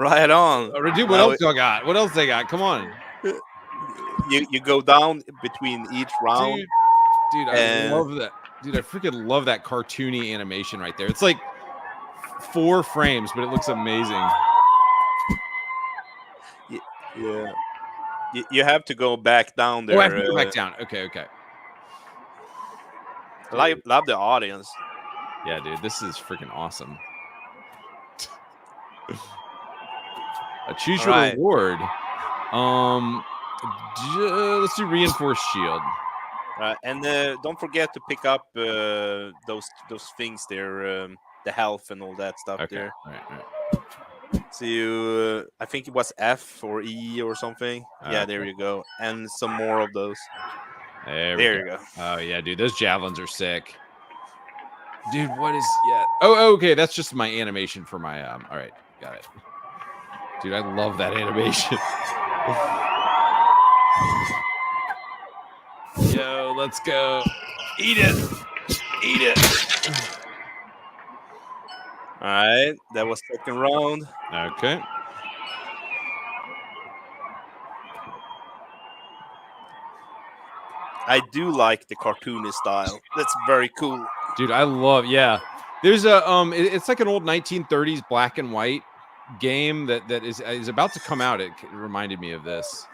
[SPEAKER 6] right on.
[SPEAKER 12] Oh, dude, what else y'all got? What else they got? Come on.
[SPEAKER 6] You go down between each round.
[SPEAKER 12] Dude, I love that. Dude, I freaking love that cartoony animation right there. It's like 4 frames, but it looks amazing.
[SPEAKER 6] Yeah. You have to go back down there.
[SPEAKER 12] Oh, I have to go back down. Okay.
[SPEAKER 6] Love the audience.
[SPEAKER 12] Yeah, dude, this is freaking awesome. Choose your reward. Let's do reinforced shield.
[SPEAKER 6] And don't forget to pick up those things there, the health and all that stuff there.
[SPEAKER 12] Right.
[SPEAKER 6] So you, I think it was F or E or something. Yeah, there you go. And some more of those.
[SPEAKER 12] There you go. Oh yeah, dude, those javelins are sick. Dude, what is Oh, okay, that's just my animation for my all right, got it. Dude, I love that animation. Yo, let's go. Eat it.
[SPEAKER 6] All right, that was second round.
[SPEAKER 12] Okay.
[SPEAKER 6] I do like the cartoony style. That's very cool.
[SPEAKER 12] Dude, I love, There's a it's like an old 1930s black and white game that is about to come out. It reminded me of this.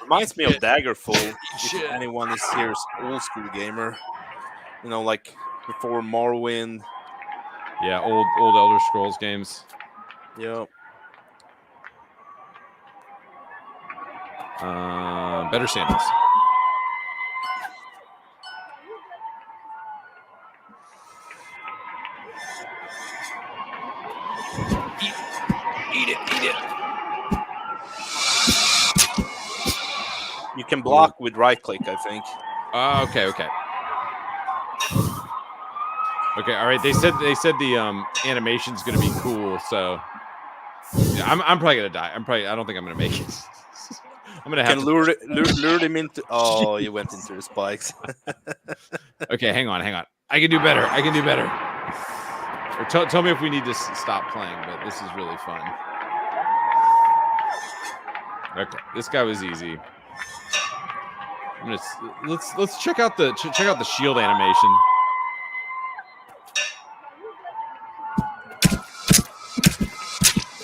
[SPEAKER 6] Reminds me of Daggerfall. If anyone is here is old school gamer. You know, like before Morrowind.
[SPEAKER 12] Yeah, old Elder Scrolls games.
[SPEAKER 6] Yep.
[SPEAKER 12] Better sandals. Eat it.
[SPEAKER 6] can block with right click, I think.
[SPEAKER 12] Okay. Okay, all right. They said the animation's gonna be cool, so yeah, I'm probably gonna die. I don't think I'm gonna make it. I'm gonna have
[SPEAKER 6] Can
[SPEAKER 12] to
[SPEAKER 6] lure him into. Oh, you went into the spikes.
[SPEAKER 12] Okay, hang on. I can do better. Or tell me if we need to stop playing, but this is really fun. Okay, this guy was easy. Let's check out the shield animation.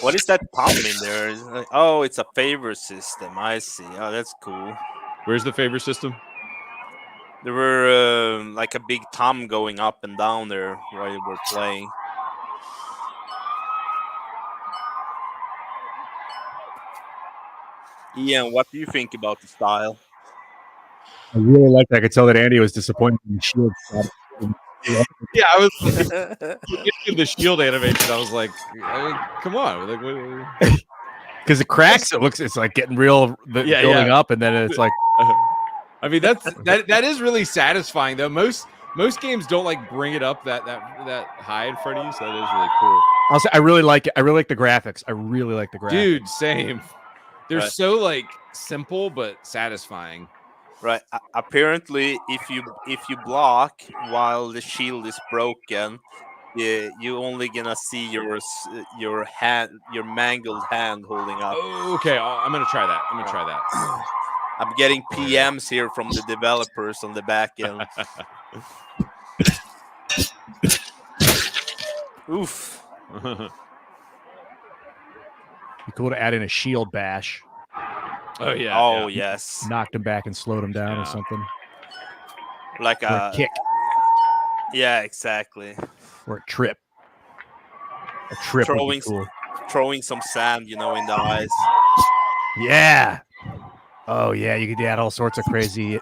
[SPEAKER 6] What is that pump in there? Oh, it's a favor system. I see. Oh, that's cool.
[SPEAKER 12] Where's the favor system?
[SPEAKER 6] There were like a big thumb going up and down there while you were playing. Ian, what do you think about the style?
[SPEAKER 11] I really liked that. I could tell that Andy was disappointed in the shield.
[SPEAKER 12] Yeah, I was in the shield animation. I was like, come on,
[SPEAKER 11] because it cracks. It's like getting real, building up, and then it's like.
[SPEAKER 12] I mean, that is really satisfying though. Most games don't like bring it up that high in front of you, so that is really cool.
[SPEAKER 11] I'll say I really like it. I really like the graphics.
[SPEAKER 12] Dude, same. They're
[SPEAKER 6] Right.
[SPEAKER 12] so like simple but satisfying.
[SPEAKER 6] Right. Apparently, if you block while the shield is broken, you only gonna see your mangled hand holding up.
[SPEAKER 12] Okay, I'm gonna try that.
[SPEAKER 6] I'm getting PMs here from the developers on the back end. Oof.
[SPEAKER 11] Be cool to add in a shield bash.
[SPEAKER 12] Oh yeah.
[SPEAKER 6] Oh yes.
[SPEAKER 11] Knocked him back and slowed him down or something.
[SPEAKER 6] Like
[SPEAKER 11] Or a kick.
[SPEAKER 6] Yeah, exactly.
[SPEAKER 11] Or a trip. A trip would be cool.
[SPEAKER 6] Throwing some sand, in the eyes.
[SPEAKER 11] Yeah. Oh yeah, you could add all sorts of crazy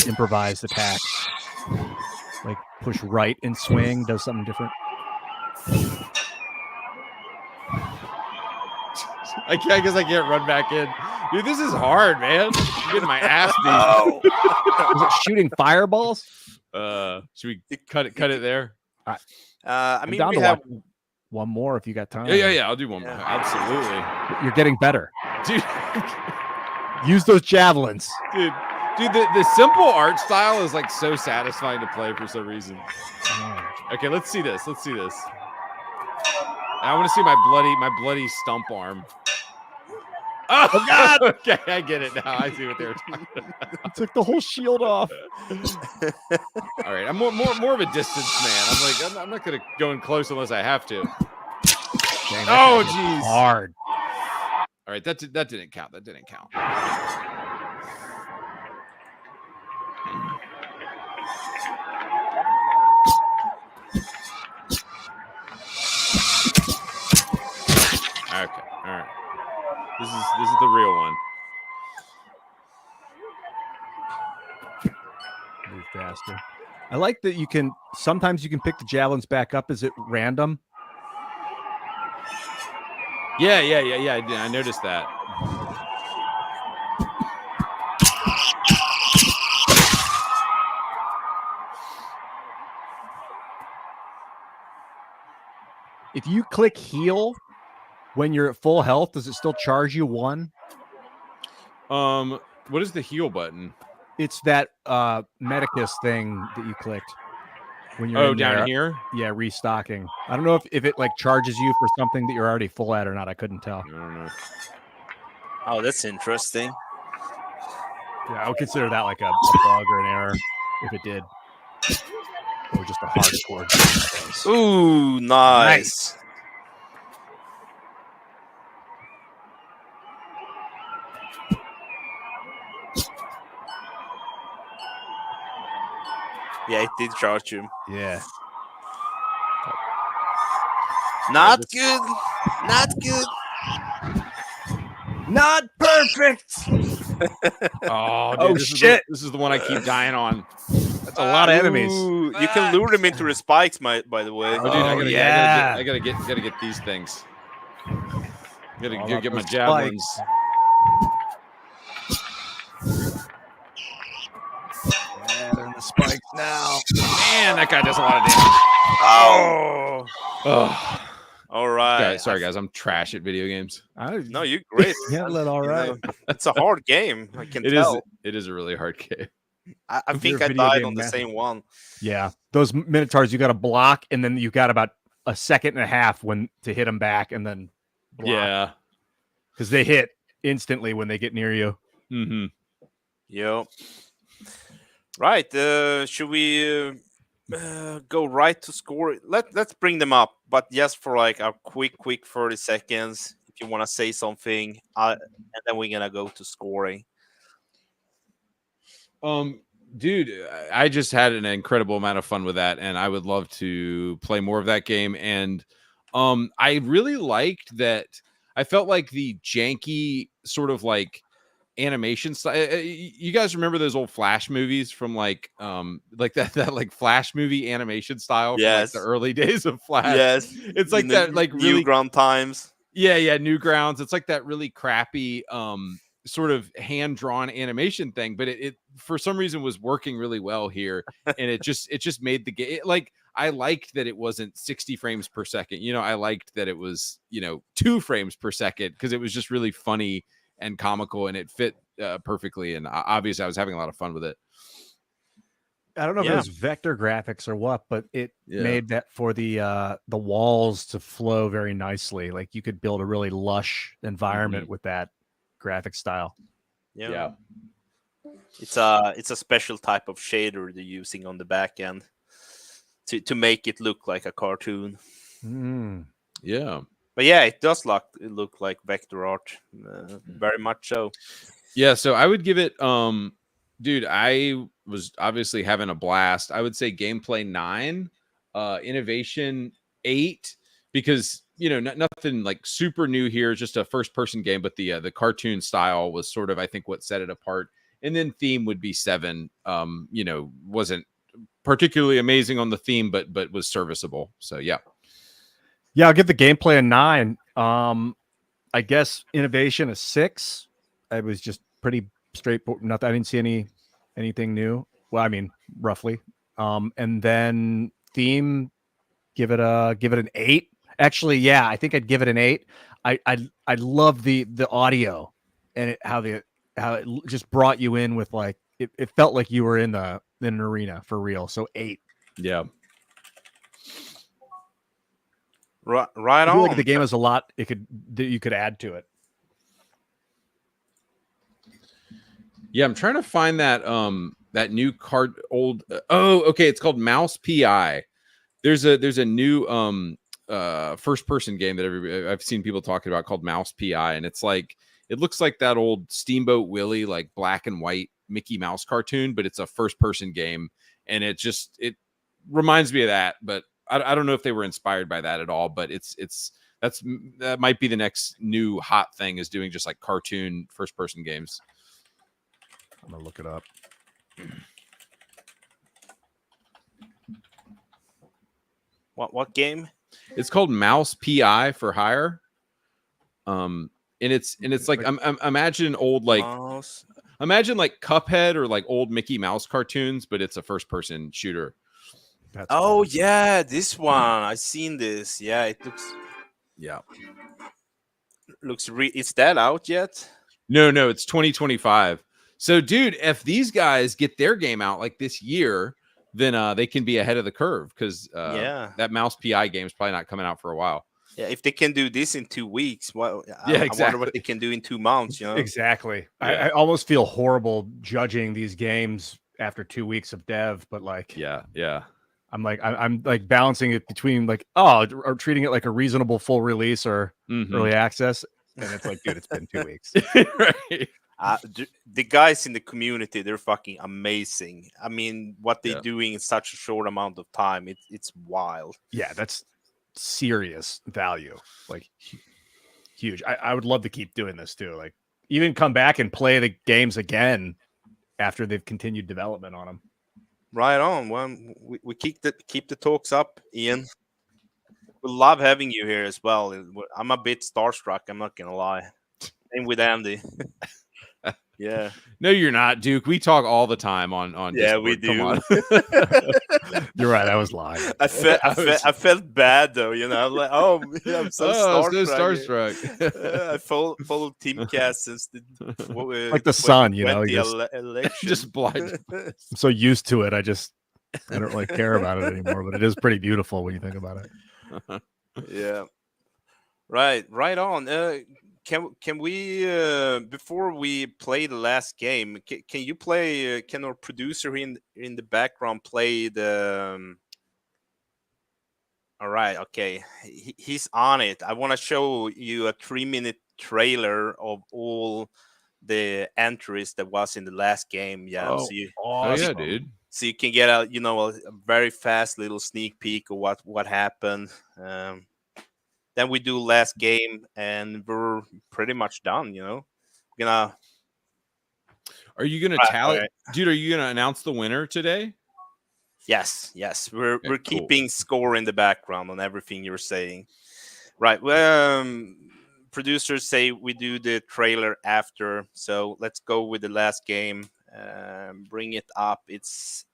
[SPEAKER 11] improvised attacks. Like push right and swing, does something different.
[SPEAKER 12] I guess I can't run back in. Dude, this is hard, man. I'm getting my ass beat.
[SPEAKER 6] Oh.
[SPEAKER 11] Was it shooting fireballs?
[SPEAKER 12] Should we cut it there?
[SPEAKER 6] I mean,
[SPEAKER 11] down
[SPEAKER 6] we
[SPEAKER 11] to
[SPEAKER 6] have
[SPEAKER 11] watch one more if you got time.
[SPEAKER 12] Yeah. I'll do one more. Absolutely.
[SPEAKER 11] You're getting better.
[SPEAKER 12] Dude.
[SPEAKER 11] Use those javelins.
[SPEAKER 12] Dude, the simple art style is like so satisfying to play for some reason. Okay, let's see this. I want to see my bloody stump arm. Oh God! Okay, I get it now. I see what they were talking about.
[SPEAKER 11] Took the whole shield off.
[SPEAKER 12] All right, I'm more of a distance man. I'm not gonna go in close unless I have to.
[SPEAKER 11] Dang,
[SPEAKER 12] Oh jeez.
[SPEAKER 11] Hard.
[SPEAKER 12] All right, that didn't count. Okay, all right. This is the real one.
[SPEAKER 11] Move faster. I like that sometimes you can pick the javelins back up. Is it random?
[SPEAKER 12] Yeah. I noticed that.
[SPEAKER 11] If you click heal when you're at full health, does it still charge you 1?
[SPEAKER 12] What is the heal button?
[SPEAKER 11] It's that Medicus thing that you clicked when you're
[SPEAKER 12] down
[SPEAKER 11] there.
[SPEAKER 12] here.
[SPEAKER 11] Yeah, restocking. I don't know if it like charges you for something that you're already full at or not. I couldn't tell.
[SPEAKER 12] I don't know.
[SPEAKER 6] Oh, that's interesting.
[SPEAKER 11] Yeah, I would consider that like a bug or an error if it did, or just a hardcore thing.
[SPEAKER 6] Ooh, nice. Yeah, it did charge him.
[SPEAKER 11] Yeah.
[SPEAKER 6] Not good. Not perfect.
[SPEAKER 12] Oh, dude,
[SPEAKER 11] Oh, shit.
[SPEAKER 12] This is the one I keep dying on.
[SPEAKER 11] That's a lot of enemies.
[SPEAKER 6] Ooh, you can lure them into the spikes, by the way.
[SPEAKER 12] Oh, dude, I gotta get these things. Gotta get my javelins.
[SPEAKER 1] the spikes now.
[SPEAKER 12] Man, that guy does a lot of damage. Oh.
[SPEAKER 6] All right.
[SPEAKER 12] Sorry, guys. I'm trash at video games.
[SPEAKER 6] No, you're great.
[SPEAKER 11] Handle it all
[SPEAKER 6] You
[SPEAKER 11] right.
[SPEAKER 6] know, it's a hard game. I can
[SPEAKER 12] It
[SPEAKER 6] tell.
[SPEAKER 12] is a really hard game.
[SPEAKER 6] I
[SPEAKER 11] You're
[SPEAKER 6] think
[SPEAKER 11] a
[SPEAKER 6] I
[SPEAKER 11] video
[SPEAKER 6] died
[SPEAKER 11] game
[SPEAKER 6] on the
[SPEAKER 11] master.
[SPEAKER 6] same one.
[SPEAKER 11] Yeah, those minotaurs you got to block, and then you got about a second and a half when to hit them back, and then block.
[SPEAKER 12] Yeah,
[SPEAKER 11] because they hit instantly when they get near you.
[SPEAKER 12] Mm-hmm.
[SPEAKER 6] Yep. Right. Should we go right to score? Let's bring them up, but just for like a quick 30 seconds. If you want to say something, and then we're gonna go to scoring.
[SPEAKER 12] Dude, I just had an incredible amount of fun with that, and I would love to play more of that game. And I really liked that. I felt like the janky sort of like animation style. You guys remember those old Flash movies from like that like Flash movie animation style from like the early days of Flash?
[SPEAKER 6] Yes,
[SPEAKER 12] it's like that like really
[SPEAKER 6] Newground times.
[SPEAKER 12] Yeah, Newgrounds. It's like that really crappy sort of hand-drawn animation thing, but it for some reason was working really well here, and it just made the game like I liked that it wasn't 60 frames per second. You know, I liked that it was 2 frames per second because it was just really funny and comical, and it fit perfectly. And obviously, I was having a lot of fun with it.
[SPEAKER 11] I don't know if it was vector graphics or what, but it made that for the walls to flow very nicely. Like you could build a really lush environment with that graphic style.
[SPEAKER 6] Yeah. It's a special type of shader they're using on the back end to make it look like a cartoon.
[SPEAKER 12] Yeah.
[SPEAKER 6] But yeah, it does look like vector art, very much so.
[SPEAKER 12] Yeah, so I would give it dude, I was obviously having a blast. I would say gameplay 9, innovation 8, because nothing like super new here, just a first person game, but the cartoon style was sort of I think what set it apart. And then theme would be 7. Wasn't particularly amazing on the theme, but was serviceable. So yeah.
[SPEAKER 11] Yeah, I'll give the gameplay a 9. I guess innovation a 6. It was just pretty straightforward. Nothing. I didn't see anything new. Well, I mean, roughly. And then theme, give it an 8. Actually, yeah, I think I'd give it an 8. I love the audio and how it just brought you in with like it felt like you were in an arena for real. So 8.
[SPEAKER 12] Yeah.
[SPEAKER 6] Right
[SPEAKER 11] I feel
[SPEAKER 6] on.
[SPEAKER 11] like the game has a lot you could add to it.
[SPEAKER 12] Yeah, I'm trying to find that that new card okay, it's called Mouse PI. There's a new first person game that I've seen people talking about called Mouse PI, and it's like it looks like that old Steamboat Willie like black and white Mickey Mouse cartoon, but it's a first person game, and it reminds me of that, but I don't know if they were inspired by that at all, but that might be the next new hot thing, is doing just like cartoon first person games.
[SPEAKER 11] I'm gonna look it up.
[SPEAKER 6] What game?
[SPEAKER 12] It's called Mouse PI for hire. And it's like imagine old like
[SPEAKER 6] Mouse.
[SPEAKER 12] Imagine like Cuphead or like old Mickey Mouse cartoons, but it's a first person shooter.
[SPEAKER 11] That's
[SPEAKER 6] cool. Yeah, this one. I've seen this. Yeah, it looks.
[SPEAKER 12] Yeah.
[SPEAKER 6] Is that out yet?
[SPEAKER 12] No, it's 2025. So, dude, if these guys get their game out like this year, then they can be ahead of the curve because that Mouse PI game is probably not coming out for a while.
[SPEAKER 6] Yeah, if they can do this in 2 weeks, well,
[SPEAKER 12] exactly.
[SPEAKER 6] I wonder what they can do in 2 months.
[SPEAKER 11] Exactly.
[SPEAKER 12] Yeah.
[SPEAKER 11] I almost feel horrible judging these games after 2 weeks of dev, but like,
[SPEAKER 12] yeah.
[SPEAKER 11] I'm like balancing it between like, or treating it like a reasonable full release or early access, and it's like, dude, it's been 2 weeks.
[SPEAKER 12] Right.
[SPEAKER 6] The guys in the community, they're fucking amazing. I mean, what they're doing in such a short amount of time, it's wild.
[SPEAKER 11] Yeah, that's serious value, like huge. I would love to keep doing this too, like even come back and play the games again after they've continued development on them.
[SPEAKER 6] Right on. Well, we keep the talks up, Ian. We love having you here as well. I'm a bit starstruck, I'm not gonna lie. Same with Andy. Yeah.
[SPEAKER 12] No, you're not, Duke. We talk all the time on
[SPEAKER 6] Yeah,
[SPEAKER 12] Discord.
[SPEAKER 6] we
[SPEAKER 12] Come
[SPEAKER 6] do.
[SPEAKER 12] on.
[SPEAKER 11] You're right. I was lying.
[SPEAKER 6] I felt bad though, you know. I'm like, oh, I'm so
[SPEAKER 12] starstruck.
[SPEAKER 6] I followed Teamcast since the
[SPEAKER 11] Like the sun, you know.
[SPEAKER 6] 2020 election.
[SPEAKER 12] Just blind.
[SPEAKER 11] I'm so used to it. I don't really care about it anymore. But it is pretty beautiful when you think about it.
[SPEAKER 6] Yeah. Right on. Can we before we play the last game? Can you play? Can our producer in the background play the? All right. Okay. He's on it. I want to show you a 3-minute trailer of all the entries that was in the last game. Yeah.
[SPEAKER 11] Oh,
[SPEAKER 12] yeah, dude.
[SPEAKER 6] So you can get a very fast little sneak peek of what happened. Then we do last game, and we're pretty much done.
[SPEAKER 12] Are you gonna tally, dude? Are you gonna announce the winner today?
[SPEAKER 6] Yes. We're keeping score in the background on everything you're saying. Right. Well, producers say we do the trailer after, so let's go with the last game. Bring it up. It's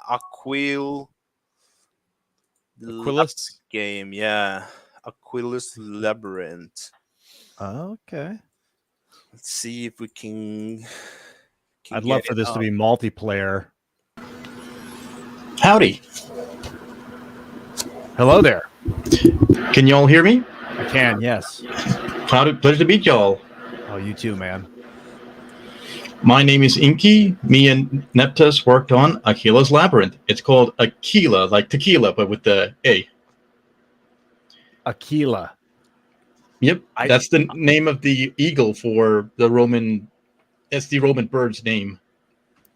[SPEAKER 6] Aquilus game, yeah. Aquilus Labyrinth.
[SPEAKER 11] Okay.
[SPEAKER 6] Let's see if we can
[SPEAKER 11] I'd love for this to be multiplayer.
[SPEAKER 21] Howdy.
[SPEAKER 11] Hello there.
[SPEAKER 21] Can y'all hear me?
[SPEAKER 11] I can, yes.
[SPEAKER 21] Pleasure to meet y'all.
[SPEAKER 11] Oh, you too, man.
[SPEAKER 21] My name is Inky. Me and Neptus worked on Aquila's Labyrinth. It's called Aquila, like tequila, but with the A.
[SPEAKER 11] Aquila.
[SPEAKER 21] Yep, that's the name of the eagle for the Roman. That's the Roman bird's name.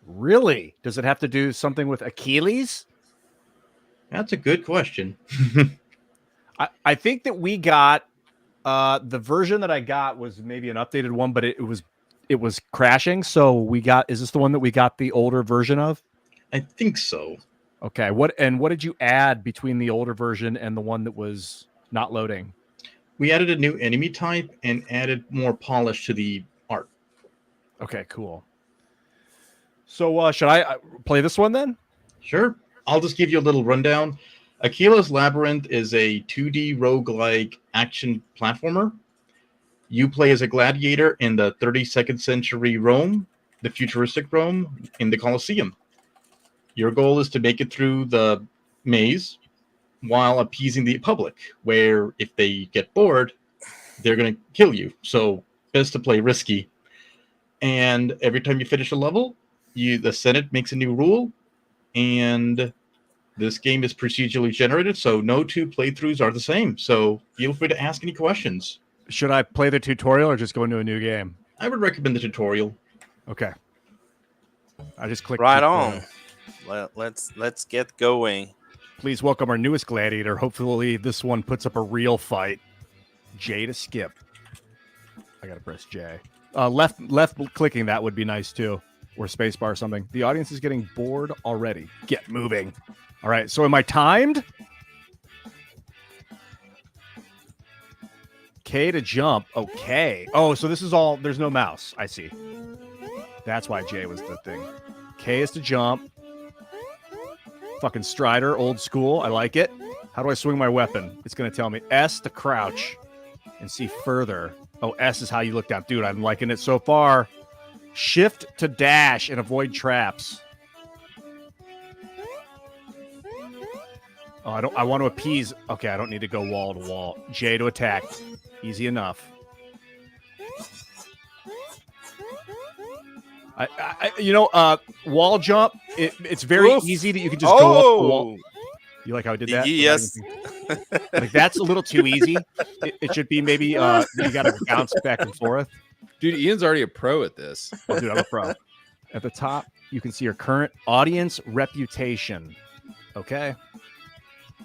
[SPEAKER 11] Really? Does it have to do something with Achilles?
[SPEAKER 21] That's a good question.
[SPEAKER 11] I think that we got the version that I got was maybe an updated one, but it was crashing. So is this the one that we got the older version of?
[SPEAKER 21] I think so.
[SPEAKER 11] Okay. What did you add between the older version and the one that was not loading?
[SPEAKER 21] We added a new enemy type and added more polish to the art.
[SPEAKER 11] Okay, cool. So should I play this one then?
[SPEAKER 21] Sure. I'll just give you a little rundown. Aquila's Labyrinth is a 2D roguelike action platformer. You play as a gladiator in the 32nd century Rome, the futuristic Rome, in the Colosseum. Your goal is to make it through the maze while appeasing the public, where if they get bored, they're going to kill you. So best to play risky. And every time you finish a level, the Senate makes a new rule, and this game is procedurally generated, so no two playthroughs are the same. So feel free to ask any questions.
[SPEAKER 11] Should I play the tutorial or just go into a new game?
[SPEAKER 21] I would recommend the tutorial.
[SPEAKER 11] Okay. I just clicked.
[SPEAKER 6] Right on. Let's get going.
[SPEAKER 11] Please welcome our newest gladiator. Hopefully this one puts up a real fight. J to skip. I gotta press J. Left clicking that would be nice too, or spacebar or something. The audience is getting bored already. Get moving. All right. So am I timed? K to jump. Okay. Oh, so this is all. There's no mouse. I see. That's why J was the thing. K is to jump. Fucking Strider, old school. I like it. How do I swing my weapon? It's going to tell me. S to crouch and see further. Oh, S is how you look down. Dude, I'm liking it so far. Shift to dash and avoid traps. Oh, I want to appease. Okay, I don't need to go wall to wall. J to attack. Easy enough. Wall jump. It's very easy that you can just go up the wall. You like how I did that?
[SPEAKER 6] Yes.
[SPEAKER 11] Like that's a little too easy. It should be maybe you got to bounce back and forth.
[SPEAKER 12] Dude, Ian's already a pro at this.
[SPEAKER 11] Oh, dude, I'm a pro. At the top, you can see your current audience reputation. Okay.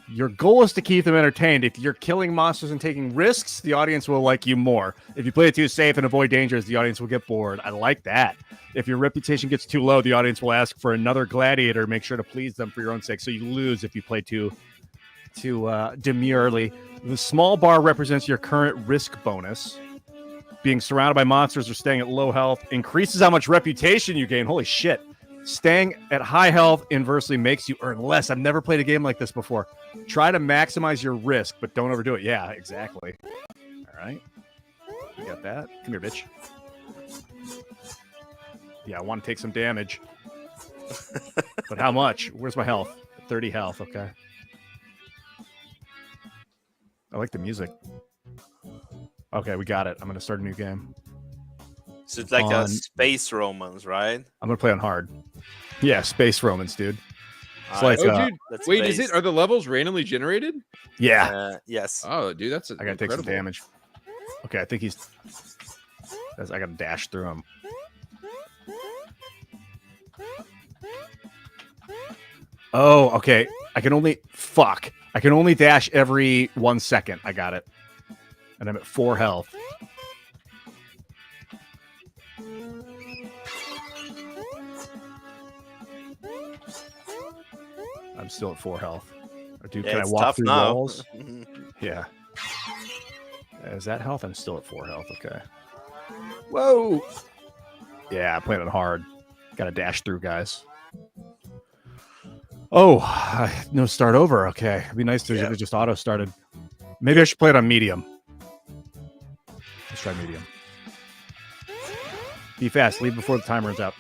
[SPEAKER 11] Your goal is to keep them entertained. If you're killing monsters and taking risks, the audience will like you more. If you play it too safe and avoid dangers, the audience will get bored. I like that. If your reputation gets too low, the audience will ask for another gladiator. Make sure to please them for your own sake. So you lose if you play too demurely. The small bar represents your current risk bonus. Being surrounded by monsters or staying at low health increases how much reputation you gain. Holy shit. Staying at high health inversely makes you earn less. I've never played a game like this before. Try to maximize your risk, but don't overdo it. Yeah, exactly. All right. You got that? Come here, bitch. Yeah, I want to take some damage. But how much? Where's my health? 30 health. Okay. I like the music. Okay, we got it. I'm going to start a new game.
[SPEAKER 6] So it's like a space romance, right?
[SPEAKER 11] I'm going to play on hard. Yeah, space romance, dude. It's
[SPEAKER 12] like, dude, wait, is it? Are the levels randomly generated?
[SPEAKER 11] Yeah.
[SPEAKER 6] Yes.
[SPEAKER 12] Oh, dude, that's
[SPEAKER 11] I got to take some damage. Okay, I think he's... I got to dash through him. Oh, okay. I can only dash every 1 second. I got it. And I'm at 4 health. I'm still at 4 health. Dude, can I walk through walls? Yeah. Is that health? I'm still at 4 health. Okay. Whoa. Yeah, I'm playing it hard. Got to dash through, guys. Oh, no start over. Okay. It'd be nice to have just auto started. Maybe I should play it on medium. Let's try medium. Be fast. Leave before the timer runs out.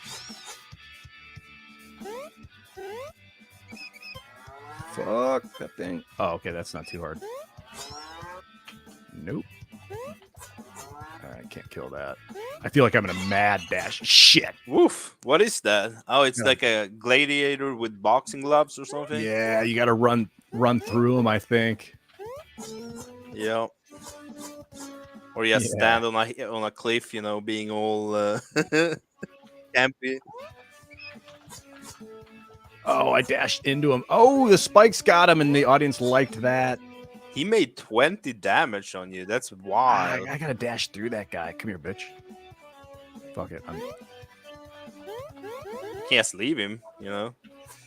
[SPEAKER 11] Fuck that thing. Oh, okay. That's not too hard. Nope. I can't kill that. I feel like I'm in a mad dash. Shit.
[SPEAKER 6] Woof. What is that? Oh, it's like a gladiator with boxing gloves or something?
[SPEAKER 11] Yeah, you got to run through them, I think.
[SPEAKER 6] Yeah. Or you stand on a cliff, being all campy.
[SPEAKER 11] Oh, I dashed into him. Oh, the spikes got him, and the audience liked that.
[SPEAKER 6] He made 20 damage on you. That's wild.
[SPEAKER 11] I gotta dash through that guy. Come here, bitch. Fuck it.
[SPEAKER 6] You can't just leave him,
[SPEAKER 11] I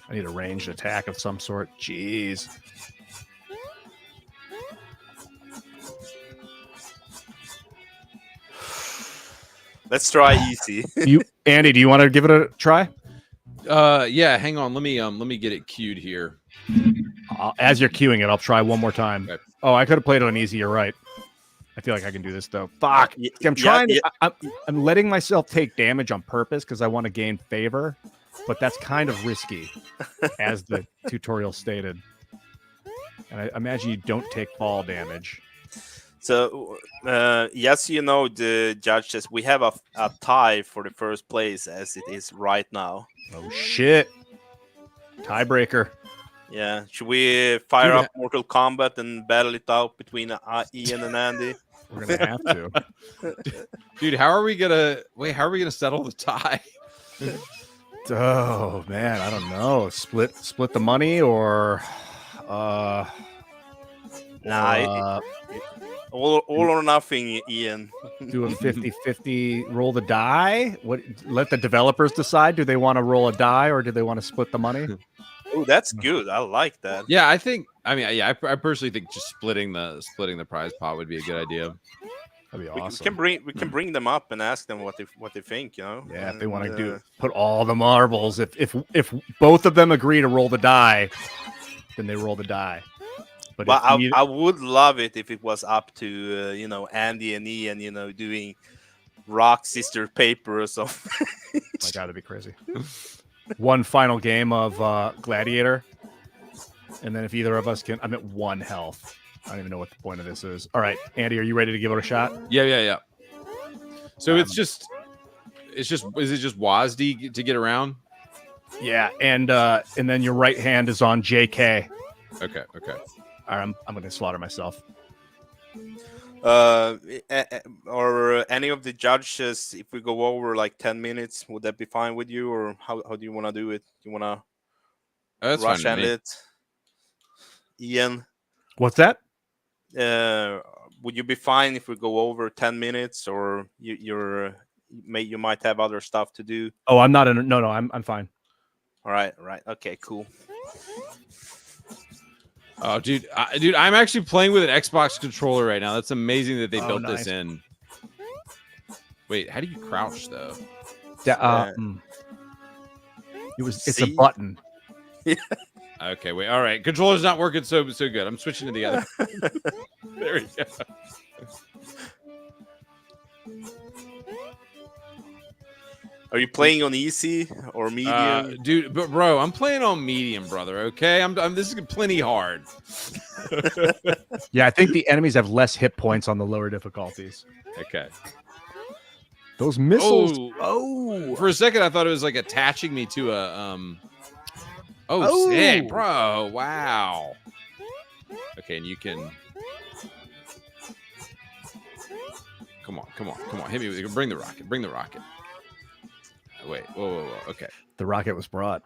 [SPEAKER 11] need a ranged attack of some sort. Jeez.
[SPEAKER 6] Let's try easy.
[SPEAKER 11] Andy, do you want to give it a try?
[SPEAKER 12] Yeah, hang on. Let me get it queued here.
[SPEAKER 11] As you're queuing it, I'll try one more time. Okay. Oh, I could have played it on easy. You're right. I feel like I can do this though. Fuck. I'm trying to. I'm letting myself take damage on purpose because I want to gain favor, but that's kind of risky, as the tutorial stated. And I imagine you don't take fall damage.
[SPEAKER 6] So, yes, the judge says we have a tie for the first place as it is right now.
[SPEAKER 11] Oh shit! Tiebreaker.
[SPEAKER 6] Yeah, should we fire up Mortal Kombat and battle it out between Ian and Andy?
[SPEAKER 11] We're gonna have to.
[SPEAKER 12] Dude, how are we gonna settle the tie?
[SPEAKER 11] Oh man, I don't know. Split the money or
[SPEAKER 6] all or nothing, Ian.
[SPEAKER 11] Do a 50-50 roll the die? Let the developers decide. Do they want to roll a die or do they want to split the money?
[SPEAKER 6] Oh, that's good. I like that.
[SPEAKER 12] Yeah, I personally think just splitting the prize pot would be a good idea.
[SPEAKER 11] That'd be
[SPEAKER 6] awesome. We can bring them up and ask them what they think,
[SPEAKER 11] Yeah, if they want to put all the marbles. If both of them agree to roll the die, then they roll the die. But
[SPEAKER 6] I would love it if it was up to Andy and Ian, doing rock, sister, paper or something.
[SPEAKER 11] My God, that'd be crazy. One final game of Gladiator, and then if either of us can, I'm at 1 health. I don't even know what the point of this is. All right, Andy, are you ready to give it a shot?
[SPEAKER 12] Yeah. So is it just WASD to get around?
[SPEAKER 11] Yeah, and then your right hand is on JK.
[SPEAKER 12] Okay.
[SPEAKER 11] All right, I'm gonna slaughter myself.
[SPEAKER 6] Or any of the judges, if we go over like 10 minutes, would that be fine with you, or how do you want to do it? Do you want to rush end it? Ian,
[SPEAKER 11] what's that?
[SPEAKER 6] Would you be fine if we go over 10 minutes, or you might have other stuff to do?
[SPEAKER 11] Oh, I'm not in. No, I'm fine.
[SPEAKER 6] All right. Okay, cool.
[SPEAKER 12] Oh, dude, I'm actually playing with an Xbox controller right now. That's amazing that they built
[SPEAKER 11] nice.
[SPEAKER 12] this in. Wait, how do you crouch though?
[SPEAKER 11] It's a
[SPEAKER 6] C?
[SPEAKER 11] button.
[SPEAKER 12] Okay, wait. All right, controller's not working so good. I'm switching to the other. There we go.
[SPEAKER 6] Are you playing on easy or medium?
[SPEAKER 12] Dude, but bro, I'm playing on medium, brother. Okay, I'm this is plenty hard.
[SPEAKER 11] Yeah, I think the enemies have less hit points on the lower difficulties.
[SPEAKER 12] Okay.
[SPEAKER 11] Those missiles.
[SPEAKER 12] Oh, for a second I thought it was like attaching me to a sick, bro. Wow. Okay, and you can come on. Hit me with bring the rocket. Wait, whoa. Okay.
[SPEAKER 11] The rocket was brought.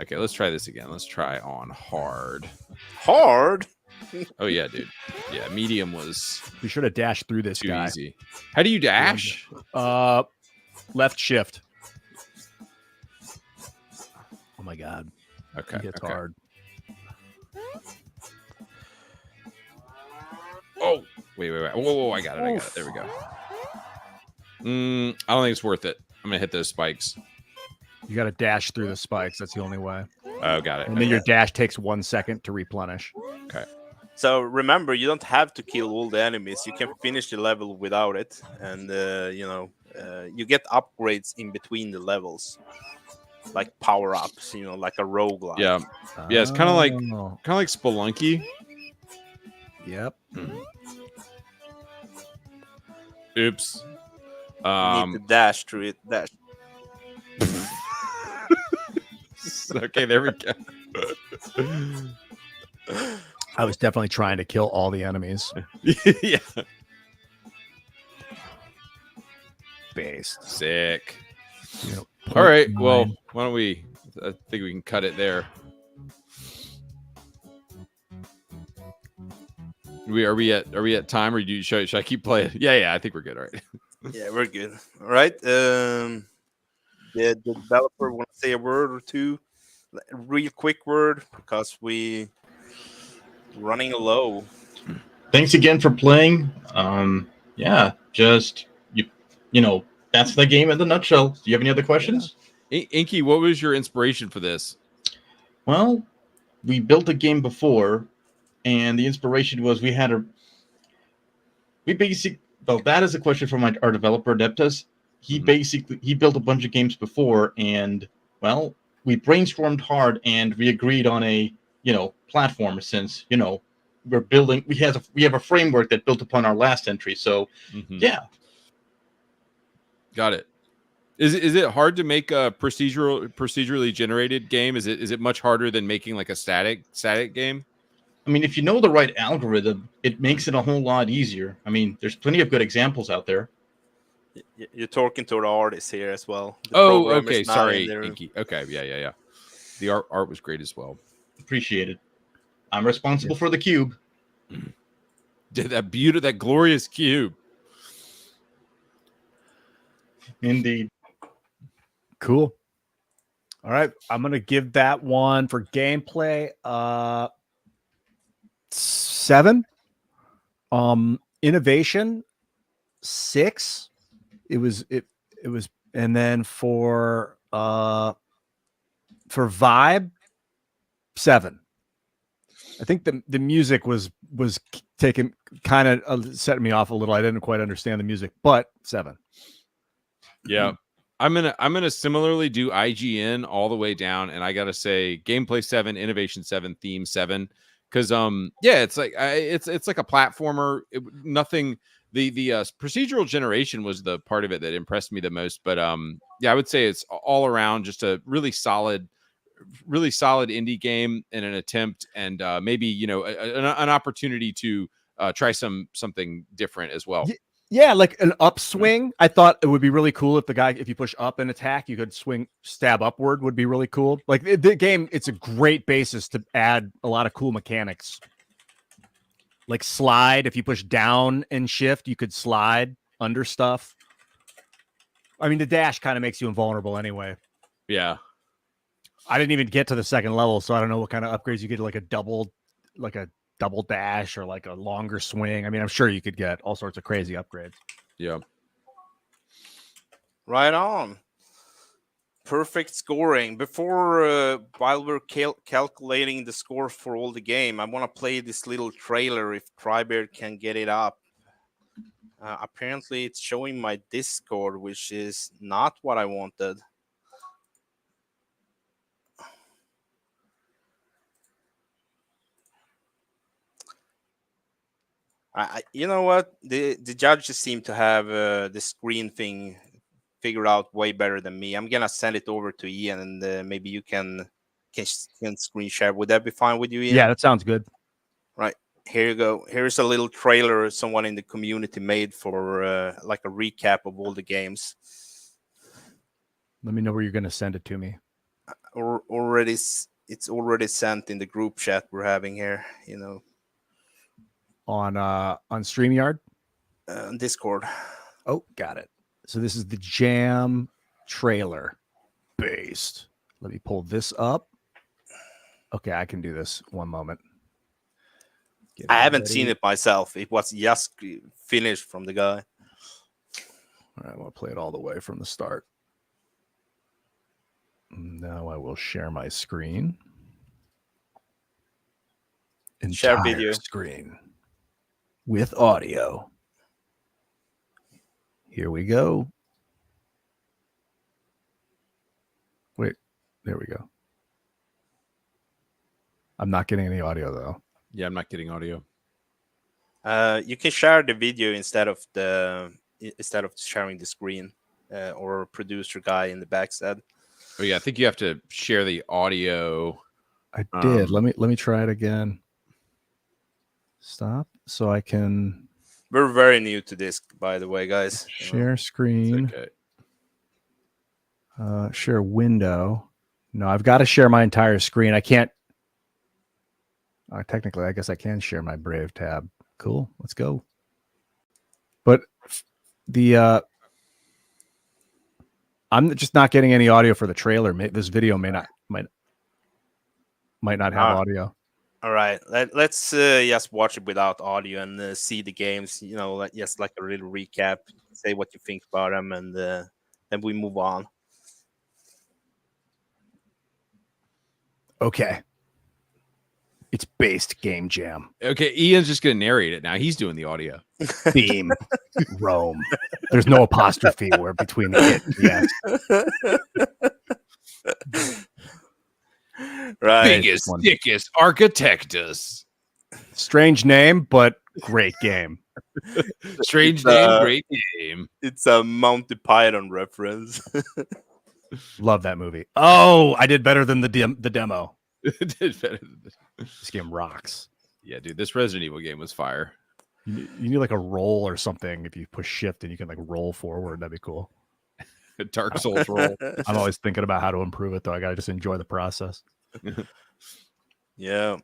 [SPEAKER 12] Okay, let's try this again. Let's try on hard.
[SPEAKER 6] Hard?
[SPEAKER 12] Oh yeah, dude. Yeah, medium was.
[SPEAKER 11] Be sure to dash through this
[SPEAKER 12] too
[SPEAKER 11] guy.
[SPEAKER 12] easy. How do you dash?
[SPEAKER 11] Left shift. Oh my god.
[SPEAKER 12] Okay.
[SPEAKER 11] It's hard.
[SPEAKER 12] Oh, wait. Whoa, I got it. There we go. I don't think it's worth it. I'm gonna hit those spikes.
[SPEAKER 11] You got to dash through the spikes. That's the only way.
[SPEAKER 12] Oh, got it.
[SPEAKER 11] And then your dash takes 1 second to replenish.
[SPEAKER 12] Okay.
[SPEAKER 6] So remember, you don't have to kill all the enemies. You can finish the level without it, and you get upgrades in between the levels, like power ups. Like a roguelike.
[SPEAKER 12] Yeah. It's kind of like Spelunky.
[SPEAKER 11] Yep.
[SPEAKER 12] Oops.
[SPEAKER 6] You need to dash through it. Dash.
[SPEAKER 12] Okay, there we go.
[SPEAKER 11] I was definitely trying to kill all the enemies.
[SPEAKER 12] Yeah.
[SPEAKER 11] Based.
[SPEAKER 12] Sick.
[SPEAKER 11] Yep.
[SPEAKER 12] All right. Well, why don't we? I think we can cut it there. Are we at time, or should I keep playing? Yeah. I think we're good. All right.
[SPEAKER 6] Yeah, we're good. All right. The developer want to say a word or two, real quick word, because we running low.
[SPEAKER 21] Thanks again for playing. Just that's the game in the nutshell. Do you have any other questions?
[SPEAKER 12] Inky, what was your inspiration for this?
[SPEAKER 21] Well, we built a game before, and the inspiration was that is a question from our developer Adeptus. He built a bunch of games before, and we brainstormed hard and we agreed on a platform, since we're building. We have a framework that built upon our last entry. So yeah,
[SPEAKER 12] got it. Is it hard to make a procedurally generated game? Is it much harder than making like a static game?
[SPEAKER 21] I mean, if you know the right algorithm, it makes it a whole lot easier. I mean, there's plenty of good examples out there.
[SPEAKER 6] You're talking to the artists here as well.
[SPEAKER 12] Oh, okay. Sorry, Inky. Okay, yeah. The art was great as well.
[SPEAKER 21] Appreciate it. I'm responsible for the cube.
[SPEAKER 12] Did that glorious cube.
[SPEAKER 21] Indeed.
[SPEAKER 11] Cool. All right, I'm gonna give that one for gameplay 7. Innovation 6. It was, and then for vibe 7. I think the music was taken kind of setting me off a little. I didn't quite understand the music, but 7.
[SPEAKER 12] Yeah. I'm gonna similarly do IGN all the way down, and I gotta say gameplay 7, innovation 7, theme 7, because it's like it's like a platformer. Nothing. The procedural generation was the part of it that impressed me the most, but I would say it's all around just a really solid indie game in an attempt, and maybe an opportunity to try something different as well.
[SPEAKER 11] Yeah, like an upswing. I thought it would be really cool if you push up and attack, you could stab upward would be really cool. Like the game, it's a great basis to add a lot of cool mechanics. Like slide, if you push down and shift, you could slide under stuff. I mean, the dash kind of makes you invulnerable anyway.
[SPEAKER 12] Yeah.
[SPEAKER 11] I didn't even get to the second level, so I don't know what kind of upgrades you get, like a double dash or like a longer swing. I mean, I'm sure you could get all sorts of crazy upgrades.
[SPEAKER 12] Yeah.
[SPEAKER 6] Right on. Perfect scoring. Before, while we're calculating the score for all the game, I want to play this little trailer if Trybeard can get it up. Apparently, it's showing my Discord, which is not what I wanted. You know what? The judges seem to have the screen thing figured out way better than me. I'm gonna send it over to Ian, and maybe you can screen share. Would that be fine with you, Ian?
[SPEAKER 11] Yeah, that sounds good.
[SPEAKER 6] Right. Here you go. Here's a little trailer someone in the community made for like a recap of all the games.
[SPEAKER 11] Let me know where you're going to send it to me.
[SPEAKER 6] It's already sent in the group chat we're having here. You know,
[SPEAKER 11] on StreamYard,
[SPEAKER 6] Discord.
[SPEAKER 11] Oh, got it. So this is the Jam trailer based. Let me pull this up. Okay, I can do this. One moment.
[SPEAKER 6] I haven't seen it myself. It was just finished from the guy.
[SPEAKER 11] All right, I want to play it all the way from the start. Now I will share my screen.
[SPEAKER 6] Share video
[SPEAKER 11] screen with audio. Here we go. Wait, there we go. I'm not getting any audio though.
[SPEAKER 12] Yeah, I'm not getting audio.
[SPEAKER 6] You can share the video instead of sharing the screen, or producer guy in the back said.
[SPEAKER 12] Oh yeah, I think you have to share the audio.
[SPEAKER 11] I did. Let me try it again. Stop so I can.
[SPEAKER 6] We're very new to this, by the way, guys.
[SPEAKER 11] Share screen.
[SPEAKER 12] Okay.
[SPEAKER 11] Share window. No, I've got to share my entire screen. I can't. Technically, I guess I can share my Brave tab. Cool. Let's go. But I'm just not getting any audio for the trailer. This video might not have audio.
[SPEAKER 6] All right, let's just watch it without audio and see the games. You know, just like a little recap. Say what you think about them, and then we move on.
[SPEAKER 11] Okay. It's based Game Jam.
[SPEAKER 12] Okay, Ian's just going to narrate it now. He's doing the audio.
[SPEAKER 11] Theme, Rome. There's no apostrophe where between the it and yes.
[SPEAKER 6] Right.
[SPEAKER 12] Biggest, thickest Architectus.
[SPEAKER 11] Strange name, but great game.
[SPEAKER 12] Strange name, great game.
[SPEAKER 6] It's a Monty Python reference.
[SPEAKER 11] Love that movie. Oh, I did better than the demo.
[SPEAKER 12] Did better than
[SPEAKER 11] this game rocks.
[SPEAKER 12] Yeah, dude, this Resident Evil game was fire.
[SPEAKER 11] You need like a roll or something. If you push shift and you can like roll forward, that'd be cool.
[SPEAKER 12] A Dark Souls roll.
[SPEAKER 11] I'm always thinking about how to improve it, though. I gotta just enjoy the process.
[SPEAKER 6] Yeah.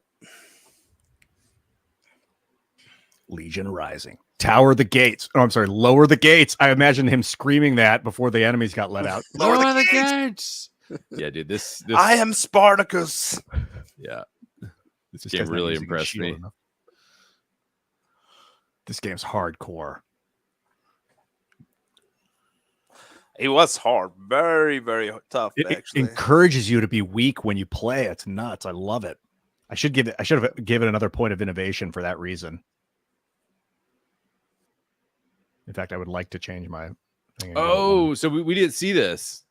[SPEAKER 11] Legion Rising. Tower the gates. Oh, I'm sorry. Lower the gates. I imagine him screaming that before the enemies got let out.
[SPEAKER 6] Lower the gates.
[SPEAKER 12] Yeah, dude. This
[SPEAKER 6] I am Spartacus.
[SPEAKER 12] Yeah. This game really impressed me.
[SPEAKER 11] This game's hardcore.
[SPEAKER 6] It was hard. Very, very tough,
[SPEAKER 11] It
[SPEAKER 6] actually.
[SPEAKER 11] encourages you to be weak when you play. It's nuts. I love it. I should have given another point of innovation for that reason. In fact, I would like to change my thing.
[SPEAKER 12] Oh, so we didn't see this.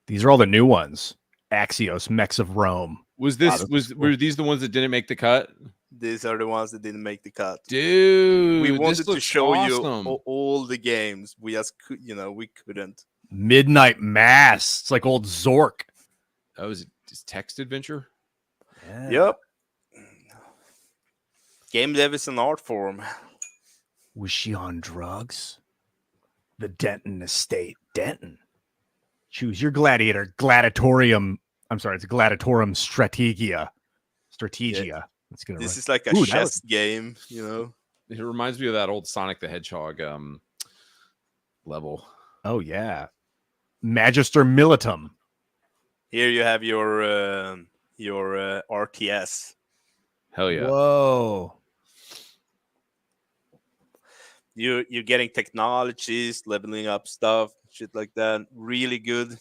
[SPEAKER 11] These are all the new ones. Axios, Mechs of Rome.
[SPEAKER 12] Was this were these the ones that didn't make the cut?
[SPEAKER 6] These are the ones that didn't make the cut.
[SPEAKER 12] Dude,
[SPEAKER 6] we wanted to show
[SPEAKER 12] awesome.
[SPEAKER 6] you all the games. We just we couldn't.
[SPEAKER 11] Midnight Mass. It's like old Zork.
[SPEAKER 12] That was just text adventure.
[SPEAKER 11] Yeah.
[SPEAKER 6] Yep. Game dev is an art form.
[SPEAKER 11] Was she on drugs? The Denton estate. Denton. Choose your gladiator. Gladiatorium. I'm sorry, it's Gladiatorum Strategia.
[SPEAKER 6] Yeah.
[SPEAKER 11] Let's get it
[SPEAKER 6] This
[SPEAKER 11] right.
[SPEAKER 6] is like a chess game,
[SPEAKER 12] It reminds me of that old Sonic the Hedgehog level.
[SPEAKER 11] Oh yeah. Magister Militum.
[SPEAKER 6] Here you have your RTS.
[SPEAKER 12] Hell yeah.
[SPEAKER 11] Whoa.
[SPEAKER 6] You're getting technologies, leveling up stuff, shit like that. Really good.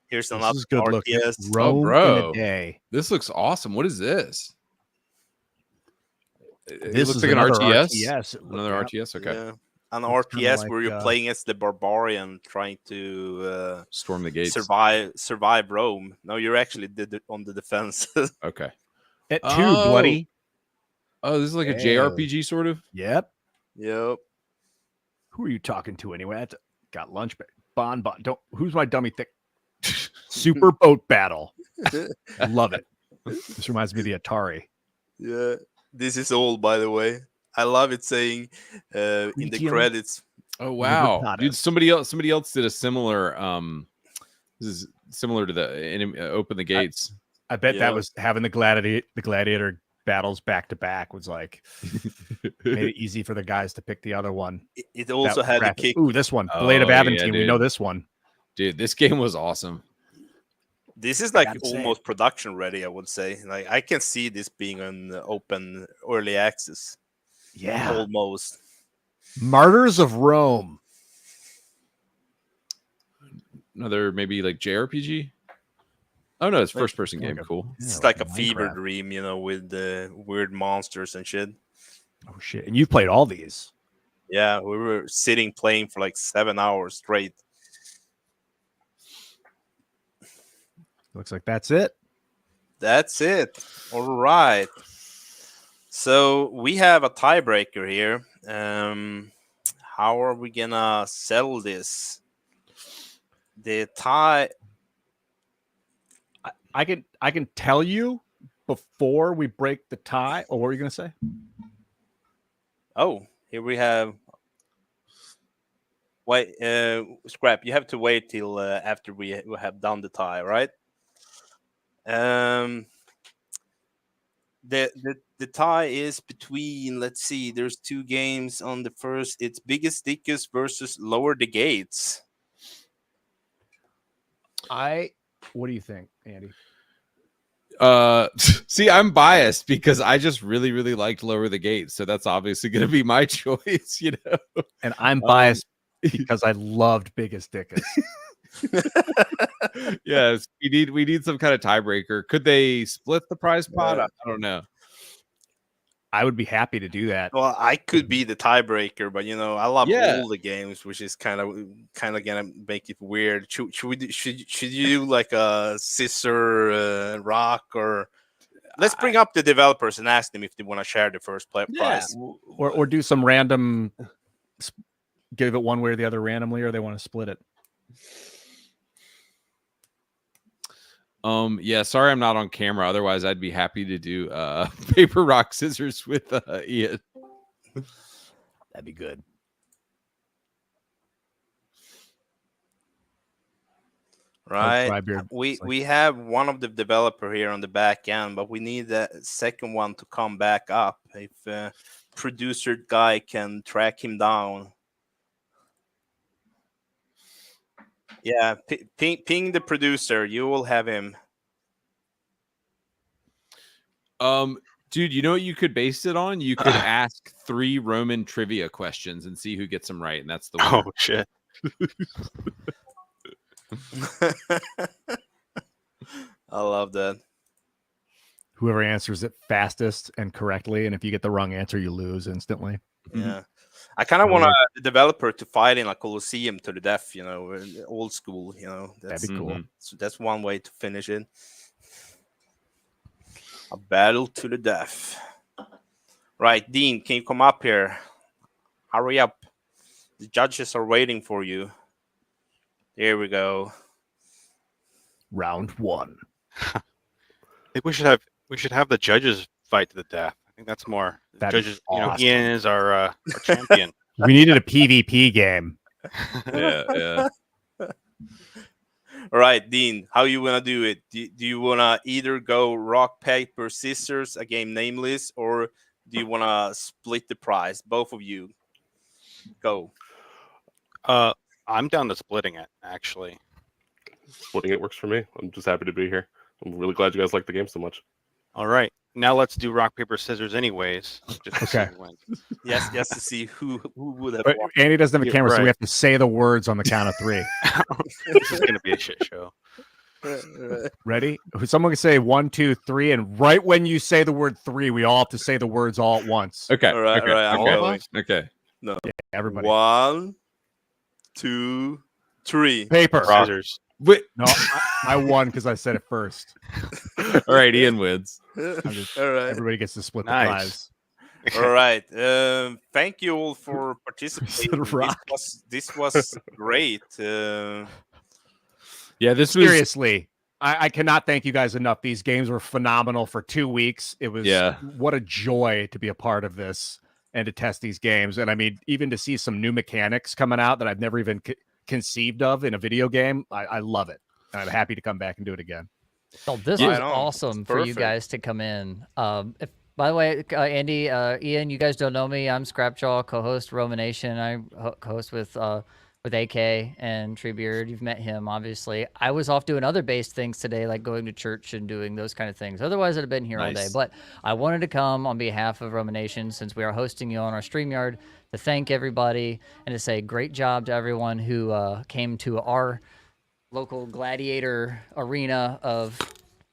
[SPEAKER 6] Here's
[SPEAKER 11] This
[SPEAKER 6] another
[SPEAKER 11] is good looking.
[SPEAKER 6] RTS.
[SPEAKER 12] Oh,
[SPEAKER 11] Rome in
[SPEAKER 12] bro,
[SPEAKER 11] a day.
[SPEAKER 12] this looks awesome. What is this? It
[SPEAKER 11] This
[SPEAKER 12] looks
[SPEAKER 11] is
[SPEAKER 12] like an
[SPEAKER 11] another
[SPEAKER 12] RTS.
[SPEAKER 11] RTS.
[SPEAKER 12] Another
[SPEAKER 11] Yep.
[SPEAKER 12] RTS. Okay.
[SPEAKER 6] Yeah, an
[SPEAKER 11] Looks kinda
[SPEAKER 6] RTS
[SPEAKER 11] like,
[SPEAKER 6] where you're playing as the barbarian trying to
[SPEAKER 12] storm the gates,
[SPEAKER 6] survive Rome. No, you're actually on the defense.
[SPEAKER 12] Okay.
[SPEAKER 11] At 2, bloody.
[SPEAKER 12] Oh, this is like a
[SPEAKER 11] Hey.
[SPEAKER 12] JRPG sort of.
[SPEAKER 11] Yep.
[SPEAKER 6] Yep.
[SPEAKER 11] Who are you talking to anyway? Got lunch. Bon. Don't. Who's my dummy thick? Super boat battle. Love it. This reminds me of the Atari.
[SPEAKER 6] Yeah, this is all, by the way. I love it saying in the
[SPEAKER 11] Retail?
[SPEAKER 6] credits.
[SPEAKER 12] Oh wow,
[SPEAKER 11] Ricotta.
[SPEAKER 12] dude! Somebody else did a similar. This is similar to the Open the Gates.
[SPEAKER 11] I bet
[SPEAKER 6] Yeah.
[SPEAKER 11] that was having the gladiator battles back to back was like made it easy for the guys to pick the other one.
[SPEAKER 6] It also had the kick.
[SPEAKER 11] Ooh, this one, Blade of
[SPEAKER 12] Oh, yeah,
[SPEAKER 11] Aventine. We know
[SPEAKER 12] dude.
[SPEAKER 11] this one.
[SPEAKER 12] Dude, this game was awesome.
[SPEAKER 6] This is like
[SPEAKER 11] gotta say.
[SPEAKER 6] almost production ready, I would say. Like I can see this being an open early access.
[SPEAKER 11] Yeah.
[SPEAKER 6] Almost.
[SPEAKER 11] Martyrs of Rome.
[SPEAKER 12] Another maybe like JRPG. Oh no, it's first person game.
[SPEAKER 11] like a-
[SPEAKER 12] Cool.
[SPEAKER 6] It's
[SPEAKER 11] Yeah,
[SPEAKER 6] like a
[SPEAKER 11] like
[SPEAKER 6] fever
[SPEAKER 11] Minecraft.
[SPEAKER 6] dream, you know, with the weird monsters and shit.
[SPEAKER 11] Oh shit! And you've played all these.
[SPEAKER 6] Yeah, we were sitting playing for like 7 hours straight.
[SPEAKER 11] Looks like that's it.
[SPEAKER 6] That's it. All right. So we have a tiebreaker here. How are we gonna settle this? The tie.
[SPEAKER 11] I can tell you before we break the tie. Or what were you gonna say?
[SPEAKER 6] Oh, here we have. Wait, Scrap. You have to wait till after we have done the tie, right? The tie is between, let's see, there's 2 games on the first. It's Biggest Dickus versus Lower the Gates.
[SPEAKER 11] What do you think, Andy?
[SPEAKER 12] See, I'm biased because I just really, really liked Lower the Gates, so that's obviously going to be my choice, you know.
[SPEAKER 11] And I'm biased because I loved Biggest Dickus.
[SPEAKER 12] Yes, we need some kind of tiebreaker. Could they split the prize pot?
[SPEAKER 6] Yeah.
[SPEAKER 12] I don't know.
[SPEAKER 11] I would be happy to do that.
[SPEAKER 6] Well, I could be the tiebreaker, but you know, I love
[SPEAKER 12] Yeah.
[SPEAKER 6] all the games, which is kind of gonna make it weird. Should you do like a scissor rock, or let's bring up the developers and ask them if they want to share the first prize.
[SPEAKER 11] Or do some random, give it one way or the other randomly, or they want to split it.
[SPEAKER 12] Yeah, sorry I'm not on camera. Otherwise, I'd be happy to do paper, rock, scissors with Ian.
[SPEAKER 11] That'd be good.
[SPEAKER 6] Right.
[SPEAKER 11] Frybeard,
[SPEAKER 6] We have one of the developer here on the back end, but we need the second one to come back up. If producer guy can track him down. Yeah, ping the producer. You will have him.
[SPEAKER 12] Dude, you know what you could base it on? You could ask 3 Roman trivia questions and see who gets them right, and that's the winner.
[SPEAKER 18] Oh shit.
[SPEAKER 6] I love that.
[SPEAKER 11] Whoever answers it fastest and correctly, and if you get the wrong answer, you lose instantly.
[SPEAKER 6] Yeah. I kind of want a developer to fight in a Colosseum to the death, you know, old school, you know.
[SPEAKER 11] That'd be cool.
[SPEAKER 6] So that's one way to finish it. A battle to the death. Right, Dean, can you come up here? Hurry up. The judges are waiting for you. There we go.
[SPEAKER 11] Round 1.
[SPEAKER 18] I think we should have the judges fight to the death. I think that's more. The
[SPEAKER 11] That'd be
[SPEAKER 18] judges,
[SPEAKER 11] awesome.
[SPEAKER 18] Ian is our champion.
[SPEAKER 11] We needed a PvP game.
[SPEAKER 12] Yeah.
[SPEAKER 6] All right, Dean, how you wanna do it? Do you wanna either go rock, paper, scissors, a game nameless, or do you wanna split the prize? Both of you, go.
[SPEAKER 18] I'm down to splitting it, actually.
[SPEAKER 19] Splitting it works for me. I'm just happy to be here. I'm really glad you guys like the game so much.
[SPEAKER 18] All right. Now let's do rock paper scissors, anyways. Just to
[SPEAKER 11] Okay.
[SPEAKER 18] see who wins.
[SPEAKER 6] Yes, to see who would have
[SPEAKER 11] But
[SPEAKER 6] won.
[SPEAKER 11] Andy doesn't have a
[SPEAKER 18] Yeah,
[SPEAKER 11] camera, so we
[SPEAKER 18] right.
[SPEAKER 11] have to say the words on the count of 3.
[SPEAKER 18] This is gonna be a shit show.
[SPEAKER 11] Ready? Someone can say 1, 2, 3, and right when you say the word 3, we all have to say the words all at once.
[SPEAKER 12] Okay.
[SPEAKER 6] All right,
[SPEAKER 12] okay.
[SPEAKER 6] I'm
[SPEAKER 12] okay.
[SPEAKER 6] going.
[SPEAKER 12] Okay.
[SPEAKER 6] No.
[SPEAKER 11] Yeah, everybody.
[SPEAKER 6] 1, 2, 3.
[SPEAKER 11] Paper.
[SPEAKER 18] Scissors.
[SPEAKER 12] Wait.
[SPEAKER 11] No, I won because I said it first.
[SPEAKER 12] All right, Ian wins.
[SPEAKER 6] All right.
[SPEAKER 11] Everybody gets to split
[SPEAKER 18] Nice.
[SPEAKER 11] the prize.
[SPEAKER 6] All right. Thank you all for participating. This was great.
[SPEAKER 12] Yeah, this was
[SPEAKER 11] Seriously, I cannot thank you guys enough. These games were phenomenal for 2 weeks. It was what a joy to be a part of this and to test these games. And I mean, even to see some new mechanics coming out that I've never even conceived of in a video game, I love it. And I'm happy to come back and do it again.
[SPEAKER 3] So this was awesome for you guys to come in. By the way, Andy, Ian, you guys don't know me. I'm Scrapjaw, co-host Romanation. I co-host with AK and Treebeard. You've met him, obviously. I was off doing other based things today, like going to church and doing those kind of things. Otherwise, I'd have been here all day. But I wanted to come on behalf of Romanation, since we are hosting you on our StreamYard, to thank everybody and to say great job to everyone who came to our local gladiator arena of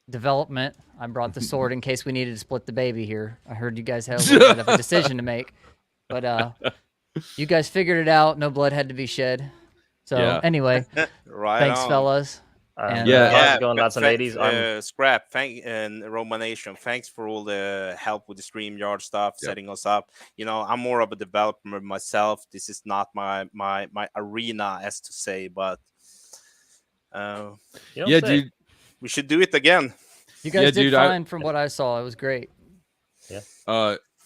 [SPEAKER 3] development. I brought the sword in case we needed to split the baby here. I heard you guys had a little bit of a decision to make, but you guys figured it out. No blood had to be shed. So anyway, thanks, fellas.
[SPEAKER 22] How's
[SPEAKER 6] Yeah,
[SPEAKER 22] it going, lads and ladies?
[SPEAKER 6] Scrap, and Romanation, thanks for all the help with the StreamYard stuff, setting us up. You know, I'm more of a developer myself. This is not my arena, as to say, but
[SPEAKER 12] dude,
[SPEAKER 6] we should do it again.
[SPEAKER 3] You guys did fine from what I saw. It was great.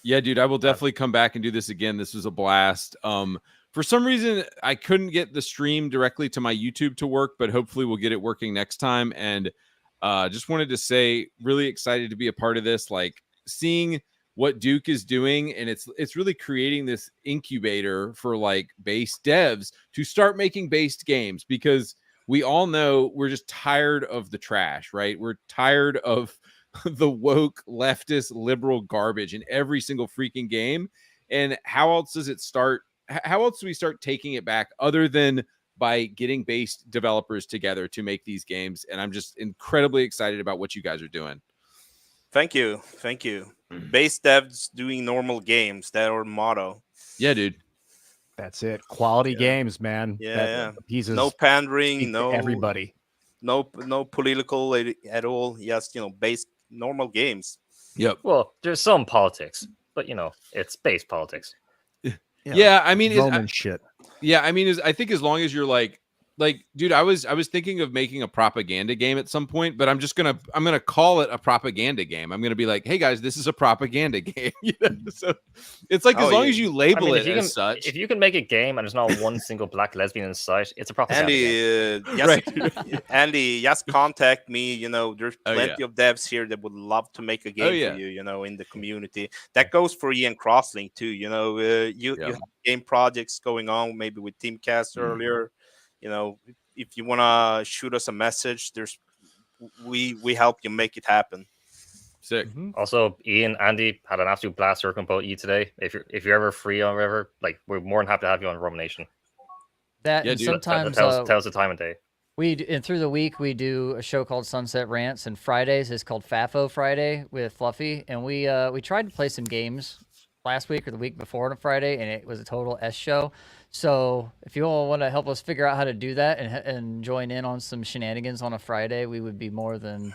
[SPEAKER 12] Yeah, dude, I will definitely come back and do this again. This was a blast. For some reason, I couldn't get the stream directly to my YouTube to work, but hopefully we'll get it working next time. And just wanted to say, really excited to be a part of this. Like seeing what Duke is doing, and it's really creating this incubator for like base devs to start making based games, because we all know we're just tired of the trash, right? We're tired of the woke leftist liberal garbage in every single freaking game. And how else does it start? How else do we start taking it back other than by getting based developers together to make these games? And I'm just incredibly excited about what you guys are doing.
[SPEAKER 6] Thank you. Base devs doing normal games. That's our motto.
[SPEAKER 12] Yeah, dude.
[SPEAKER 11] That's it. Quality games, man. Pieces.
[SPEAKER 6] No pandering. No
[SPEAKER 11] everybody.
[SPEAKER 6] No political at all. Yes, base normal games.
[SPEAKER 12] Yep.
[SPEAKER 22] Well, there's some politics, but it's base politics.
[SPEAKER 12] Yeah, I mean,
[SPEAKER 11] Roman shit.
[SPEAKER 12] Yeah, I mean, I think as long as you're like, dude, I was thinking of making a propaganda game at some point, but I'm gonna call it a propaganda game. I'm gonna be like, hey guys, this is a propaganda game. So it's like as long as you label it as such.
[SPEAKER 22] If you can make a game and there's not one single black lesbian in sight, it's a propaganda game.
[SPEAKER 6] Andy, just contact me. There's plenty of devs here that would love to make a game for you. In the community. That goes for Ian Crosslink too. You have game projects going on, maybe with Teamcast earlier. If you want to shoot us a message, we help you make it happen.
[SPEAKER 12] Sick.
[SPEAKER 22] Also, Ian, Andy had an absolute blast working about you today. If you're ever free or whatever, we're more than happy to have you on Romanation.
[SPEAKER 3] Sometimes
[SPEAKER 22] tell us the time of day.
[SPEAKER 3] And through the week we do a show called Sunset Rants, and Fridays is called FAFO Friday with Fluffy, and we tried to play some games last week or the week before on a Friday, and it was a total S show. So if you all want to help us figure out how to do that and join in on some shenanigans on a Friday, we would be more than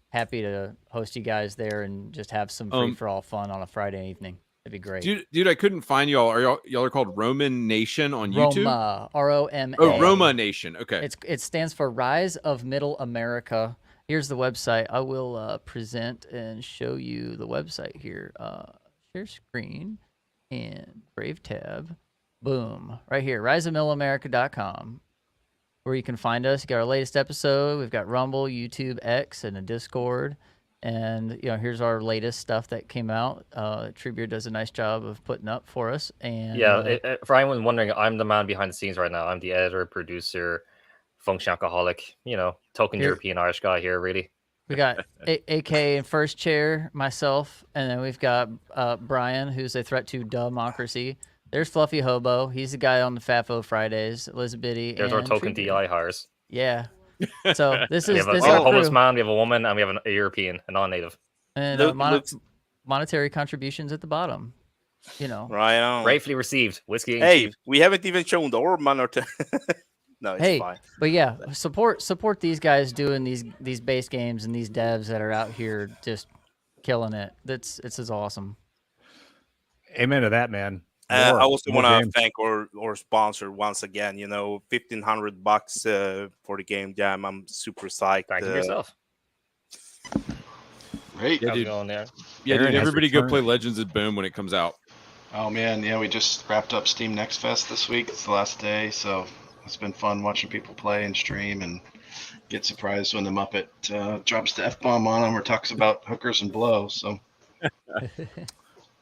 [SPEAKER 3] happy to host you guys there and just have some free for all fun on a Friday evening. It'd be great.
[SPEAKER 12] Dude, I couldn't find y'all. Y'all are called Roman Nation on YouTube?
[SPEAKER 3] Roma, ROMA.
[SPEAKER 12] Oh, Roma Nation. Okay.
[SPEAKER 3] It stands for Rise of Middle America. Here's the website. I will present and show you the website here. Share screen and Brave tab. Boom. Right here. riseofmiddleamerica.com, where you can find us. You got our latest episode. We've got Rumble, YouTube, X, and a Discord. And here's our latest stuff that came out. Treebeard does a nice job of putting up for us. And
[SPEAKER 22] for anyone wondering, I'm the man behind the scenes right now. I'm the editor, producer, function alcoholic, token European Irish guy here, really.
[SPEAKER 3] We got AK in first chair, myself, and then we've got Brian, who's a threat to democracy. There's Fluffy Hobo. He's the guy on the FAFO Fridays. Elizabeth.
[SPEAKER 22] There's our token DI hires.
[SPEAKER 3] Yeah. So this
[SPEAKER 22] we
[SPEAKER 3] is
[SPEAKER 22] have a homeless man, we have a woman, and we have a European, a non-native.
[SPEAKER 3] And monetary contributions at the bottom. You know.
[SPEAKER 6] Right on.
[SPEAKER 22] Gratefully received. Whiskey ain't cheap.
[SPEAKER 6] We haven't even shown the Orban or no, it's fine.
[SPEAKER 3] But yeah, support these guys doing these base games and these devs that are out here just killing it. It's just awesome.
[SPEAKER 11] Amen to that, man.
[SPEAKER 6] I also want to thank our sponsor once again. You know, $1,500 for the Game Jam. I'm super psyched.
[SPEAKER 22] Thank you yourself.
[SPEAKER 2] Great.
[SPEAKER 12] Yeah, dude.
[SPEAKER 22] Going there?
[SPEAKER 12] Yeah, dude, everybody go play Legends of Boom when it comes out.
[SPEAKER 2] Oh man, yeah, we just wrapped up Steam Next Fest this week. It's the last day, so it's been fun watching people play and stream and get surprised when the Muppet drops the F-bomb on them or talks about hookers and blow. So,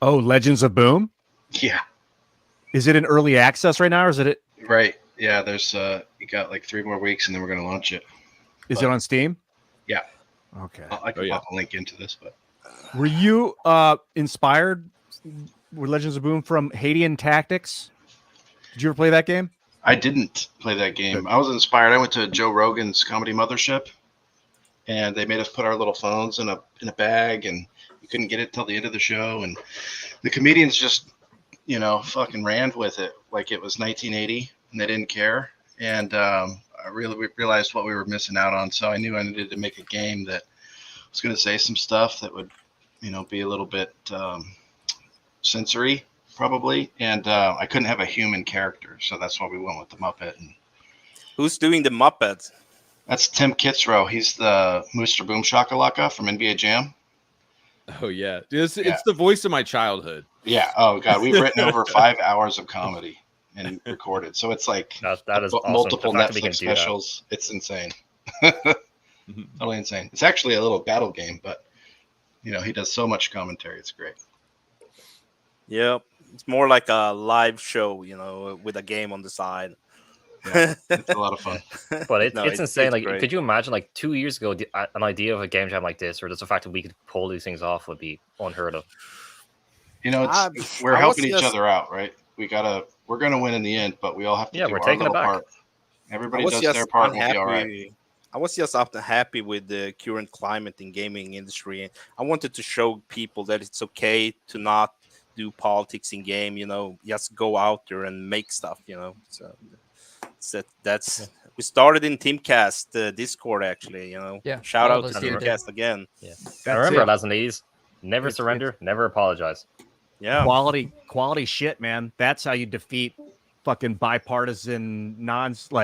[SPEAKER 11] oh, Legends of Boom?
[SPEAKER 2] Yeah.
[SPEAKER 11] Is it in early access right now, or is it?
[SPEAKER 2] Right. Yeah, there's you got like 3 more weeks, and then we're gonna launch it.
[SPEAKER 11] Is it on Steam?
[SPEAKER 2] Yeah.
[SPEAKER 11] Okay.
[SPEAKER 2] I can pop a link into this, but
[SPEAKER 11] were you inspired with Legends of Boom from Hadean Tactics? Did you ever play that game?
[SPEAKER 2] I didn't play that game. I was inspired. I went to Joe Rogan's Comedy Mothership, and they made us put our little phones in a bag, and you couldn't get it till the end of the show. And the comedians just, fucking ran with it like it was 1980, and they didn't care. And I really realized what we were missing out on. So I knew I needed to make a game that was going to say some stuff that would, be a little bit sensory. Probably, and I couldn't have a human character, so that's why we went with the Muppet. And
[SPEAKER 6] who's doing the Muppet?
[SPEAKER 2] That's Tim Kitzrow. He's the Mr. Boom Shakalaka from NBA Jam.
[SPEAKER 12] Oh yeah, it's the voice of my childhood.
[SPEAKER 2] Yeah. Oh god, we've written over 5 hours of comedy and recorded, so it's like
[SPEAKER 22] that is
[SPEAKER 2] multiple
[SPEAKER 22] awesome.
[SPEAKER 2] Netflix specials. It's insane. Totally insane. It's actually a little battle game, but he does so much commentary. It's great.
[SPEAKER 6] Yep. It's more like a live show, with a game on the side.
[SPEAKER 2] Yeah, it's a lot of fun.
[SPEAKER 22] But it's insane. Like,
[SPEAKER 2] great.
[SPEAKER 22] could you imagine, like 2 years ago, an idea of a game jam like this, or just the fact that we could pull these things off, would be unheard of.
[SPEAKER 2] We're helping each other out, right? We're gonna win in the end, but we all have to do our little part. Everybody does their part, and we'll be all right.
[SPEAKER 6] I was just happy with the current climate in gaming industry, and I wanted to show people that it's okay to not do politics in game, just go out there and make stuff, so that's we started in Teamcast Discord, actually,
[SPEAKER 3] Yeah,
[SPEAKER 6] shout out to Teamcast again.
[SPEAKER 22] I remember it, Lasanese. Never surrender, never apologize.
[SPEAKER 6] Yeah,
[SPEAKER 11] quality shit, man. That's how you defeat fucking bipartisan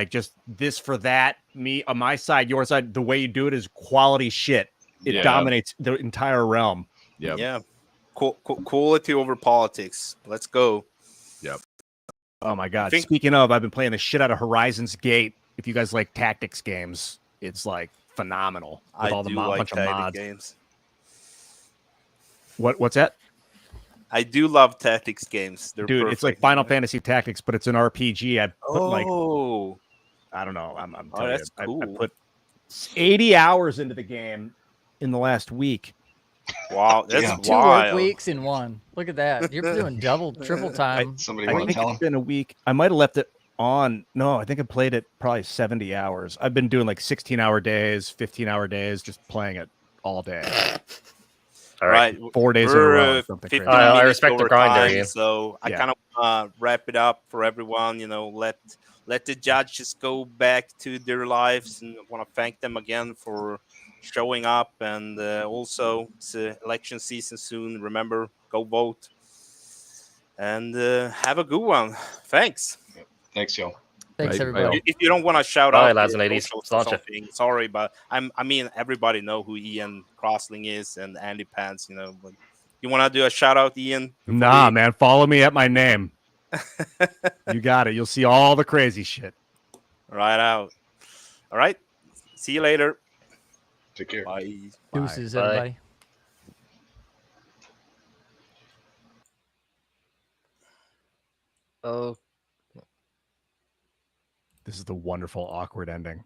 [SPEAKER 11] just this for that, me on my side, your side. The way you do it is quality shit. It dominates the entire realm.
[SPEAKER 6] Yeah. Quality over politics. Let's go.
[SPEAKER 12] Yep.
[SPEAKER 11] Oh my god. Speaking of, I've been playing the shit out of Horizon's Gate. If you guys like tactics games, it's like phenomenal. With all the bunch of mods.
[SPEAKER 6] Games.
[SPEAKER 11] What's that?
[SPEAKER 6] I do love tactics games. They're
[SPEAKER 11] Dude,
[SPEAKER 6] perfect.
[SPEAKER 11] it's like Final Fantasy Tactics, but it's an RPG. I put I don't know. I'm telling
[SPEAKER 6] that's
[SPEAKER 11] you,
[SPEAKER 6] cool.
[SPEAKER 11] I put 80 hours into the game in the last week.
[SPEAKER 6] Wow, that's
[SPEAKER 3] wild. 2 work weeks in one. Look at that. You're doing double, triple time.
[SPEAKER 2] Somebody
[SPEAKER 11] I
[SPEAKER 2] want to
[SPEAKER 11] think
[SPEAKER 2] tell
[SPEAKER 11] it's
[SPEAKER 2] him?
[SPEAKER 11] been a week. I might have left it on. No, I think I played it probably 70 hours. I've been doing like 16-hour days, 15-hour days, just playing it all day.
[SPEAKER 22] All right.
[SPEAKER 11] 4 days in a row. Or something crazy.
[SPEAKER 22] I respect the grind there, Ian.
[SPEAKER 6] So I kind of wrap it up for everyone. Let the judges go back to their lives, and I want to thank them again for showing up. And also, it's election season soon. Remember, go vote, and have a good one. Thanks.
[SPEAKER 2] Thanks, y'all.
[SPEAKER 3] Thanks, everybody.
[SPEAKER 6] If you don't want to shout
[SPEAKER 22] Bye,
[SPEAKER 6] out,
[SPEAKER 22] lads and ladies.
[SPEAKER 6] something, sorry, but I mean, everybody know who Ian Crossling is and Andy Pants. But you want to do a shout out, Ian?
[SPEAKER 11] Nah, man. Follow me at my name. You got it. You'll see all the crazy shit.
[SPEAKER 6] Right out. All right. See you later.
[SPEAKER 2] Take care.
[SPEAKER 6] Bye.
[SPEAKER 3] Deuces,
[SPEAKER 22] Bye.
[SPEAKER 3] everybody.
[SPEAKER 22] Oh.
[SPEAKER 11] This is the wonderful awkward ending.